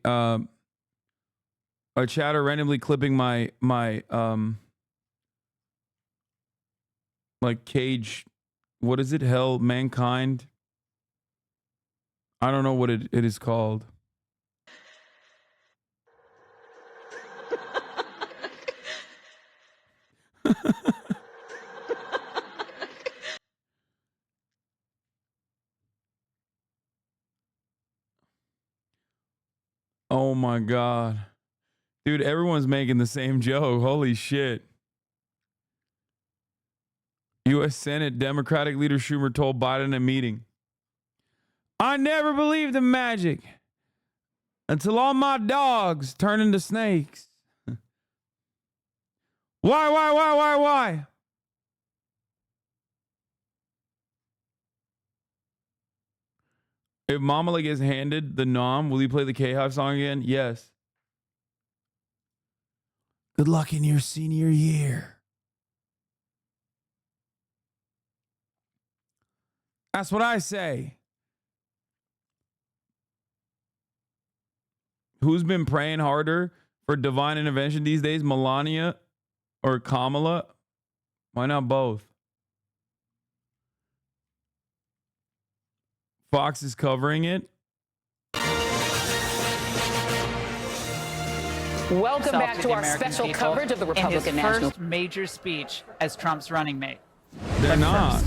clipping my like cage. What is it? Hell, mankind. I don't know what it is called. Oh my God. Dude, everyone's making the same joke. Holy shit. U.S. Senate Democratic leader Schumer told Biden in a meeting, I never believed in magic until all my dogs turn into snakes. Why? If Mamala gets handed the nom, will you play the K-Hive song again? Yes. Good luck in your senior year. That's what I say. Who's been praying harder for divine intervention these days, Melania or Kamala? Why not both? Fox is covering it. Welcome back to our special coverage of the Republican in his National. first major speech as Trump's running mate. They're not.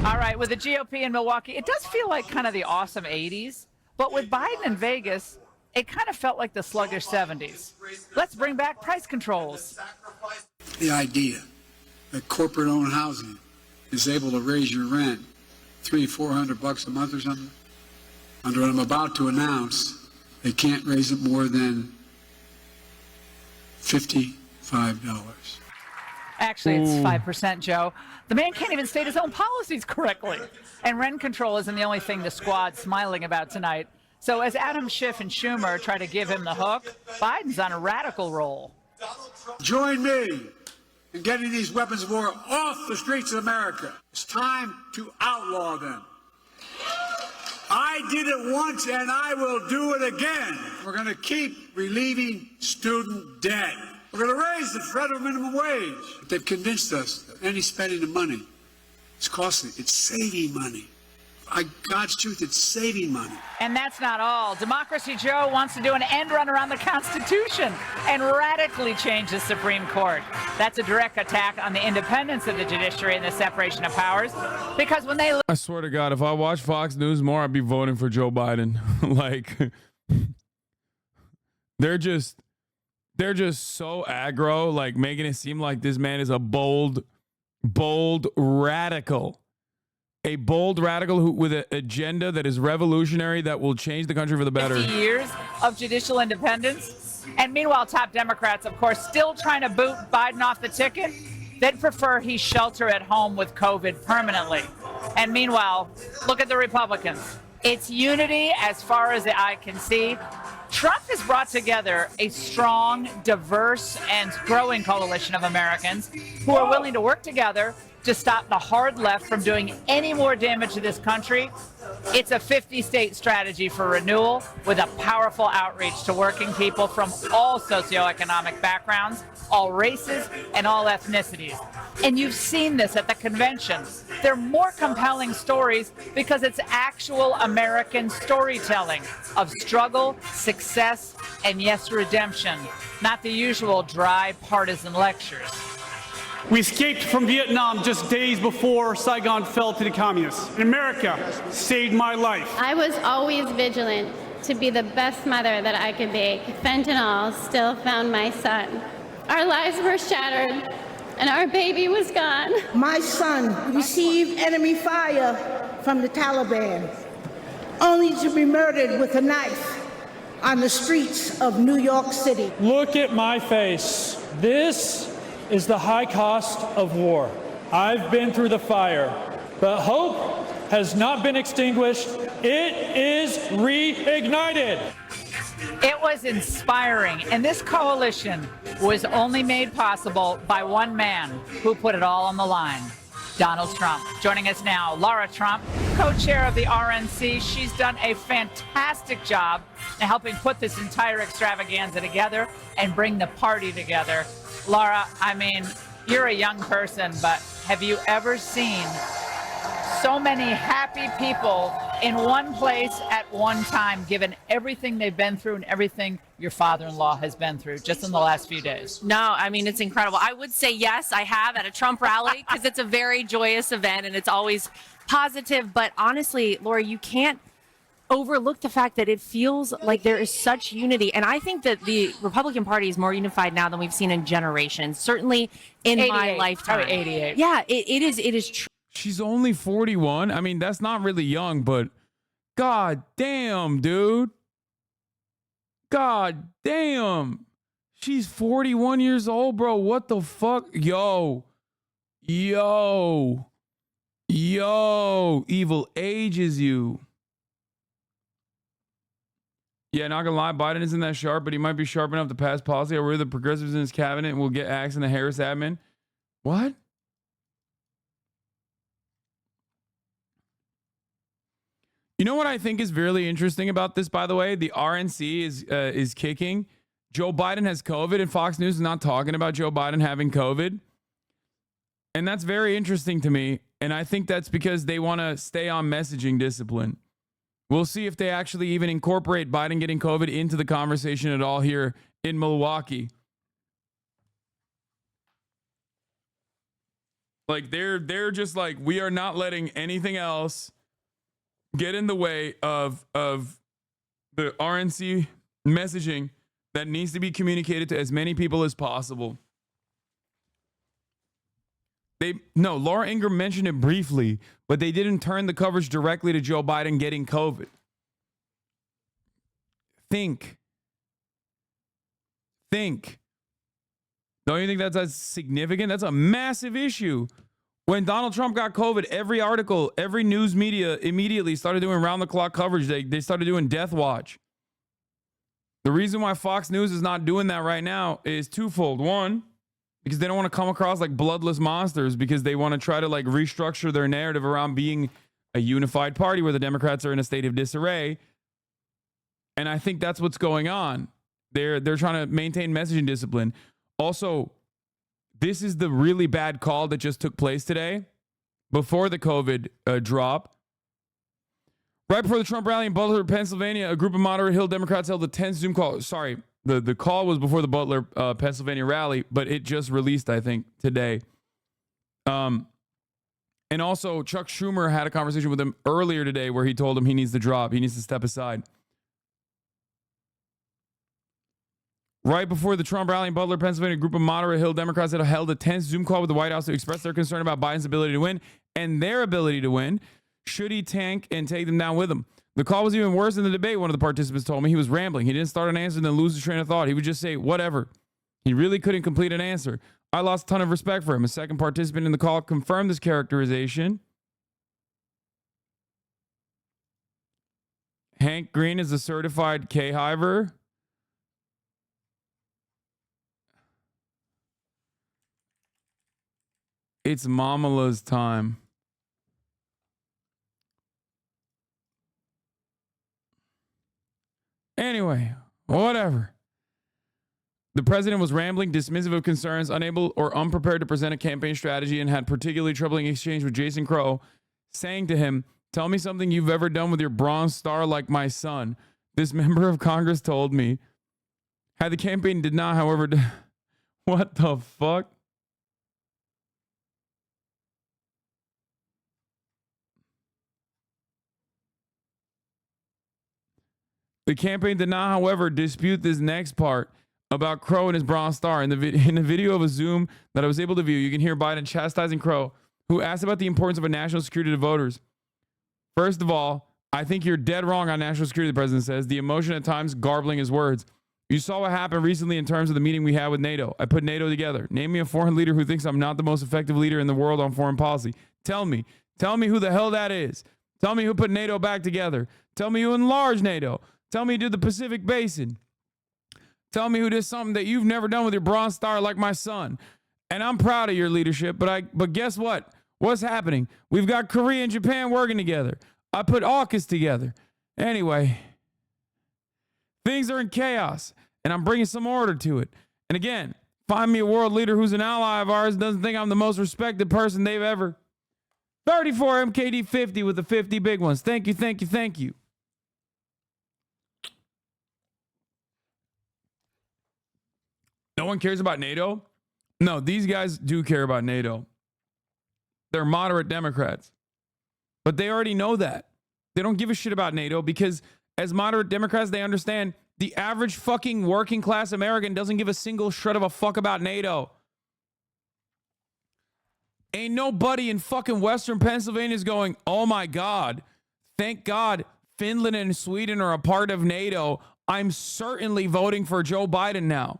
All right, with the GOP in Milwaukee, it does feel like kind of the awesome 80s, but with Biden in Vegas, it kind of felt like the sluggish 70s. Let's bring back price controls. The idea that corporate-owned housing is able to raise your rent $300-400 a month or something, under what I'm about to announce, they can't raise it more than $55. Actually, it's 5%, Joe. The man can't even state his own policies correctly. And rent control isn't the only thing the squad's smiling about tonight. So as Adam Schiff and Schumer try to give him the hook, Biden's on a radical roll. Join me in getting these weapons of war off the streets of America. It's time to outlaw them. I did it once and I will do it again. We're going to keep relieving student debt. We're going to raise the federal minimum wage. But they've convinced us that any spending of money is costly. It's saving money. By God's truth, it's saving money. And that's not all. Democracy Joe wants to do an end run around the Constitution and radically change the Supreme Court. That's a direct attack on the independence of the judiciary and the separation of powers. Because when they... I swear to God, if I watch Fox News more, I'd be voting for Joe Biden. Like, they're just so aggro, like making it seem like this man is a bold radical. A bold radical who, with an agenda that is revolutionary, that will change the country for the better. 50 years of judicial independence. And meanwhile, top Democrats, of course, still trying to boot Biden off the ticket. They'd prefer he shelter at home with COVID permanently. And meanwhile, look at the Republicans. It's unity as far as the eye can see. Trump has brought together a strong, diverse, and growing coalition of Americans who are willing to work together to stop the hard left from doing any more damage to this country. It's a 50-state strategy for renewal with a powerful outreach to working people from all socioeconomic backgrounds, all races, and all ethnicities. And you've seen this at the convention. They're more compelling stories because it's actual American storytelling of struggle, success, and yes, redemption, not the usual dry partisan lectures. We escaped from Vietnam just days before Saigon fell to the communists. And America saved my life. I was always vigilant to be the best mother that I could be. Fentanyl still found my son. Our lives were shattered, and our baby was gone. My son received enemy fire from the Taliban, only to be murdered with a knife on the streets of New York City. Look at my face. This is the high cost of war. I've been through the fire, but hope has not been extinguished. It is reignited. It was inspiring, and this coalition was only made possible by one man who put it all on the line, Donald Trump. Joining us now, Laura Trump, co-chair of the RNC. She's done a fantastic job in helping put this entire extravaganza together and bring the party together. Laura, I mean, you're a young person, but have you ever seen so many happy people in one place at one time, given everything they've been through and everything your father-in-law has been through just in the last few days? No, I mean, it's incredible. I would say yes, I have at a Trump rally because it's a very joyous event and it's always positive. But honestly, Laura, you can't overlook the fact that it feels like there is such unity. And I think that the Republican Party is more unified now than we've seen in generations, certainly in my lifetime. Probably 88. Yeah, it is true. She's only 41. I mean, that's not really young, but god damn, dude. God damn. She's 41 years old, bro. What the fuck? Yo. Evil ages you. Yeah, not gonna lie, Biden isn't that sharp, but he might be sharp enough to pass policy over the progressives in his cabinet and will get axed in the Harris admin. What? You know what I think is really interesting about this, by the way? The RNC is kicking. Joe Biden has COVID, and Fox News is not talking about Joe Biden having COVID. And that's very interesting to me. And I think that's because they want to stay on messaging discipline. We'll see if they actually even incorporate Biden getting COVID into the conversation at all here in Milwaukee. Like they're just like, we are not letting anything else get in the way of the RNC messaging that needs to be communicated to as many people as possible. Laura Ingraham mentioned it briefly, but they didn't turn the coverage directly to Joe Biden getting COVID. Think. Don't you think that's significant? That's a massive issue. When Donald Trump got COVID, every article, every news media immediately started doing round-the-clock coverage. They started doing Death Watch. The reason why Fox News is not doing that right now is twofold. One, because they don't want to come across like bloodless monsters, because they want to try to like restructure their narrative around being a unified party where the Democrats are in a state of disarray. And I think that's what's going on. They're trying to maintain messaging discipline. Also, this is the really bad call that just took place today before the COVID drop. Right before the Trump rally in Butler, Pennsylvania, a group of moderate Hill Democrats held a tense Zoom call. Sorry, the call was before the Butler, Pennsylvania rally, but it just released, I think, today. And also, Chuck Schumer had a conversation with him earlier today where he told him he needs to drop. He needs to step aside. Right before the Trump rally in Butler, Pennsylvania, a group of moderate Hill Democrats had held a tense Zoom call with the White House to express their concern about Biden's ability to win and their ability to win. Should he tank and take them down with him? The call was even worse than the debate, one of the participants told me. He was rambling. He didn't start an answer and then lose his train of thought. He would just say, whatever. He really couldn't complete an answer. I lost a ton of respect for him. A second participant in the call confirmed this characterization. Hank Green is a certified K-hiver. It's Mamala's time. Anyway, whatever. The president was rambling, dismissive of concerns, unable or unprepared to present a campaign strategy, and had particularly troubling exchange with Jason Crow, saying to him, "Tell me something you've ever done with your Bronze Star like my son." This member of Congress told me. Had the campaign did not, however, what the fuck? The campaign did not, however, dispute this next part about Crow and his Bronze Star. In the video of a Zoom that I was able to view, you can hear Biden chastising Crow, who asked about the importance of a national security to voters. First of all, I think you're dead wrong on national security, the president says. The emotion at times garbling his words. You saw what happened recently in terms of the meeting we had with NATO. I put NATO together. Name me a foreign leader who thinks I'm not the most effective leader in the world on foreign policy. Tell me who the hell that is. Tell me who put NATO back together. Tell me who enlarged NATO. Tell me who did the Pacific Basin. Tell me who did something that you've never done with your Bronze Star like my son. And I'm proud of your leadership, but guess what? What's happening? We've got Korea and Japan working together. I put AUKUS together. Anyway, things are in chaos, and I'm bringing some order to it. And again, find me a world leader who's an ally of ours, doesn't think I'm the most respected person they've ever. 34 MKD 50 with the 50 big ones. Thank you, thank you, thank you. No one cares about NATO? No, these guys do care about NATO. They're moderate Democrats. But they already know that. They don't give a shit about NATO because as moderate Democrats, they understand the average fucking working class American doesn't give a single shred of a fuck about NATO. Ain't nobody in fucking Western Pennsylvania is going, oh my God, thank God Finland and Sweden are a part of NATO. I'm certainly voting for Joe Biden now.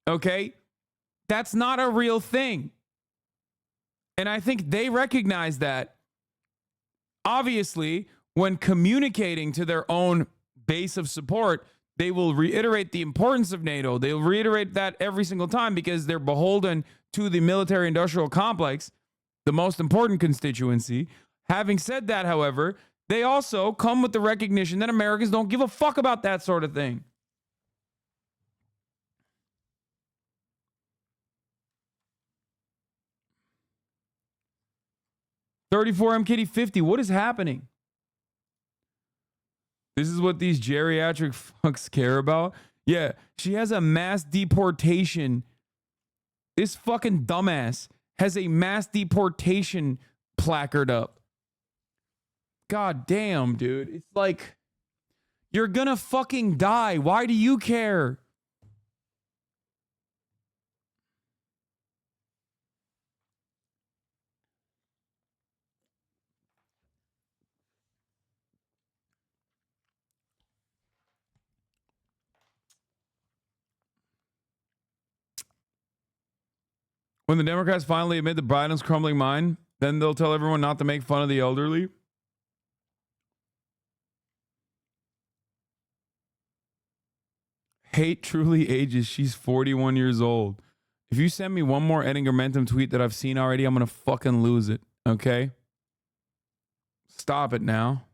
Okay? That's not a real thing. And I think they recognize that. Obviously, when communicating to their own base of support, they will reiterate the importance of NATO. They'll reiterate that every single time because they're beholden to the military-industrial complex, the most important constituency. Having said that, however, they also come with the recognition that Americans don't give a fuck about that sort of thing. $34 MKD 50. What is happening? This is what these geriatric fucks care about? Yeah, she has a mass deportation. This fucking dumbass has a mass deportation placard up. God damn, dude. It's like, you're gonna fucking die. Why do you care? When the Democrats finally admit that Biden's crumbling mind, then they'll tell everyone not to make fun of the elderly. Hate truly ages. She's 41 years old. If you send me one more Edingermentum tweet that I've seen already, I'm going to fucking lose it. Okay? Stop it now.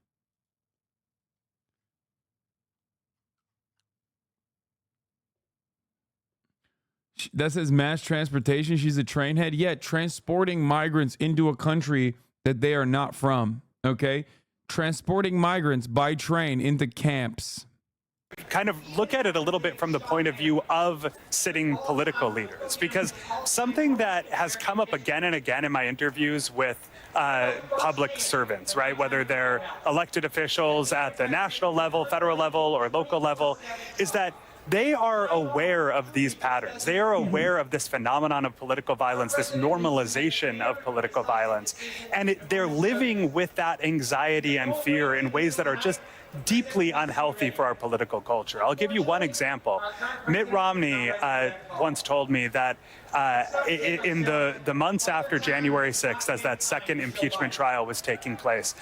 That says mass transportation. She's a train head. Yeah, transporting migrants into a country that they are not from. Okay? Transporting migrants by train into camps. Kind of look at it a little bit from the point of view of sitting political leaders, because something that has come up again and again in my interviews with public servants, right, whether they're elected officials at the national level, federal level, or local level, is that they are aware of these patterns. They are aware of this phenomenon of political violence, this normalization of political violence. And they're living with that anxiety and fear in ways that are just deeply unhealthy for our political culture. I'll give you one example. Mitt Romney once told me that in the months after January 6th, as that second impeachment trial was taking place,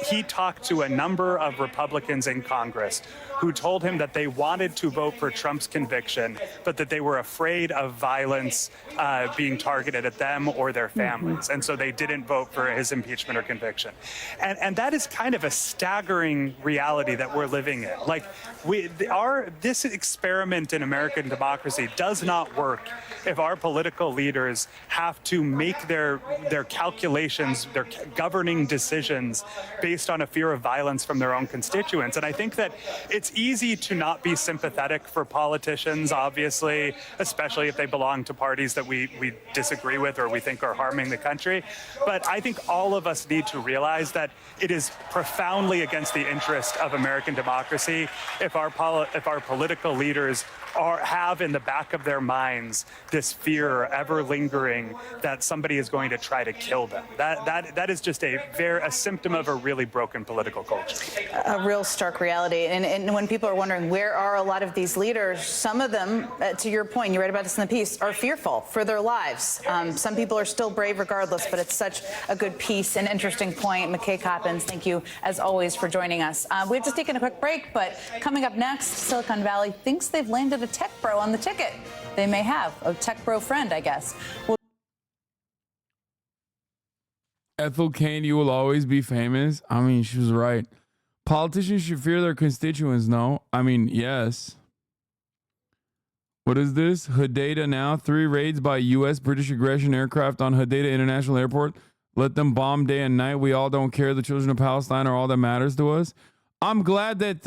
he talked to a number of Republicans in Congress who told him that they wanted to vote for Trump's conviction, but that they were afraid of violence being targeted at them or their families. And so they didn't vote for his impeachment or conviction. And that is kind of a staggering reality that we're living in. Like, this experiment in American democracy does not work if our political leaders have to make their calculations, their governing decisions based on a fear of violence from their own constituents. And I think that it's easy to not be sympathetic for politicians, obviously, especially if they belong to parties that we disagree with or we think are harming the country. But I think all of us need to realize that it is profoundly against the interest of American democracy if our political leaders have in the back of their minds this fear ever lingering that somebody is going to try to kill them. That is just a symptom of a really broken political culture. A real stark reality. And when people are wondering where are a lot of these leaders, some of them, to your point, you read about this in the piece, are fearful for their lives. Some people are still brave regardless, but it's such a good piece and interesting point. McKay Coppins, thank you as always for joining us. We have just taken a quick break, but coming up next, Silicon Valley thinks they've landed a tech bro on the ticket. They may have a tech bro friend, I guess. Ethel Kane, you will always be famous. I mean, she was right. Politicians should fear their constituents, no? I mean, yes. What is this? Hodeidah now. 3 raids by U.S. British aggression aircraft on Hodeidah International Airport. Let them bomb day and night. We all don't care. The children of Palestine are all that matters to us. I'm glad that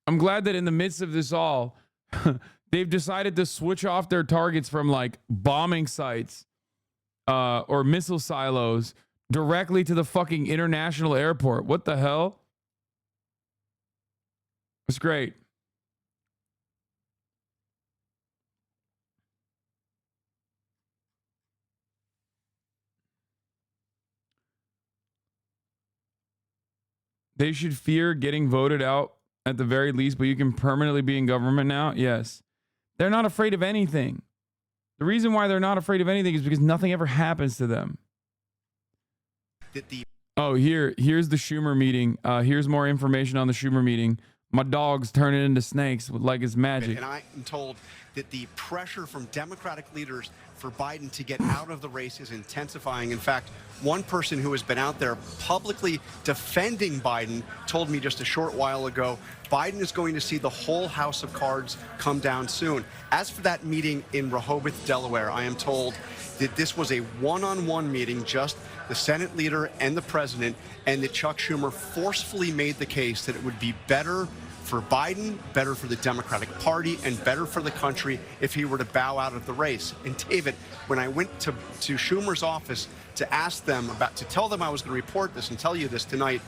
in the midst of this all, they've decided to switch off their targets from like bombing sites or missile silos directly to the fucking international airport. What the hell? It's great. They should fear getting voted out at the very least, but you can permanently be in government now? Yes. They're not afraid of anything. The reason why they're not afraid of anything is because nothing ever happens to them. Oh, here's the Schumer meeting. Here's more information on the Schumer meeting. My dog's turning into snakes like it's magic. And I am told that the pressure from Democratic leaders for Biden to get out of the race is intensifying. In fact, one person who has been out there publicly defending Biden told me just a short while ago, Biden is going to see the whole house of cards come down soon. As for that meeting in Rehoboth, Delaware, I am told that this was a one-on-one meeting, just the Senate leader and the president, and that Chuck Schumer forcefully made the case that it would be better for Biden, better for the Democratic Party, and better for the country if he were to bow out of the race. And David, when I went to Schumer's office to ask them to tell them I was going to report this and tell you this tonight,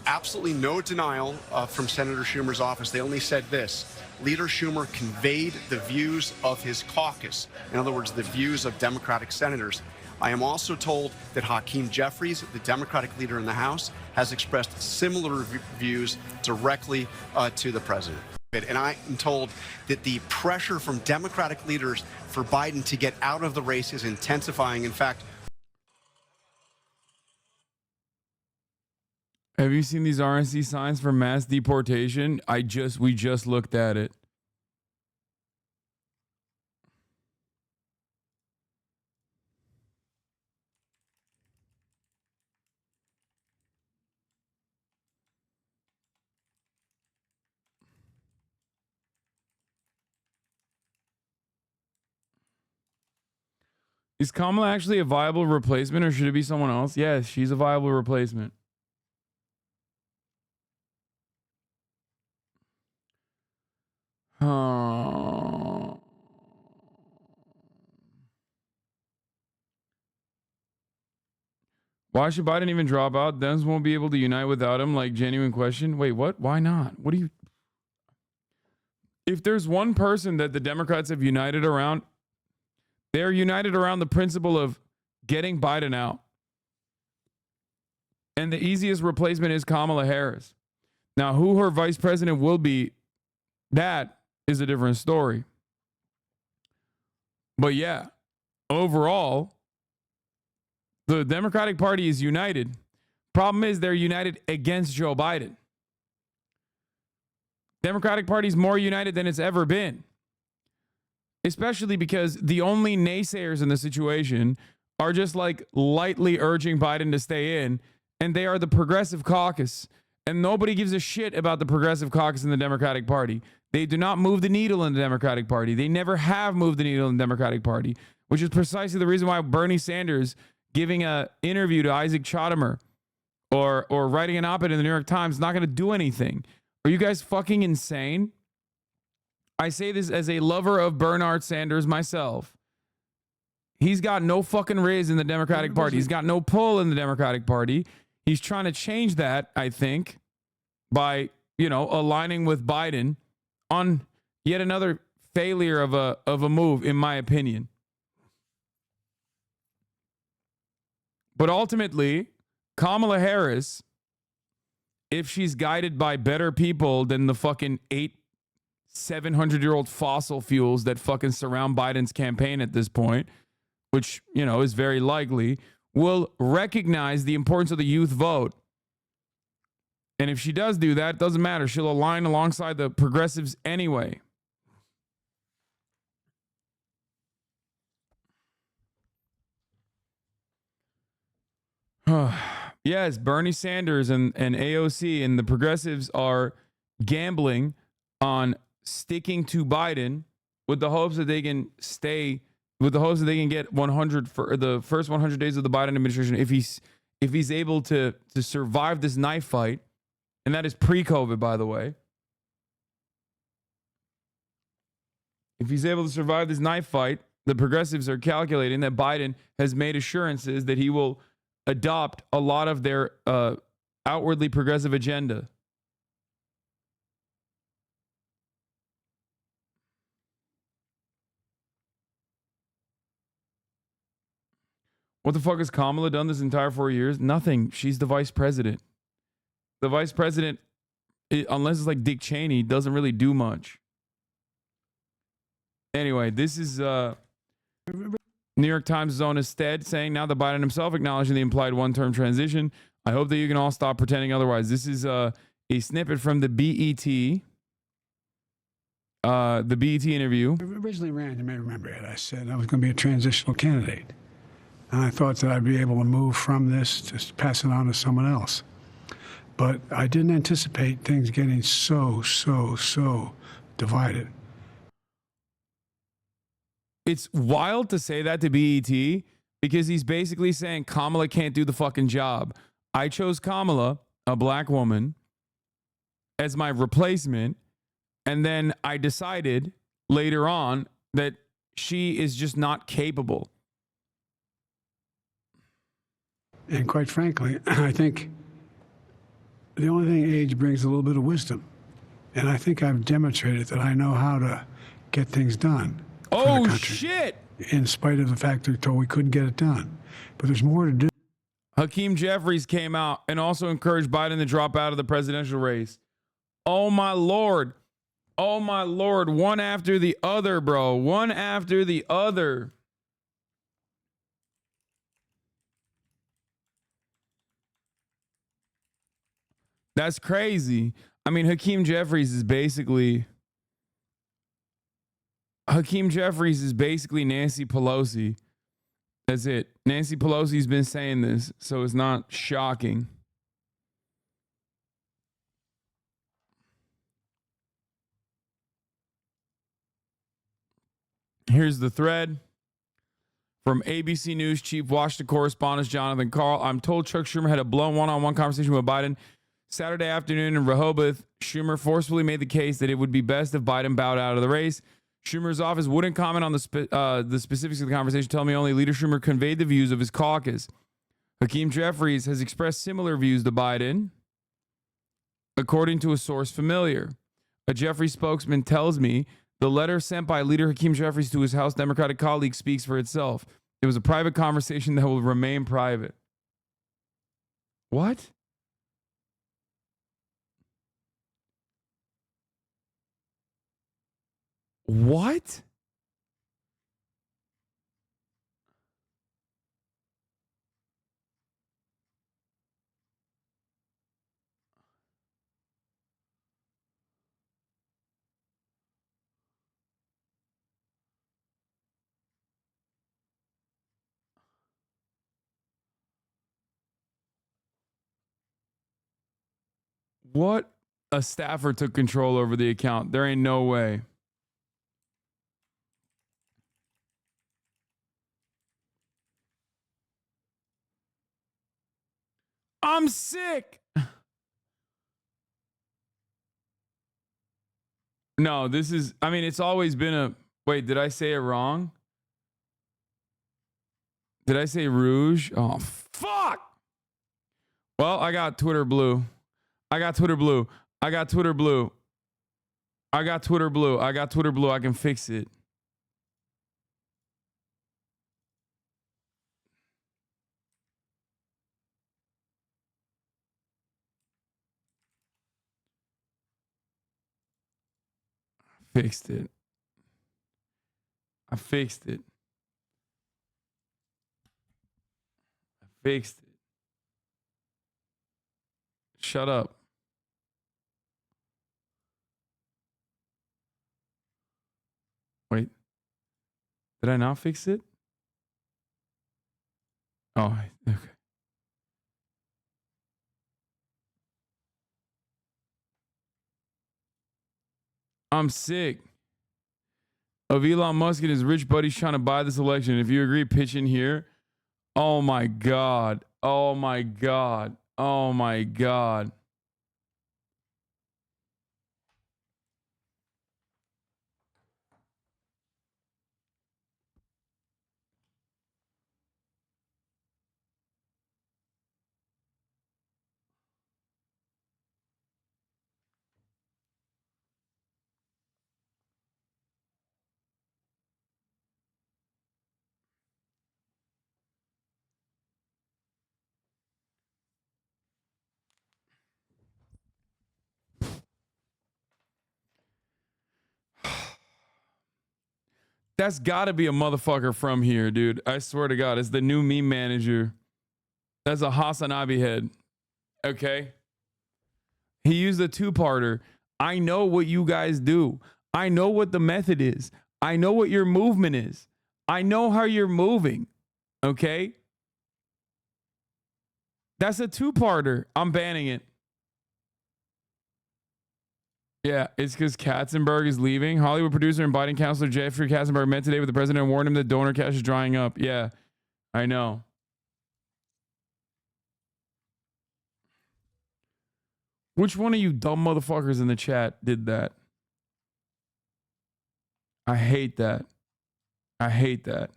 absolutely no denial from Senator Schumer's office. They only said this: Leader Schumer conveyed the views of his caucus. In other words, the views of Democratic senators. I am also told that Hakeem Jeffries, the Democratic leader in the House, has expressed similar views directly to the president. And I am told that the pressure from Democratic leaders for Biden to get out of the race is intensifying. In fact, have you seen these RNC signs for mass deportation? We just looked at it. Is Kamala actually a viable replacement, or should it be someone else? Yes, she's a viable replacement. Why should Biden even drop out? Dems won't be able to unite without him. Like, genuine question. Wait, what? Why not? What do you... If there's one person that the Democrats have united around, they're united around the principle of getting Biden out. And the easiest replacement is Kamala Harris. Now, who her vice president will be, that is a different story. But yeah, overall, the Democratic Party is united. Problem is they're united against Joe Biden. Democratic Party is more united than it's ever been. Especially because the only naysayers in the situation are just like lightly urging Biden to stay in, and they are the Progressive Caucus. And nobody gives a shit about the Progressive Caucus in the Democratic Party. They do not move the needle in the Democratic Party. They never have moved the needle in the Democratic Party, which is precisely the reason why Bernie Sanders giving an interview to Isaac Chottimer or writing an op-ed in the New York Times is not going to do anything. Are you guys fucking insane? I say this as a lover of Bernard Sanders myself. He's got no fucking riz in the Democratic Party. He's got no pull in the Democratic Party. He's trying to change that, I think, by, aligning with Biden on yet another failure of a move, in my opinion. But ultimately, Kamala Harris, if she's guided by better people than the fucking 700-year-old fossil fuels that fucking surround Biden's campaign at this point, which, you know, is very likely, will recognize the importance of the youth vote. And if she does do that, it doesn't matter. She'll align alongside the progressives anyway. Yes, Bernie Sanders and AOC and the progressives are gambling on sticking to Biden with the hopes that they can stay, with the hopes that they can get 100 for the first 100 days of the Biden administration. If he's able to survive this knife fight, and that is pre-COVID, by the way. If he's able to survive this knife fight, the progressives are calculating that Biden has made assurances that he will adopt a lot of their outwardly progressive agenda. What the fuck has Kamala done this entire 4 years? Nothing. She's the vice president. The vice president, unless it's like Dick Cheney, doesn't really do much. Anyway, this is New York Times' own Stead saying, now that Biden himself acknowledging the implied one-term transition, I hope that you can all stop pretending otherwise. This is a snippet from the BET interview. Originally ran, you may remember it, I said I was going to be a transitional candidate. And I thought that I'd be able to move from this, just pass it on to someone else. But I didn't anticipate things getting so divided. It's wild to say that to BET because he's basically saying Kamala can't do the fucking job. I chose Kamala, a black woman, as my replacement. And then I decided later on that she is just not capable. And quite frankly, I think the only thing age brings a little bit of wisdom. And I think I've demonstrated that I know how to get things done. Oh, shit. In spite of the fact that we couldn't get it done. But there's more to do. Hakeem Jeffries came out and also encouraged Biden to drop out of the presidential race. Oh, my Lord. Oh, my Lord. One after the other, bro. One after the other. That's crazy. I mean, Hakeem Jeffries is basically Nancy Pelosi. That's it. Nancy Pelosi's been saying this, so it's not shocking. Here's the thread from ABC News chief Washington correspondent Jonathan Karl. I'm told Chuck Schumer had a blown one-on-one conversation with Biden Saturday afternoon in Rehoboth. Schumer forcefully made the case that it would be best if Biden bowed out of the race. Schumer's office wouldn't comment on the specifics of the conversation, telling me only Leader Schumer conveyed the views of his caucus. Hakeem Jeffries has expressed similar views to Biden, according to a source familiar. A Jeffries spokesman tells me the letter sent by Leader Hakeem Jeffries to his House Democratic colleague speaks for itself. It was a private conversation that will remain private. What? What? What? A staffer took control over the account. There ain't no way. I'm sick. No, this is, I mean, it's always been a, wait, did I say it wrong? Did I say rouge? Oh, fuck. Well, I got Twitter blue. I got Twitter blue. I got Twitter Blue. I got Twitter Blue. I can fix it. Fixed it. I fixed it. I fixed it. Shut up. Wait. Did I not fix it? Oh, okay. I'm sick of Elon Musk and his rich buddies trying to buy this election. If you agree, pitch in here. Oh my God. Oh my God. Oh my God. That's got to be a motherfucker from here, dude. I swear to God, it's the new meme manager. That's a HasanAbi head. Okay? He used a two-parter. I know what you guys do. I know what the method is. I know what your movement is. I know how you're moving. Okay? That's a two-parter. I'm banning it. Yeah, it's because Katzenberg is leaving. Hollywood producer and Biden counselor Jeffrey Katzenberg met today with the president and warned him that donor cash is drying up. Yeah, I know. Which one of you dumb motherfuckers in the chat did that? I hate that. I hate that.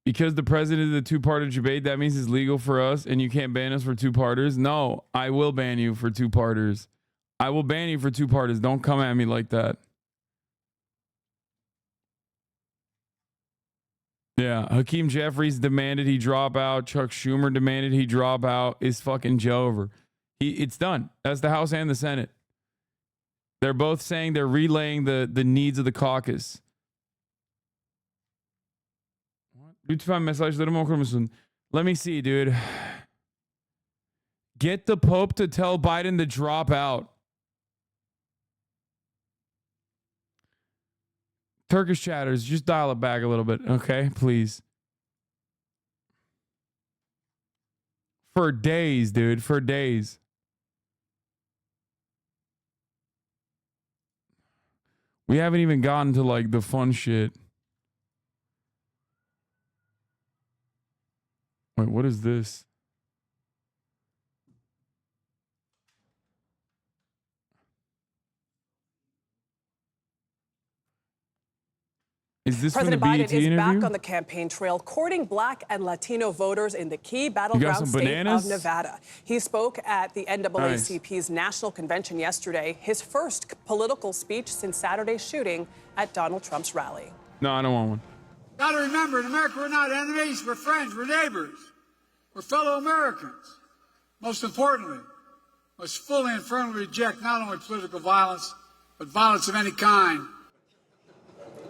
Because the president did the two-parter debate, that means it's legal for us and you can't ban us for two-parters? No, I will ban you for two-parters. I will ban you for two-parters. Don't come at me like that. Yeah, Hakeem Jeffries demanded he drop out. Chuck Schumer demanded he drop out. It's fucking over. It's done. That's the House and the Senate. They're both saying they're relaying the needs of the caucus. Let me see, dude. Get the Pope to tell Biden to drop out. Turkish chatters, just dial it back a little bit, okay? Please. For days, dude. For days. We haven't even gotten to, like, the fun shit. Wait, what is this? Is this President from the Biden BET is interview? back on the campaign trail, courting Black and Latino voters in the key battleground state of Nevada. He spoke at the NAACP's national convention yesterday, his first political speech since Saturday's shooting at Donald Trump's rally. No, I don't want one. Got to remember, in America, we're not enemies, we're friends, we're neighbors, we're fellow Americans. Most importantly, must fully and firmly reject not only political violence, but violence of any kind.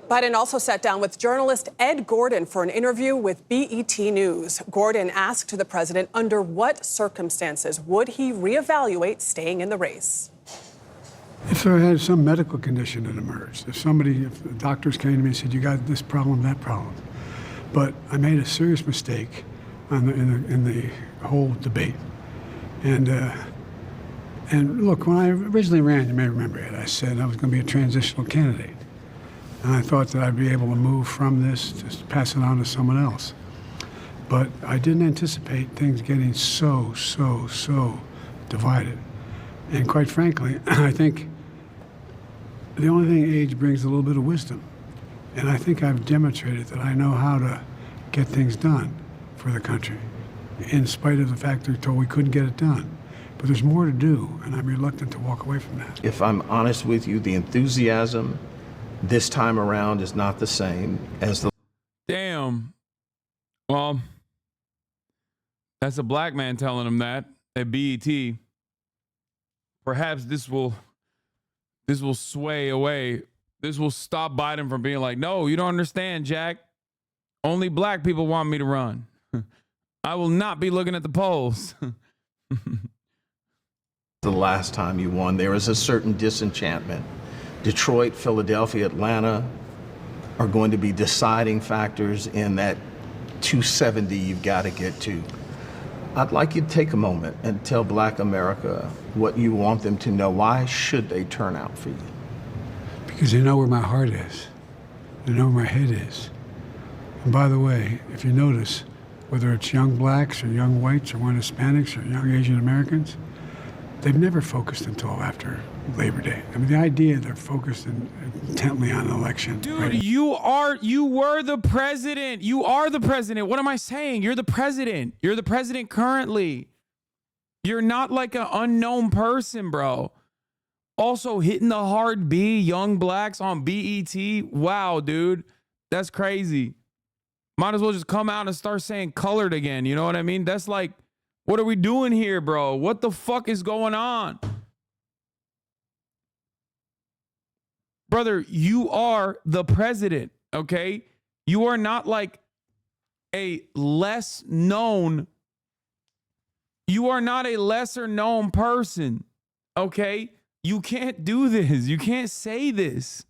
Biden also sat down with journalist Ed Gordon for an interview with BET News. Gordon asked the president under what circumstances would he reevaluate staying in the race. If there had some medical condition that emerged, if the doctors came to me and said, you got this problem, that problem. But I made a serious mistake in the whole debate. And look, when I originally ran, you may remember it, I said I was going to be a transitional candidate. And I thought that I'd be able to move from this, just pass it on to someone else. But I didn't anticipate things getting so divided. And quite frankly, I think the only thing age brings a little bit of wisdom. And I think I've demonstrated that I know how to get things done for the country, in spite of the fact that we were told we couldn't get it done. But there's more to do, and I'm reluctant to walk away from that. If I'm honest with you, the enthusiasm this time around is not the same as the... Damn. Well, that's a black man telling him that at BET. Perhaps this will sway away. This will stop Biden from being like, no, you don't understand, Jack. Only black people want me to run. I will not be looking at the polls. The last time you won, there is a certain disenchantment. Detroit, Philadelphia, Atlanta are going to be deciding factors in that 270 you've got to get to. I'd like you to take a moment and tell Black America what you want them to know. Why should they turn out for you? Because they know where my heart is. They know where my head is. And by the way, if you notice, whether it's young blacks or young whites or young Hispanics or young Asian Americans, they've never focused until after Labor Day. I mean, the idea they're focused intently on an election. Dude, right? you were the president. You are the president. What am I saying? You're the president. You're the president currently. You're not like an unknown person, bro. Also hitting the hard B, young blacks on BET. Wow, dude. That's crazy. Might as well just come out and start saying colored again. You know what I mean? That's like, what are we doing here, bro? What the fuck is going on? Brother, you are the president, okay? You are not like a less known. You are not a lesser known person, okay? You can't do this. You can't say this.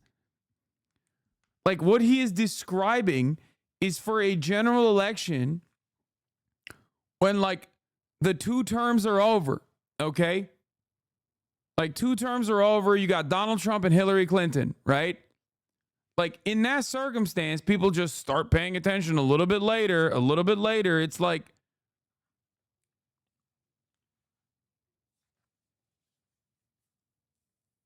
Like, what he is describing is for a general election when, like, the 2 terms are over, okay? Like, 2 terms are over. You got Donald Trump and Hillary Clinton, right? Like, in that circumstance, people just start paying attention a little bit later. It's like,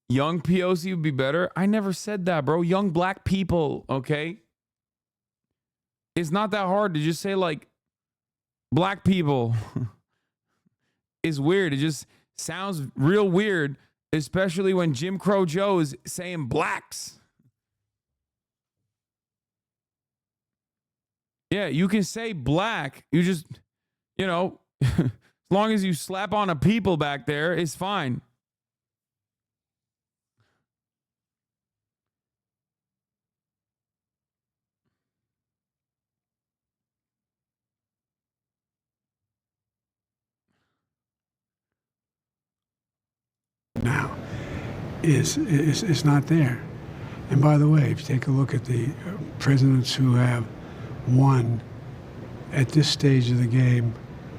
young POC would be better. I never said that, bro. Young black people, okay? It's not that hard to just say, like, black people. It's weird. It just sounds real weird, especially when Jim Crow Joe is saying blacks. Yeah, you can say black. You just, you know, as long as you slap on a people back there, it's fine. Now is not there. And by the way, if you take a look at the presidents who have won at this stage of the game,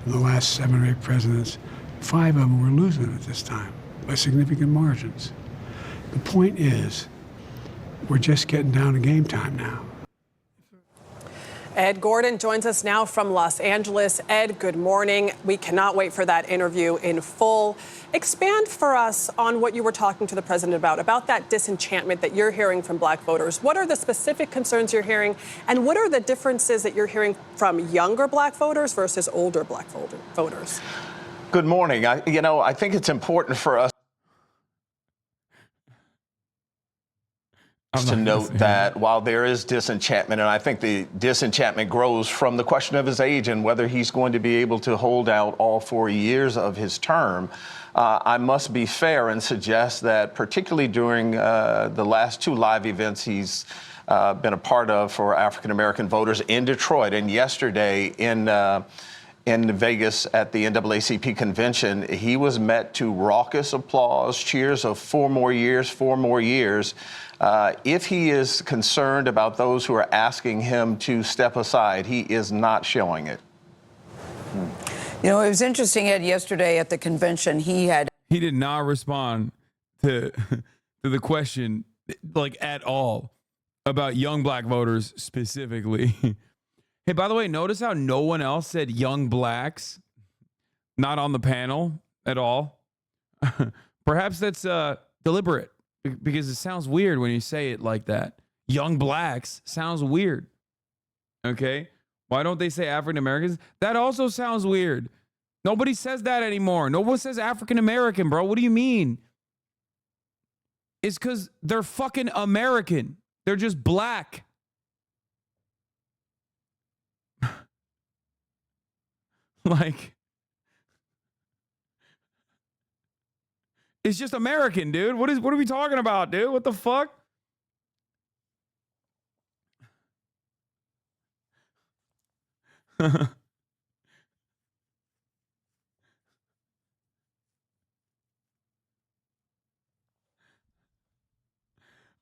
in the last 7 or 8 presidents, 5 of them were losing at this time by significant margins. The point is, we're just getting down to game time now. Ed Gordon joins us now from Los Angeles. Ed, good morning. We cannot wait for that interview in full. Expand for us on what you were talking to the president about that disenchantment that you're hearing from black voters. What are the specific concerns you're hearing, and what are the differences that you're hearing from younger black voters versus older black voters? Good morning. I think it's important for us to note that while there is disenchantment, and I think the disenchantment grows from the question of his age and whether he's going to be able to hold out all 4 years of his term, I must be fair and suggest that particularly during the last 2 live events he's been a part of for African-American voters in Detroit and yesterday in Vegas at the NAACP convention, he was met to raucous applause, cheers of 4 more years, 4 more years. If he is concerned about those who are asking him to step aside, he is not showing it. You know, it was interesting, Ed, yesterday at the convention, he did not respond to the question, like, at all about young black voters specifically. Hey, by the way, notice how no one else said young blacks, not on the panel at all. Perhaps that's deliberate because it sounds weird when you say it like that. Young blacks sounds weird. Okay? Why don't they say African Americans? That also sounds weird. Nobody says that anymore. No one says African American, bro. What do you mean? It's because they're fucking American. They're just black. Like, it's just American, dude. What are we talking about, dude? What the fuck?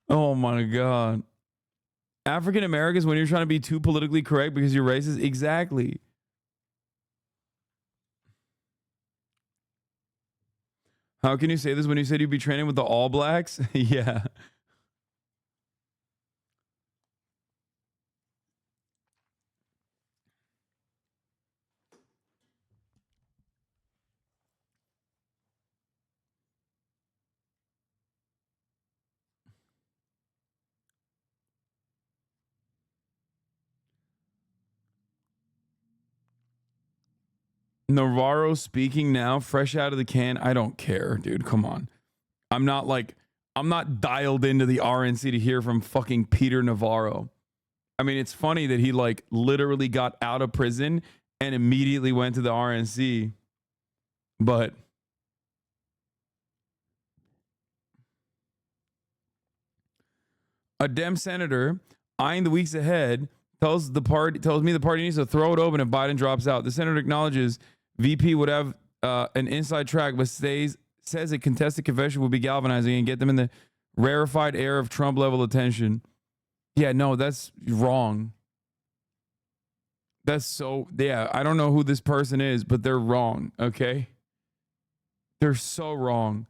Oh my God. African Americans, when you're trying to be too politically correct because you're racist? Exactly. How can you say this when you said you'd be training with the All Blacks? Yeah. Navarro speaking now, fresh out of the can. I don't care, dude. Come on. I'm not dialed into the RNC to hear from fucking Peter Navarro. I mean, it's funny that he like literally got out of prison and immediately went to the RNC. But a Dem senator eyeing the weeks ahead tells me the party needs to throw it open if Biden drops out. The senator acknowledges VP would have an inside track, but says a contested confession would be galvanizing and get them in the rarefied air of Trump level attention. Yeah, no, that's wrong. That's so, yeah, I don't know who this person is, but they're wrong, okay? They're so wrong.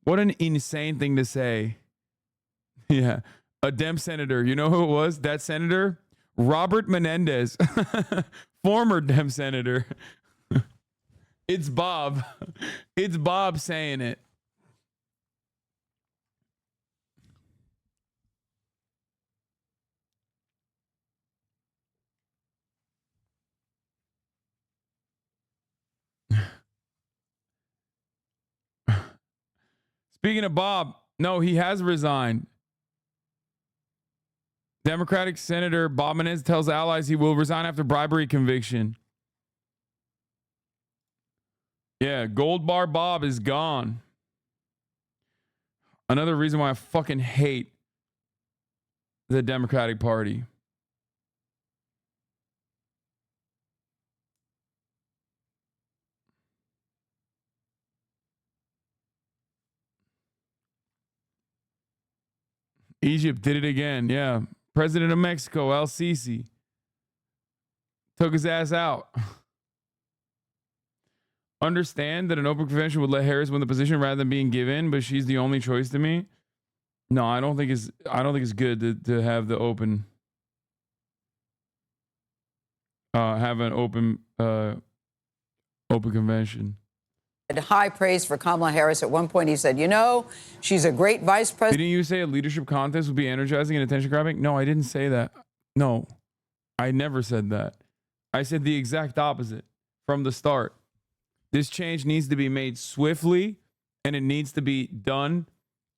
What an insane thing to say. Yeah, a Dem senator. You know who it was? That senator? Robert Menendez, former Dem senator. It's Bob. It's Bob saying it. Speaking of Bob, no, he has resigned. Democratic Senator Bob Menendez tells allies he will resign after bribery conviction. Yeah, Gold Bar Bob is gone. Another reason why I fucking hate the Democratic Party. Egypt did it again. Yeah. President of Mexico, El Sisi, took his ass out. Understand that an open convention would let Harris win the position rather than being given, but she's the only choice to me. No, I don't think it's good to have the open have an open convention. High praise for Kamala Harris. At one point, he said, you know, she's a great vice president. Didn't you say a leadership contest would be energizing and attention grabbing? No, I didn't say that. No, I never said that. I said the exact opposite from the start. This change needs to be made swiftly, and it needs to be done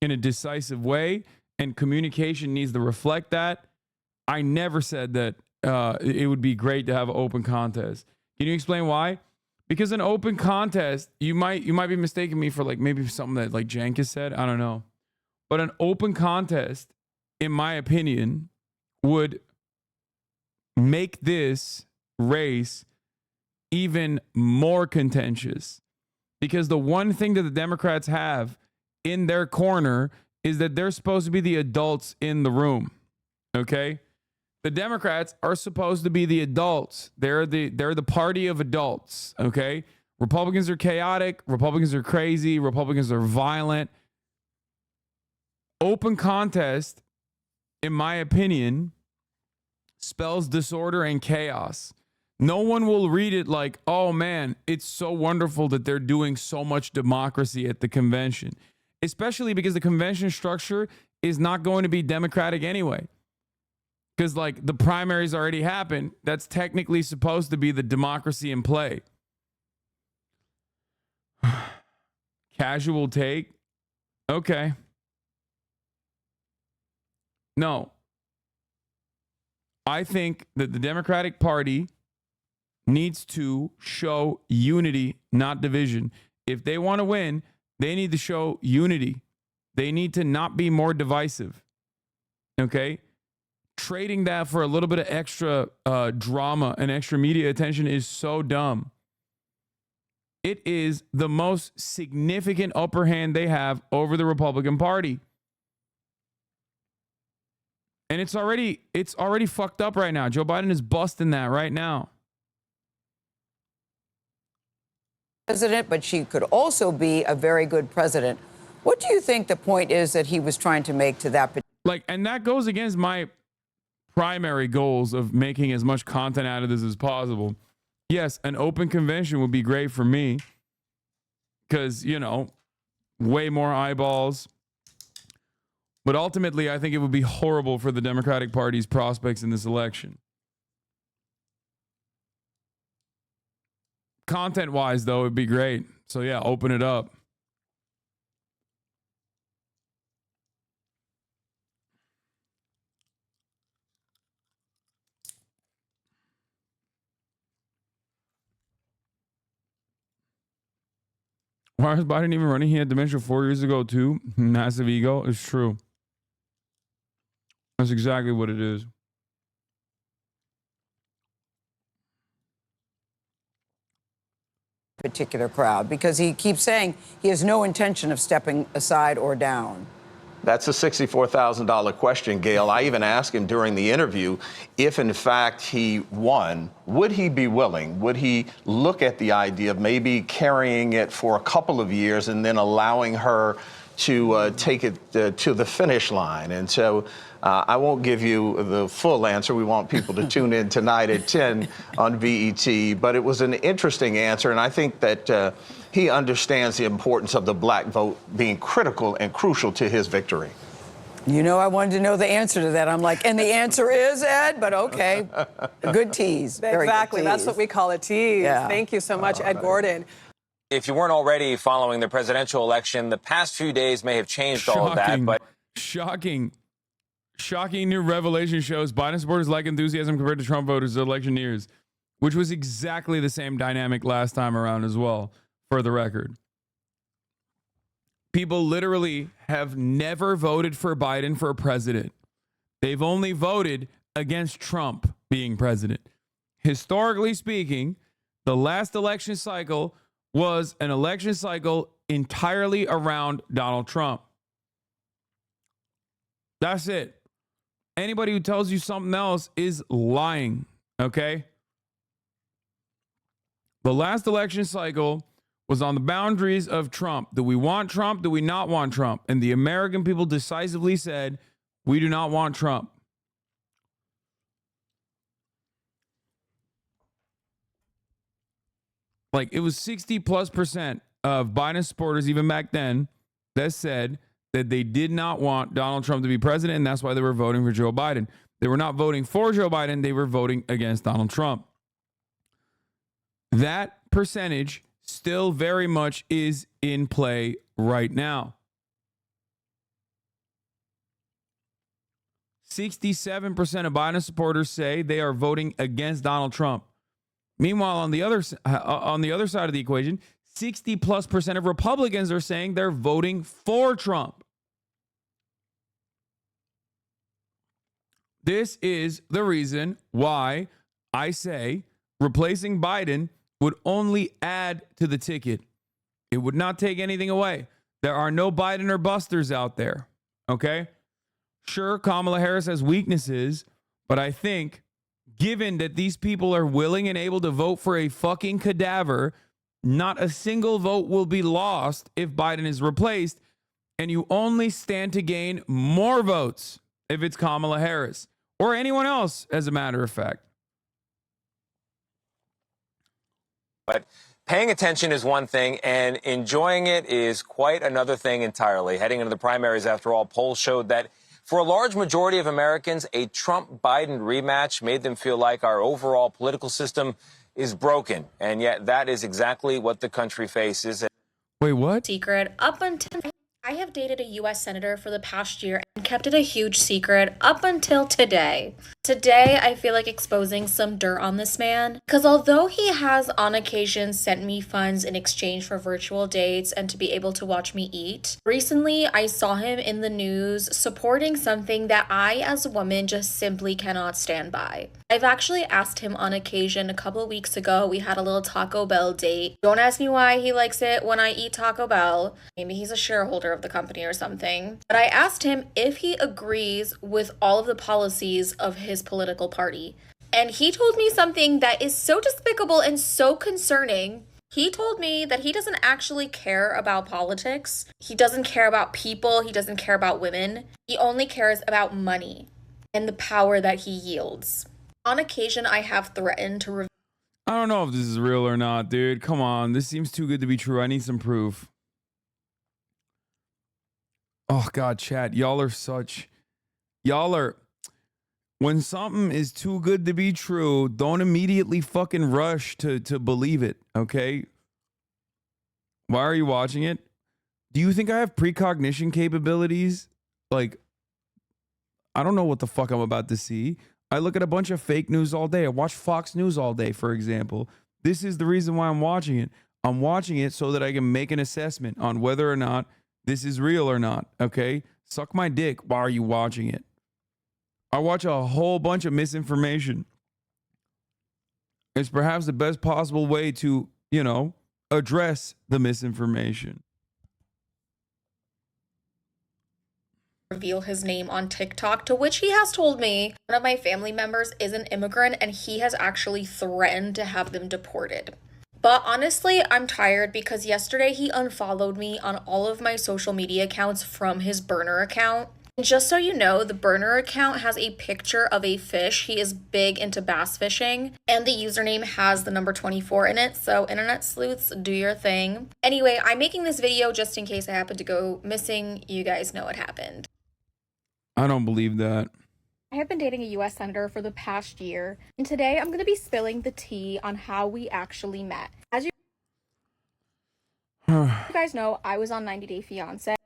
in a decisive way, and communication needs to reflect that. I never said that it would be great to have an open contest. Can you explain why? Because an open contest, you might be mistaking me for like maybe something that like Jenkins said. I don't know. But an open contest, in my opinion, would make this race even more contentious. Because the one thing that the Democrats have in their corner is that they're supposed to be the adults in the room. Okay? The Democrats are supposed to be the adults. They're the party of adults, okay? Republicans are chaotic. Republicans are crazy. Republicans are violent. Open contest, in my opinion, spells disorder and chaos. No one will read it like, oh man, it's so wonderful that they're doing so much democracy at the convention, especially because the convention structure is not going to be democratic anyway. Because like the primaries already happened. That's technically supposed to be the democracy in play. Casual take. Okay. No. I think that the Democratic Party needs to show unity, not division. If they want to win, they need to show unity. They need to not be more divisive. Okay? Trading that for a little bit of extra drama and extra media attention is so dumb. It is the most significant upper hand they have over the Republican Party. And it's already fucked up right now. Joe Biden is busting that right now. President, but she could also be a very good president. What do you think the point is that he was trying to make to that? Like, and that goes against my primary goals of making as much content out of this as possible. Yes, an open convention would be great for me because, you know, way more eyeballs. But ultimately, I think it would be horrible for the Democratic Party's prospects in this election. Content-wise, though, it'd be great. So, yeah, open it up. Why is Biden even running? He had dementia 4 years ago, too. Massive ego. It's true. That's exactly what it is. Particular crowd, because he keeps saying he has no intention of stepping aside or down. That's a $64,000 question, Gail. I even asked him during the interview if, in fact, he won, would he be willing? Would he look at the idea of maybe carrying it for a couple of years and then allowing her to take it to the finish line? And so I won't give you the full answer. We want people to tune in tonight at 10 on VET. But it was an interesting answer, and I think that he understands the importance of the black vote being critical and crucial to his victory. You know, I wanted to know the answer to that. I'm like, and the answer is, Ed, but okay. A good tease. Very exactly. good tease. That's what we call a tease. Yeah. Thank you so much, Ed Gordon. If you weren't already following the presidential election, the past few days may have changed all of that. But Shocking new revelation shows Biden supporters lack enthusiasm compared to Trump voters as election nears, which was exactly the same dynamic last time around as well, for the record. People literally have never voted for Biden for president. They've only voted against Trump being president. Historically speaking, the last election cycle was an election cycle entirely around Donald Trump. That's it. Anybody who tells you something else is lying, okay? The last election cycle was on the boundaries of Trump. Do we want Trump? Do we not want Trump? And the American people decisively said, we do not want Trump. Like, it was 60+% of Biden supporters, even back then, that said that they did not want Donald Trump to be president, and that's why they were voting for Joe Biden. They were not voting for Joe Biden. They were voting against Donald Trump. That percentage still very much is in play right now. 67% of Biden supporters say they are voting against Donald Trump. Meanwhile, on the other side of the equation, 60+% of Republicans are saying they're voting for Trump. This is the reason why I say replacing Biden would only add to the ticket. It would not take anything away. There are no Biden or busters out there, okay? Sure, Kamala Harris has weaknesses, but I think given that these people are willing and able to vote for a fucking cadaver, not a single vote will be lost if Biden is replaced, and you only stand to gain more votes if it's Kamala Harris or anyone else, as a matter of fact. But paying attention is one thing, and enjoying it is quite another thing entirely. Heading into the primaries, after all, polls showed that for a large majority of Americans, a Trump-Biden rematch made them feel like our overall political system is broken. And yet that is exactly what the country faces. Wait, what? Secret up until I have dated a U.S. Senator for the past year and kept it a huge secret up until today. Today, I feel like exposing some dirt on this man, because although he has on occasion sent me funds in exchange for virtual dates and to be able to watch me eat, recently I saw him in the news supporting something that I as a woman just simply cannot stand by. I've actually asked him on occasion a couple of weeks ago. We had a little Taco Bell date. Don't ask me why he likes it when I eat Taco Bell. Maybe he's a shareholder of the company or something. But I asked him if he agrees with all of the policies of his political party. And he told me something that is so despicable and so concerning. He told me that he doesn't actually care about politics. He doesn't care about people. He doesn't care about women. He only cares about money and the power that he yields. On occasion, I have threatened to I don't know if this is real or not, dude. Come on. This seems too good to be true. I need some proof. Oh, God, chat. Y'all are... When something is too good to be true, don't immediately fucking rush to believe it, okay? Why are you watching it? Do you think I have precognition capabilities? Like, I don't know what the fuck I'm about to see. I look at a bunch of fake news all day. I watch Fox News all day, for example. This is the reason why I'm watching it. I'm watching it so that I can make an assessment on whether or not this is real or not, okay? Suck my dick. Why are you watching it? I watch a whole bunch of misinformation. It's perhaps the best possible way to, you know, address the misinformation. Reveal his name on TikTok, to which he has told me one of my family members is an immigrant and he has actually threatened to have them deported. But honestly, I'm tired because yesterday he unfollowed me on all of my social media accounts from his burner account. And just so you know, the burner account has a picture of a fish. He is big into bass fishing, and the username has the number 24 in it. So internet sleuths, do your thing. Anyway, I'm making this video just in case I happen to go missing. You guys know what happened. I don't believe that. I have been dating a U.S. Senator for the past year, and today I'm going to be spilling the tea on how we actually met. As you guys know, I was on 90 Day Fiancé.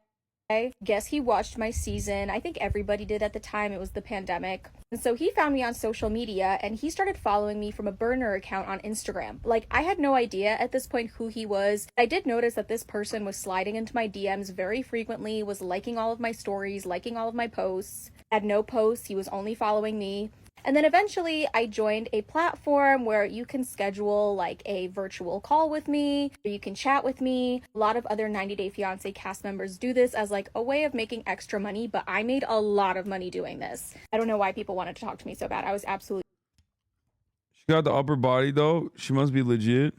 Guess he watched my season. I think everybody did at the time. It was the pandemic. And so he found me on social media and he started following me from a burner account on Instagram. Like, I had no idea at this point who he was. I did notice that this person was sliding into my DMs very frequently, was liking all of my stories, liking all of my posts. Had no posts. He was only following me. And then eventually I joined a platform where you can schedule like a virtual call with me, or you can chat with me. A lot of other 90 Day Fiancé cast members do this as like a way of making extra money, but I made a lot of money doing this. I don't know why people wanted to talk to me so bad. I was absolutely... She got the upper body though. She must be legit.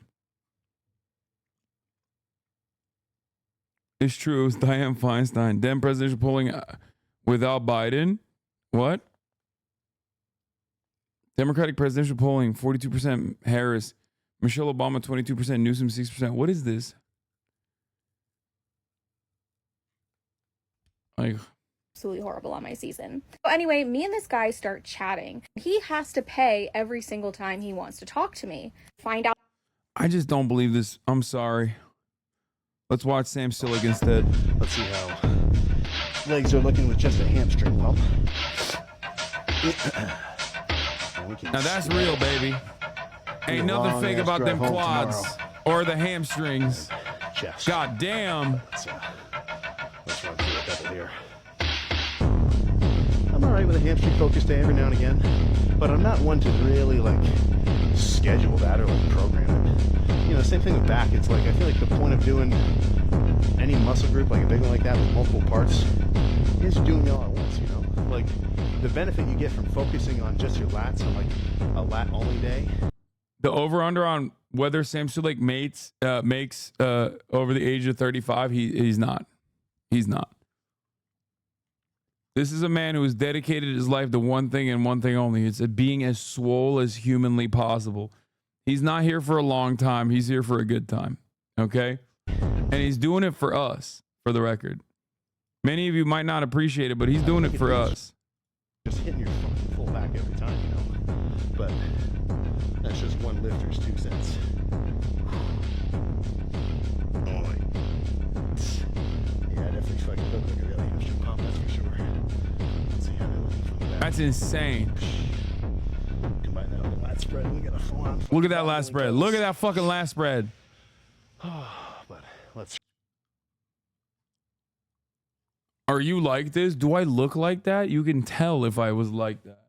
It's true. It was Dianne Feinstein. Dem presidential polling without Biden. What? Democratic presidential polling, 42% Harris. Michelle Obama, 22%. Newsom, 6%. What is this? Like, absolutely horrible on my season. So anyway, me and this guy start chatting. He has to pay every single time he wants to talk to me. Find out. I just don't believe this. I'm sorry. Let's watch Sam Sillig instead. Let's see how legs are looking with just a hamstring pump. Now that's real, baby. Ain't nothing fake about them quads or the hamstrings. God damn. Let's run through a couple here. I'm all right with a hamstring focus day every now and again, but I'm not one to really like schedule that or like program it. You know, same thing with back. It's like I feel like the point of doing any muscle group, like a big one like that with multiple parts, is doing it all at once. You know, like the benefit you get from focusing on just your lats on like a lat only day. The over-under on whether Sam Sillig makes over the age of 35, he's not. He's not. This is a man who has dedicated his life to one thing and one thing only. It's being as swole as humanly possible. He's not here for a long time. He's here for a good time. Okay? And he's doing it for us, for the record. Many of you might not appreciate it, but he's doing it for us. Just hitting your fucking full back every time, you know. But that's just one lifter's 2 cents. Oh, yeah, definitely fucking look like a real hamstring pump, that's for sure. Let's see how they're looking from the back. That's insane. Combine that with the lat spread. We got a full-on. Look at that last spread. Look at that fucking last spread. But let's. Are you like this? Do I look like that? You can tell if I was like that.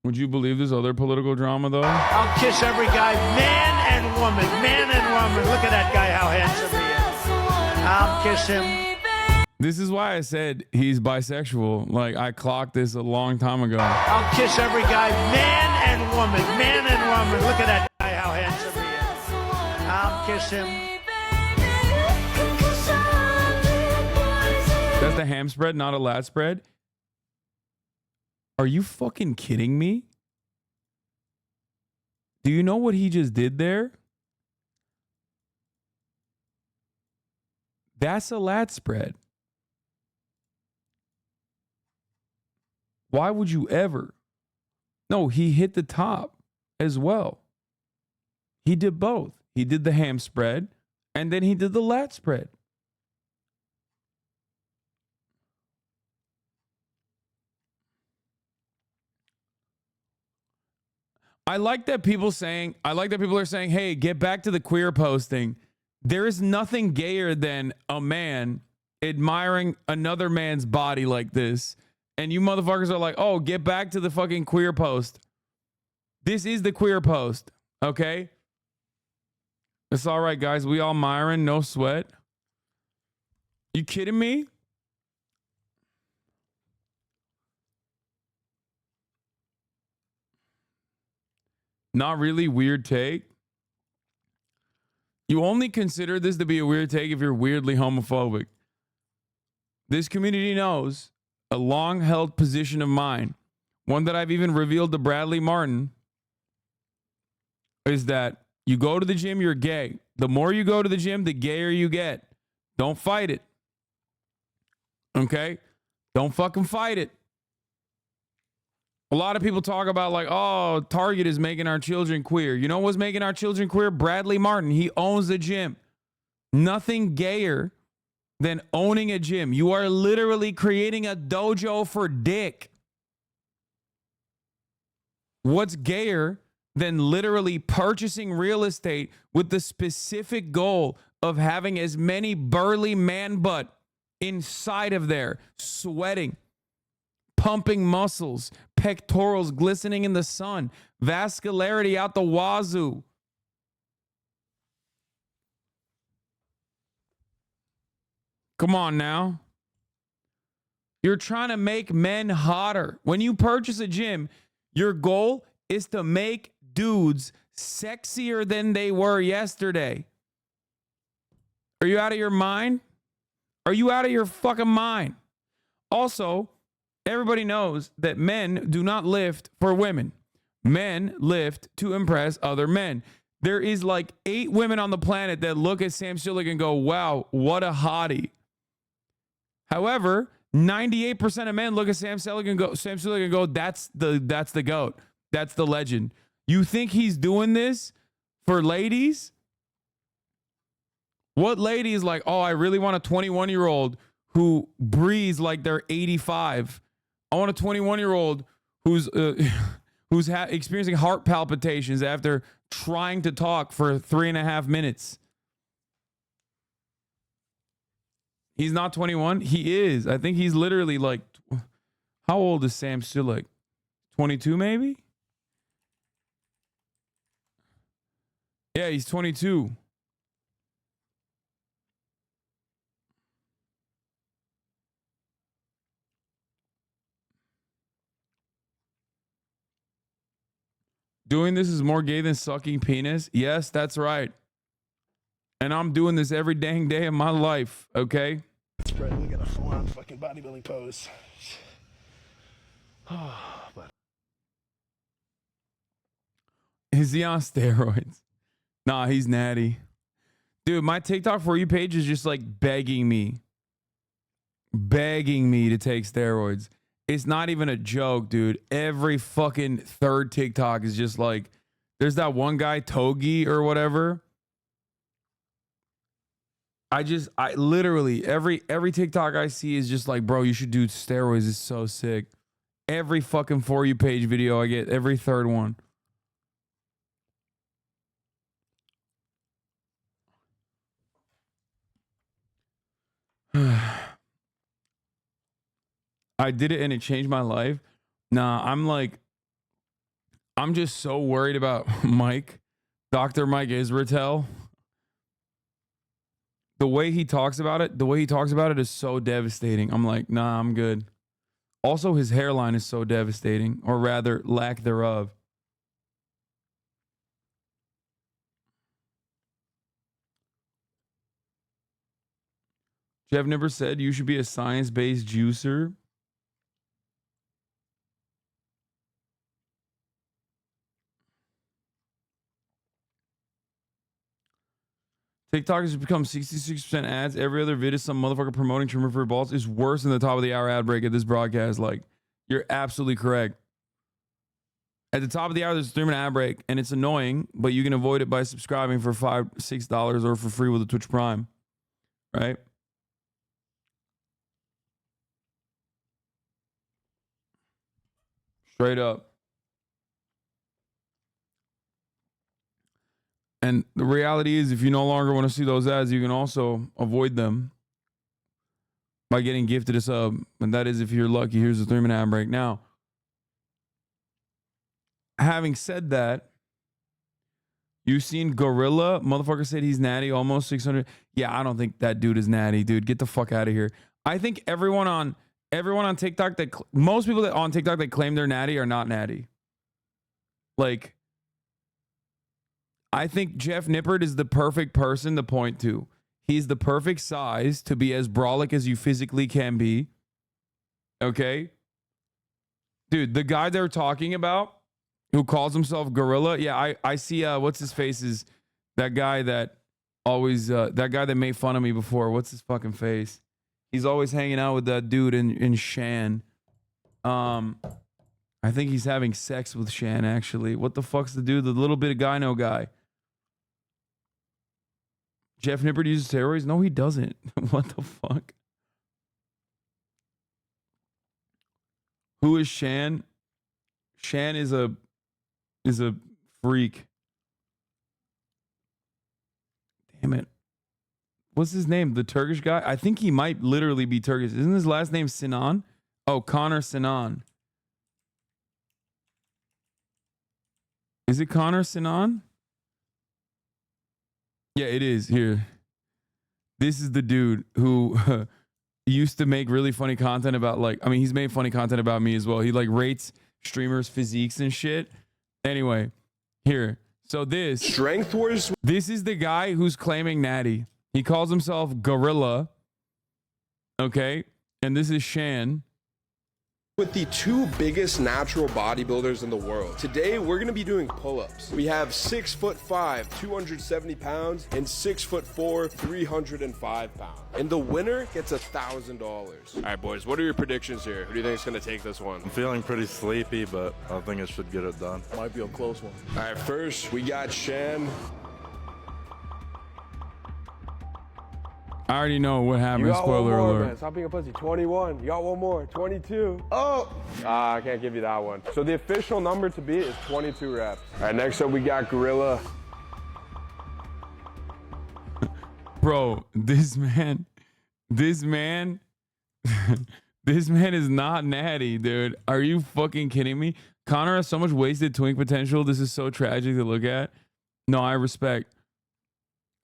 Would you believe this other political drama, though? I'll kiss every guy, man and woman. Look at that guy, how handsome he is. I'll kiss him. This is why I said he's bisexual. Like, I clocked this a long time ago. I'll kiss every guy, man and woman. Look at that guy, how handsome he is. I'll kiss him. That's the ham spread, not a lat spread? Are you fucking kidding me? Do you know what he just did there? That's a lat spread. Why would you ever? No, he hit the top as well. He did both. He did the ham spread, and then he did the lat spread. I like that people are saying, hey, get back to the queer posting. There is nothing gayer than a man admiring another man's body like this. And you motherfuckers are like, oh, get back to the fucking queer post. This is the queer post, okay? It's all right, guys. We all Myron, no sweat. You kidding me? Not really weird take. You only consider this to be a weird take if you're weirdly homophobic. This community knows a long-held position of mine, one that I've even revealed to Bradley Martin, is that you go to the gym, you're gay. The more you go to the gym, the gayer you get. Don't fight it. Okay? Don't fucking fight it. A lot of people talk about like, oh, Target is making our children queer. You know what's making our children queer? Bradley Martin. He owns the gym. Nothing gayer than owning a gym. You are literally creating a dojo for dick. What's gayer than literally purchasing real estate with the specific goal of having as many burly man butt inside of there, sweating, pumping muscles, pectorals glistening in the sun, vascularity out the wazoo. Come on now. You're trying to make men hotter. When you purchase a gym, your goal is to make dudes sexier than they were yesterday. Are you out of your mind? Are you out of your fucking mind? Also, everybody knows that men do not lift for women. Men lift to impress other men. There is like 8 women on the planet that look at Sam Silic and go, wow, what a hottie. However, 98% of men look at Sam Silic and go, that's the GOAT. That's the legend. You think he's doing this for ladies? What lady is like, oh, I really want a 21-year-old who breathes like they're 85. I want a 21-year-old who's experiencing heart palpitations after trying to talk for 3.5 minutes. He's not 21. He is. I think he's literally like, how old is Sam Silic? 22 maybe? Yeah, he's 22. Doing this is more gay than sucking penis? Yes, that's right. And I'm doing this every dang day of my life, okay? Spread, we got a full-on fucking bodybuilding pose. Is he on steroids? Nah, he's natty. Dude, my TikTok For You page is just like begging me to take steroids. It's not even a joke, dude. Every fucking third TikTok is just like, there's that one guy, Togi or whatever. I literally, every TikTok I see is just like, bro, you should do steroids. It's so sick. Every fucking For You page video I get, every third one. I did it and it changed my life. Nah, I'm just so worried about Mike, Dr. Mike Israetel. The way he talks about it is so devastating. I'm like, nah, I'm good. Also, his hairline is so devastating, or rather, lack thereof. Jeff Nipper said you should be a science-based juicer. TikTok has become 66% ads. Every other vid is some motherfucker promoting trimmer for balls is worse than the top of the hour ad break at this broadcast. Like, you're absolutely correct. At the top of the hour, there's a 3-minute ad break, and it's annoying, but you can avoid it by subscribing for $5, $6 or for free with a Twitch Prime. Right? Straight up. And the reality is, if you no longer want to see those ads, you can also avoid them by getting gifted a sub. And that is, if you're lucky, here's a 3-minute ad break. Now, having said that, you've seen Gorilla. Motherfucker said he's natty, almost 600. Yeah, I don't think that dude is natty, dude. Get the fuck out of here. I think everyone on TikTok, most people that on TikTok that claim they're natty are not natty. Like, I think Jeff Nippert is the perfect person to point to. He's the perfect size to be as brolic as you physically can be. Okay? Dude, the guy they're talking about who calls himself Gorilla. Yeah, I see, what's his face is that guy that always, that guy that made fun of me before. What's his fucking face? He's always hanging out with that dude in Shan. I think he's having sex with Shan, actually. What the fuck's the dude? The little bit of gyno guy. Jeff Nippert uses steroids? No, he doesn't. What the fuck? Who is Shan? Shan is a freak. Damn it. What's his name? The Turkish guy? I think he might literally be Turkish. Isn't his last name Sinan? Oh, Connor Sinan. Is it Connor Sinan? Yeah, it is. Here. This is the dude who used to make really funny content about, like, I mean, he's made funny content about me as well. He like rates streamers' physiques and shit. Anyway, here. So this Strength Wars. This is the guy who's claiming natty. He calls himself Gorilla. Okay? And this is Shan. With the 2 biggest natural bodybuilders in the world. Today, we're going to be doing pull-ups. We have 6'5", 270 pounds, and 6'4", 305 pounds. And the winner gets $1,000. All right, boys, what are your predictions here? Who do you think is going to take this one? I'm feeling pretty sleepy, but I think I should get it done. Might be a close one. All right, first, we got Shan. I already know what happened. You got Spoiler one more, alert. Man. Stop being a pussy. 21. You got one more. 22. Oh! I can't give you that one. So the official number to beat is 22 reps. All right, next up we got Gorilla. Bro, this man is not natty, dude. Are you fucking kidding me? Connor has so much wasted twink potential. This is so tragic to look at. No, I respect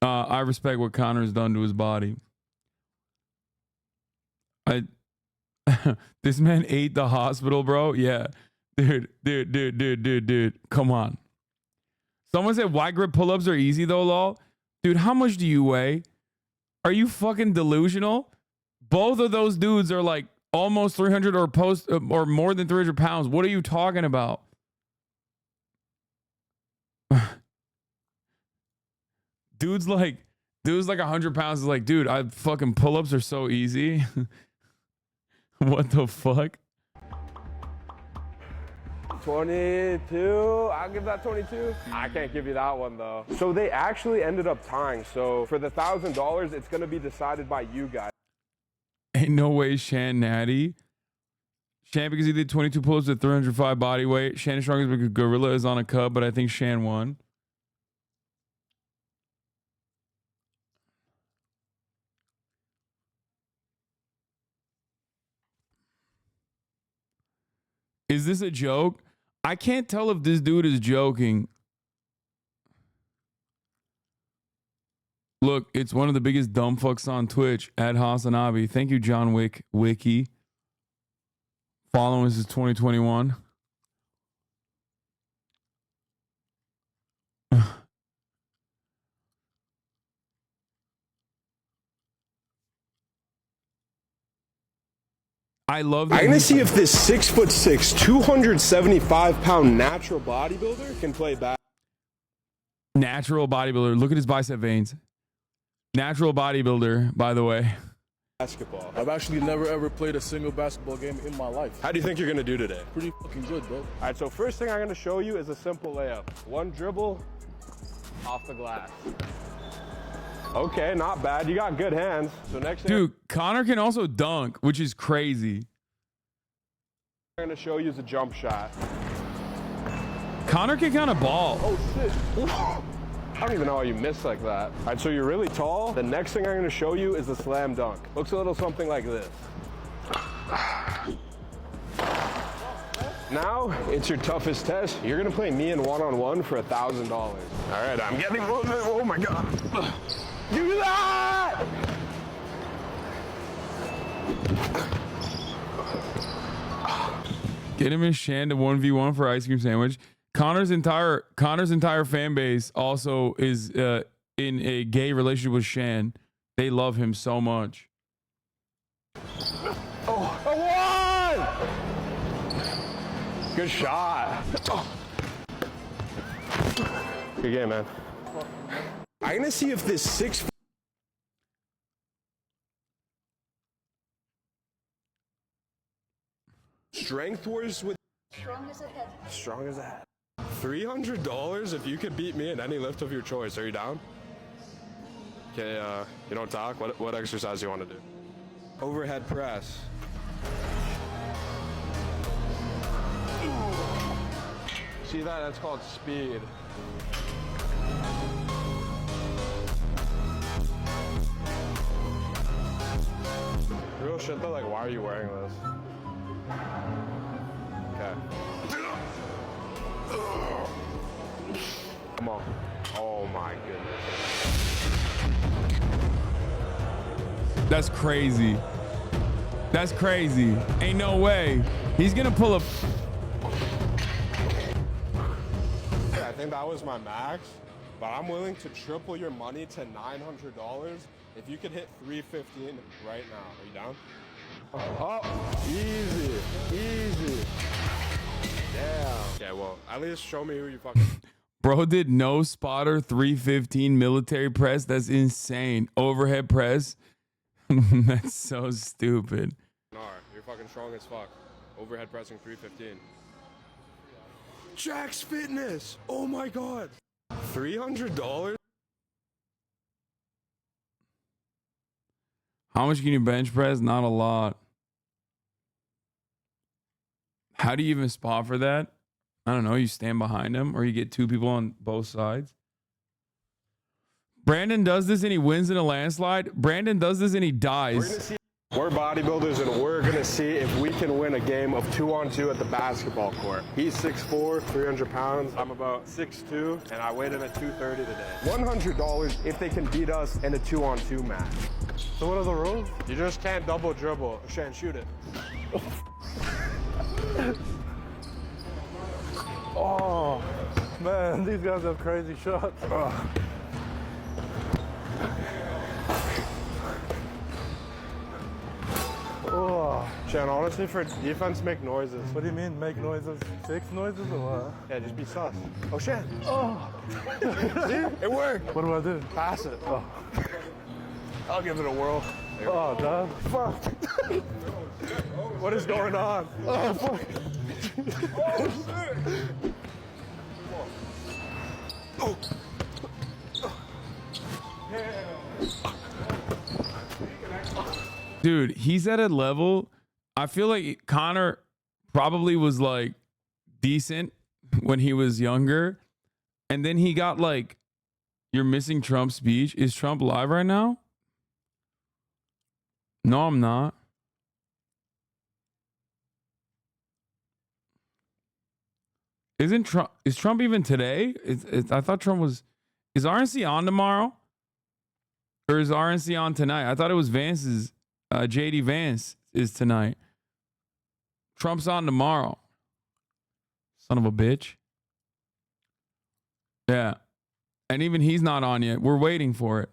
what Connor's done to his body. This man ate the hospital, bro. Yeah. Dude. Come on. Someone said wide grip pull-ups are easy though, lol. Dude, how much do you weigh? Are you fucking delusional? Both of those dudes are like almost 300 or more than 300 pounds. What are you talking about? Dude's like 100 pounds is like, dude, fucking pull-ups are so easy. What the fuck? 22. I'll give that 22. I can't give you that one though. So they actually ended up tying. So for the $1,000, it's going to be decided by you guys. Ain't no way Shan natty. Shan, because he did 22 pull-ups at 305 body weight. Shan is strongest because Gorilla is on a cub, but I think Shan won. Is this a joke? I can't tell if this dude is joking. Look, it's one of the biggest dumb fucks on Twitch at HasanAbi. Thank you, John Wick Wiki. Following us is 2021. I love that. I'm gonna see if this 6'6", 275-pound natural bodybuilder can play back. Natural bodybuilder. Look at his bicep veins. Natural bodybuilder, by the way. Basketball. I've actually never ever played a single basketball game in my life. How do you think you're gonna do today? Pretty fucking good, bro. All right, so first thing I'm gonna show you is a simple layup. One dribble, off the glass. Okay, not bad. You got good hands. So next thing Dude, Connor can also dunk, which is crazy. I'm gonna show you is a jump shot. Connor can kind of ball. Oh shit. I don't even know how you miss like that. All right, so you're really tall. The next thing I'm gonna show you is a slam dunk. Looks a little something like this. Now, it's your toughest test. You're gonna play me in one-on-one for $1,000. All right, I'm getting, oh my God. Do that! Get him and Shan to 1v1 for ice cream sandwich. Connor's entire fan base also is in a gay relationship with Shan. They love him so much. Oh, I won! Good shot. Good game, man. I'm gonna see if this 6 strength wars with strong as a head. Strong as a head. $300 if you could beat me in any lift of your choice. Are you down? Okay, you don't talk. What exercise you want to do? Overhead press. See that? That's called speed. Real shit though, like why are you wearing this? Okay. Come on. Oh my goodness. That's crazy. That's crazy. Ain't no way. He's gonna pull a... Yeah, I think that was my max, but I'm willing to triple your money to $900 if you could hit 315 right now. Are you down? Oh, easy, easy. Damn. Okay, well, at least show me who you fucking... Bro did no spotter 315 military press. That's insane. Overhead press. That's so stupid. You're fucking strong as fuck. Overhead pressing 315. Jack's Fitness. Oh my God. $300? How much can you bench press? Not a lot. How do you even spot for that? I don't know. You stand behind him or you get two people on both sides. Brandon does this and he wins in a landslide. Brandon does this and he dies. We're bodybuilders and we're going to see if we can win a game of 2-on-2 at the basketball court. He's 6'4", 300 pounds. I'm about 6'2", and I weighed in at 230 today. $100 if they can beat us in a 2-on-2 match. So what are the rules? You just can't double dribble. Shan, shoot it. Oh, man, these guys have crazy shots. Oh. Shan, honestly, for defense, make noises. What do you mean, make noises? Fix noises or what? Yeah, just be sus. Oh, Shan. Oh. See? It worked. What do I do? Pass it. Oh. I'll give it a whirl. Oh, duh. Fuck. What is going on? Oh, fuck. Oh. Dude, he's at a level. I feel like Connor probably was like decent when he was younger. And then he got like, you're missing Trump's speech. Is Trump live right now? No, I'm not. Is Trump even today? I thought Trump was. Is RNC on tomorrow? Or is RNC on tonight? I thought it was Vance's. JD Vance is tonight. Trump's on tomorrow. Son of a bitch. Yeah. And even he's not on yet. We're waiting for it.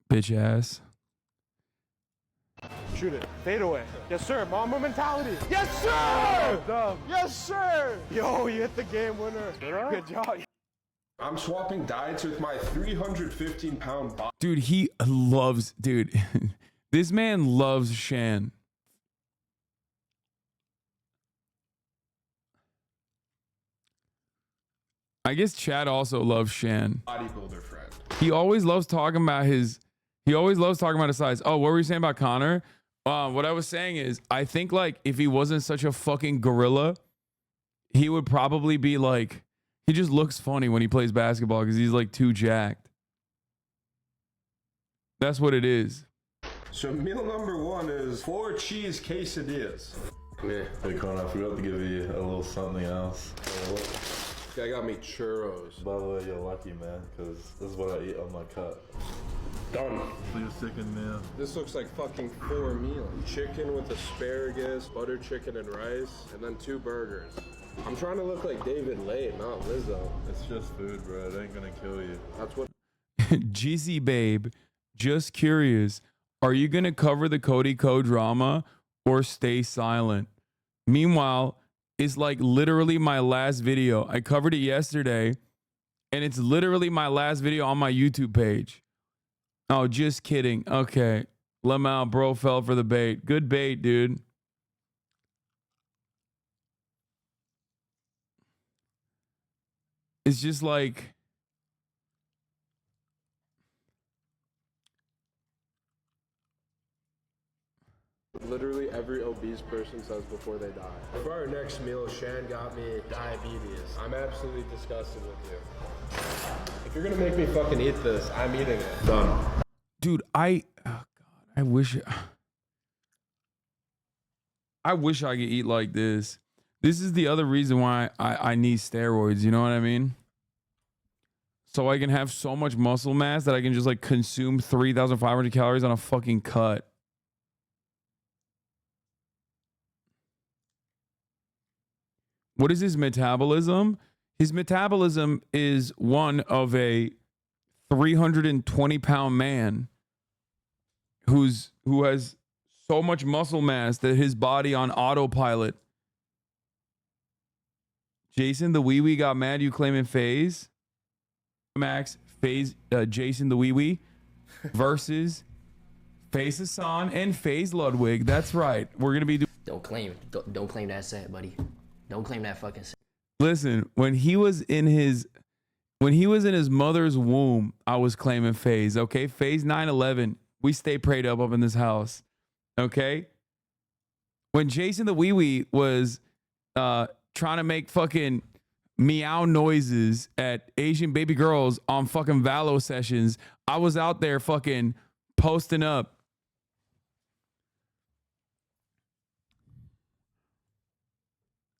Bitch ass. Shoot it. Fade away. Yes, sir. Mamba mentality. Yes, sir. Yes, sir. Yo, you hit the game winner. Good job. I'm swapping diets with my 315-pound body. Dude, he loves, dude. This man loves Shan. I guess Chad also loves Shan. Bodybuilder friend. He always loves talking about his size. Oh, what were you saying about Connor? What I was saying is, I think like if he wasn't such a fucking gorilla, he would probably be like, he just looks funny when he plays basketball because he's like too jacked. That's what it is. So meal number 1 is 4 cheese quesadillas. Hey Connor, I forgot to give you a little something else. Guy got me churros. By the way, you're lucky, man, because this is what I eat on my cut. Done. Your second meal. This looks like fucking 4 meals. Chicken with asparagus, butter chicken and rice, and then 2 burgers. I'm trying to look like David Late, not Lizzo. It's just food, bro. It ain't gonna kill you. That's what. GC babe, just curious. Are you gonna cover the Cody Co drama or stay silent? Meanwhile, it's like literally my last video. I covered it yesterday, and it's literally my last video on my YouTube page. Oh, just kidding. Okay. Lamau, bro, fell for the bait. Good bait, dude. It's just like, literally every obese person says before they die. For our next meal, Shan got me diabetes. I'm absolutely disgusted with you. If you're gonna make me fucking eat this, I'm eating it. Done. Dude, oh God, I wish I could eat like this. This is the other reason why I need steroids, you know what I mean? So I can have so much muscle mass that I can just like consume 3,500 calories on a fucking cut. What is his metabolism? His metabolism is one of a 320-pound man who has so much muscle mass that his body on autopilot. Jason the Wee Wee got mad you claiming FaZe. Max, FaZe, Jason the Wee Wee versus FaZe Hasan and FaZe Ludwig. That's right. We're gonna be doing. Don't claim that set, buddy. Don't claim that fucking set. Listen, when he was in his mother's womb, I was claiming FaZe. Okay, FaZe 9/11. We stay prayed up in this house. Okay. When Jason the Wee Wee was trying to make fucking meow noises at Asian baby girls on fucking Valo sessions, I was out there fucking posting up.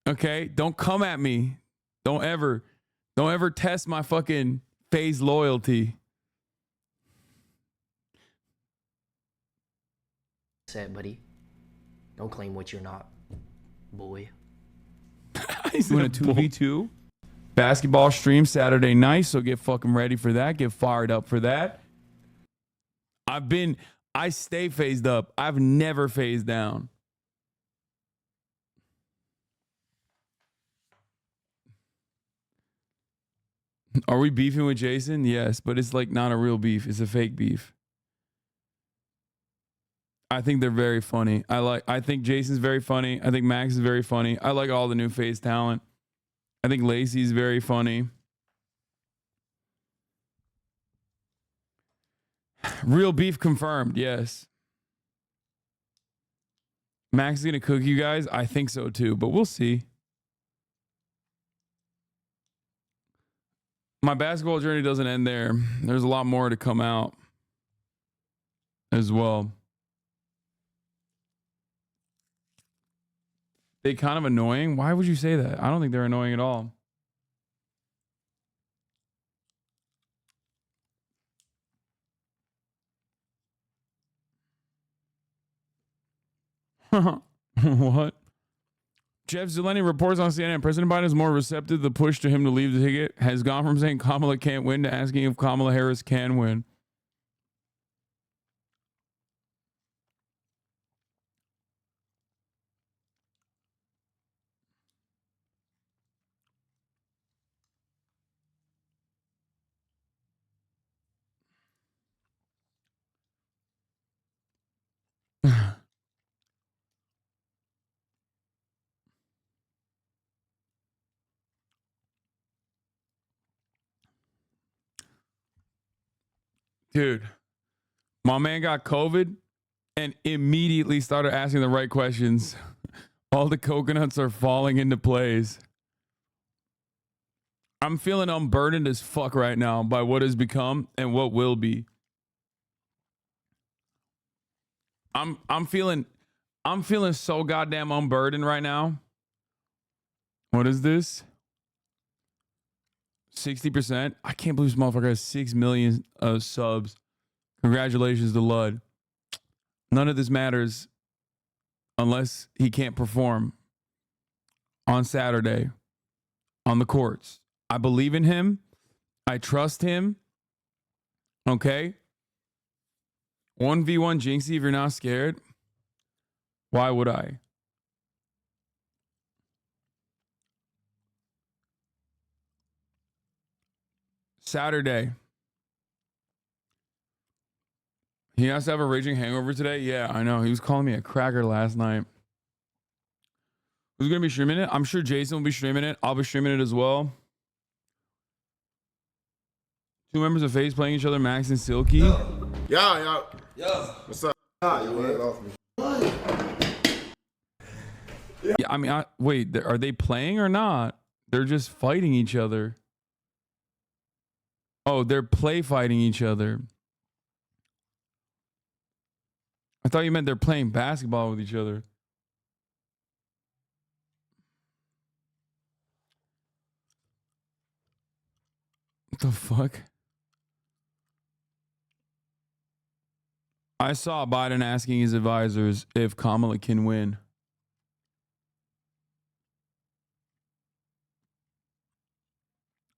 Okay, don't come at me. Don't ever test my fucking FaZe loyalty. Set, buddy. Don't claim what you're not, boy. He's doing a 2v2 basketball stream Saturday night, so get fucking ready for that. Get fired up for that. I stay phased up. I've never phased down. Are we beefing with Jason? Yes, but it's like not a real beef. It's a fake beef. I think they're very funny. I think Jason's very funny. I think Max is very funny. I like all the new phase talent. I think Lacey's very funny. Real beef confirmed, yes. Max is going to cook you guys? I think so too, but we'll see. My basketball journey doesn't end there. There's a lot more to come out as well. They kind of annoying? Why would you say that? I don't think they're annoying at all. What? Jeff Zeleny reports on CNN President Biden is more receptive. The push to him to leave the ticket has gone from saying Kamala can't win to asking if Kamala Harris can win. Dude, my man got COVID and immediately started asking the right questions. All the coconuts are falling into place. I'm feeling unburdened as fuck right now by what has become and what will be. I'm feeling so goddamn unburdened right now. What is this? 60%? I can't believe this motherfucker has 6 million subs. Congratulations to Lud. None of this matters unless he can't perform on Saturday on the courts. I believe in him. I trust him. Okay? 1v1 Jinxie if you're not scared. Why would I? Saturday. He has to have a raging hangover today? Yeah, I know. He was calling me a cracker last night. Who's going to be streaming it? I'm sure Jason will be streaming it. I'll be streaming it as well. Two members of FaZe playing each other, Max and Silky. Yo. What's up? Yeah, I mean, wait, are they playing or not? They're just fighting each other. Oh, they're play fighting each other. I thought you meant they're playing basketball with each other. What the fuck? I saw Biden asking his advisors if Kamala can win.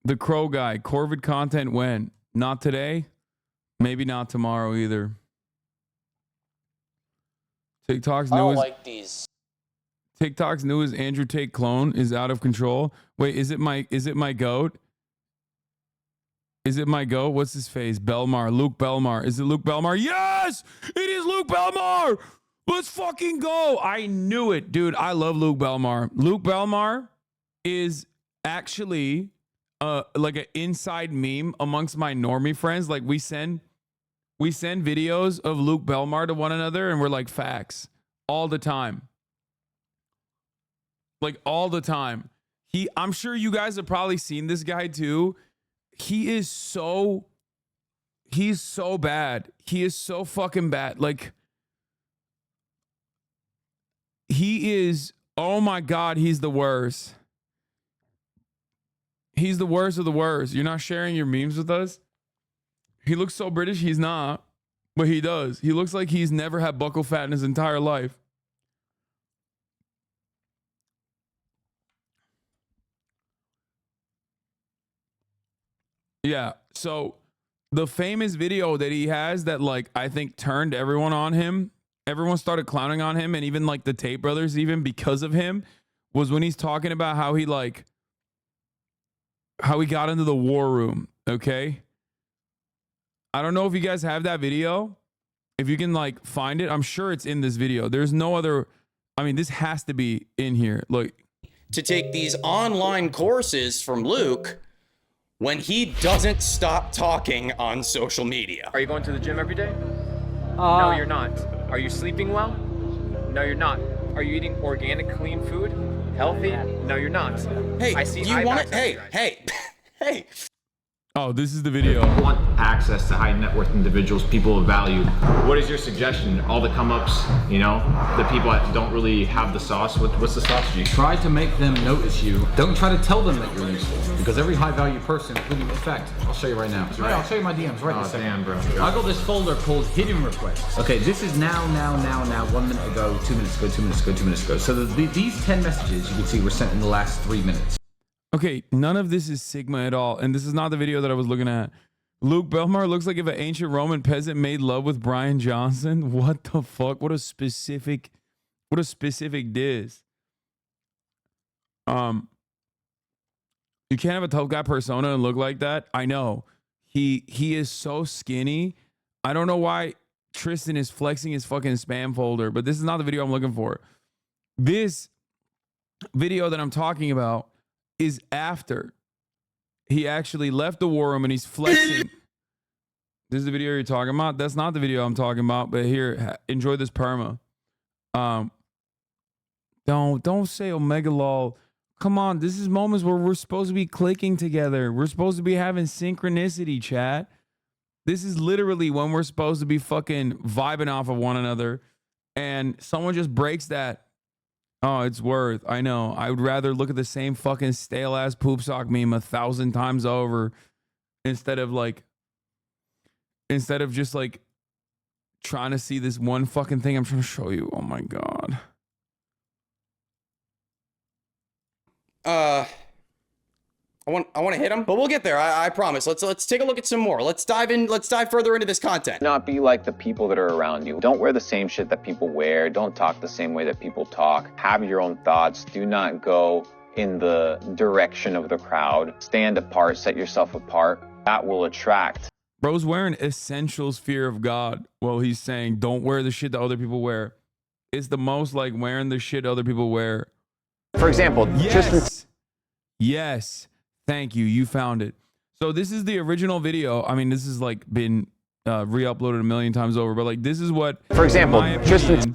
The Crow guy, Corvid content when? Not today, maybe not tomorrow either. TikTok's newest Andrew Tate clone is out of control. Wait, is it my goat? Is it my goat? What's his face? Belmar, Luke Belmar. Is it Luke Belmar? Yes, it is Luke Belmar. Let's fucking go. I knew it, dude. I love Luke Belmar. Luke Belmar is actually like an inside meme amongst my normie friends. Like we send videos of Luke Belmar to one another and we're like facts all the time. Like all the time. I'm sure you guys have probably seen this guy too. He's so bad. He is so fucking bad. Like he is, oh my God, he's the worst. He's the worst of the worst. You're not sharing your memes with us? He looks so British. He's not, but he does. He looks like he's never had buccal fat in his entire life. Yeah. So the famous video that he has that like I think turned everyone on him. Everyone started clowning on him, and even like the Tate brothers, even because of him, was when he's talking about how he got into the war room. Okay. I don't know if you guys have that video. If you can like find it, I'm sure it's in this video. There's no other. I mean, this has to be in here. Look. To take these online courses from Luke when he doesn't stop talking on social media. Are you going to the gym every day? No, you're not. Are you sleeping well? No, you're not. Are you eating organic, clean food? Healthy? No, you're not. Hey, I see. do you want to? Hey. Oh, this is the video. I want access to high net worth individuals, people of value. What is your suggestion? All the come ups, you know, the people that don't really have the sauce. What's the sauce, G? Try to make them notice you. Don't try to tell them that you're useful, because every high value person, including, in fact, I'll show you right now. Right, I'll show you my DMs right this second. Damn, bro. I got this folder called hidden requests. Okay, this is now, 1 minute ago, 2 minutes ago, 2 minutes ago, 2 minutes ago. So these 10 messages you can see were sent in the last 3 minutes. Okay, none of this is Sigma at all, and this is not the video that I was looking at. Luke Belmar looks like if an ancient Roman peasant made love with Brian Johnson. What the fuck? What a specific diss. You can't have a tough guy persona and look like that. I know. He is so skinny. I don't know why Tristan is flexing his fucking spam folder, but this is not the video I'm looking for. This video that I'm talking about is after he actually left the war room and he's flexing. This is the video you're talking about? That's not the video I'm talking about, but here, enjoy this perma. Don't say Omega Lol. Come on, this is moments where we're supposed to be clicking together. We're supposed to be having synchronicity, chat. This is literally when we're supposed to be fucking vibing off of one another, and someone just breaks that. Oh, it's worth. I know. I would rather look at the same fucking stale ass poop sock meme 1,000 times over instead of just like trying to see this one fucking thing I'm trying to show you. Oh my God. I want to hit him, but we'll get there. I promise. Let's take a look at some more. Let's dive further into this content. Not be like the people that are around you. Don't wear the same shit that people wear. Don't talk the same way that people talk. Have your own thoughts. Do not go in the direction of the crowd. Stand apart. Set yourself apart. That will attract. Bro's wearing essentials fear of God. Well, he's saying don't wear the shit that other people wear. It's the most like wearing the shit other people wear. For example, yes. Yes. Thank you. You found it. So this is the original video. I mean, this has like been re-uploaded a million times over, but like this is what, for example, in my opinion,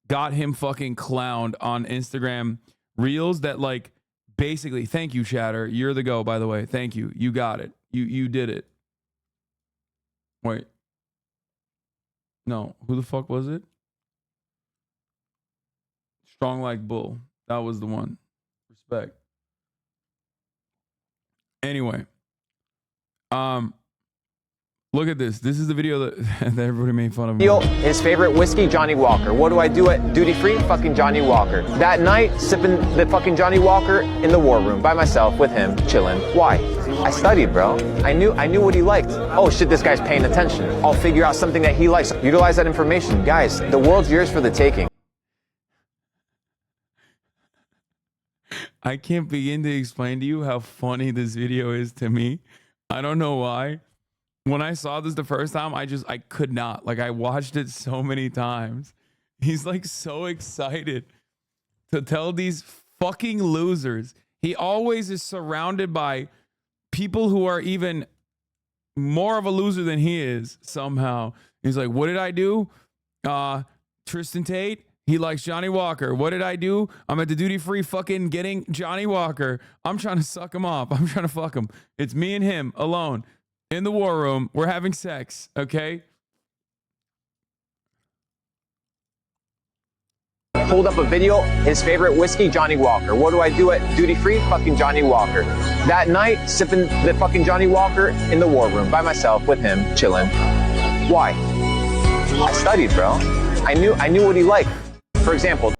got him fucking clowned on Instagram Reels. That like basically, thank you, chatter. You're the go, by the way. Thank you. You got it. You did it. Wait. No. Who the fuck was it? Strong like bull. That was the one. Respect. Anyway, look at this. This is the video that everybody made fun of me. His favorite whiskey, Johnny Walker. What do I do at duty free? Fucking Johnny Walker. That night, sipping the fucking Johnny Walker in the war room by myself with him, chilling. Why? I studied, bro. I knew what he liked. Oh shit, this guy's paying attention. I'll figure out something that he likes. Utilize that information, guys. The world's yours for the taking. I can't begin to explain to you how funny this video is to me. I don't know why. When I saw this the first time, I could not. Like, I watched it so many times. He's like so excited to tell these fucking losers. He always is surrounded by people who are even more of a loser than he is somehow. He's like, what did I do? Tristan Tate. He likes Johnny Walker. What did I do? I'm at the duty-free fucking getting Johnny Walker. I'm trying to suck him off. I'm trying to fuck him. It's me and him alone in the war room. We're having sex, okay? Pulled up a video, his favorite whiskey, Johnny Walker. What do I do at duty free? Fucking Johnny Walker. That night, sipping the fucking Johnny Walker in the war room by myself with him, chilling. Why? I studied, bro. I knew what he liked. For example.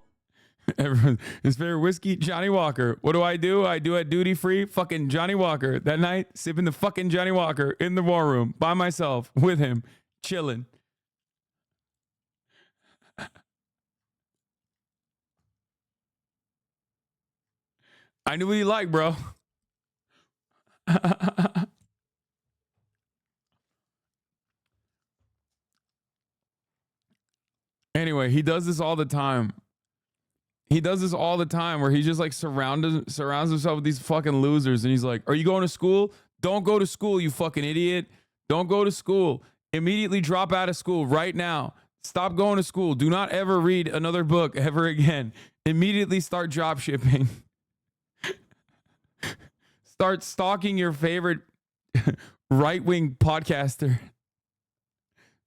Everyone, his favorite whiskey, Johnny Walker. What do? I do at duty free. Fucking Johnny Walker. That night, sipping the fucking Johnny Walker in the war room by myself with him, chilling. I knew what he liked, bro. Anyway, he does this all the time. He does this all the time where he just like surrounds himself with these fucking losers. And he's like, are you going to school? Don't go to school, you fucking idiot. Don't go to school. Immediately drop out of school right now. Stop going to school. Do not ever read another book ever again. Immediately start drop shipping. Start stalking your favorite right-wing podcaster.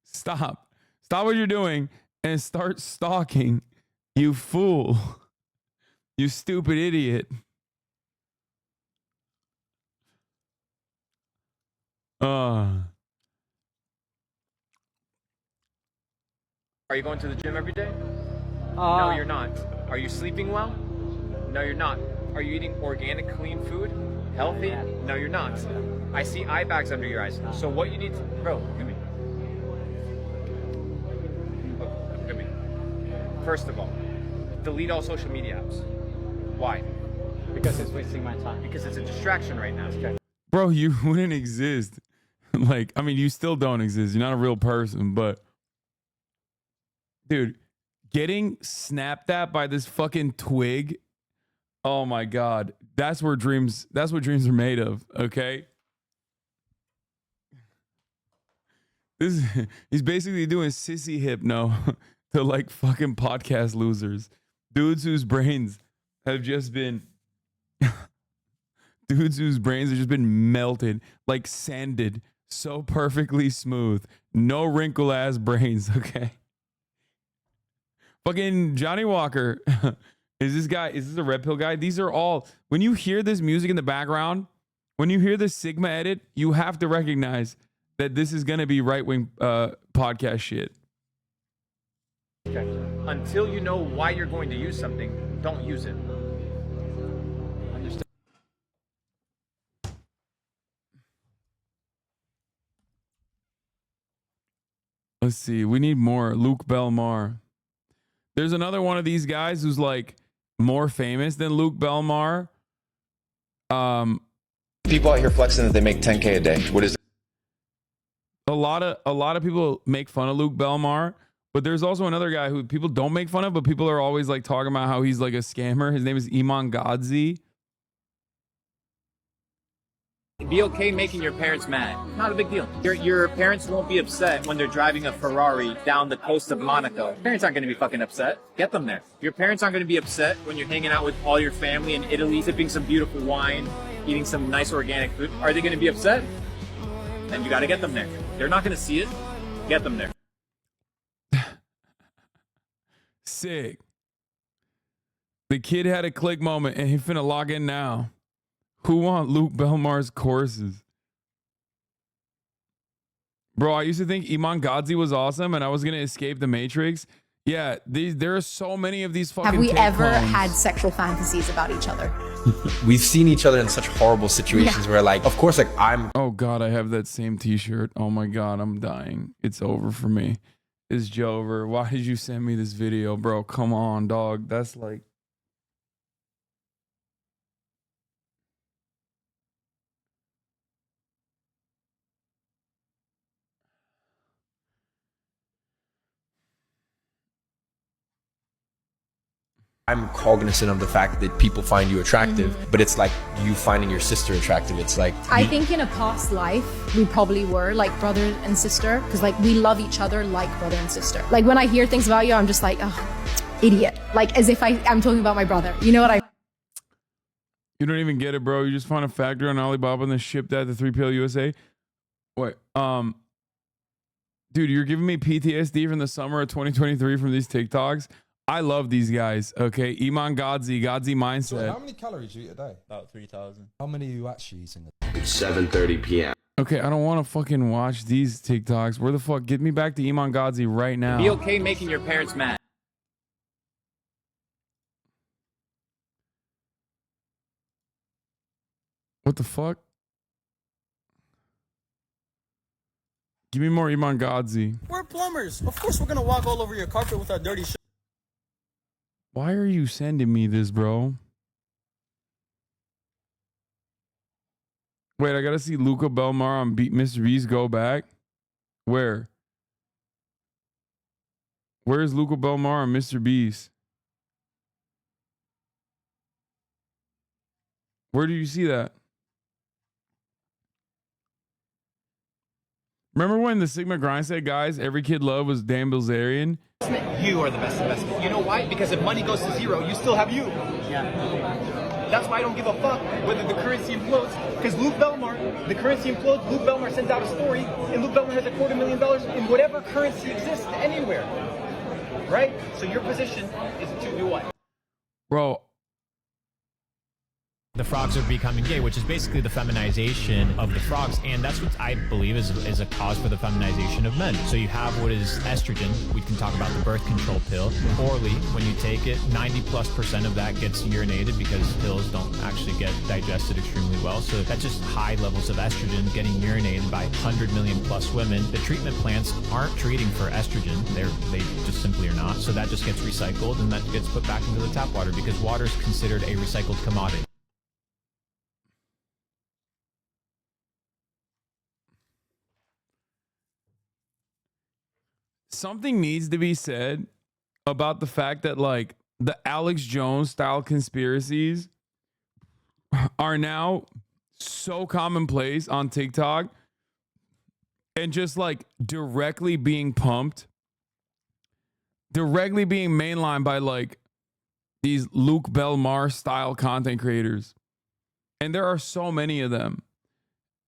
Stop what you're doing and start stalking. You fool. You stupid idiot. Are you going to the gym every day? No, you're not. Are you sleeping well? No, you're not. Are you eating organic, clean food? Healthy? No, you're not. I see eye bags under your eyes. So what you need to... Bro, look at me. Look at me. First of all, delete all social media apps. Why? Because it's wasting my time. Because it's a distraction right now. Bro, you wouldn't exist. Like, I mean, you still don't exist. You're not a real person, but... Dude, getting snapped at by this fucking twig... Oh my God. That's what dreams are made of, okay? He's basically doing sissy hypno to like fucking podcast losers. Dudes whose brains have just been melted, like sanded, so perfectly smooth. No wrinkle ass brains, okay? Fucking Johnny Walker. Is this a red pill guy? These are all, when you hear this music in the background, when you hear this Sigma edit, you have to recognize that this is going to be right-wing podcast shit. Okay. Until you know why you're going to use something, don't use it. Understand? Let's see. We need more. Luke Belmar. There's another one of these guys who's like more famous than Luke Belmar. People out here flexing that they make 10K a day. What is it? A lot of people make fun of Luke Belmar, but there's also another guy who people don't make fun of, but people are always like talking about how he's like a scammer. His name is Iman Gadzi. Be okay making your parents mad. Not a big deal. Your parents won't be upset when they're driving a Ferrari down the coast of Monaco. Parents aren't going to be fucking upset. Get them there. Your parents aren't going to be upset when you're hanging out with all your family in Italy, sipping some beautiful wine, eating some nice organic food. Are they going to be upset? Then you got to get them there. They're not going to see it. Get them there. Sick. The kid had a click moment and he finna log in now. Who want Luke Belmar's courses? Bro, I used to think Iman Gadzi was awesome and I was going to escape the Matrix. Yeah, there are so many of these fucking Have we ever take-homes. had sexual fantasies about each other? We've seen each other in such horrible situations where, like, of course, like, Oh, God, I have that same t-shirt. Oh, my God, I'm dying. It's over for me. It's Joe over. Why did you send me this video, bro? Come on, dog. That's like... I'm cognizant of the fact that people find you attractive, but it's like you finding your sister attractive. It's like... I think in a past life, we probably were like brother and sister because like we love each other like brother and sister. Like when I hear things about you, I'm just like, oh, idiot. Like as if I'm talking about my brother. You know what I... You don't even get it, bro. You just found a factory on Alibaba and then shipped that to 3PL USA. Wait, dude, you're giving me PTSD from the summer of 2023 from these TikToks. I love these guys. Okay, Iman Gadzi mindset. So how many calories do you eat a day? About 3,000. How many are you actually eating? It's 7:30 p.m. Okay, I don't want to fucking watch these TikToks. Where the fuck? Get me back to Iman Gadzi right now. Be okay making your parents mad. What the fuck? Give me more Iman Godzi. We're plumbers. Of course we're gonna walk all over your carpet with our dirty shit. Why are you sending me this, bro? Wait, I gotta see Luca Belmar on Mr. Beast go back. Where? Where's Luca Belmar on Mr. Beast? Where do you see that? Remember when the Sigma Grind said, guys, every kid love was Dan Bilzerian? You are the best investment. You know why? Because if money goes to zero, you still have you. Yeah. That's why I don't give a fuck whether the currency implodes. Because Luke Belmar, the currency implodes, Luke Belmar sends out a story, and Luke Belmar has $250,000 in whatever currency exists anywhere. Right? So your position is to do what? Bro. The frogs are becoming gay, which is basically the feminization of the frogs, and that's what I believe is a cause for the feminization of men. So you have what is estrogen. We can talk about the birth control pill. Orally, when you take it, 90+% of that gets urinated because pills don't actually get digested extremely well. So that's just high levels of estrogen getting urinated by 100 million plus women. The treatment plants aren't treating for estrogen. They just simply are not. So that just gets recycled and that gets put back into the tap water because water is considered a recycled commodity. Something needs to be said about the fact that like the Alex Jones style conspiracies are now so commonplace on TikTok and just like directly being pumped, directly being mainlined by like these Luke Belmar style content creators. And there are so many of them.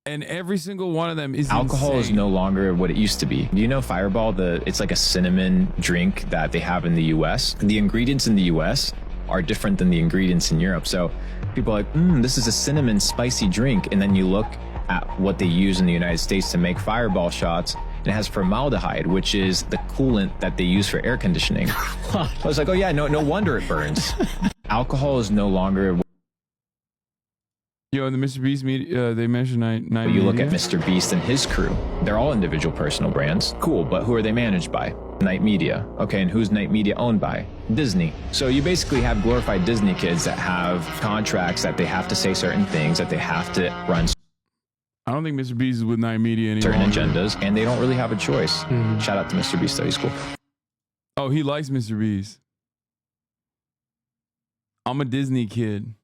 And every single one of them is alcohol insane. is no longer what it used to be. Do you know Fireball? It's like a cinnamon drink that they have in the US. The ingredients in the US are different than the ingredients in Europe. So people are like, this is a cinnamon spicy drink. And then you look at what they use in the United States to make Fireball shots. And it has formaldehyde, which is the coolant that they use for air conditioning. I was like, oh yeah, no wonder it burns. Alcohol is no longer. Yo, in the Mr. Beast media, they mentioned nine. You look at Mr. Beast and his crew. They're all individual personal brands. Cool, but who are they managed by? Night Media. Okay, and who's Night Media owned by? Disney. So you basically have glorified Disney kids that have contracts that they have to say certain things, that they have to run. I don't think Mr. Beast is with Night Media anymore. Certain agendas, and they don't really have a choice. Shout out to Mr. Beast, though. He's cool. Oh, he likes Mr. Beast. I'm a Disney kid.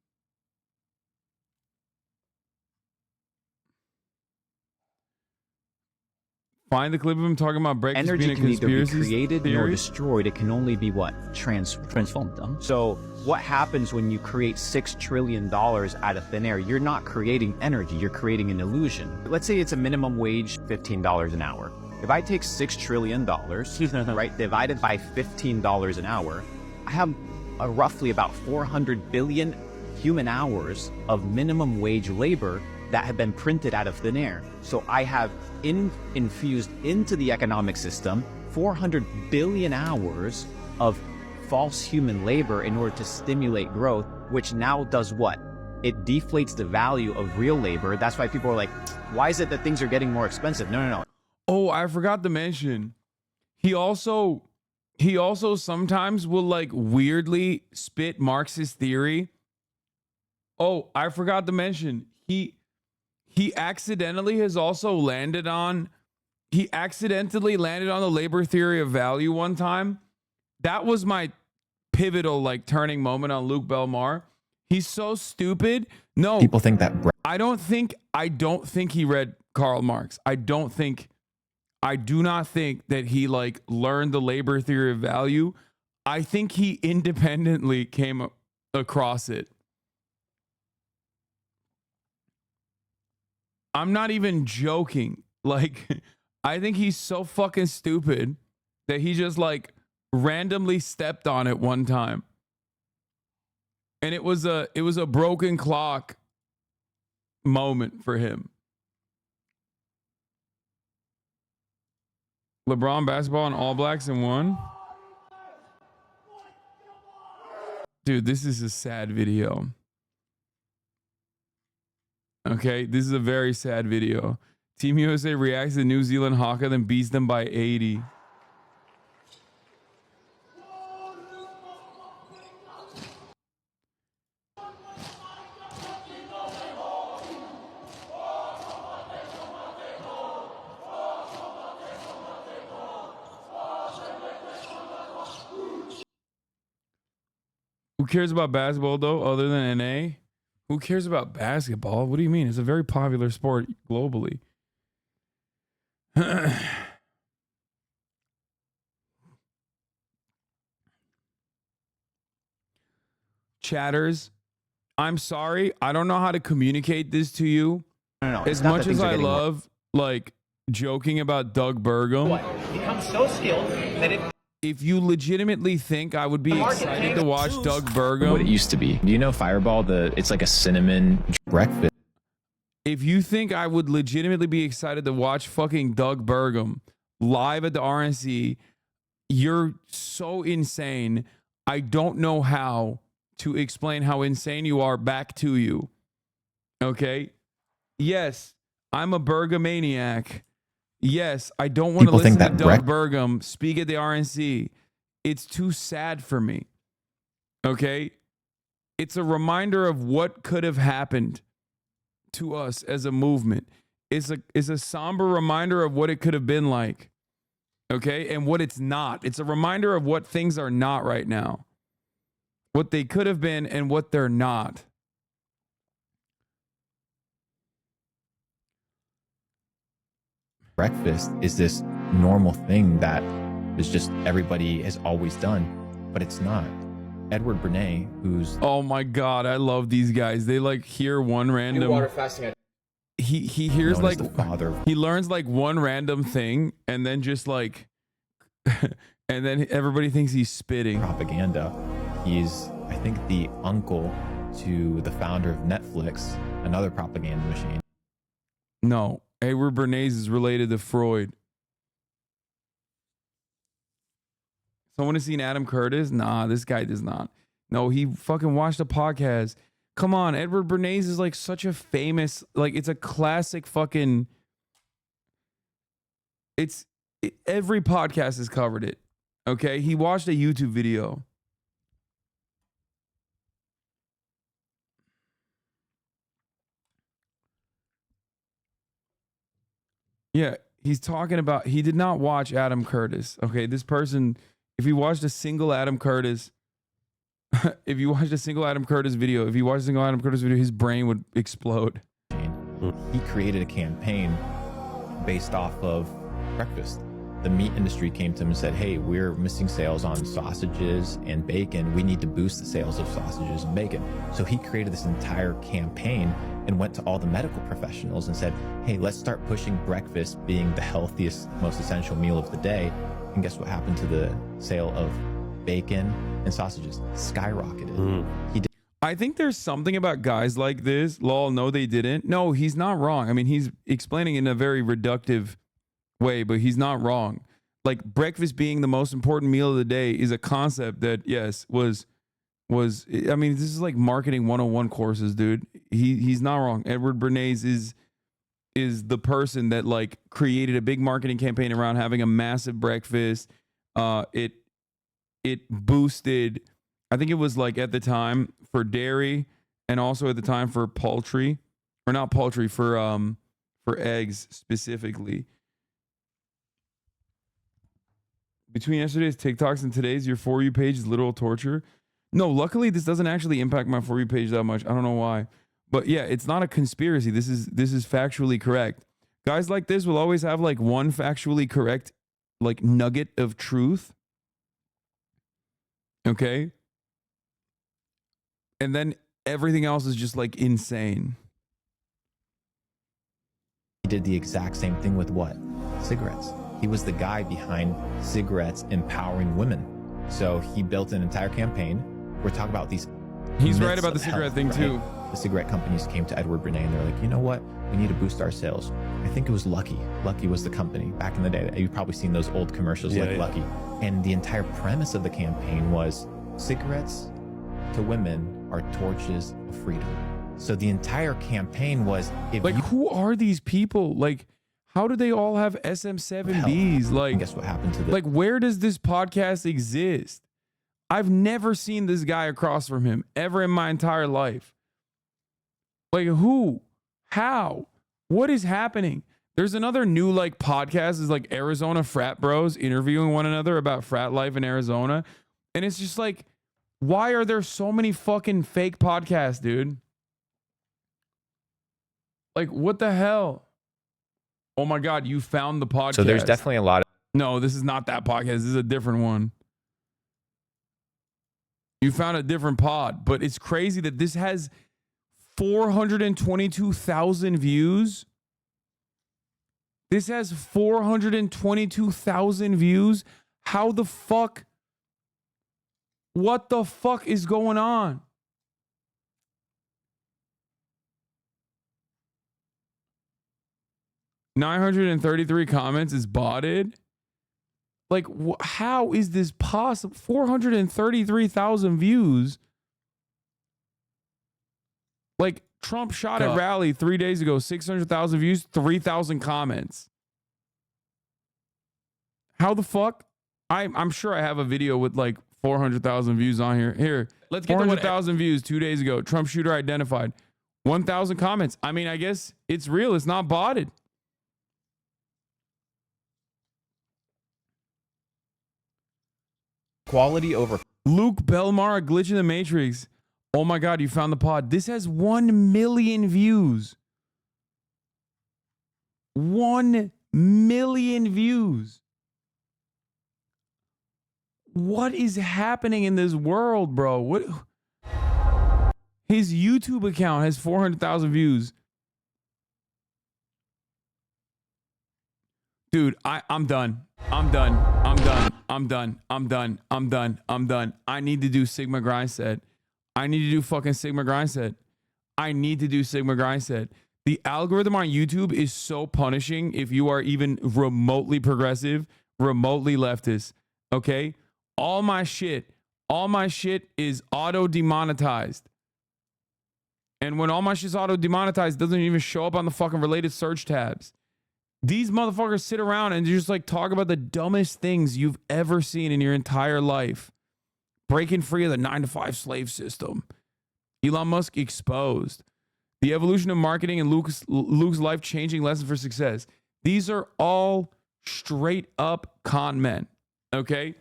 Find the clip of him talking about breakfast energy being a can neither be conspiracy created nor theory. destroyed. It can only be what? Transformed. So what happens when you create $6 trillion out of thin air? You're not creating energy, you're creating an illusion. Let's say it's a minimum wage, $15 an hour. If I take $6 trillion, right, divided by $15 an hour, I have roughly about 400 billion human hours of minimum wage labor that have been printed out of thin air. So I have infused into the economic system 400 billion hours of false human labor in order to stimulate growth, which now does what? It deflates the value of real labor. That's why people are like, why is it that things are getting more expensive? No. Oh, I forgot to mention, he also sometimes will like weirdly spit Marxist theory. Oh, I forgot to mention, he accidentally landed on the labor theory of value one time. That was my pivotal like turning moment on Luke Belmar. He's so stupid. No, people think that. I don't think he read Karl Marx. I do not think that he like learned the labor theory of value. I think he independently came across it. I'm not even joking. Like, I think he's so fucking stupid that he just like randomly stepped on it one time. And it was a broken clock moment for him. LeBron basketball and All Blacks in one. Dude, this is a sad video. Okay, this is a very sad video. Team USA reacts to New Zealand Haka, then beats them by 80. Who cares about basketball, though, other than NA? Who cares about basketball? What do you mean? It's a very popular sport globally. Chatters, I'm sorry. I don't know how to communicate this to you. No, as much as I love, like, joking about Doug Burgum. Become so skilled that if you legitimately think I would be excited to watch Doug Burgum, what it used to be. Do you know Fireball? It's like a cinnamon breakfast. If you think I would legitimately be excited to watch fucking Doug Burgum live at the RNC, you're so insane. I don't know how to explain how insane you are back to you. Okay? Yes, I'm a Burgomaniac. Yes, I don't want to listen to Doug Burgum speak at the RNC. It's too sad for me. Okay? It's a reminder of what could have happened to us as a movement. It's a somber reminder of what it could have been like. Okay? And what it's not. It's a reminder of what things are not right now. What they could have been and what they're not. Breakfast is this normal thing that is just everybody has always done, but it's not. Edward Bernays, who's oh my god, I love these guys. They like hear one random water fasting. He hears like the father. He learns like one random thing and then just like and then everybody thinks he's spitting propaganda. He's, I think, the uncle to the founder of Netflix, another propaganda machine. No, Edward Bernays is related to Freud. Someone has seen Adam Curtis? Nah, this guy does not. No, he fucking watched a podcast. Come on, Edward Bernays is like such a famous, like it's a classic fucking, every podcast has covered it. Okay, he watched a YouTube video. Yeah, he's talking about, he did not watch Adam Curtis. Okay, this person, if he watched a single Adam Curtis, if you watched a single Adam Curtis video, his brain would explode. He created a campaign based off of breakfast. The meat industry came to him and said, hey, we're missing sales on sausages and bacon. We need to boost the sales of sausages and bacon. So he created this entire campaign and went to all the medical professionals and said, hey, let's start pushing breakfast being the healthiest, most essential meal of the day. And guess what happened to the sale of bacon and sausages? Skyrocketed. He did. I think there's something about guys like this. Lol, no, they didn't. No, he's not wrong. I mean, he's explaining in a very reductive way, but he's not wrong. Like, breakfast being the most important meal of the day is a concept that, yes, was I mean, this is like marketing 101 courses, dude. He's not wrong. Edward Bernays is the person that like created a big marketing campaign around having a massive breakfast. It boosted, I think it was like at the time for dairy and also at the time for poultry, or not poultry, for eggs specifically. Between yesterday's TikToks and today's, your For You page is literal torture. No, luckily this doesn't actually impact my For You page that much. I don't know why. But yeah, it's not a conspiracy. This is factually correct. Guys like this will always have like one factually correct like nugget of truth. Okay? And then everything else is just like insane. He did the exact same thing with what? Cigarettes. He was the guy behind cigarettes empowering women. So he built an entire campaign. We're talking about these. He's right about the cigarette thing too. The cigarette companies came to Edward Bernays and they're like, you know what? We need to boost our sales. I think it was Lucky. Lucky was the company back in the day. You've probably seen those old commercials Lucky. And the entire premise of the campaign was cigarettes to women are torches of freedom. So the entire campaign was, if like, you, who are these people? Like, how do they all have SM7Bs? Like, guess what happened to the like, where does this podcast exist? I've never seen this guy across from him ever in my entire life. Like, who? How? What is happening? There's another new like podcast, is like Arizona frat bros interviewing one another about frat life in Arizona. And it's just like, why are there so many fucking fake podcasts, dude? Like, what the hell? Oh my God, you found the podcast. So there's definitely a lot of. No, this is not that podcast. This is a different one. You found a different pod, but it's crazy that this has 422,000 views. This has 422,000 views. How the fuck? What the fuck is going on? $933 comments is botted. Like, how is this possible? 433,000 views. Like, Trump shot at rally 3 days ago, 600,000 views, 3,000 comments. How the fuck? I'm sure I have a video with like 400,000 views on here. Here, let's get 400,000 views 2 days ago. Trump shooter identified. 1,000 comments. I mean, I guess it's real. It's not botted. Quality over. Luke Belmar, glitch in the Matrix. Oh my God, you found the pod. This has 1 million views. 1 million views. What is happening in this world, bro? What? His YouTube account has 400,000 views. Dude, I'm done. I'm done. I'm done. I'm done. I'm done. I'm done. I'm done. I need to do Sigma grind set. I need to do fucking Sigma grind set. I need to do Sigma grind set. The algorithm on YouTube is so punishing if you are even remotely progressive, remotely leftist. Okay? All my shit is auto demonetized. And when all my shit's auto demonetized, it doesn't even show up on the fucking related search tabs. These motherfuckers sit around and just like talk about the dumbest things you've ever seen in your entire life. Breaking free of the 9-to-5 slave system. Elon Musk exposed. The evolution of marketing and Luke's life-changing lesson for success. These are all straight up con men. Okay?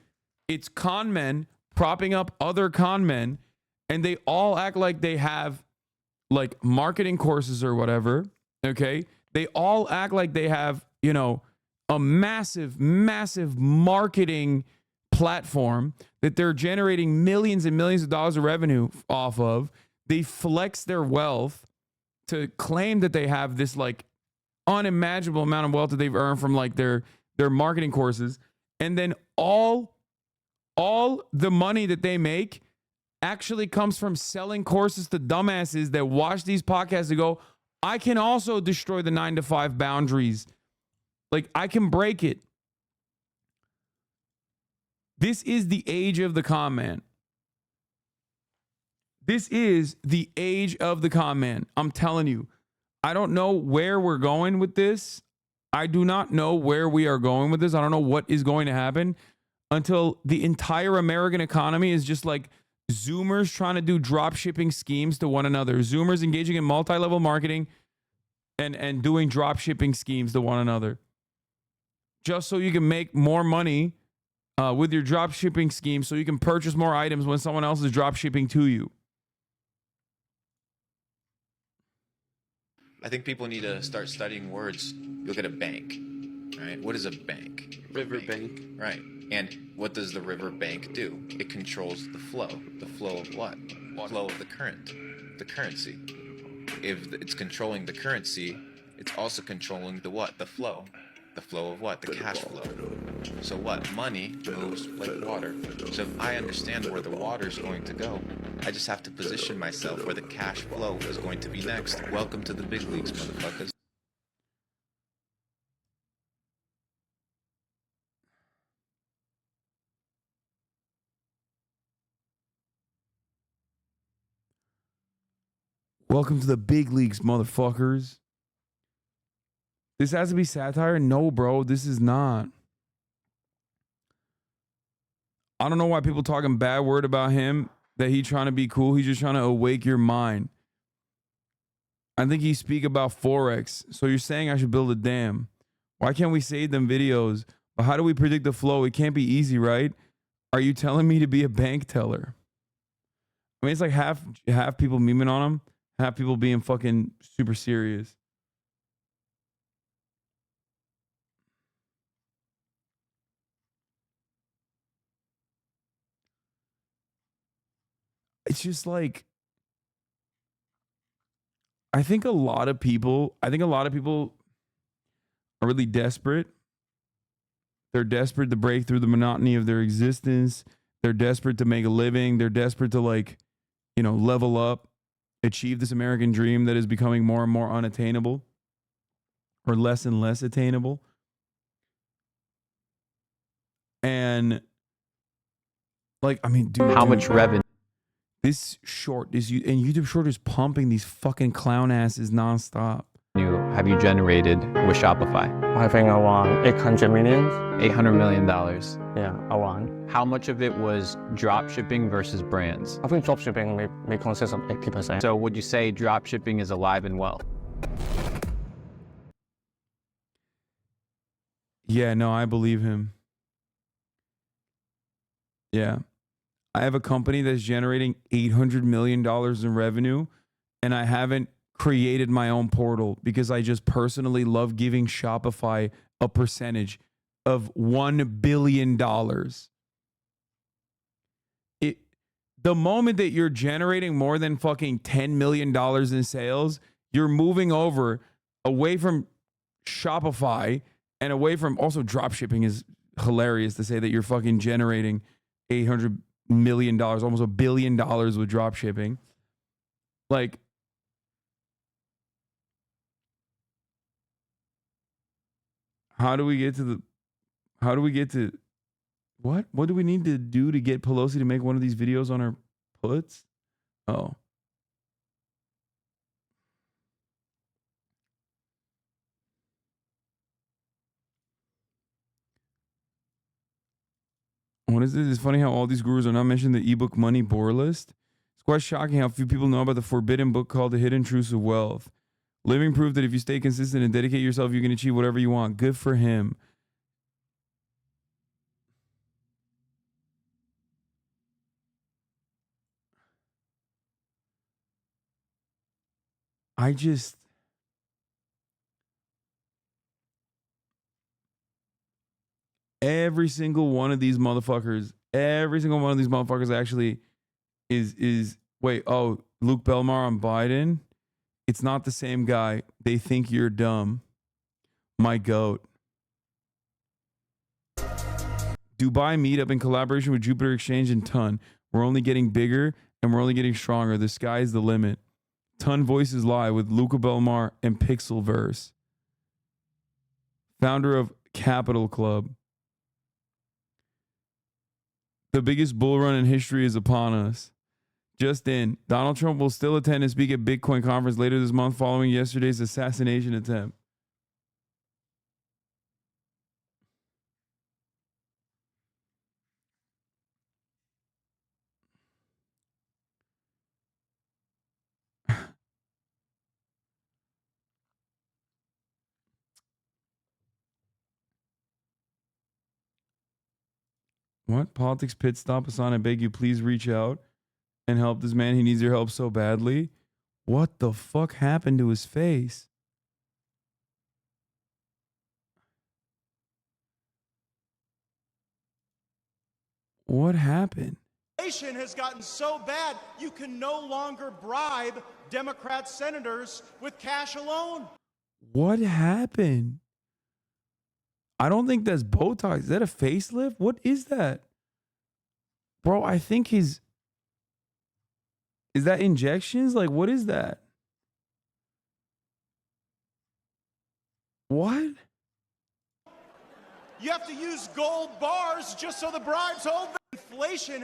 It's con men propping up other con men, and they all act like they have like marketing courses or whatever. Okay? They all act like they have, you know, a massive, massive marketing platform that they're generating millions and millions of dollars of revenue off of. They flex their wealth to claim that they have this like unimaginable amount of wealth that they've earned from like their marketing courses. And then all the money that they make actually comes from selling courses to dumbasses that watch these podcasts and go, I can also destroy the 9-to-5 boundaries. Like, I can break it. This is the age of the con man. This is the age of the con man. I'm telling you. I don't know where we're going with this. I do not know where we are going with this. I don't know what is going to happen until the entire American economy is just like Zoomers trying to do drop shipping schemes to one another. Zoomers engaging in multi-level marketing and doing drop shipping schemes to one another. Just so you can make more money with your drop shipping scheme so you can purchase more items when someone else is drop shipping to you. I think people need to start studying words. You look at a bank, right? What is a bank? Riverbank. Right. And what does the river bank do? It controls the flow. The flow of what? The flow of the current, the currency. If it's controlling the currency, it's also controlling the what? The flow. The flow of what? The cash flow. So what? Money moves like water. So if I understand where the water is going to go, I just have to position myself where the cash flow is going to be next. Welcome to the big leagues, motherfuckers. Welcome to the big leagues, motherfuckers. This has to be satire? No, bro, this is not. I don't know why people talking bad word about him, that he trying to be cool. He's just trying to awake your mind. I think he speak about Forex. So you're saying I should build a dam. Why can't we save them videos? But how do we predict the flow? It can't be easy, right? Are you telling me to be a bank teller? I mean, it's like half people memeing on him, half people being fucking super serious. It's just like, I think a lot of people are really desperate. They're desperate to break through the monotony of their existence. They're desperate to make a living. They're desperate to, like, you know, level up, achieve this American dream that is becoming more and more unattainable, or less and less attainable. And, like, I mean, dude, How much revenue? This YouTube short is pumping these fucking clown asses nonstop. Have you generated with Shopify? I think around 800 million. $800 million. Yeah, around. How much of it was drop shipping versus brands? I think drop shipping may consist of 80%. So would you say drop shipping is alive and well? Yeah, no, I believe him. Yeah. I have a company that's generating $800 million in revenue, and I haven't created my own portal because I just personally love giving Shopify a percentage of $1 billion. The moment that you're generating more than fucking $10 million in sales, you're moving over away from Shopify and away from, also drop shipping is hilarious to say that you're fucking generating $800 million, almost $1 billion with drop shipping. Like, how do we get to what? What do we need to do to get Pelosi to make one of these videos on our puts? Oh. What is this? It's funny how all these gurus are not mentioning the ebook money bore list. It's quite shocking how few people know about the forbidden book called The Hidden Truths of Wealth. Living proof that if you stay consistent and dedicate yourself, you can achieve whatever you want. Good for him. Every single one of these motherfuckers actually is wait, oh, Luke Belmar on Biden. It's not the same guy. They think you're dumb. My goat. Dubai meetup in collaboration with Jupiter Exchange and Ton. We're only getting bigger and we're only getting stronger. The sky's the limit. Ton Voices Live with Luca Belmar and Pixelverse. Founder of Capital Club. The biggest bull run in history is upon us. Just in, Donald Trump will still attend and speak at Bitcoin conference later this month following yesterday's assassination attempt. What? Politics pit stop. Hasan, I beg you, please reach out and help this man. He needs your help so badly. What the fuck happened to his face? What happened? Inflation has gotten so bad you can no longer bribe Democrat senators with cash alone. What happened? I don't think that's Botox. Is that a facelift? What is that? Bro, I think is that injections? Like, what is that? What? You have to use gold bars just so the bribes hold the inflation.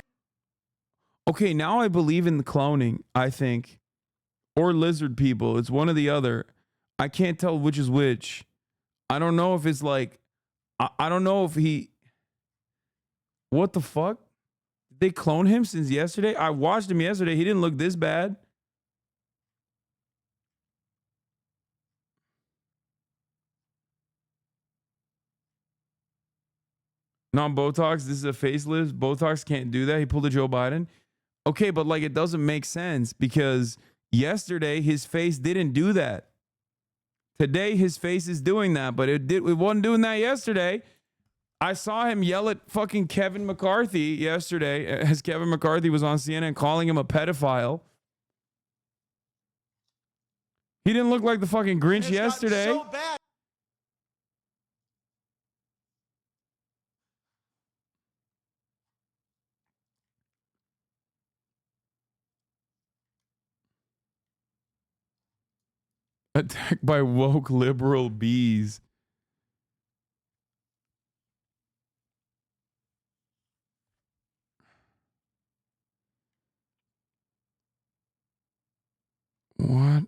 Okay, now I believe in the cloning, I think. or lizard people. It's one or the other. I can't tell which is which. I don't know if it's like, I don't know if he, what the fuck? Did they clone him since yesterday? I watched him yesterday. He didn't look this bad. Non-Botox, this is a facelift. Botox can't do that. He pulled a Joe Biden. Okay, but like it doesn't make sense because yesterday his face didn't do that. Today his face is doing that, but it wasn't doing that yesterday. I saw him yell at fucking Kevin McCarthy yesterday as Kevin McCarthy was on CNN calling him a pedophile. He didn't look like the fucking Grinch yesterday. So bad. Attacked by woke liberal bees. What?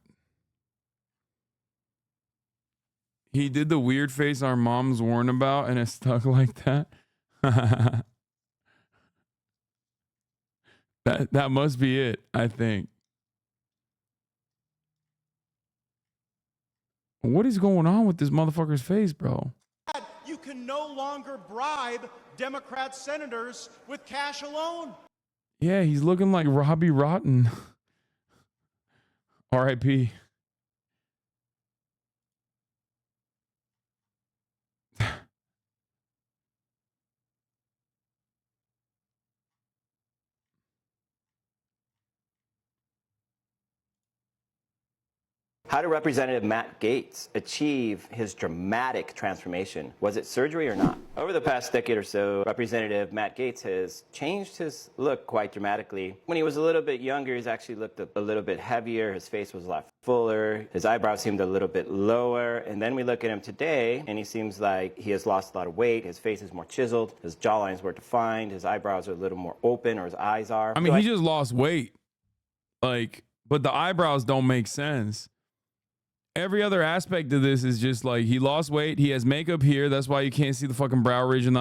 He did the weird face our moms warn about and it stuck like that. That must be it, I think. What is going on with this motherfucker's face, bro? You can no longer bribe Democrat senators with cash alone. Yeah, he's looking like Robbie Rotten. R.I.P. How did Representative Matt Gaetz achieve his dramatic transformation? Was it surgery or not? Over the past decade or so, Representative Matt Gaetz has changed his look quite dramatically. When he was a little bit younger, he's actually looked a little bit heavier. His face was a lot fuller. His eyebrows seemed a little bit lower. And then we look at him today, and he seems like he has lost a lot of weight. His face is more chiseled. His jawlines were defined. His eyebrows are a little more open, or his eyes are. I mean, he just lost weight. Like, but the eyebrows don't make sense. Every other aspect of this is just like he lost weight. He has makeup here. That's why you can't see the fucking brow ridge and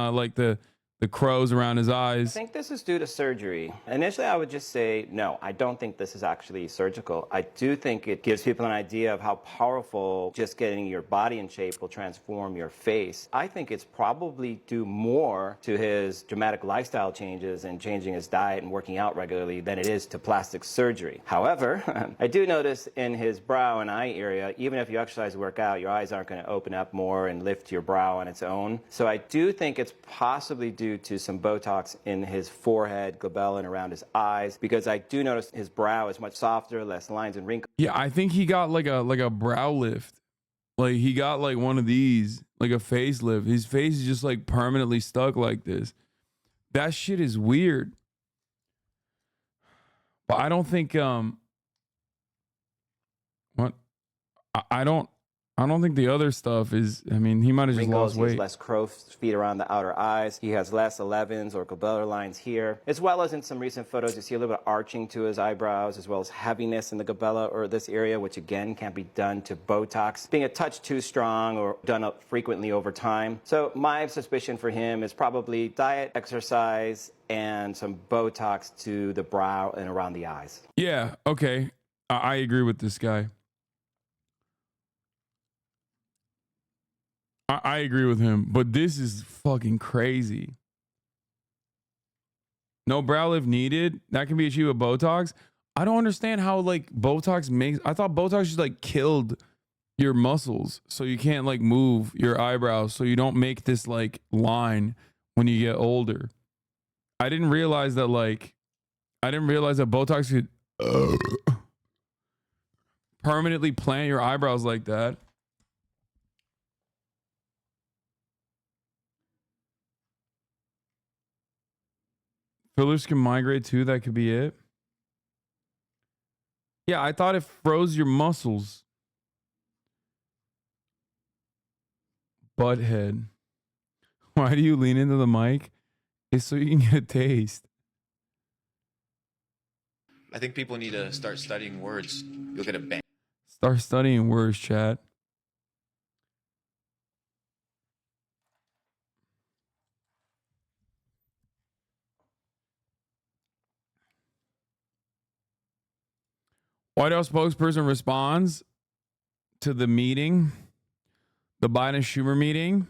the crows around his eyes. I think this is due to surgery. Initially, I would just say, no, I don't think this is actually surgical. I do think it gives people an idea of how powerful just getting your body in shape will transform your face. I think it's probably due more to his dramatic lifestyle changes and changing his diet and working out regularly than it is to plastic surgery. However, I do notice in his brow and eye area, even if you exercise and work out, your eyes aren't going to open up more and lift your brow on its own. So I do think it's possibly due to some Botox in his forehead, glabella, and around his eyes, because I do notice his brow is much softer, less lines and wrinkles. Yeah, I think he got like a brow lift. Like he got like one of these, like a facelift. His face is just like permanently stuck like this. That shit is weird. But I don't think what I don't think the other stuff is, I mean, he might have just lost weight. He has less crow's feet around the outer eyes. He has less 11s or glabellar lines here, as well as in some recent photos, you see a little bit of arching to his eyebrows, as well as heaviness in the glabella or this area, which again can't be done to Botox, being a touch too strong or done up frequently over time. So my suspicion for him is probably diet, exercise, and some Botox to the brow and around the eyes. Yeah, okay. I agree with this guy. I agree with him, but this is fucking crazy. No brow lift needed. That can be achieved with Botox. I don't understand how like Botox makes. I thought Botox just like killed your muscles, so you can't like move your eyebrows, so you don't make this like line when you get older. I didn't realize that Botox could permanently plant your eyebrows like that. Fillers can migrate too. That could be it. Yeah, I thought it froze your muscles. Butthead. Why do you lean into the mic? It's so you can get a taste. I think people need to start studying words. You'll get a bang. Start studying words, chat. White House spokesperson responds to the meeting, the Biden-Schumer meeting.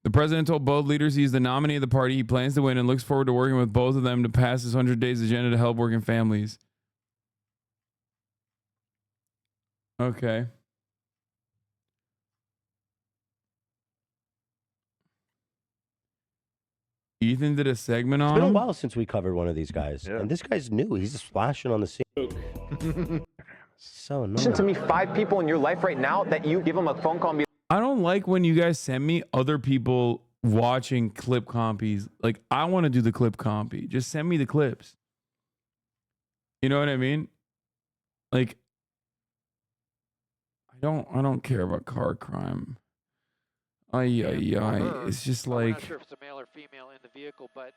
The president told both leaders he's the nominee of the party he plans to win and looks forward to working with both of them to pass his 100 days agenda to help working families. Okay. Ethan did a segment on It's been a him. while since we covered one of these guys. And this guy's new. He's just flashing on the scene. So annoying. Listen to me, 5 people in your life right now that you give them a phone call and be I don't like when you guys send me other people watching clip compies. Like, I want to do the clip compy. Just send me the clips. You know what I mean? Like, I don't care about car crime. It's just I'm like, not sure if it's a male or female in the vehicle, but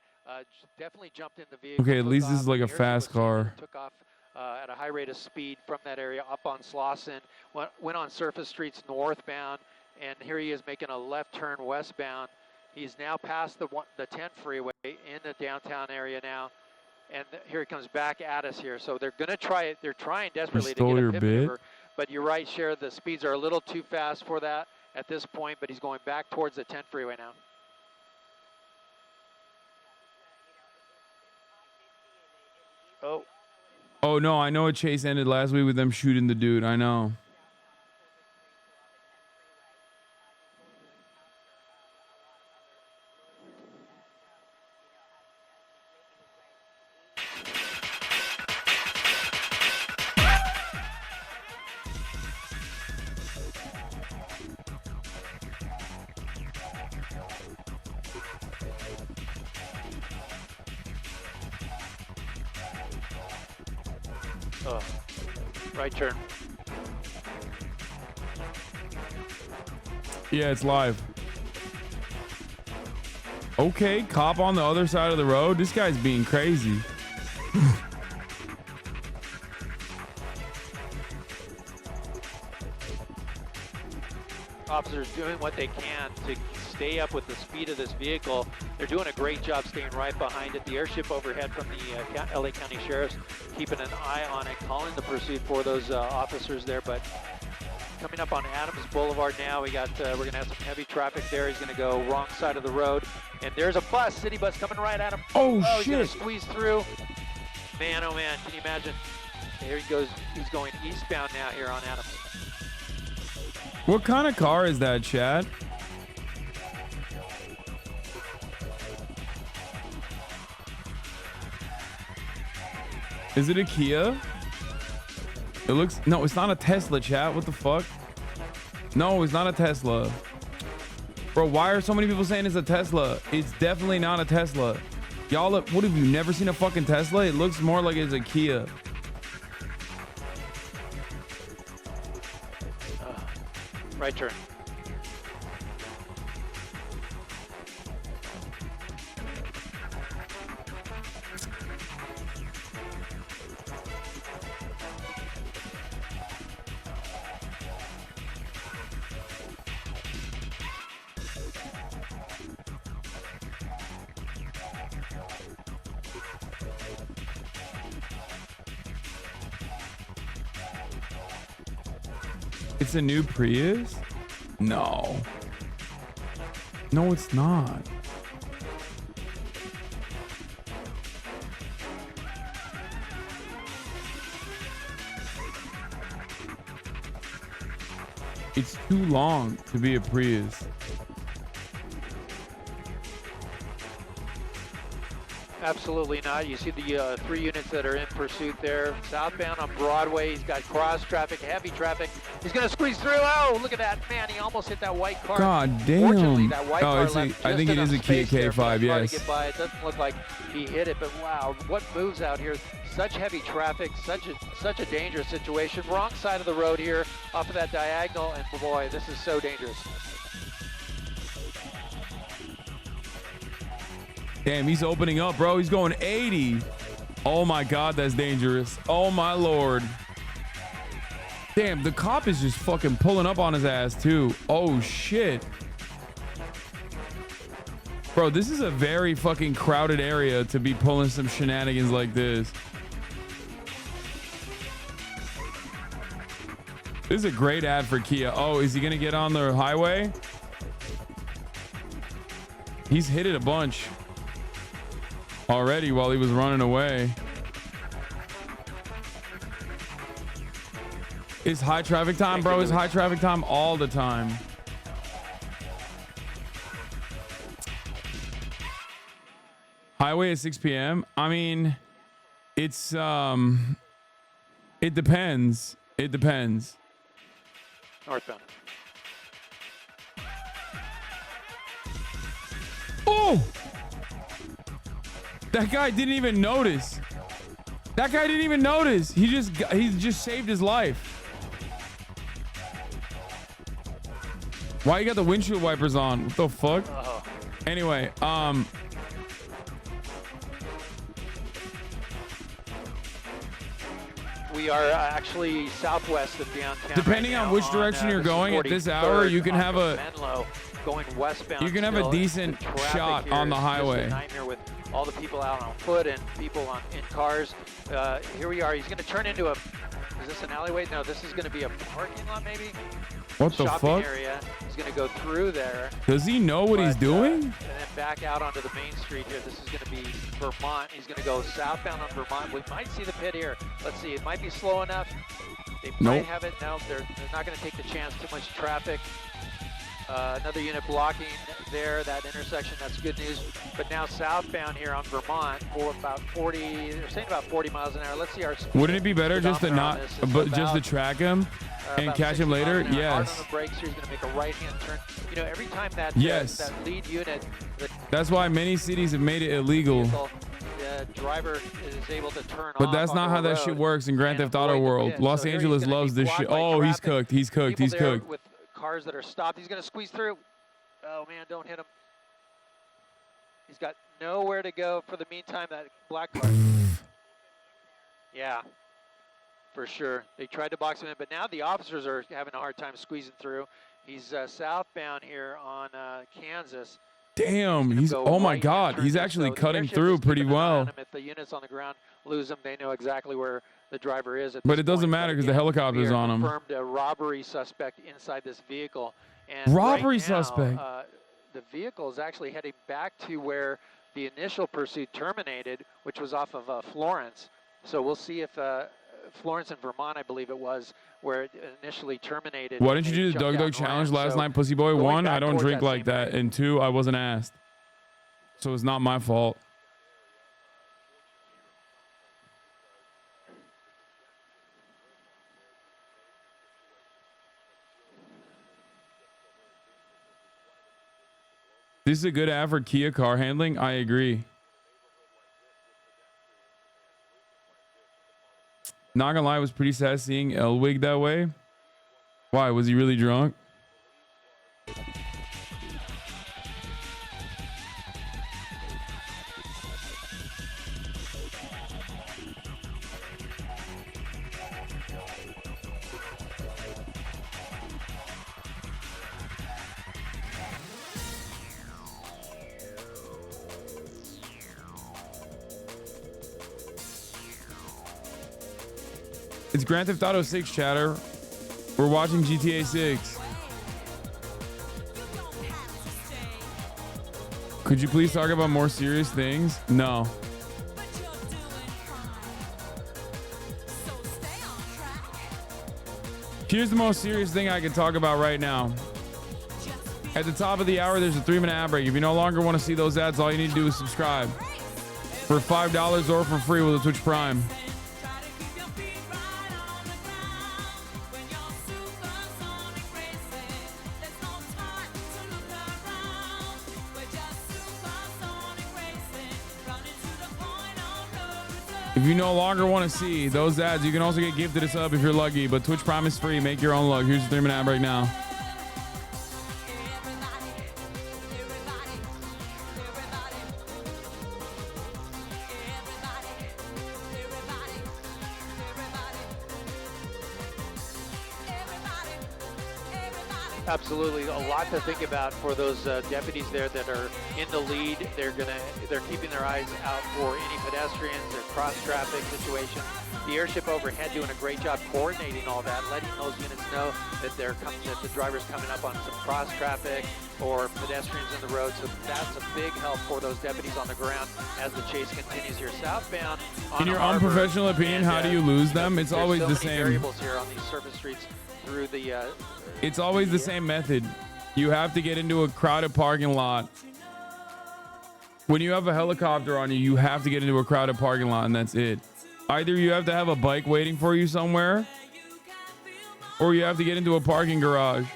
definitely jumped in the vehicle. okay, at took least this off. is like a The airship fast was seen and car. Took off at a high rate of speed from that area up on Slauson, went on surface streets northbound, and here he is making a left turn westbound. He's now past the 10 freeway in the downtown area now, and here he comes back at us here. So they're going to try it. They're trying desperately to stole get your a pit bit? maneuver, but you're right, Cher, the speeds are a little too fast for that at this point, but he's going back towards the 10 freeway now. Oh. Oh, no, I know a chase ended last week with them shooting the dude. I know. Oh, right turn. Yeah, it's live. Okay, cop on the other side of the road. This guy's being crazy. Officers doing what they can to stay up with the speed of this vehicle. They're doing a great job staying right behind it. The airship overhead from the LA County Sheriff's keeping an eye on it, calling the pursuit for those officers there. But coming up on Adams Boulevard now, we're gonna have some heavy traffic there. He's gonna go wrong side of the road, and there's a bus, city bus coming right at him. Oh He's gonna shit! squeeze through. Man, oh man, can you imagine? Here he goes. He's going eastbound now here on Adams. What kind of car is that, Chad? Is it a Kia? It looks... No, it's not a Tesla, chat. What the fuck? No, it's not a Tesla. Bro, why are so many people saying it's a Tesla? It's definitely not a Tesla. Y'all, what have you never seen a fucking Tesla? It looks more like it's a Kia. Right turn. It's a new Prius? No. No, it's not. It's too long to be a Prius. Absolutely not. You see the 3 units that are in pursuit there. Southbound on Broadway. He's got cross traffic, heavy traffic. He's going to squeeze through. Oh, look at that. Man, he almost hit that white car. God damn. Fortunately, that white car it's left I think just it is a enough Kia space there for that K5, car to yes. get by. It doesn't look like he hit it, but wow, what moves out here. Such heavy traffic, such a dangerous situation. Wrong side of the road here off of that diagonal, and boy, this is so dangerous. Damn, he's opening up, bro. He's going 80. Oh my God, that's dangerous. Oh my Lord. Damn, the cop is just fucking pulling up on his ass too. Oh shit. Bro, this is a very fucking crowded area to be pulling some shenanigans like this. This is a great ad for Kia. Oh, is he gonna get on the highway? He's hit it a bunch already while he was running away. It's high traffic time, bro. It's high traffic time all the time. Highway at 6 p.m. I mean, it's it depends. It depends. Northbound. Oh! That guy didn't even notice. That guy didn't even notice. He just saved his life. Why you got the windshield wipers on? What the fuck? Oh. Anyway, We are actually southwest of downtown. depending right on now which direction you're going at this hour, you can have a Menlo going westbound. you can have a decent shot on the highway. It's a nightmare with all the people out on foot and people in cars. Here we are. He's going to turn into a. Is this an alleyway? No, this is going to be a parking lot, maybe. What the Shopping fuck? area. He's going to go through there. Does he know what he's doing? And then back out onto the main street here. This is going to be Vermont. He's going to go southbound on Vermont. We might see the pit here. Let's see. It might be slow enough. They might Nope. have it. No, they're not going to take the chance. Too much traffic. Another unit blocking there, that intersection. That's good news. But now southbound here on Vermont for about 40, they're saying about 40 miles an hour. Let's see our speed. Wouldn't it be better just to speedometer on not, this. It's but just to about, track him and about catch 60 him later? miles an hour. Hard Yes. on the brakes here. He's going to make a right-hand turn. You know, every time that, Yes. that lead unit, the That's why many cities have made it illegal. the driver is able to turn But off that's not onto how the that road shit works in Grand and Theft Auto avoid the world. pit. Los So here he's Angeles gonna be loves this blocked shit. by Oh, he's traffic. cooked. He's cooked. People He's there cooked. with cars that are stopped. He's going to squeeze through. Oh man, don't hit him. He's got nowhere to go for the meantime. That black car. Yeah, for sure. They tried to box him in, but now the officers are having a hard time squeezing through. He's southbound here on Kansas. Damn, he's, go oh my right-hand God, turn he's here. actually So the cutting airship through is pretty keeping an eye on well. him. If the units on the ground lose him, they know exactly where the driver is. At But this it doesn't point. matter because the again, helicopter's we are on him. confirmed a robbery suspect inside this vehicle. And Robbery right now, suspect. The vehicle is actually heading back to where the initial pursuit terminated, which was off of Florence. So we'll see if Florence and Vermont, I believe it was, where it initially terminated. Why didn't you They do the jumped Doug out Dog and challenge ran. last So night, Pussy Boy? going One, back I don't towards drink that like same that. area. And two, I wasn't asked. So it's not my fault. This is a good ad for Kia car handling. I agree. Not gonna lie, it was pretty sad seeing Ludwig that way. Why? Was he really drunk? It's Grand Theft Auto 6, chatter. We're watching GTA 6. Could you please talk about more serious things? No. Here's the most serious thing I can talk about right now. At the top of the hour, there's a 3-minute ad break. If you no longer want to see those ads, all you need to do is subscribe. For $5 or for free with a Twitch Prime. If you no longer want to see those ads, you can also get gifted a sub if you're lucky, but Twitch Prime is free. Make your own luck. Here's the 3-minute ad break now. Absolutely, a lot to think about for those deputies there that are in the lead. They're keeping their eyes out for any pedestrians or cross-traffic situations. The airship overhead doing a great job coordinating all that, letting those units know that that the driver's coming up on some cross-traffic or pedestrians in the road. So that's a big help for those deputies on the ground as the chase continues here southbound. In your unprofessional opinion, how do you lose them? It's always the same. Variables here on these surface streets through the. It's always the same method. You have to get into a crowded parking lot. When you have a helicopter on you, you have to get into a crowded parking lot, and that's it. Either you have to have a bike waiting for you somewhere, or you have to get into a parking garage.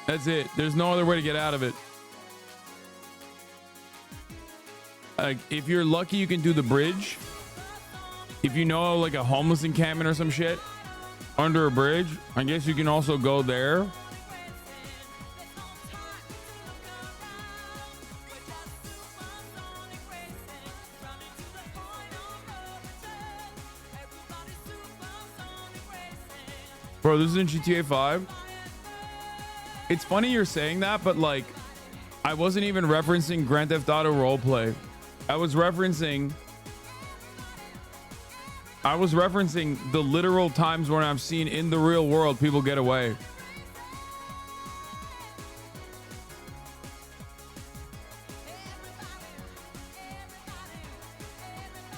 That's it. There's no other way to get out of it. Like, if you're lucky, you can do the bridge. If you know, like, a homeless encampment or some shit under a bridge, I guess you can also go there. Bro, this is in GTA 5. It's funny you're saying that, but like, I wasn't even referencing Grand Theft Auto roleplay. I was referencing the literal times when I've seen in the real world people get away.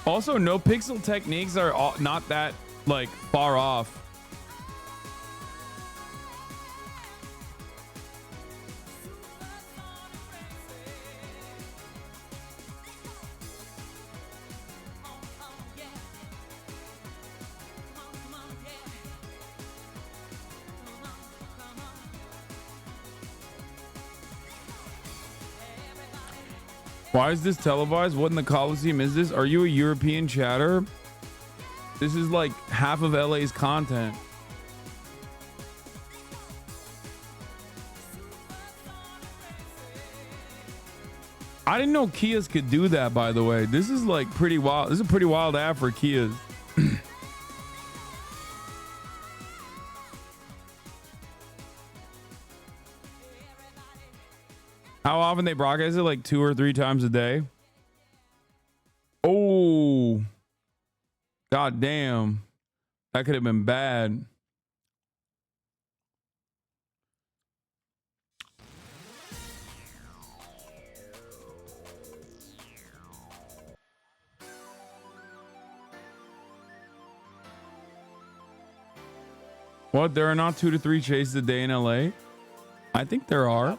Also, no pixel techniques are not that like far off. Why is this televised? What in the Coliseum is this? Are you a European chatter? This is like half of LA's content. I didn't know Kias could do that, by the way. This is like pretty wild. This is a pretty wild app for Kias. How often they broadcast it? Like 2 or 3 times a day? Oh. God damn. That could have been bad. What? There are not 2 to 3 chases a day in LA? I think there are.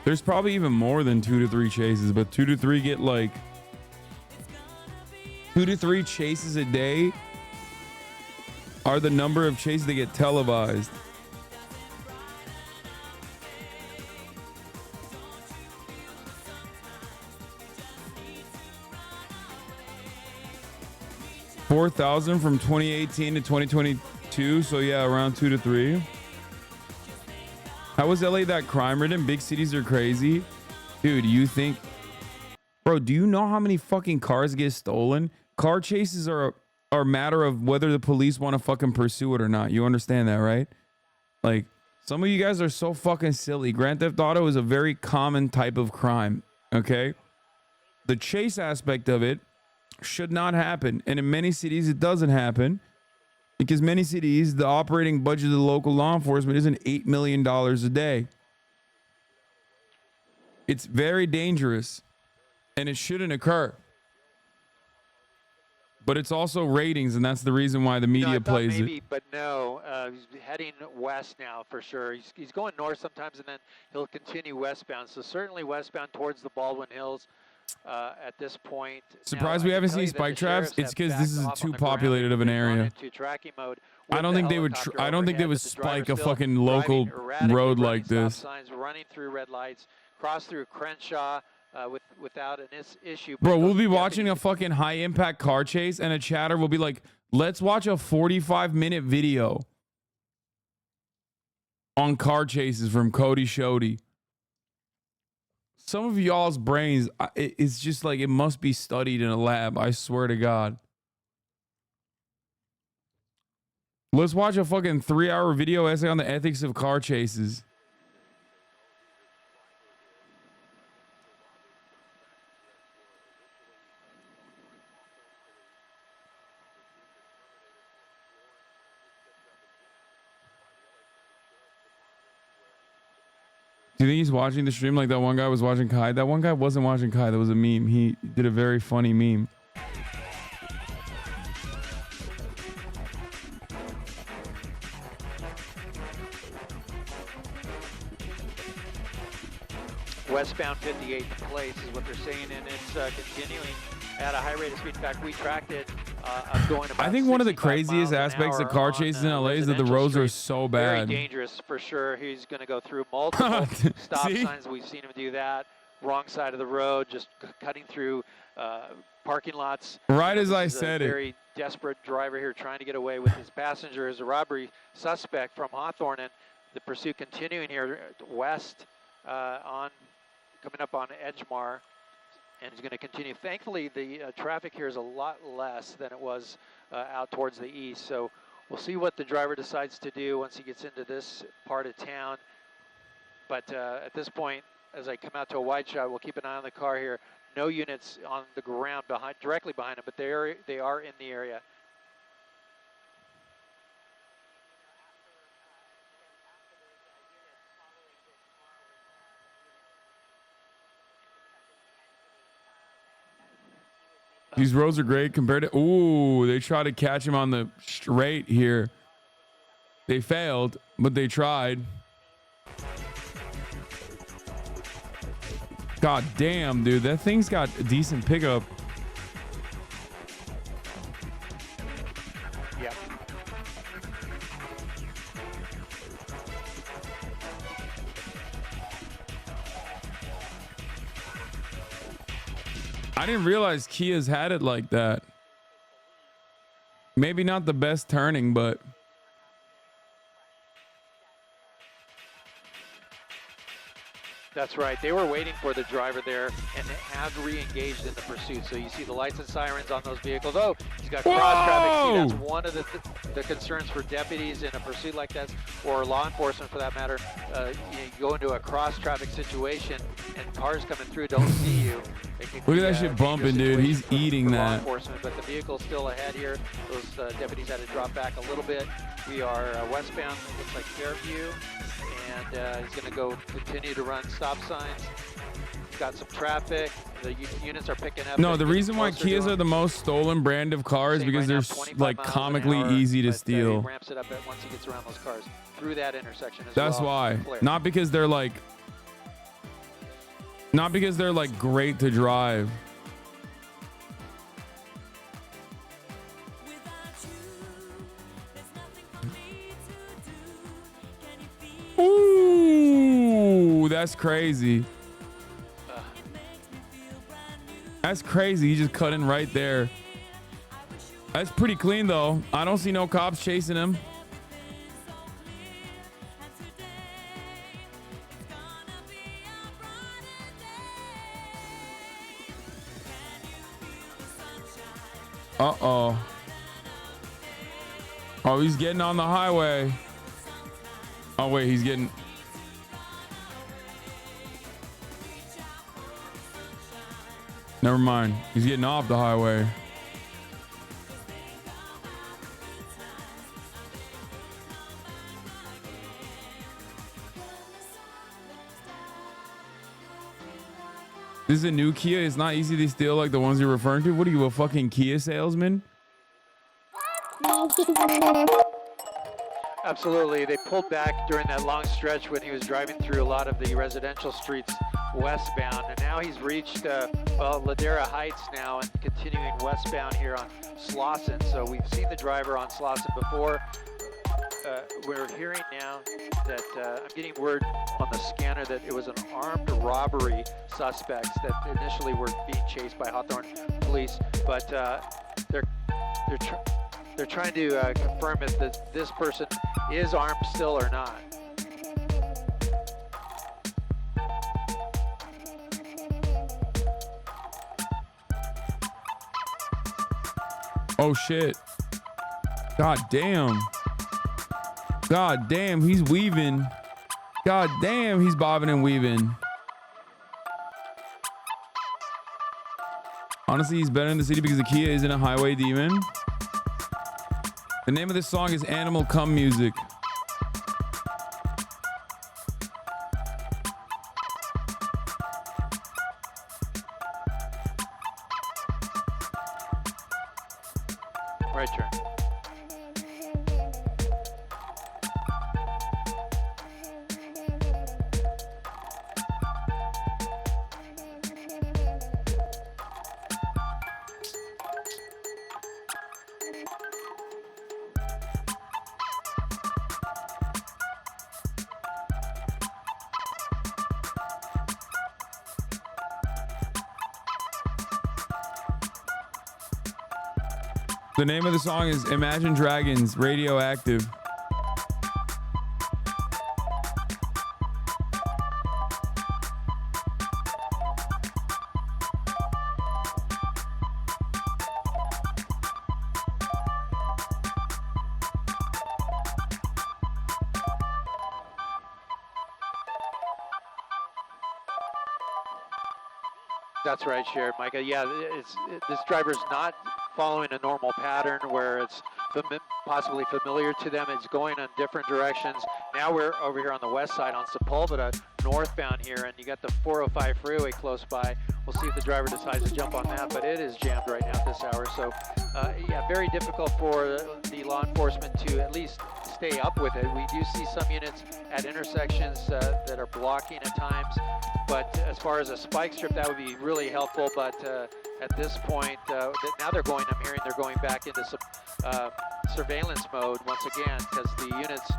There's probably even more than 2 to 3 chases, but 2 to 3 get like 2 to 3 chases a day are the number of chases that get televised. $4,000 from 2018 to 2022, so yeah, around 2 to 3. How was LA that crime ridden? Big cities are crazy. Dude, you think... Bro, do you know how many fucking cars get stolen? Car chases are a matter of whether the police want to fucking pursue it or not. You understand that, right? Like, some of you guys are so fucking silly. Grand Theft Auto is a very common type of crime, okay? The chase aspect of it should not happen. And in many cities, it doesn't happen. Because many cities, the operating budget of the local law enforcement isn't $8 million a day. It's very dangerous, and it shouldn't occur. But it's also ratings, and that's the reason why the media plays maybe, it. But no, he's heading west now for sure. He's going north sometimes, and then he'll continue westbound. So certainly westbound towards the Baldwin Hills. At this point, surprised we haven't seen spike traps. It's because this is too populated of an area. I don't think they would. I don't think they would spike a fucking local road like this. Signs running through red lights, cross through Crenshaw, without an issue. Bro, we'll be watching a fucking high impact car chase and a chatter will be like, let's watch a 45-minute video on car chases from Cody Shody. Some of y'all's brains, it's just like it must be studied in a lab. I swear to God. Let's watch a fucking 3-hour video essay on the ethics of car chases. Do you think he's watching the stream like that one guy was watching Kai? That one guy wasn't watching Kai. That was a meme. He did a very funny meme. Westbound 58th place is what they're saying, and it's continuing at a high rate of speed. In fact, we tracked it going about I think one of the 65 craziest miles an aspects of hour car on, chases in LA is that the roads are so bad. Very dangerous for sure. He's going to go through multiple stop See? signs. We've seen him do that. Wrong side of the road, just cutting through parking lots. Right as I This is said a it. very desperate driver here trying to get away with his passenger as a robbery suspect from Hawthorne, and the pursuit continuing here west on coming up on Edgemar, and is going to continue. Thankfully, the traffic here is a lot less than it was out towards the east, so we'll see what the driver decides to do once he gets into this part of town. But at this point, as I come out to a wide shot, we'll keep an eye on the car here. No units on the ground directly behind him, but they are in the area. These roads are great compared to... Ooh, they tried to catch him on the straight here. They failed, but they tried. God damn, dude. That thing's got a decent pickup. Yep. I didn't realize Kia's had it like that. Maybe not the best turning, but... That's right. They were waiting for the driver there, and they have re-engaged in the pursuit. So you see the lights and sirens on those vehicles. Oh, he's got cross traffic. See, that's one of the concerns for deputies in a pursuit like that, or law enforcement for that matter. You go into a cross traffic situation, and cars coming through don't see you. Look at that shit bumping, dude. He's eating for that. law enforcement, but the vehicle's still ahead here. Those deputies had to drop back a little bit. We are westbound, looks like Fairview, and he's going to go continue to run stop signs. He's got some traffic. The units are picking up. No, the reason why Kias are the most stolen brand of cars is because they're like comically easy to steal. He ramps it up once he gets around those cars through that intersection as That's why. Not because they're like great to drive. Ooh, that's crazy. That's crazy. He just cut in right there. That's pretty clean though. I don't see no cops chasing him. Uh-oh. Oh, he's getting on the highway. Oh, wait, he's getting... Never mind. He's getting off the highway. This is a new Kia. It's not easy to steal like the ones you're referring to. What are you, a fucking Kia salesman? Absolutely. They pulled back during that long stretch when he was driving through a lot of the residential streets westbound, and now he's reached Ladera Heights now and continuing westbound here on Slauson. So we've seen the driver on Slauson before. we're hearing now that I'm getting word on the scanner that it was an armed robbery suspects that initially were being chased by Hawthorne police, but they're trying to confirm if this person is armed still or not. Oh shit. God damn. God damn, he's weaving. God damn, he's bobbing and weaving. Honestly, he's better in the city because the Kia isn't a highway demon. The name of this song is Animal Cum Music. Right turn. The name of the song is Imagine Dragons, Radioactive. That's right, Sharon, Micah. Yeah, this driver's not following a normal pattern where it's possibly familiar to them. It's going in different directions. Now we're over here on the west side on Sepulveda, northbound here, and you got the 405 freeway close by. We'll see if the driver decides to jump on that, but it is jammed right now at this hour. So, yeah, very difficult for the law enforcement to at least stay up with it. We do see some units at intersections that are blocking at times, but as far as a spike strip, that would be really helpful. But at this point, now I'm hearing they're going back into some surveillance mode once again because the units.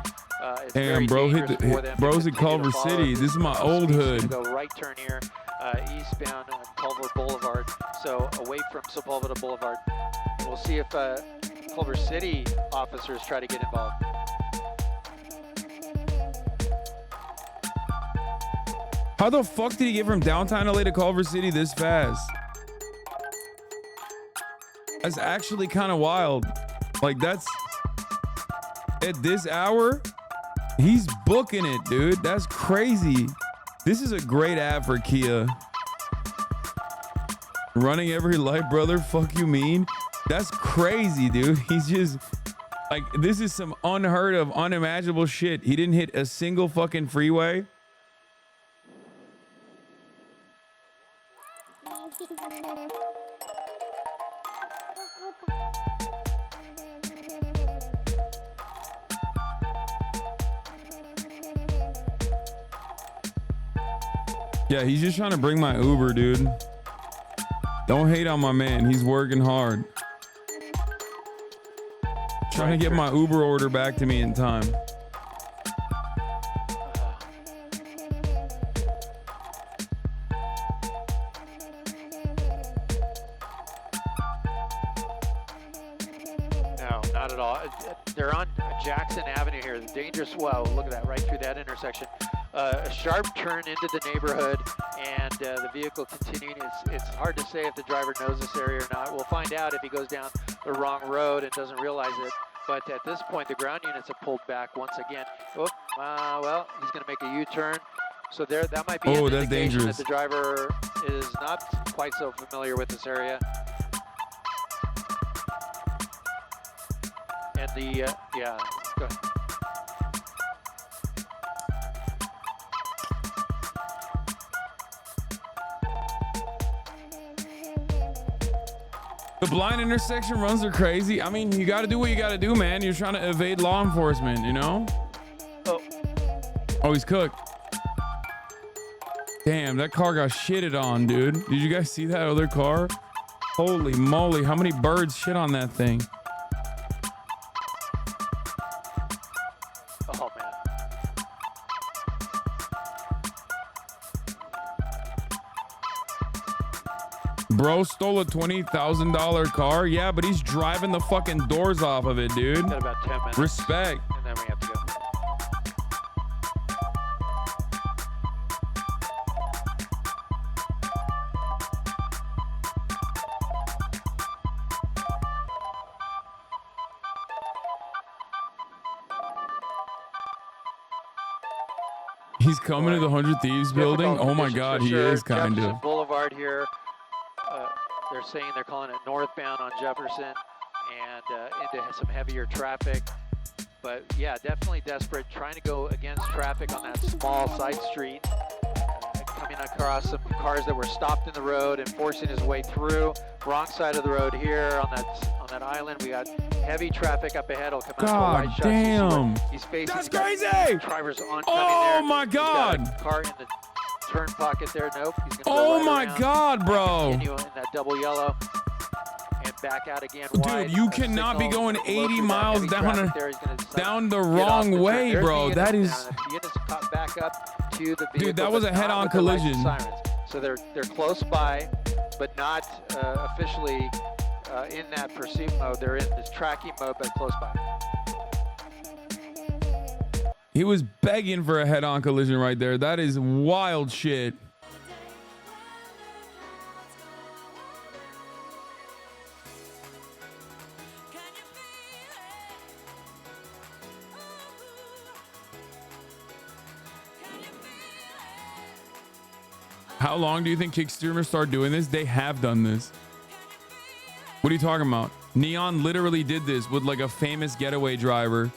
Damn, bro, bro's in Culver City. This is my old hood. Go right turn here, eastbound on Culver Boulevard, so away from Sepulveda Boulevard. We'll see if Culver City officers try to get involved. How the fuck did he get from downtown LA to Culver City this fast? That's actually kind of wild. Like, that's at this hour, he's booking it, dude. That's crazy. This is a great ad for Kia. Running every light, brother. Fuck you mean? That's crazy, dude. He's just like, this is some unheard of, unimaginable shit. He didn't hit a single fucking freeway. Yeah, he's just trying to bring my Uber, dude. Don't hate on my man. He's working hard. Trying to get my Uber order back to me in time. No, not at all. They're on Jackson Avenue here. The dangerous, wow, look at that, right through that intersection. A sharp turn into the neighborhood, and the vehicle continuing. It's hard to say if the driver knows this area or not. We'll find out if he goes down the wrong road and doesn't realize it. But at this point, the ground units have pulled back once again. Oh, well, he's going to make a U-turn. So that might be an indication dangerous. that the driver is not quite so familiar with this area. And the, yeah, go ahead. The blind intersection runs are crazy. I mean, you got to do what you got to do, man. You're trying to evade law enforcement, you know? Oh, he's cooked. Damn, that car got shitted on, dude. Did you guys see that other car? Holy moly, how many birds shit on that thing? Oh man. Bro stole a $20,000 car. Yeah, but he's driving the fucking doors off of it, dude. Got about 10 minutes. Respect. And then we have to go. He's coming to the 100 Thieves building. Oh my God, he is kind Jefferson of. Boulevard here. They're saying they're calling it northbound on Jefferson and into some heavier traffic. But yeah, definitely desperate, trying to go against traffic on that small side street. Coming across some cars that were stopped in the road and forcing his way through. Wrong side of the road here on that island. We got heavy traffic up ahead. He'll come out to a wide shot. Damn. He's facing. That's crazy. Drivers on. Oh my God. He's got a car in the turn pocket there. Nope. He's gonna Oh go right my around, God, bro. continue in that double yellow and back out again. Dude, wide. you cannot be going 80 miles down the wrong way, bro. That is. The units caught back up to the vehicle. Dude, that was a head-on collision. So they're close by, but not officially in that pursuit mode. They're in this tracking mode, but close by. He was begging for a head-on collision right there. That is wild shit. How long do you think kick streamers start doing this? They have done this. What are you talking about? Neon literally did this with like a famous getaway driver.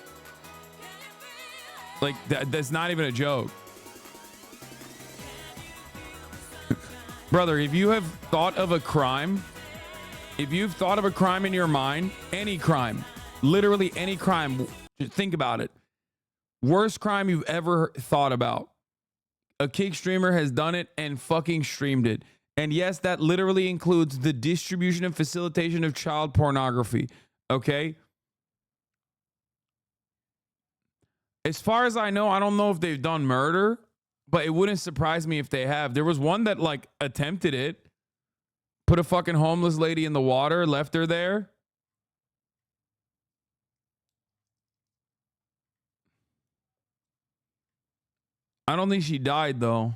Like that's not even a joke. Brother, if you have thought of a crime, if you've thought of a crime in your mind, any crime, literally any crime, think about it. Worst crime you've ever thought about. A kick streamer has done it and fucking streamed it. And yes, that literally includes the distribution and facilitation of child pornography. Okay? As far as I know, I don't know if they've done murder, but it wouldn't surprise me if they have. There was one that like attempted it. Put a fucking homeless lady in the water, left her there. I don't think she died though.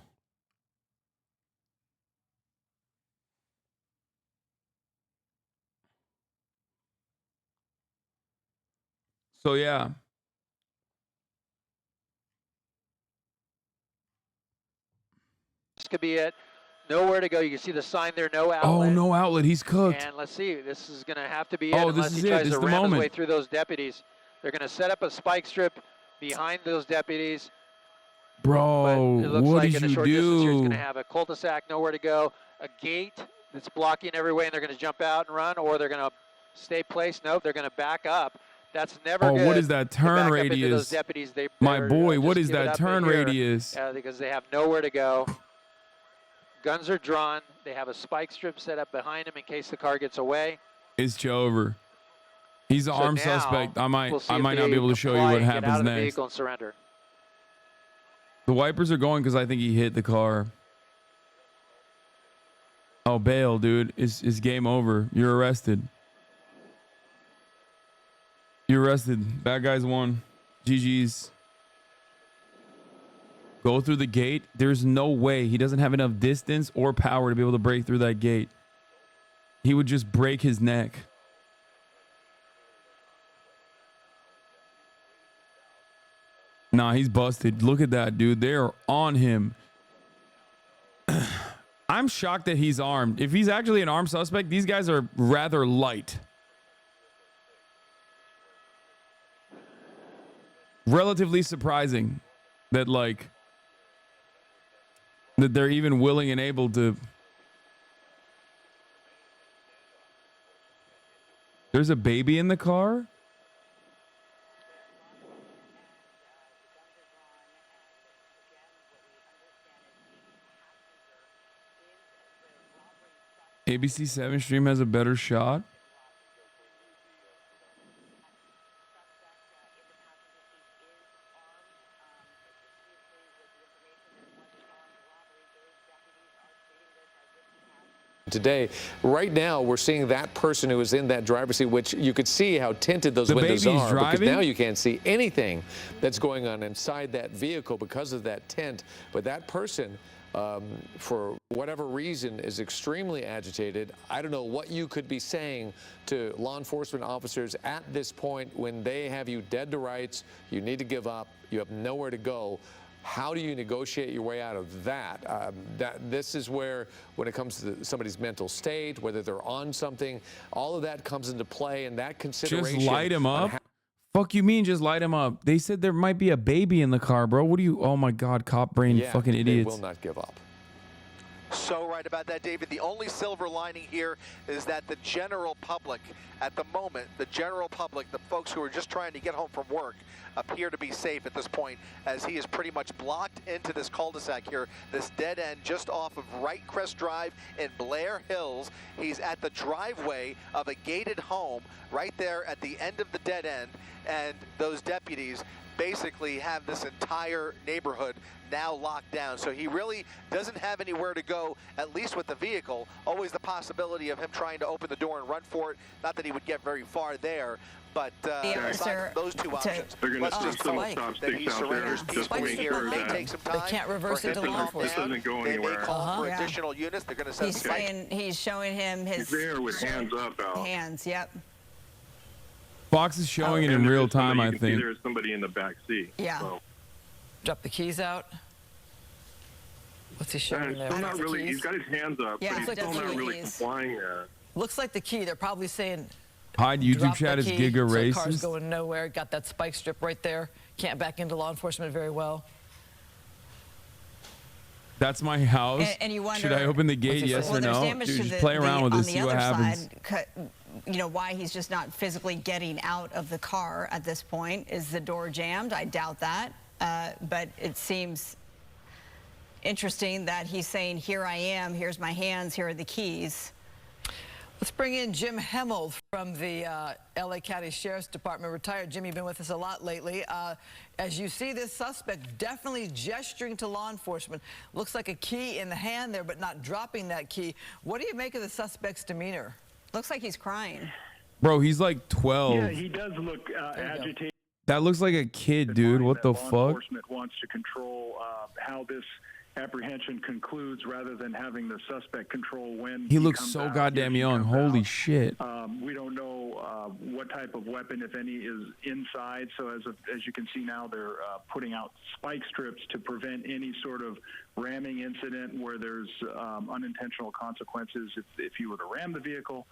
So yeah. This could be it. Nowhere to go. You can see the sign there, no outlet. Oh, no outlet. He's cooked. And let's see. This is going to have to be it Oh, unless this is he it. tries This to is the ram his way moment. through those deputies. They're going to set up a spike strip behind those deputies. Bro, It looks what like did in a you short distance here, it's going do? to have a cul-de-sac, nowhere to go, a gate that's blocking every way, and they're going to jump out and run, or they're going to stay placed. Nope, they're going to back up. That's never Oh, good. what is that to turn back up into radius? those deputies. My They're, boy, just what is give it that up in turn here, radius? because they have nowhere to go. Guns are drawn. They have a spike strip set up behind them in case the car gets away. It's over. He's an So armed now, suspect. I might we'll see I if might not they be able to show you comply what and get out happens of the next. vehicle and surrender. The wipers are going because I think he hit the car. Oh, bail, dude. It's game over. You're arrested. You're arrested. Bad guys won. GG's. Go through the gate. There's no way. He doesn't have enough distance or power to be able to break through that gate. He would just break his neck. Nah, he's busted. Look at that, dude. They're on him. I'm shocked that he's armed. If he's actually an armed suspect, these guys are rather light. Relatively surprising that, like, that they're even willing and able to. There's a baby in the car? ABC 7 stream has a better shot. today. Right now, we're seeing that person who was in that driver's seat, which you could see how tinted those windows are, because now you can't see anything that's going on inside that vehicle because of that tint. But that person, for whatever reason, is extremely agitated. I don't know what you could be saying to law enforcement officers at this point when they have you dead to rights, you need to give up, you have nowhere to go. How do you negotiate your way out of that? This is where, when it comes to somebody's mental state, whether they're on something, all of that comes into play, and that consideration. Just light him up? Fuck you mean just light him up? They said there might be a baby in the car, bro. What do you, oh my God, cop brain fucking idiots. They will not give up. So right about that, David. The only silver lining here is that the general public, at the moment, the general public, the folks who are just trying to get home from work, appear to be safe at this point, as he is pretty much blocked into this cul-de-sac here, this dead end just off of Wright Crest Drive in Blair Hills. He's at the driveway of a gated home right there at the end of the dead end, and those deputies basically have this entire neighborhood now locked down. So he really doesn't have anywhere to go, at least with the vehicle. Always the possibility of him trying to open the door and run for it. Not that he would get very far there, but aside from those two options, let's just say that he surrenders peacefully here. It may take some time. They can't reverse it to law enforcement. This doesn't go They anywhere. may call for additional units. They're going to send He's saying, he's showing him his He's there with hands up, Al. hands. Yep. Fox is showing it in real time, I think. There's somebody in the back seat. Yeah. So. Drop the keys out. What's he showing there? Still not really, he's got his hands up, Yeah, but he's like still not really keys. complying there. Looks like the key. They're probably saying. Hide YouTube drop chat the is key, Giga so racist. Car's going nowhere. Got that spike strip right there. Can't back into law enforcement very well. That's my house. And you wonder, should I open the gate? Yes or no? Dude, just play around with this, see what happens. You know, why he's just not physically getting out of the car at this point. Is the door jammed? I doubt that. But it seems interesting that he's saying, here I am, here's my hands, here are the keys. Let's bring in Jim Hemmel from the LA County Sheriff's Department. Retired Jim, you've been with us a lot lately. As you see this suspect definitely gesturing to law enforcement. Looks like a key in the hand there, but not dropping that key. What do you make of the suspect's demeanor? Looks like he's crying. Bro, he's like 12. Yeah, he does look agitated. That looks like a kid, dude. What the fuck? Law enforcement wants to control how this apprehension concludes rather than having the suspect control when He looks so goddamn young. Holy shit. We don't know what type of weapon, if any, is inside. So as you can see now, they're putting out spike strips to prevent any sort of ramming incident where there's unintentional consequences if you were to ram the vehicle.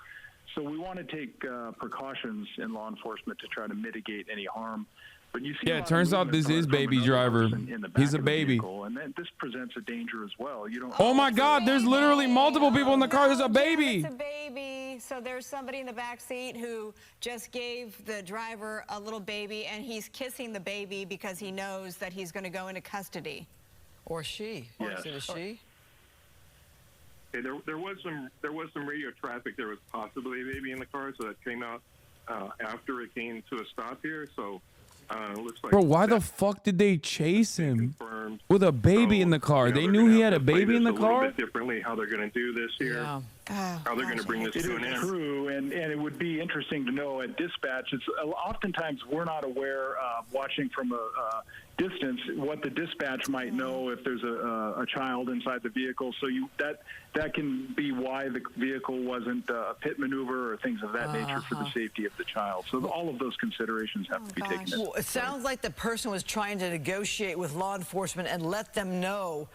So we want to take precautions in law enforcement to try to mitigate any harm. But you see, yeah, it turns out this is baby driver. He's a baby. And then this presents a danger as well. You don't. Oh my God! There's literally multiple people in the car. There's a baby. It's a baby. So there's somebody in the back seat who just gave the driver a little baby, and he's kissing the baby because he knows that he's going to go into custody. Or she. Or is it a she? Okay, there was some radio traffic. There was possibly a baby in the car, so that came out after it came to a stop here. So. Looks like Bro, why the fuck did they chase him with a baby in the car? They knew he had a baby in the car? A little bit differently how they're going to do this here. Yeah. How they're going to bring this to an end. It is true, and it would be interesting to know at dispatch. It's oftentimes we're not aware, watching from a distance, what the dispatch might know if there's a child inside the vehicle. So that can be why the vehicle wasn't a pit maneuver or things of that nature for the safety of the child. So all of those considerations have to be taken into Well, it sounds like the person was trying to negotiate with law enforcement and let them know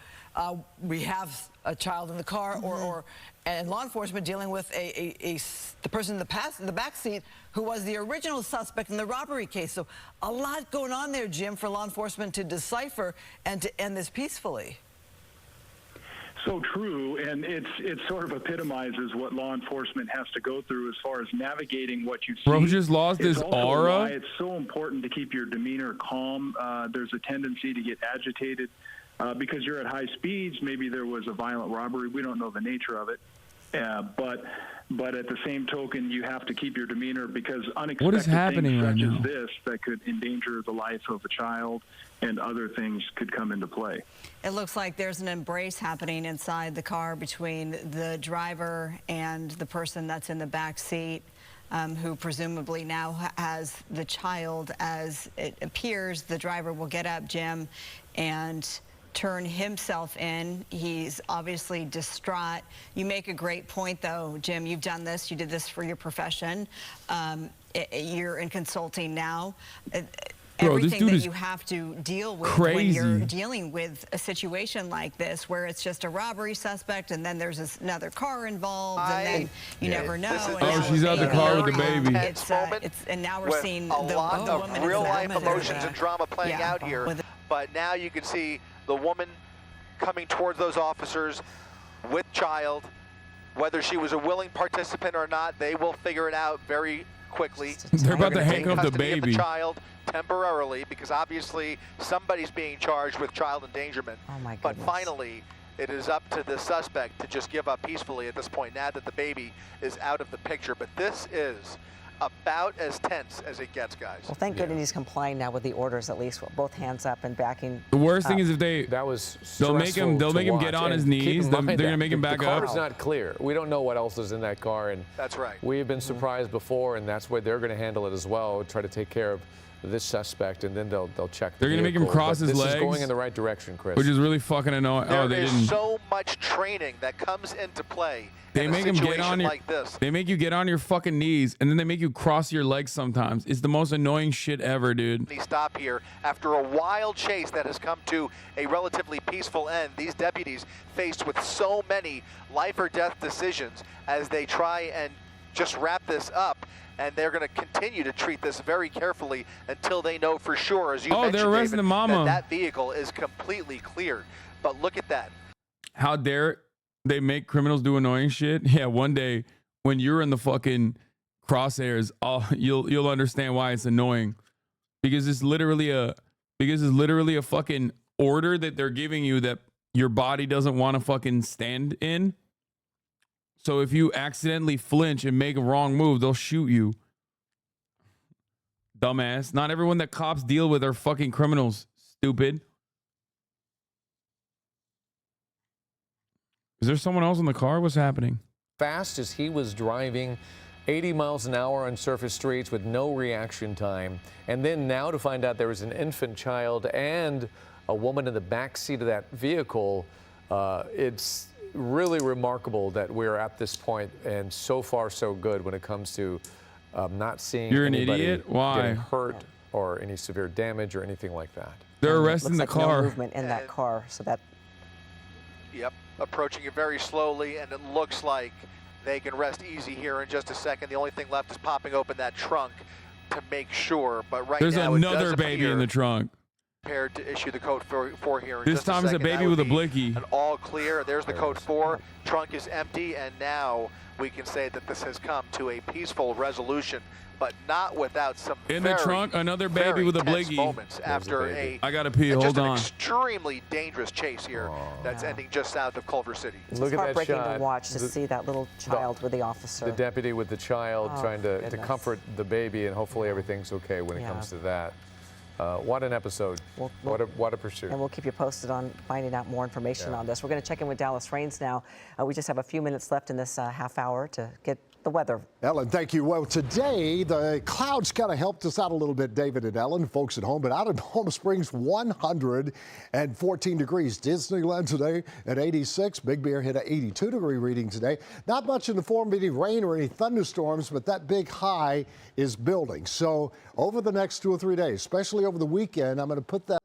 we have a child in the car, and law enforcement dealing with the person in the back seat who was the original suspect in the robbery case. So a lot going on there, Jim, for law enforcement to decipher and to end this peacefully. So true, and it sort of epitomizes what law enforcement has to go through as far as navigating what you see. Bro just lost his aura. Why it's so important to keep your demeanor calm. There's a tendency to get agitated because you're at high speeds. Maybe there was a violent robbery. We don't know the nature of it. But but at the same token, you have to keep your demeanor because What unexpected is happening things right such now? as this that could endanger the life of a child and other things could come into play. It looks like there's an embrace happening inside the car between the driver and the person that's in the back seat, who presumably now has the child. As it appears, the driver will get up, Jim, and turn himself in. He's obviously distraught. You make a great point, though, Jim. You've done this. You did this for your profession. You're in consulting now. Bro, this Everything dude that is you have to deal with crazy. when you're dealing with a situation like this, where it's just a robbery suspect and then there's another car involved, and then you never know. And Oh, now she's out the car with the baby. And now we're seeing a lot of woman real life is emotions and drama playing out here. But now you can see the woman coming towards those officers with child. Whether she was a willing participant or not, they will figure it out very quickly. They're about to gonna take handcuff the custody of baby. the child temporarily, because obviously somebody's being charged with child endangerment. Oh my But goodness. finally, it is up to the suspect to just give up peacefully at this point, now that the baby is out of the picture. But this is about as tense as it gets, guys. Well, thank goodness he's complying now with the orders, at least with both hands up and backing. The worst thing up. is if they they'll make him to get on watch. his And keep knees. in They're mind gonna that make him back the car up. is not clear. We don't know what else is in that car, and that's right. We have been surprised before, and that's why they're going to handle it as well. Try to take care of this suspect, and then they'll check. They're gonna make him vehicle. cross But his this legs, is going in the right direction, Chris. which is really fucking annoying. There Oh, they is didn't. so much training that comes into play They in a make him get situation on your. like this. They make you get on your fucking knees, and then they make you cross your legs sometimes. It's the most annoying shit ever, dude. Stop here after a wild chase that has come to a relatively peaceful end. These deputies faced with so many life or death decisions as they try and just wrap this up, and they're going to continue to treat this very carefully until they know for sure, as you mentioned, they're arresting David, the mama. that vehicle is completely cleared. But look at that. How dare they make criminals do annoying shit? Yeah, one day when you're in the fucking crosshairs, you'll understand why it's annoying, because it's literally a fucking order that they're giving you that your body doesn't want to fucking stand in. So if you accidentally flinch and make a wrong move, they'll shoot you. Dumbass. Not everyone that cops deal with are fucking criminals. Stupid. Is there someone else in the car? What's happening? Fast as he was driving, 80 miles an hour on surface streets with no reaction time. And then now to find out there was an infant child and a woman in the back seat of that vehicle. It's really remarkable that we're at this point, and so far so good when it comes to not seeing You're an anybody idiot? Why? getting hurt or any severe damage or anything like that. They're arresting the Looks like car. no movement in that car, so that. Yep, approaching it very slowly, and it looks like they can rest easy here in just a second. The only thing left is popping open that trunk to make sure. But right There's now, another it does baby in appear the trunk. prepared to issue the code 4 here. In This just time it's a second. That baby would with a be blicky. An all clear. There's the code 4. Trunk is empty, and now we can say that this has come to a peaceful resolution, but not without some In the trunk, another baby very with a tense blicky. moments after I gotta pee. just Hold an on. extremely dangerous chase here that's ending just south of Culver City. It's Look at that heartbreaking shot. to watch, to see that little child with the officer. The deputy with the child Oh, trying to goodness. comfort the baby, and hopefully everything's okay when it Yeah. comes to that. What an episode. What a pursuit. And we'll keep you posted on finding out more information on this. We're going to check in with Dallas Raines now. We just have a few minutes left in this half hour to get the weather. Ellen, thank you. Well, today the clouds kind of helped us out a little bit, David and Ellen, folks at home. But out in Palm Springs, 114 degrees. Disneyland today at 86. Big Bear hit an 82-degree reading today. Not much in the form of any rain or any thunderstorms, but that big high is building. So over the next 2 or 3 days, especially over the weekend, I'm going to put that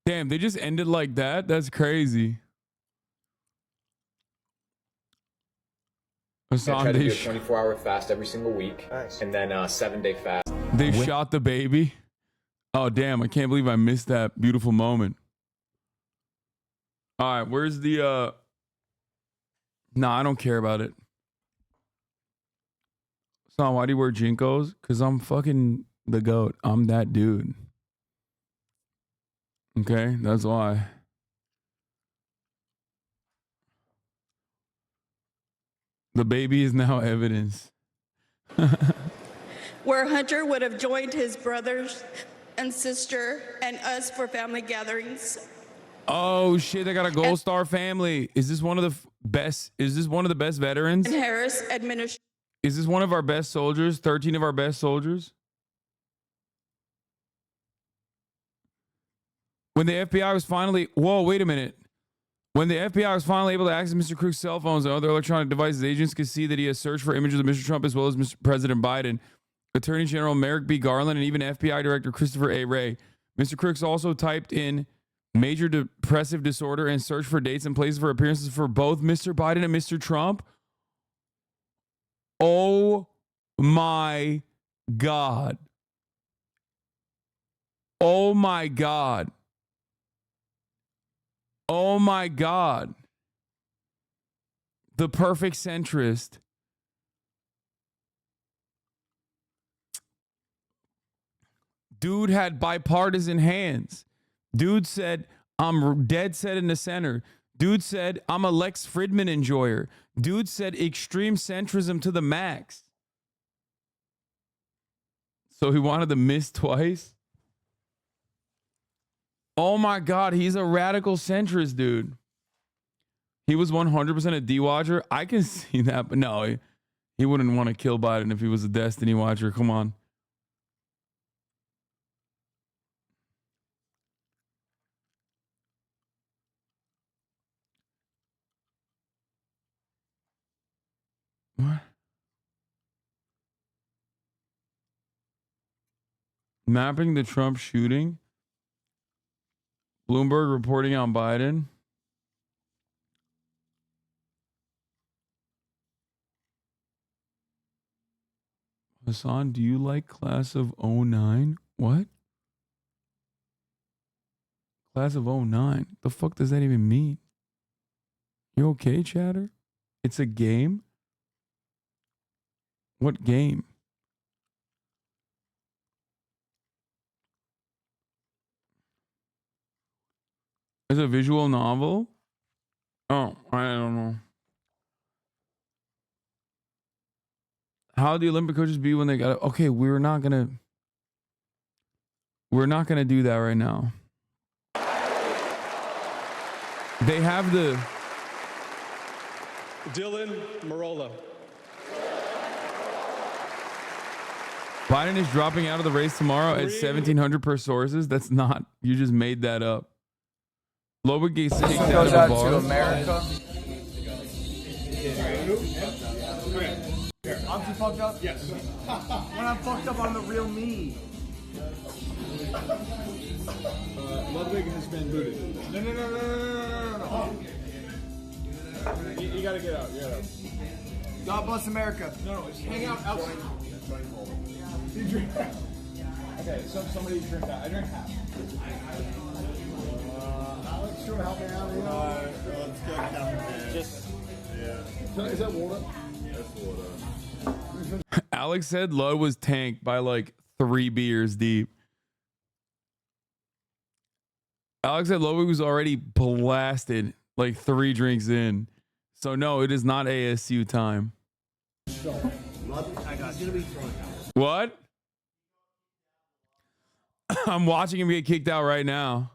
Damn, they just ended like that? That's crazy. I try to do a Hasan, 24-hour fast every single week, and then a 7-day fast. they shot the baby. Oh, damn, I can't believe I missed that beautiful moment. All right, where's the... Nah, I don't care about it. Son, why do you wear Jinkos? Because I'm fucking the GOAT. I'm that dude. Okay, that's why. The baby is now evidence. Where Hunter would have joined his brothers and sister and us for family gatherings. Oh shit, they got a Gold Star family. Is this one of the best? Is this one of the best veterans? And Harris administration. Is this one of our best soldiers? 13 of our best soldiers? When the FBI was finally... Whoa, wait a minute. When the FBI was finally able to access Mr. Crook's cell phones and other electronic devices, agents could see that he has searched for images of Mr. Trump as well as Mr. President Biden, Attorney General Merrick B. Garland, and even FBI Director Christopher A. Wray. Mr. Crooks also typed in major depressive disorder and searched for dates and places for appearances for both Mr. Biden and Mr. Trump. Oh my God. Oh my God. Oh my God. The perfect centrist. Dude had bipartisan hands. Dude said, I'm dead set in the center. Dude said, I'm a Lex Fridman enjoyer. Dude said, extreme centrism to the max. So he wanted to miss twice? Oh my God, he's a radical centrist, dude. He was 100% a D-watcher. I can see that, but no, he wouldn't want to kill Biden if he was a Destiny watcher. Come on. What? Mapping the Trump shooting. Bloomberg reporting on Biden. Hasan, do you like class of 09? What? Class of 09? The fuck does that even mean? You okay, chatter? It's a game? What game? It's a visual novel? Oh, I don't know. How do the Olympic coaches be when they got it? Okay, we're not gonna do that right now. They have the Dylan Marola. Biden is dropping out of the race tomorrow at 1,700 per sources. That's not. You just made that up. Ludwig gets kicked out of a bar. To America. I'm too fucked up? Yes. When I'm fucked up, I'm the real me. Ludwig has been booted. No. You gotta get out. God bless America. No, just hang out outside. You drink. Okay, so somebody drink that. I drink half. Alex, you want to help me out here? Let's get down. Just. Yeah. Is that water? That's water. Alex said Lud was tanked by like 3 beers deep. Alex said Ludwig was already blasted like 3 drinks in. So no, it is not ASU time. What? I'm watching him get kicked out right now.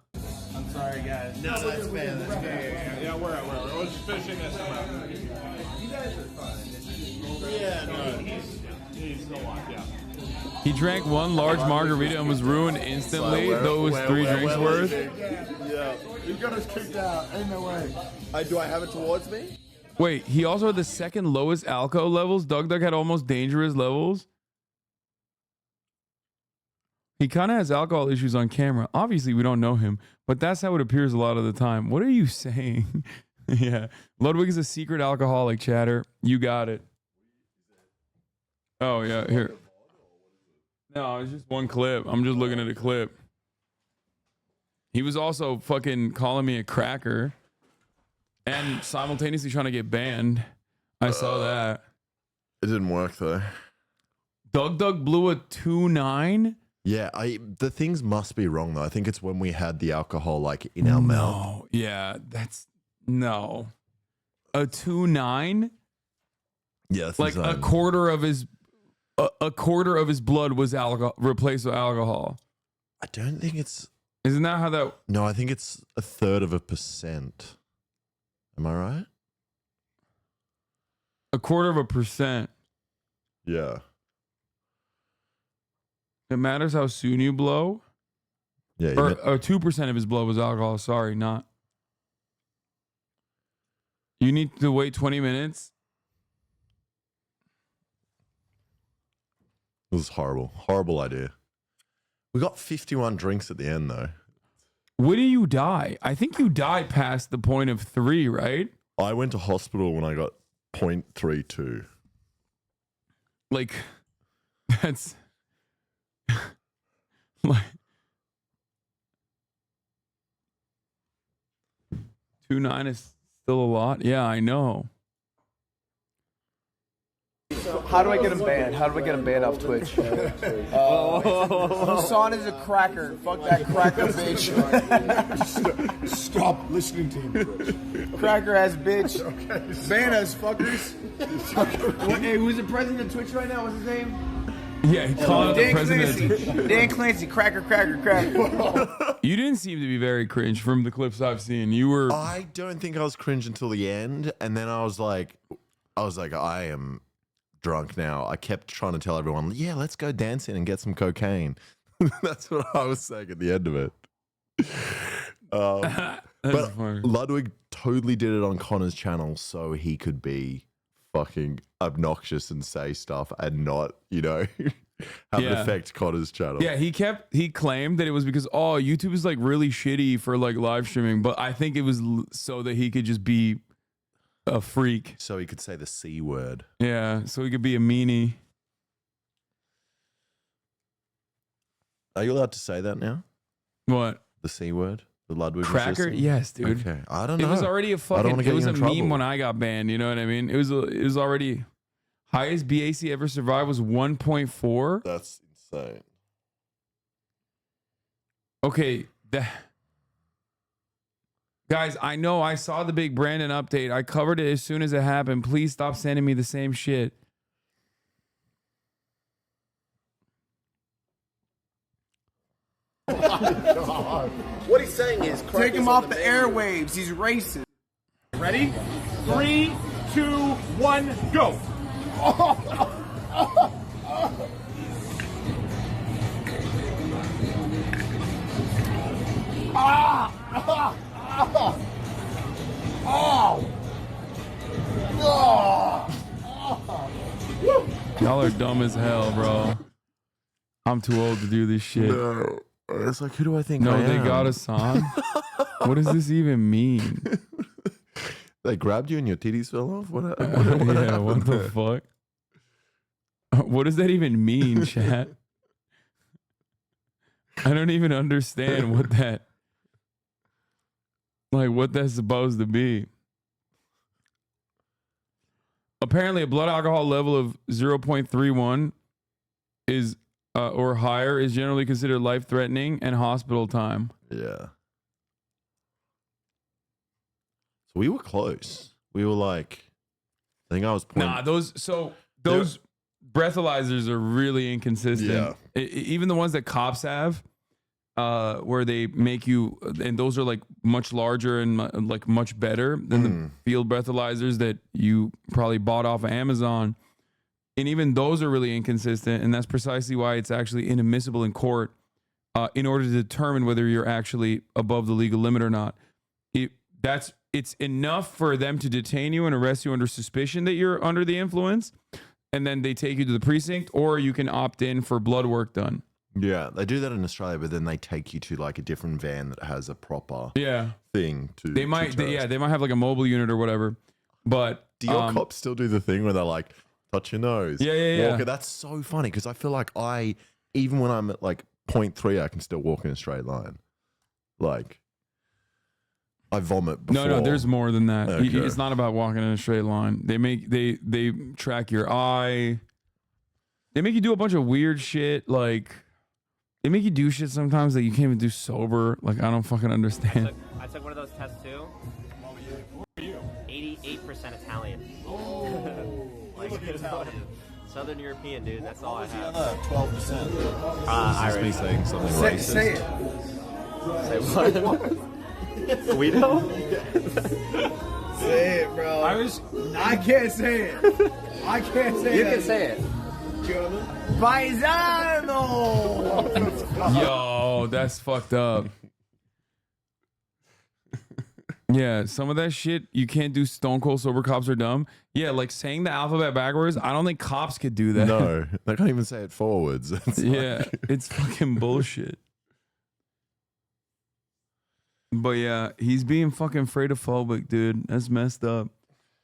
I'm sorry, guys. No, that's fair. That's fair. Yeah, we're just fishing this out. You guys are fine. Yeah, no, he's a lot, yeah. He drank 1 large margarita and was ruined instantly, though it was 3 drinks worth. Yeah. You got us kicked out. Ain't no way. Do I have it towards me? Wait, he also had the 2nd lowest alcohol levels. Doug had almost dangerous levels. He kind of has alcohol issues on camera. Obviously, we don't know him, but that's how it appears a lot of the time. What are you saying? Yeah. Ludwig is a secret alcoholic, chatter. You got it. Oh, yeah. Here. No, it's just one clip. I'm just looking at a clip. He was also fucking calling me a cracker and simultaneously trying to get banned. I saw that. It didn't work, though. Doug blew a 2.9? Yeah, the things must be wrong, though. I think it's when we had the alcohol, like, in our mouth. Yeah, that's... No. A 2.9? Yeah, that's like insane. a quarter of his blood was alcohol replaced with alcohol. I don't think it's... Isn't that how that... No, I think it's 1/3%. Am I right? 1/4%. Yeah. It matters how soon you blow? Yeah. Or 2% of his blood was alcohol. Sorry, not. You need to wait 20 minutes? It was horrible. Horrible idea. We got 51 drinks at the end, though. When do you die? I think you die past the point of 3, right? I went to hospital when I got 0.32. Like, that's... like... 2.9 is still a lot? Yeah, I know. How do I get him banned? How do I get him banned off Twitch? Hasan is a cracker. Fuck that cracker bitch. Stop listening to him. Cracker ass bitch. Okay, ban us, fuckers. Hey, who's the president of Twitch right now? What's his name? Yeah, he called the president. Dan Clancy, cracker. You didn't seem to be very cringe from the clips I've seen. You were... I don't think I was cringe until the end. And then I was like, I am... drunk now. I kept trying to tell everyone, yeah, let's go dancing and get some cocaine. That's what I was saying at the end of it. But funny. Ludwig totally did it on Connor's channel so he could be fucking obnoxious and say stuff and not, have it affect Connor's channel. Yeah, he claimed that it was because, YouTube is like really shitty for like live streaming, but I think it was so that he could just be a freak. So he could say the C word. Yeah, so he could be a meanie. Are you allowed to say that now? What? The C word? The Ludwig Cracker? assistant? Yes, dude. Okay. I don't know. It was already a fucking... It was a meme when I got banned, you know what I mean? It was already... Highest BAC ever survived was 1.4. That's insane. Okay, guys, I know I saw the big Brandon update. I covered it as soon as it happened. Please stop sending me the same shit. Oh my God. What he's saying is, take him off the airwaves. He's racist. Ready? 3, 2, 1, go. Y'all are dumb as hell, bro. I'm too old to do this shit. No. It's like, who do I think No, I they am? got Hasan. What does this even mean? They grabbed you and your titties fell off? What Yeah, what the fuck? What does that even mean, chat? I don't even understand what that's supposed to be. Apparently, a blood alcohol level of 0.31 is or higher is generally considered life-threatening and hospital time. Yeah. So we were close. We were like, I think I was Nah, those breathalyzers are really inconsistent. Yeah. Even the ones that cops have, where they make you, and those are like much larger and like much better than the field breathalyzers that you probably bought off of Amazon. And even those are really inconsistent, and that's precisely why it's actually inadmissible in court in order to determine whether you're actually above the legal limit or not. It's enough for them to detain you and arrest you under suspicion that you're under the influence, and then they take you to the precinct, or you can opt in for blood work done. Yeah, they do that in Australia, but then they take you to like a different van that has a proper Yeah. thing to. They might, they might have like a mobile unit or whatever. But do your cops still do the thing where they're like, touch your nose? Yeah. Walk? That's so funny because I feel like even when I'm at like 0.3, I can still walk in a straight line. Like, I vomit before. No, there's more than that. Okay. It's not about walking in a straight line. They track your eye. They make you do a bunch of weird shit. Like, they make you do shit sometimes that you can't even do sober. Like, I don't fucking understand. I took one of those tests too. 88% Italian. Like, Southern European, dude. That's all I have. 12%. Irish. Me saying something racist. Say it. Say what? Guido? Say it, bro. I can't say it. I can't say it. You can say it. Paisano! Yo, that's fucked up. Yeah, some of that shit you can't do. Stone cold sober cops are dumb. Yeah, like saying the alphabet backwards. I don't think cops could do that. No, they can't even say it forwards. Yeah, it's fucking bullshit. But yeah, he's being fucking freudophobic, dude. That's messed up.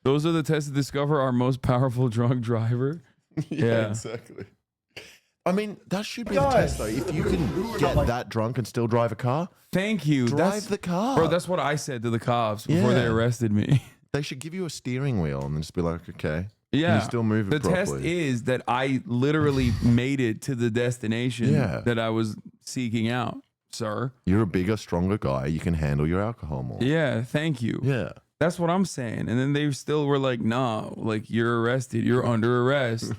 Those are the tests to discover our most powerful drunk driver. Yeah, exactly. I mean, that should be the test, though. If you can get that drunk and still drive a car, thank you. Drive the car. Bro, that's what I said to the cops before they arrested me. They should give you a steering wheel and then just be like, okay. Yeah. You still move it properly. properly. Test is that I literally made it to the destination that I was seeking out, sir. You're a bigger, stronger guy. You can handle your alcohol more. Yeah, thank you. Yeah. That's what I'm saying. And then they still were like, nah, like you're arrested. You're under arrest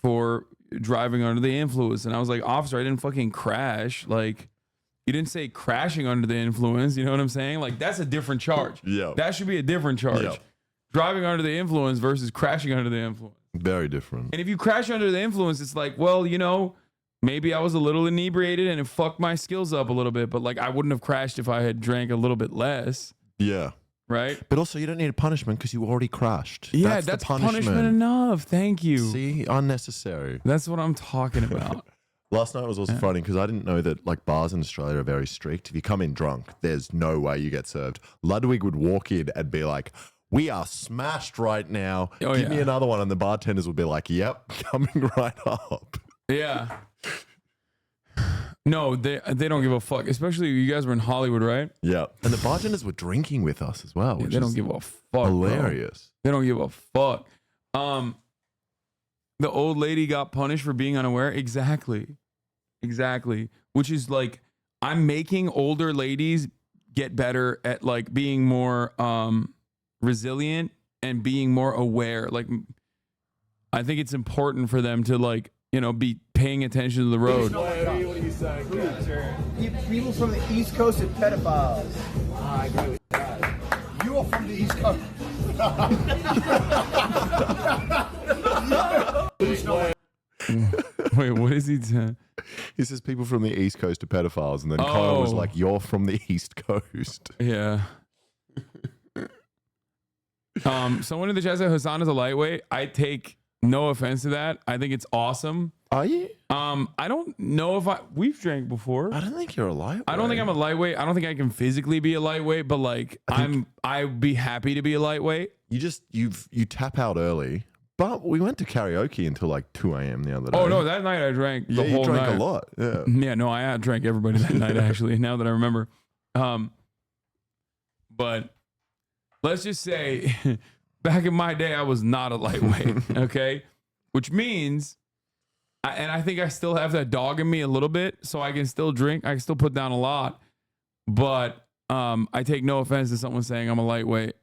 for driving under the influence. And I was like, officer, I didn't fucking crash. Like, you didn't say crashing under the influence. You know what I'm saying? Like, that's a different charge. Yeah. That should be a different charge. Yeah. Driving under the influence versus crashing under the influence. Very different. And if you crash under the influence, it's like, well, you know, maybe I was a little inebriated and it fucked my skills up a little bit, but like I wouldn't have crashed if I had drank a little bit less. Yeah. Right? But also, you don't need a punishment because you already crashed. Yeah, that's that's punishment enough. Thank you. See, unnecessary. That's what I'm talking about. Last night was also funny because I didn't know that like bars in Australia are very strict. If you come in drunk, there's no way you get served. Ludwig would walk in and be like, "We are smashed right now. Give me another one," and the bartenders would be like, "Yep, coming right up." Yeah. No, they don't give a fuck. Especially you guys were in Hollywood, right? Yeah. And the bartenders were drinking with us as well. Yeah, Which they don't is give a fuck. hilarious. Bro. They don't give a fuck. The old lady got punished for being unaware. Exactly. Which is like, I'm making older ladies get better at like being more resilient and being more aware. Like, I think it's important for them to like, you know, be paying attention to the road. What are you saying? People from the East Coast are pedophiles. I agree with that. You are from the East Coast. Wait, what is he saying? He says people from the East Coast are pedophiles, and then Kyle was like, "You're from the East Coast." Yeah. Someone in the chat said Hasan is a lightweight. I take no offense to that. I think it's awesome. Are you? I don't know if we've drank before. I don't think you're a lightweight. I don't think I'm a lightweight. I don't think I can physically be a lightweight, but like I'd be happy to be a lightweight. You tap out early. But we went to karaoke until like 2 a.m. the other day. Oh no, that night I drank the whole you drank night. a lot. Yeah. Yeah, no, I drank everybody that night actually, now that I remember. But let's just say back in my day I was not a lightweight, okay? Which means I think I still have that dog in me a little bit, so I can still drink, I can still put down a lot. But I take no offense to someone saying I'm a lightweight.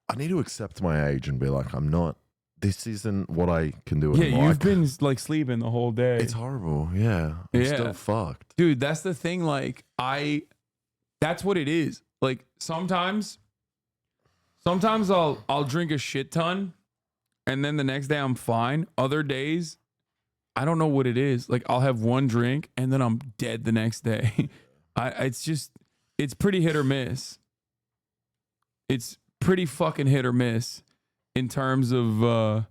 I need to accept my age and be like, I'm not. This isn't what I can do anymore. Yeah, you've been like sleeping the whole day. It's horrible. Yeah. I'm still fucked. Dude, that's the thing. Like, that's what it is. Like, sometimes I'll drink a shit ton and then the next day I'm fine. Other days, I don't know what it is. Like, I'll have one drink and then I'm dead the next day. It's pretty hit or miss. It's pretty fucking hit or miss in terms of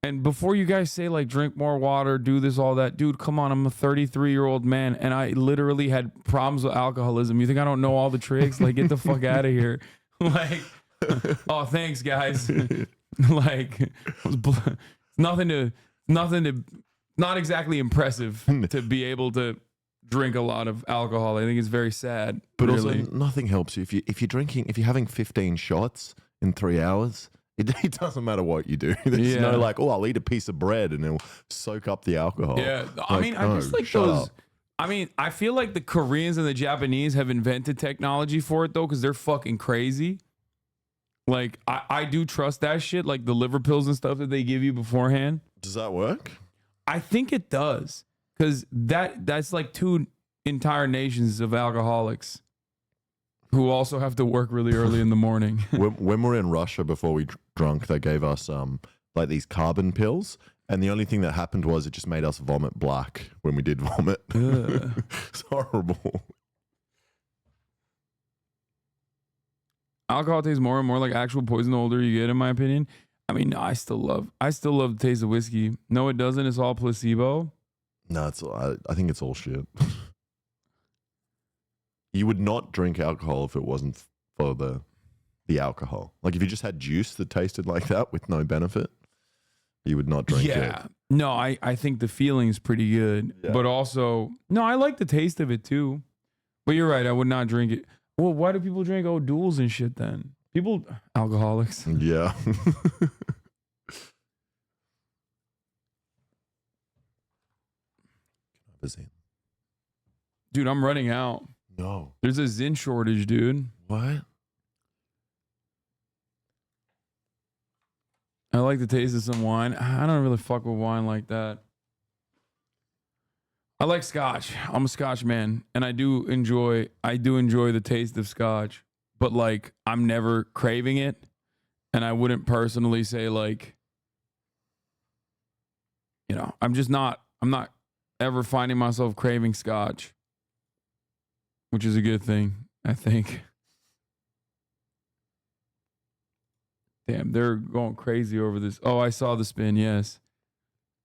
And before you guys say like drink more water, do this, all that, dude, come on. I'm a 33-year-old man and I literally had problems with alcoholism. You think I don't know all the tricks? Like, get the fuck out of here. Like, oh, thanks, guys. Like, nothing to, not exactly impressive to be able to drink a lot of alcohol. I think it's very sad. But really. also, nothing helps you if you're having 15 shots in 3 hours. It doesn't matter what you do. There's no like, oh, I'll eat a piece of bread and it'll soak up the alcohol. Yeah, Like, I mean, I just like those. up. I mean, I feel like the Koreans and the Japanese have invented technology for it though, because they're fucking crazy. Like, I do trust that shit, like the liver pills and stuff that they give you beforehand. Does that work? I think it does, because that's like 2 entire nations of alcoholics who also have to work really early in the morning. when we're in Russia, before we drunk, they gave us like these carbon pills, and the only thing that happened was it just made us vomit black when we did vomit. It's horrible. Alcohol tastes more and more like actual poison the older you get, in my opinion. I mean, no, I still love the taste of whiskey. No, it doesn't. It's all placebo. No, I think it's all shit. You would not drink alcohol if it wasn't for the alcohol. Like if you just had juice that tasted like that with no benefit, you would not drink it. Yeah. No, I think the feeling's pretty good. Yeah. But also, no, I like the taste of it too. But you're right, I would not drink it. Well, why do people drink O'Doul's and shit then? People, alcoholics. Yeah. Dude, I'm running out. No. There's a Zin shortage, dude. What? I like the taste of some wine. I don't really fuck with wine like that. I like scotch. I'm a scotch man, and I do enjoy the taste of scotch, but like I'm never craving it, and I wouldn't personally say like, you know, I'm not ever finding myself craving scotch, which is a good thing, I think. Damn, they're going crazy over this. Oh, I saw the spin, yes.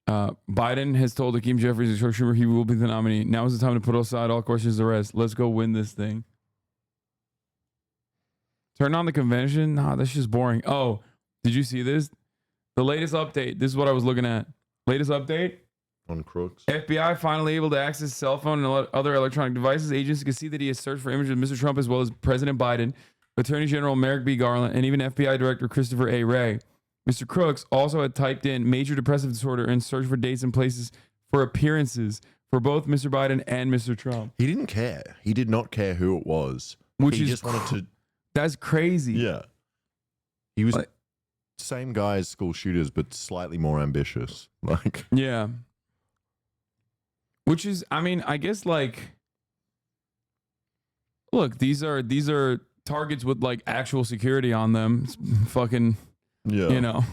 Biden has told Hakeem Jeffries and Chuck Schumer he will be the nominee. Now is the time to put aside all questions to rest. Let's go win this thing. Turn on the convention? Nah, that's just boring. Oh, did you see this? The latest update. This is what I was looking at. Latest update? On crooks. FBI finally able to access cell phone and other electronic devices. Agents can see that he has searched for images of Mr. Trump as well as President Biden, Attorney General Merrick B. Garland, and even FBI Director Christopher A. Wray. Mr. Crooks also had typed in major depressive disorder and searched for dates and places for appearances for both Mr. Biden and Mr. Trump. He didn't care. He did not care who it was. Which he is just wanted to. That's crazy. Yeah. He was same guy as school shooters, but slightly more ambitious. Like, yeah. Which is, I mean, I guess like, look, these are targets with like actual security on them. It's fucking. Yeah. You know,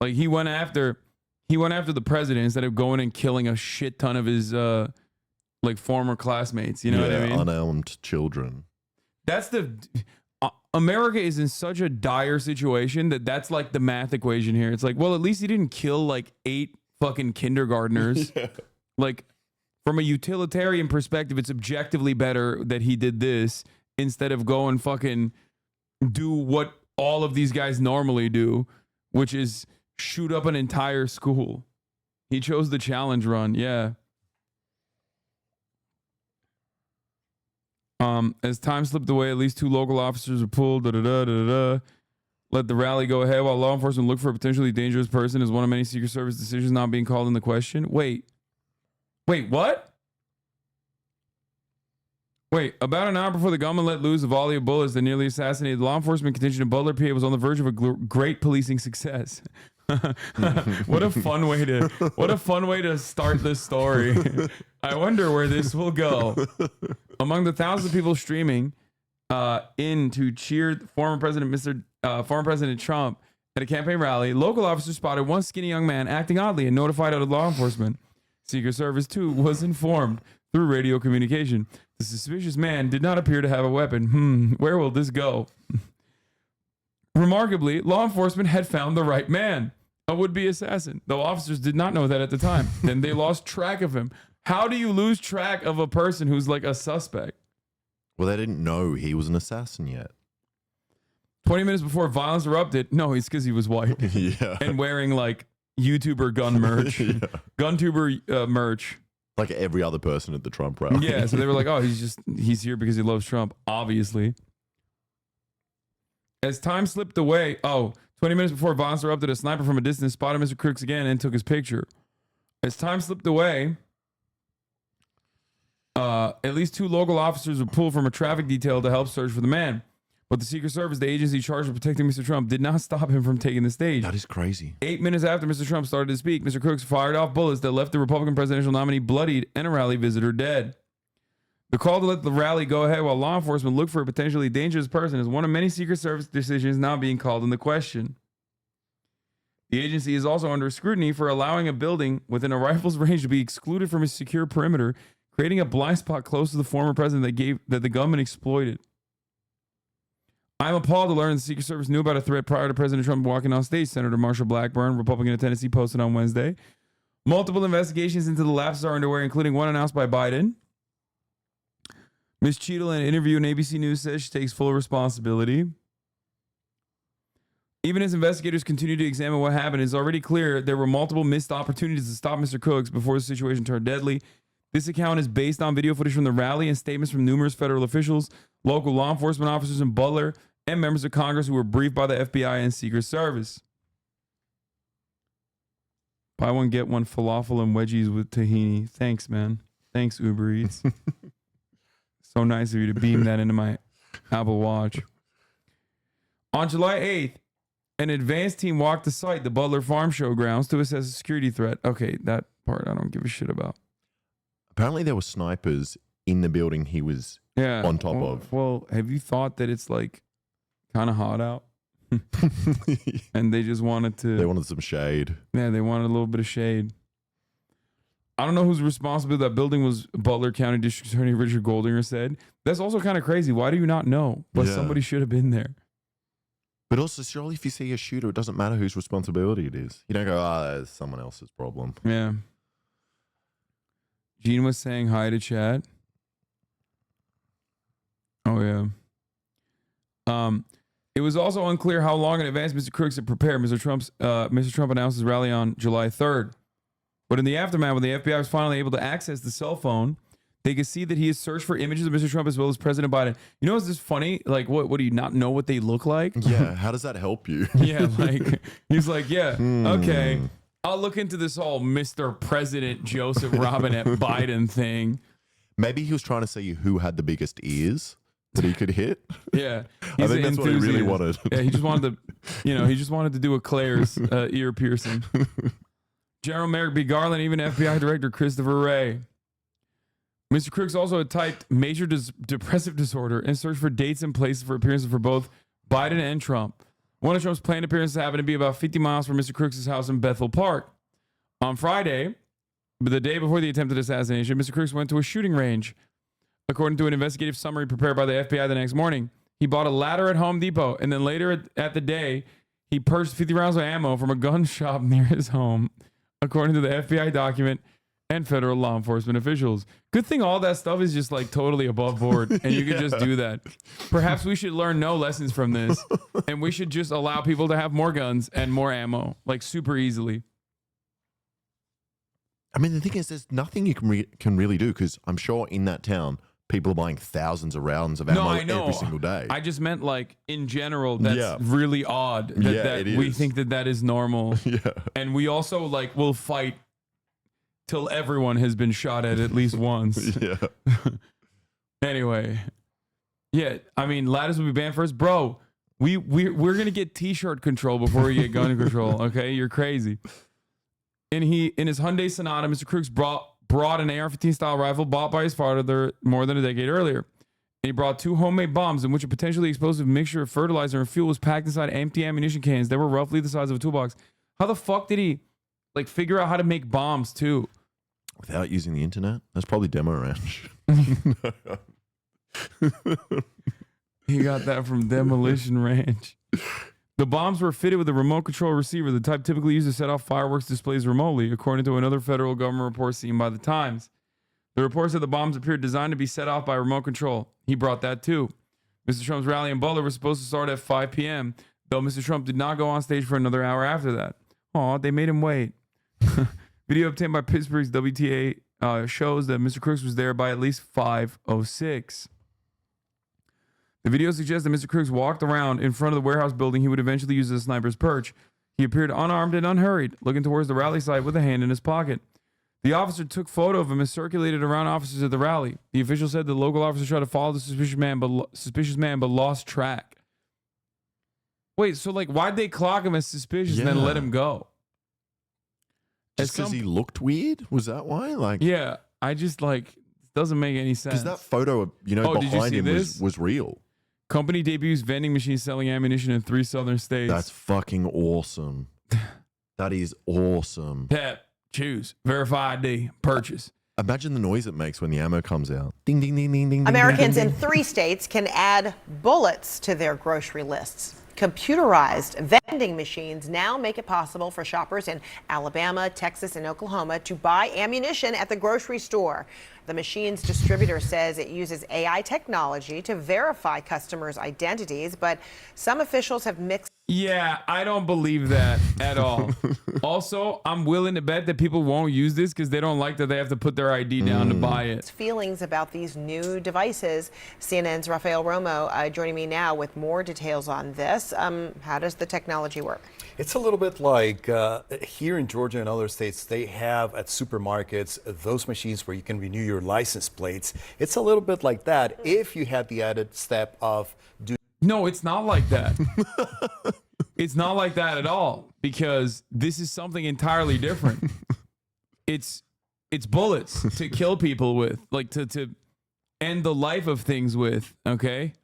like he went after the president instead of going and killing a shit ton of his like former classmates. You know what I mean? Unarmed children. That's America is in such a dire situation that's like the math equation here. It's like, well, at least he didn't kill like 8 fucking kindergartners. Yeah. Like from a utilitarian perspective, it's objectively better that he did this instead of go and fucking do what all of these guys normally do, which is shoot up an entire school. He chose the challenge run, yeah. As time slipped away, at least 2 local officers were pulled. Let the rally go ahead while law enforcement looked for a potentially dangerous person as one of many Secret Service decisions not being called into question. Wait, what? Wait, about an hour before the gunman let loose a volley of bullets that nearly assassinated the law enforcement contingent in Butler, PA was on the verge of a great policing success. What a fun way to start this story. I wonder where this will go. Among the thousands of people streaming in to cheer former President Trump at a campaign rally, local officers spotted one skinny young man acting oddly and notified other law enforcement. Secret Service too was informed through radio communication. The suspicious man did not appear to have a weapon. Where will this go? Remarkably, law enforcement had found the right man. a would-be assassin, though officers did not know that at the time. Then they lost track of him. How do you lose track of a person who's like a suspect? Well, they didn't know he was an assassin yet. 20 minutes before violence erupted. No, it's because he was white. Yeah. And wearing like YouTuber gun merch. GunTuber merch. Like every other person at the Trump rally. Yeah, so they were like, oh, he's here because he loves Trump, obviously. As time slipped away, 20 minutes before violence erupted, a sniper from a distance spotted Mr. Crooks again and took his picture. As time slipped away, at least 2 local officers were pulled from a traffic detail to help search for the man. But the Secret Service, the agency charged with protecting Mr. Trump, did not stop him from taking the stage. That is crazy. 8 minutes after Mr. Trump started to speak, Mr. Crooks fired off bullets that left the Republican presidential nominee bloodied and a rally visitor dead. The call to let the rally go ahead while law enforcement look for a potentially dangerous person is one of many Secret Service decisions now being called into question. The agency is also under scrutiny for allowing a building within a rifle's range to be excluded from its secure perimeter, creating a blind spot close to the former president that the government exploited. I'm appalled to learn the Secret Service knew about a threat prior to President Trump walking on stage, Senator Marsha Blackburn, Republican of Tennessee, posted on Wednesday. Multiple investigations into the lapses are underway, including one announced by Biden. Ms. Cheadle, in an interview on ABC News, says she takes full responsibility. Even as investigators continue to examine what happened, it's already clear there were multiple missed opportunities to stop Mr. Crooks before the situation turned deadly. This account is based on video footage from the rally and statements from numerous federal officials, local law enforcement officers in Butler, and members of Congress who were briefed by the FBI and Secret Service. Buy one, get one falafel and wedgies with tahini. Thanks, man. Thanks, Uber Eats. So nice of you to beam that into my Apple Watch. On July 8th, an advanced team walked the site, the Butler Farm Showgrounds, to assess a security threat. Okay, that part I don't give a shit about. Apparently there were snipers in the building he was on top of. Well, have you thought that it's like kind of hot out? And they just wanted to... They wanted some shade. Yeah, they wanted a little bit of shade. I don't know who's responsible. That building was Butler County District Attorney Richard Goldinger said. That's also kind of crazy. Why do you not know? But somebody should have been there. But also, surely if you see a shooter, it doesn't matter whose responsibility it is. You don't go, that's someone else's problem. Yeah. Gene was saying hi to Chad. Oh, yeah. It was also unclear how long in advance Mr. Crooks had prepared. Mr. Trump announced his rally on July 3rd. But in the aftermath, when the FBI was finally able to access the cell phone, they could see that he has searched for images of Mr. Trump as well as President Biden. You know, is this funny? Like, what do you not know what they look like? Yeah, how does that help you? Yeah, like, he's like, yeah, okay. I'll look into this whole Mr. President Joseph Robinette Biden thing. Maybe he was trying to see who had the biggest ears that he could hit. Yeah. I think that's what he really wanted. Yeah, he just wanted to, do a Claire's ear piercing. General Merrick B. Garland, even FBI Director Christopher Wray. Mr. Crooks also had typed major depressive disorder and searched for dates and places for appearances for both Biden and Trump. One of Trump's planned appearances happened to be about 50 miles from Mr. Crooks' house in Bethel Park. On Friday, the day before the attempted assassination, Mr. Crooks went to a shooting range. According to an investigative summary prepared by the FBI the next morning, he bought a ladder at Home Depot, and then later at the day, he purchased 50 rounds of ammo from a gun shop near his home, according to the FBI document and federal law enforcement officials. Good thing all that stuff is just like totally above board, and you can just do that. Perhaps we should learn no lessons from this, and we should just allow people to have more guns and more ammo, like super easily. I mean, the thing is, there's nothing you can really do, because I'm sure in that town, people are buying thousands of rounds of ammo every single day. I just meant like in general, that's really odd that we think that is normal. Yeah. And we also like will fight till everyone has been shot at least once. Yeah. Anyway. Yeah, I mean, ladders will be banned first. Bro, we're going to get t-shirt control before we get gun control, okay? You're crazy. And in his Hyundai Sonata, Mr. Crooks brought an AR-15 style rifle bought by his father more than a decade earlier. And he brought 2 homemade bombs in which a potentially explosive mixture of fertilizer and fuel was packed inside empty ammunition cans that were roughly the size of a toolbox. How the fuck did he like figure out how to make bombs too? Without using the internet? That's probably Demo Ranch. He got that from Demolition Ranch. The bombs were fitted with a remote control receiver, the type typically used to set off fireworks displays remotely, according to another federal government report seen by the Times. The report said the bombs appeared designed to be set off by remote control. He brought that too. Mr. Trump's rally in Butler was supposed to start at 5 p.m., though Mr. Trump did not go on stage for another hour after that. Aw, they made him wait. Video obtained by Pittsburgh's WTA shows that Mr. Crooks was there by at least 5:06. The video suggests that Mr. Crooks walked around in front of the warehouse building he would eventually use as a sniper's perch. He appeared unarmed and unhurried, looking towards the rally site with a hand in his pocket. The officer took photo of him and circulated around officers at the rally. The official said the local officer tried to follow the suspicious man but lost track. Wait, so like why'd they clock him as suspicious and then let him go? Just because he looked weird? Was that why? Like, yeah, I just like doesn't make any sense. Because that photo, behind him was real. Company debuts vending machines selling ammunition in 3 southern states. That's fucking awesome. That is awesome. Tap, choose, verify ID, purchase. Imagine the noise it makes when the ammo comes out. Ding, ding, ding, ding, ding. Americans ding, ding, in 3 states can add bullets to their grocery lists. Computerized vending machines now make it possible for shoppers in Alabama, Texas, and Oklahoma to buy ammunition at the grocery store. The machine's distributor says it uses AI technology to verify customers' identities, but some officials have mixed. Yeah, I don't believe that at all. Also, I'm willing to bet that people won't use this because they don't like that they have to put their ID down to buy it. Feelings about these new devices. CNN's Rafael Romo joining me now with more details on this. How does the technology work? It's a little bit like here in Georgia and other states, they have at supermarkets those machines where you can renew your license plates. It's a little bit like that if you had the added step of doing. No, it's not like that. It's not like that at all because this is something entirely different. It's bullets to kill people with, like to end the life of things with, okay?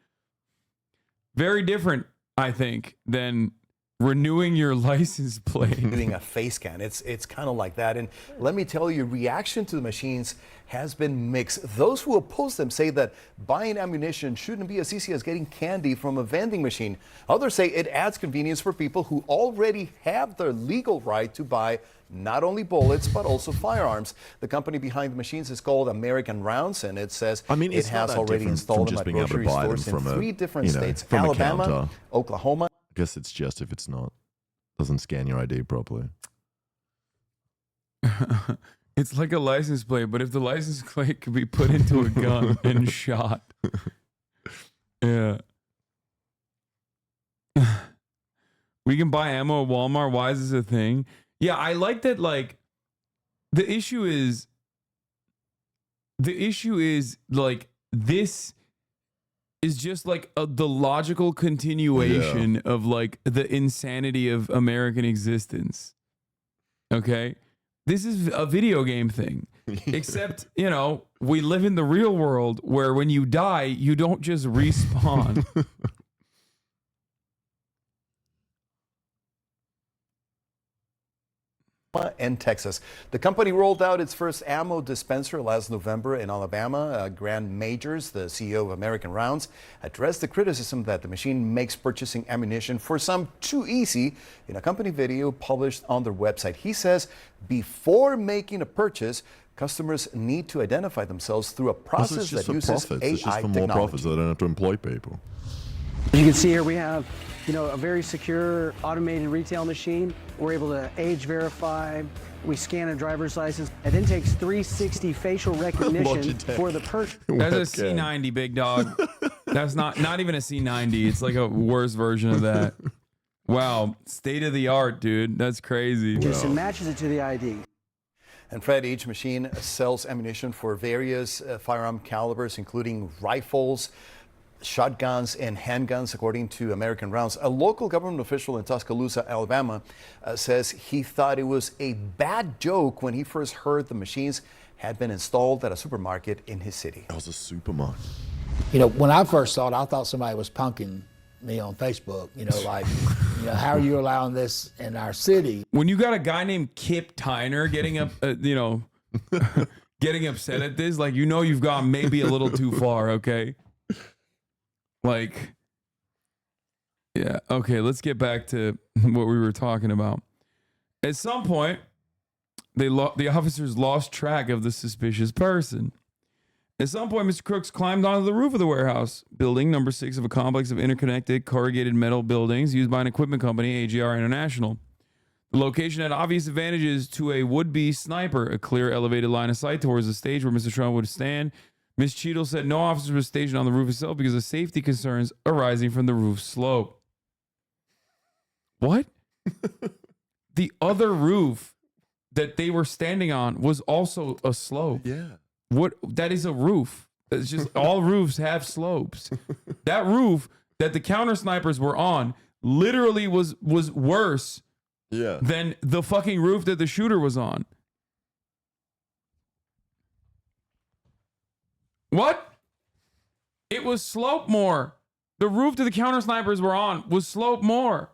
Very different, I think, than renewing your license plate. Doing a face scan. It's kind of like that. And let me tell you, reaction to the machines has been mixed. Those who oppose them say that buying ammunition shouldn't be as easy as getting candy from a vending machine. Others say it adds convenience for people who already have the legal right to buy not only bullets, but also firearms. The company behind the machines is called American Rounds, and it says it has already installed them at grocery stores in 3 different states, Alabama, Oklahoma. I guess it's just if it's not, doesn't scan your ID properly. It's like a license plate, but if the license plate could be put into a gun and shot. Yeah. We can buy ammo at Walmart. Why is this a thing? Yeah, I like that, like, the issue is, like, this is just, like, the logical continuation of, like, the insanity of American existence. Okay? This is a video game thing. Except, you know, we live in the real world where when you die, you don't just respawn. And Texas. The company rolled out its first ammo dispenser last November in Alabama. Grant Majors, the CEO of American Rounds, addressed the criticism that the machine makes purchasing ammunition for some too easy in a company video published on their website. He says before making a purchase, customers need to identify themselves through a process that uses AI It's just for more profits, so they don't have to employ people. As you can see here, we have, a very secure automated retail machine. We're able to age verify. We scan a driver's license. It then takes 360 facial recognition for the purchase. That's a C90, big dog. That's not even a C90. It's like a worse version of that. Wow, state of the art, dude. That's crazy. Just matches it to the ID. And Fred, each machine sells ammunition for various firearm calibers, including rifles, shotguns, and handguns, according to American Rounds. A local government official in Tuscaloosa, Alabama, says he thought it was a bad joke when he first heard the machines had been installed at a supermarket in his city. It was a supermarket. When I first saw it, I thought somebody was punking me on Facebook. How are you allowing this in our city? When you got a guy named Kip Tyner getting up, getting upset at this, like, you've gone maybe a little too far, okay? Like, Yeah. Okay. Let's get back to what we were talking about. At some point, the officers lost track of the suspicious person. At some point, Mr. Crooks climbed onto the roof of the warehouse building, number 6 of a complex of interconnected corrugated metal buildings used by an equipment company, AGR International. The location had obvious advantages to a would-be sniper, a clear elevated line of sight towards the stage where Mr. Trump would stand. Ms. Cheadle said no officers were stationed on the roof itself because of safety concerns arising from the roof slope. What? The other roof that they were standing on was also a slope. Yeah. What? That is a roof. It's just all roofs have slopes. That roof that the counter snipers were on literally was worse than the fucking roof that the shooter was on. What? It was slope more. The roof that the counter snipers were on was slope more.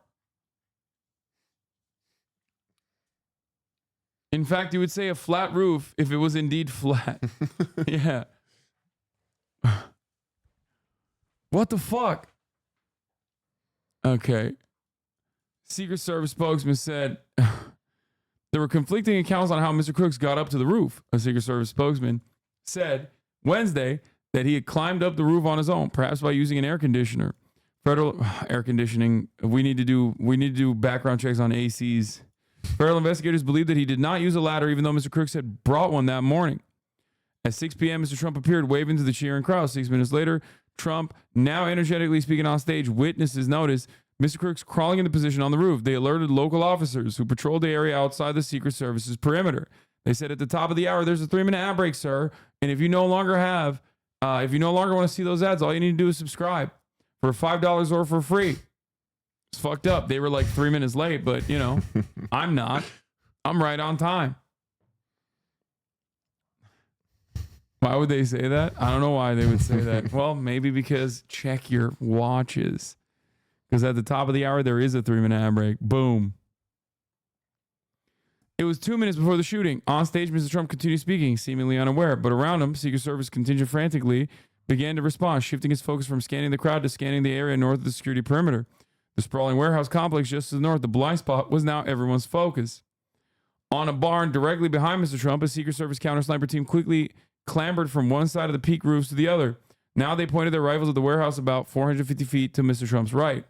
In fact, you would say a flat roof if it was indeed flat. Yeah. What the fuck? Okay. Secret Service spokesman said there were conflicting accounts on how Mr. Crooks got up to the roof. A Secret Service spokesman said Wednesday that he had climbed up the roof on his own, perhaps by using an air conditioner. Federal air conditioning. We need to do background checks on ACs. Federal investigators believe that he did not use a ladder, even though Mr. Crooks had brought one that morning. At 6 p.m., Mr. Trump appeared waving to the cheering crowd. 6 minutes later, Trump, now energetically speaking on stage, witnesses noticed Mr. Crooks crawling into position on the roof. They alerted local officers who patrolled the area outside the Secret Service's perimeter. They said at the top of the hour, there's a 3-minute ad break, sir. And if you no longer want to see those ads, all you need to do is subscribe for $5 or for free. It's fucked up. They were like 3 minutes late, but you know, I'm not. I'm right on time. Why would they say that? I don't know why they would say that. Well, maybe because check your watches. Because at the top of the hour, there is a 3-minute ad break. Boom. It was 2 minutes before the shooting. On stage, Mr. Trump continued speaking, seemingly unaware. But around him, Secret Service contingent frantically began to respond, shifting his focus from scanning the crowd to scanning the area north of the security perimeter. The sprawling warehouse complex just to the north, the blind spot, was now everyone's focus. On a barn directly behind Mr. Trump, a Secret Service counter sniper team quickly clambered from one side of the peak roofs to the other. Now they pointed their rifles at the warehouse about 450 feet to Mr. Trump's right.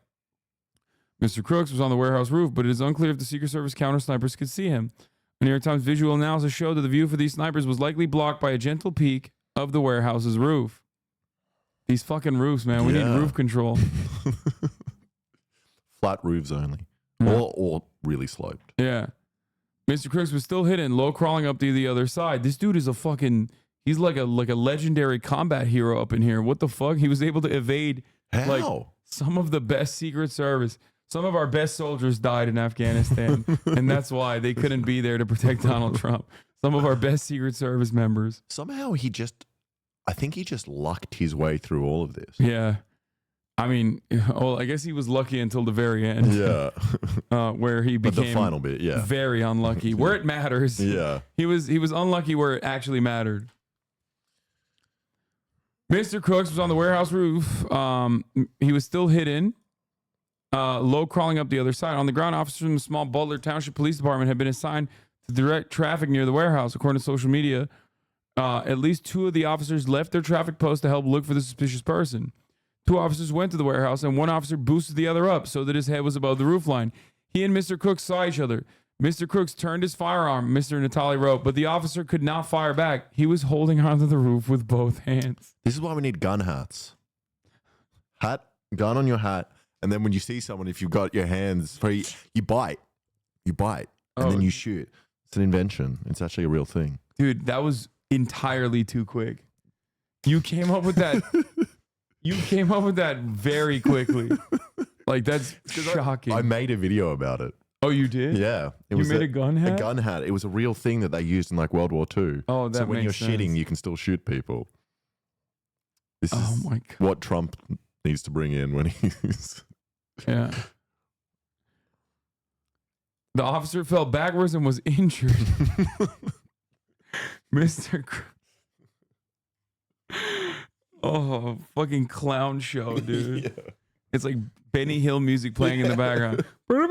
Mr. Crooks was on the warehouse roof, but it is unclear if the Secret Service counter snipers could see him. A New York Times visual analysis showed that the view for these snipers was likely blocked by a gentle peak of the warehouse's roof. These fucking roofs, man. We need roof control. Flat roofs only. Or really sloped. Yeah. Mr. Crooks was still hidden, low crawling up to the other side. This dude is a fucking... He's like a legendary combat hero up in here. What the fuck? He was able to evade like some of the best Secret Service. Some of our best soldiers died in Afghanistan, and that's why they couldn't be there to protect Donald Trump. Some of our best Secret Service members. Somehow I think he just lucked his way through all of this. Yeah. I mean, well, I guess he was lucky until the very end. Yeah. Where he became the final bit, very unlucky. Where it matters. Yeah. He was unlucky where it actually mattered. Mr. Crooks was on the warehouse roof. He was still hidden. Low crawling up the other side. On the ground, officers from the small Butler Township Police Department had been assigned to direct traffic near the warehouse. According to social media, at least 2 of the officers left their traffic post to help look for the suspicious person. 2 officers went to the warehouse, and 1 officer boosted the other up so that his head was above the roofline. He and Mr. Crooks saw each other. Mr. Crooks turned his firearm, Mr. Natali wrote, but the officer could not fire back. He was holding onto the roof with both hands. This is why we need gun hats. Gun on your hat. And then when you see someone, if you've got your hands free, you bite, and then you shoot. It's an invention. It's actually a real thing. Dude, that was entirely too quick. You came up with that. You came up with that very quickly. Like, that's shocking. I made a video about it. Oh, you did? Yeah. You made a gun hat? A gun hat. It was a real thing that they used in like World War II. Oh, that So when you're makes sense. shitting, you can still shoot people. This is my God. what Trump needs to bring in when he's... Yeah. The officer fell backwards and was injured. Mr. Oh, fucking clown show, dude. It's like Benny Hill music playing in the background. Running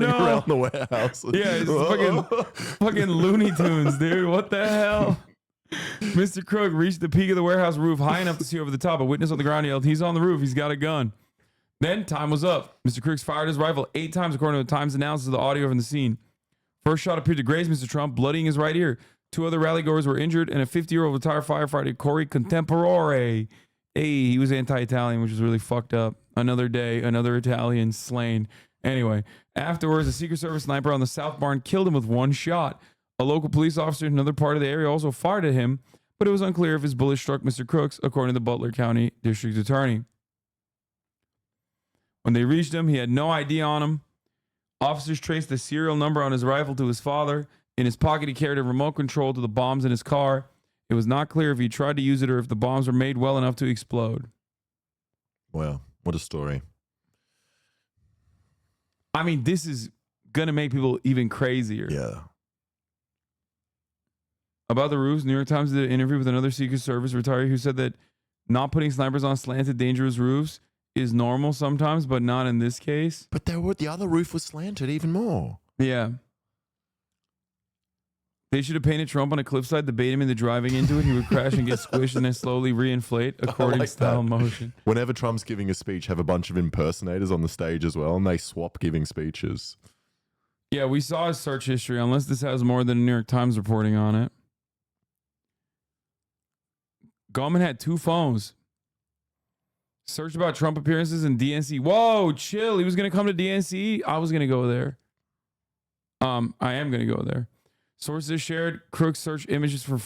around the warehouse. Yeah, it's fucking Looney Tunes, dude. What the hell? Mr. Crook reached the peak of the warehouse roof high enough to see over the top. A witness on the ground yelled, "He's on the roof. He's got a gun." Then time was up. Mr. Crooks fired his rifle 8 times according to the Times analysis of the audio from the scene. First shot appeared to graze Mr. Trump, bloodying his right ear. 2 other rallygoers were injured, and a 50-year-old retired firefighter, Corey Contemporore. Hey, he was anti-Italian, which was really fucked up. Another day, another Italian slain. Anyway, afterwards, a Secret Service sniper on the South Barn killed him with 1 shot. A local police officer in another part of the area also fired at him, but it was unclear if his bullet struck Mr. Crooks, according to the Butler County District Attorney. When they reached him, he had no ID on him. Officers traced the serial number on his rifle to his father. In his pocket, he carried a remote control to the bombs in his car. It was not clear if he tried to use it or if the bombs were made well enough to explode. Wow, what a story. I mean, this is going to make people even crazier. Yeah. About the roofs, New York Times did an interview with another Secret Service retiree who said that not putting snipers on slanted, dangerous roofs is normal sometimes, but not in this case. But the other roof was slanted even more. Yeah. They should have painted Trump on a cliffside to bait him into driving into it. He would crash and get squished and then slowly reinflate according to style motion. Whenever Trump's giving a speech, have a bunch of impersonators on the stage as well, and they swap giving speeches. Yeah, we saw his search history, unless this has more than the New York Times reporting on it. Gauman had 2 phones. Search about Trump appearances in DNC. Whoa, chill. He was going to come to DNC. I was going to go there. I am going to go there. Sources shared Crooks search images for.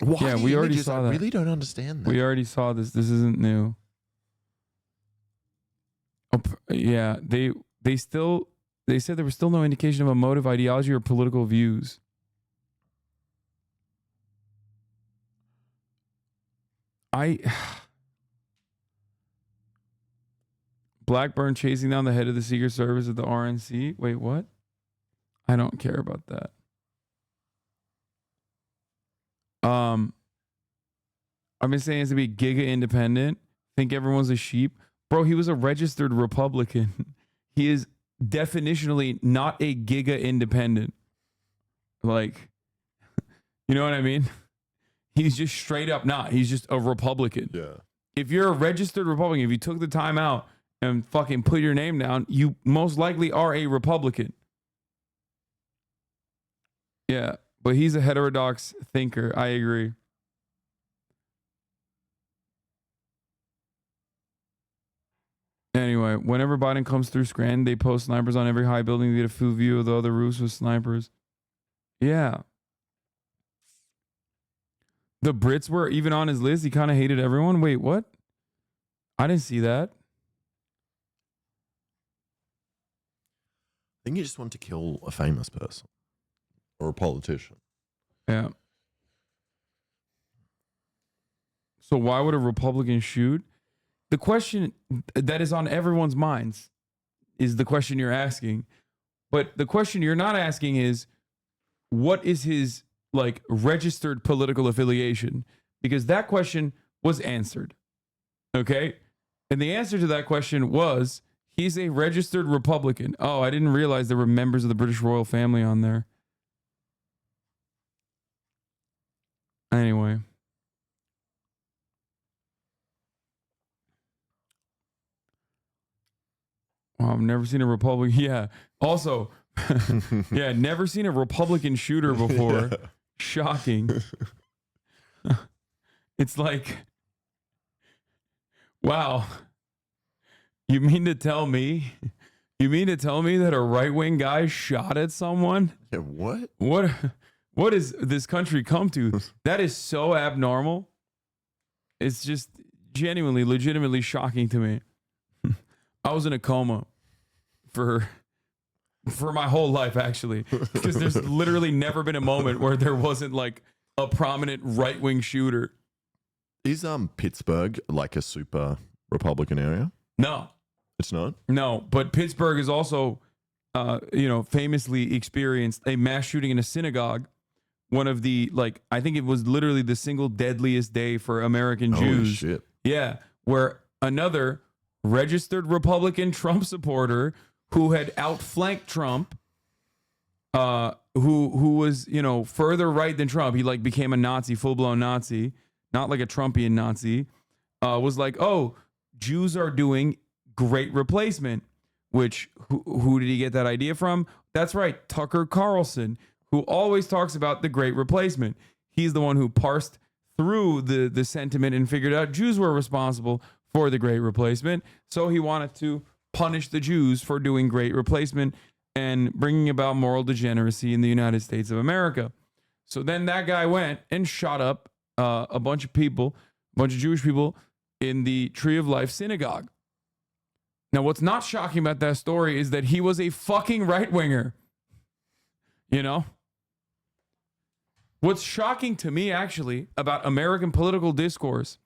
Why Yeah, we already images? saw that. I really don't understand that. We already saw this. This isn't new. Yeah, they said there was still no indication of a motive, ideology, or political views. Blackburn chasing down the head of the Secret Service at the RNC. Wait, what? I don't care about that. I've been saying it's to be giga independent. Think everyone's a sheep. Bro, he was a registered Republican. He is definitionally not a giga independent. Like, you know what I mean? He's just straight up not. He's just a Republican. Yeah. If you're a registered Republican, if you took the time out and fucking put your name down, you most likely are a Republican. Yeah, but he's a heterodox thinker. I agree. Anyway, whenever Biden comes through Scranton, they post snipers on every high building to get a full view of the other roofs with snipers. Yeah. The Brits were even on his list. He kind of hated everyone. Wait, what? I didn't see that. I think you just want to kill a famous person or a politician. Yeah. So why would a Republican shoot? The question that is on everyone's minds is the question you're asking. But the question you're not asking is, what is his like registered political affiliation? Because that question was answered. Okay? And the answer to that question was, he's a registered Republican. Oh, I didn't realize there were members of the British royal family on there. Anyway. Wow, I've never seen a Republican. Yeah. Also, yeah, never seen a Republican shooter before. Yeah. Shocking. It's like, wow. You mean to tell me that a right-wing guy shot at someone? Yeah, what? What has this country come to? That is so abnormal. It's just genuinely, legitimately shocking to me. I was in a coma for my whole life, actually, because there's literally never been a moment where there wasn't like a prominent right-wing shooter. Is Pittsburgh like a super Republican area? No. It's not? No, but Pittsburgh has also, famously experienced a mass shooting in a synagogue one of the, like, I think it was literally the single deadliest day for American Holy Jews. shit. Yeah, where another registered Republican Trump supporter who had outflanked Trump, who was, you know, further right than Trump. He like became a Nazi, full-blown Nazi, not like a Trumpian Nazi, was like, oh, Jews are doing great replacement, which who did he get that idea from? That's right, Tucker Carlson, who always talks about the great replacement. He's the one who parsed through the sentiment and figured out Jews were responsible for the great replacement. So he wanted to punish the Jews for doing great replacement and bringing about moral degeneracy in the United States of America. So then that guy went and shot up a bunch of people, a bunch of Jewish people in the Tree of Life synagogue. Now, what's not shocking about that story is that he was a fucking right-winger. You know? What's shocking to me, actually, about American political discourse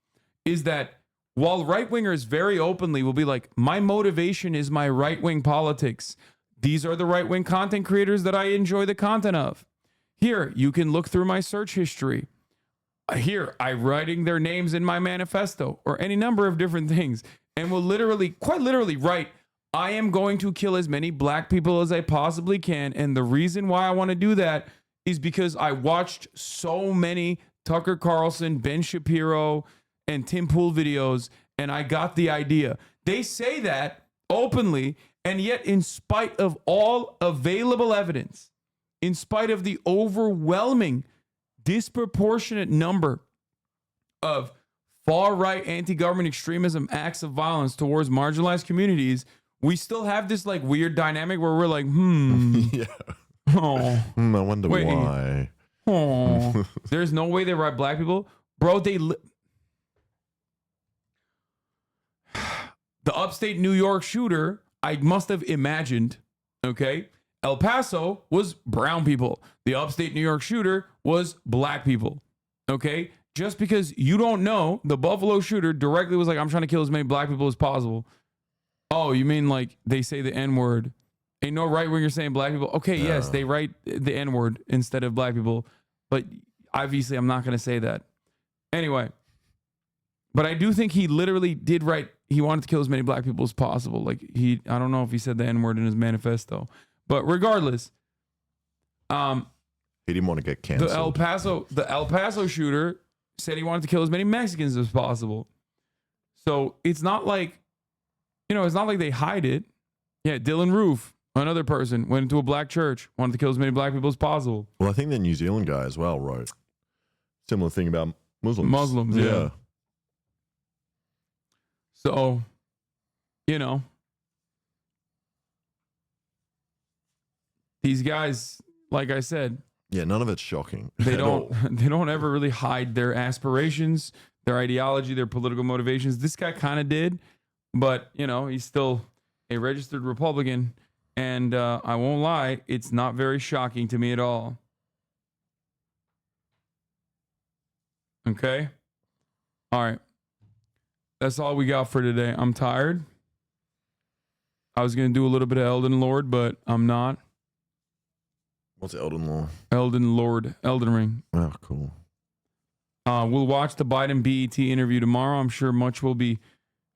is that while right-wingers very openly will be like, my motivation is my right-wing politics. These are the right-wing content creators that I enjoy the content of. Here, you can look through my search history. Here, I'm writing their names in my manifesto, or any number of different things, and will literally, quite literally write, I am going to kill as many black people as I possibly can, and the reason why I want to do that is because I watched so many Tucker Carlson, Ben Shapiro, and Tim Pool videos, and I got the idea. They say that openly, and yet in spite of all available evidence, in spite of the overwhelming, disproportionate number of far-right anti-government extremism acts of violence towards marginalized communities, we still have this like weird dynamic where we're like, Yeah. Oh. I wonder why. Oh. There's no way they write black people. Bro, the upstate New York shooter, I must have imagined, okay? El Paso was brown people. The upstate New York shooter was black people, okay? Just because you don't know, the Buffalo shooter directly was like, I'm trying to kill as many black people as possible. Oh, you mean like they say the N-word? Ain't no right winger saying black people. Okay, yes, they write the N-word instead of black people. But obviously, I'm not going to say that. Anyway, but I do think he literally did write, he wanted to kill as many black people as possible. Like I don't know if he said the N-word in his manifesto. But regardless, he didn't want to get canceled. The El Paso shooter said he wanted to kill as many Mexicans as possible. So it's not like, it's not like they hide it. Yeah, Dylan Roof, another person, went into a black church, wanted to kill as many black people as possible. Well, I think the New Zealand guy as well wrote similar thing about Muslims. Yeah. So, these guys, like I said, yeah, none of it's shocking. They don't ever really hide their aspirations, their ideology, their political motivations. This guy kind of did, but he's still a registered Republican, and I won't lie, it's not very shocking to me at all. Okay? All right. That's all we got for today. I'm tired. I was going to do a little bit of Elden Lord, but I'm not. What's Elden Law? Elden Lord. Elden Ring. Oh, cool. We'll watch the Biden BET interview tomorrow. I'm sure much will be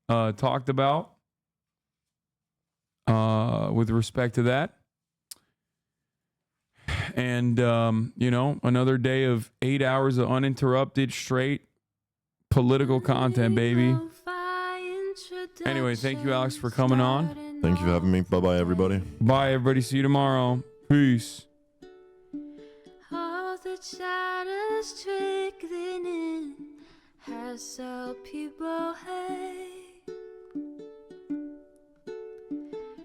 talked about with respect to that. And, another day of 8 hours of uninterrupted, straight political content, baby. Anyway, thank you, Alex, for coming on. Thank you for having me. Bye-bye, everybody. Bye, everybody. See you tomorrow. Peace. All the shadows trickling in has helped people hate.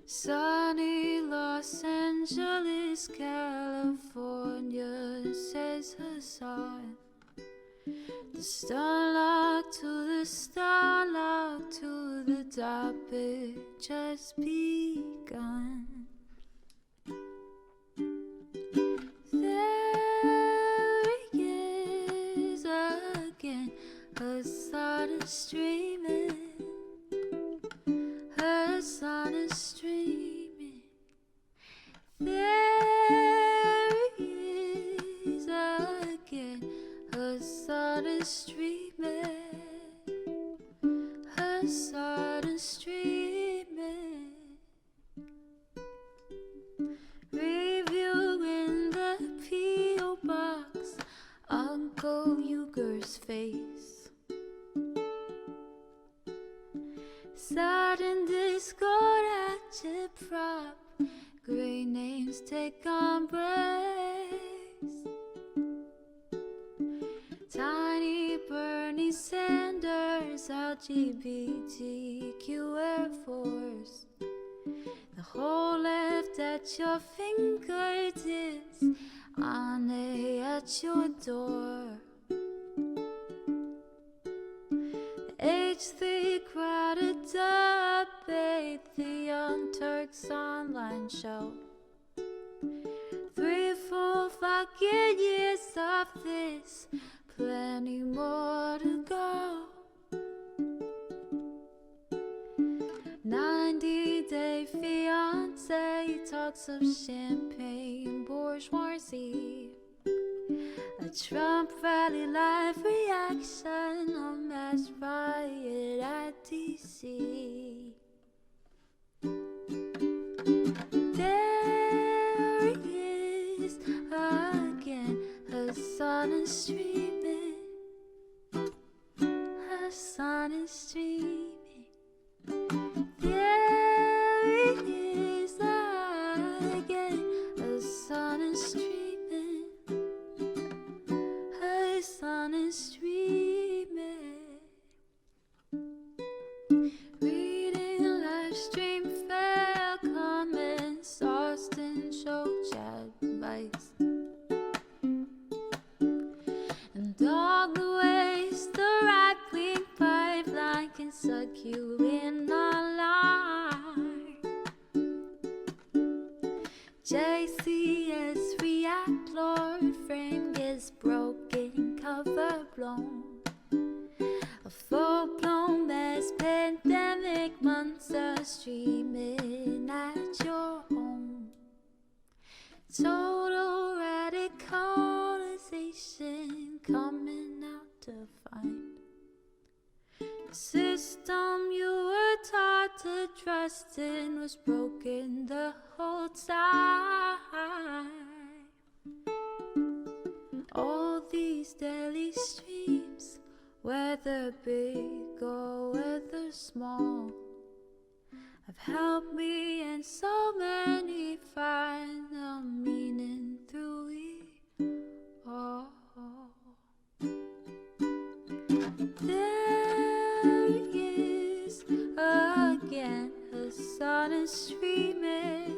Sunny Los Angeles, California, says Hasan. The starlight to the starlight to the topic just begun. There he is again, Hasan is streaming, Hasan is streaming. There he is again. Hasan is streaming, reviewing the P.O. box, Uncle Uyghur's face. Sudden Discord at your prop, great names take embrace. Tiny Bernie Sanders, LGBTQ Air Force. The whole left at your fingertips, Ane at your door. The H3 crowded debate, the Young Turks online show. 3 full fucking years of this, plenty more to go. 90-day fiance talks of champagne bourgeoisie. A Trump rally live reaction, a mass riot at DC. There he is again, Hasan is streaming, Hasan is streaming. There he is again, Hasan is streaming, Hasan is streaming. Reading live stream fair comments, Austin show chat advice, and all the ways the right-wing pipeline can suck you in online. JCS react, Lord frame gets broken, cover blown. A full-blown mass pandemic, monster streaming at your home. Total radicalization coming out to find. The system you were taught to trust in was broken the whole time. All these daily streams, whether big or whether small, have helped me and so many find the meaning through it all. There he is again, Hasan is streaming,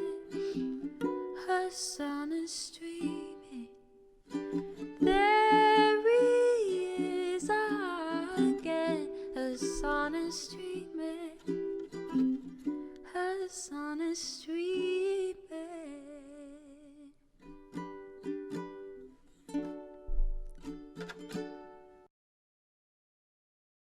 Hasan is streaming. There he is again, Hasan is streaming, Hasan is streaming.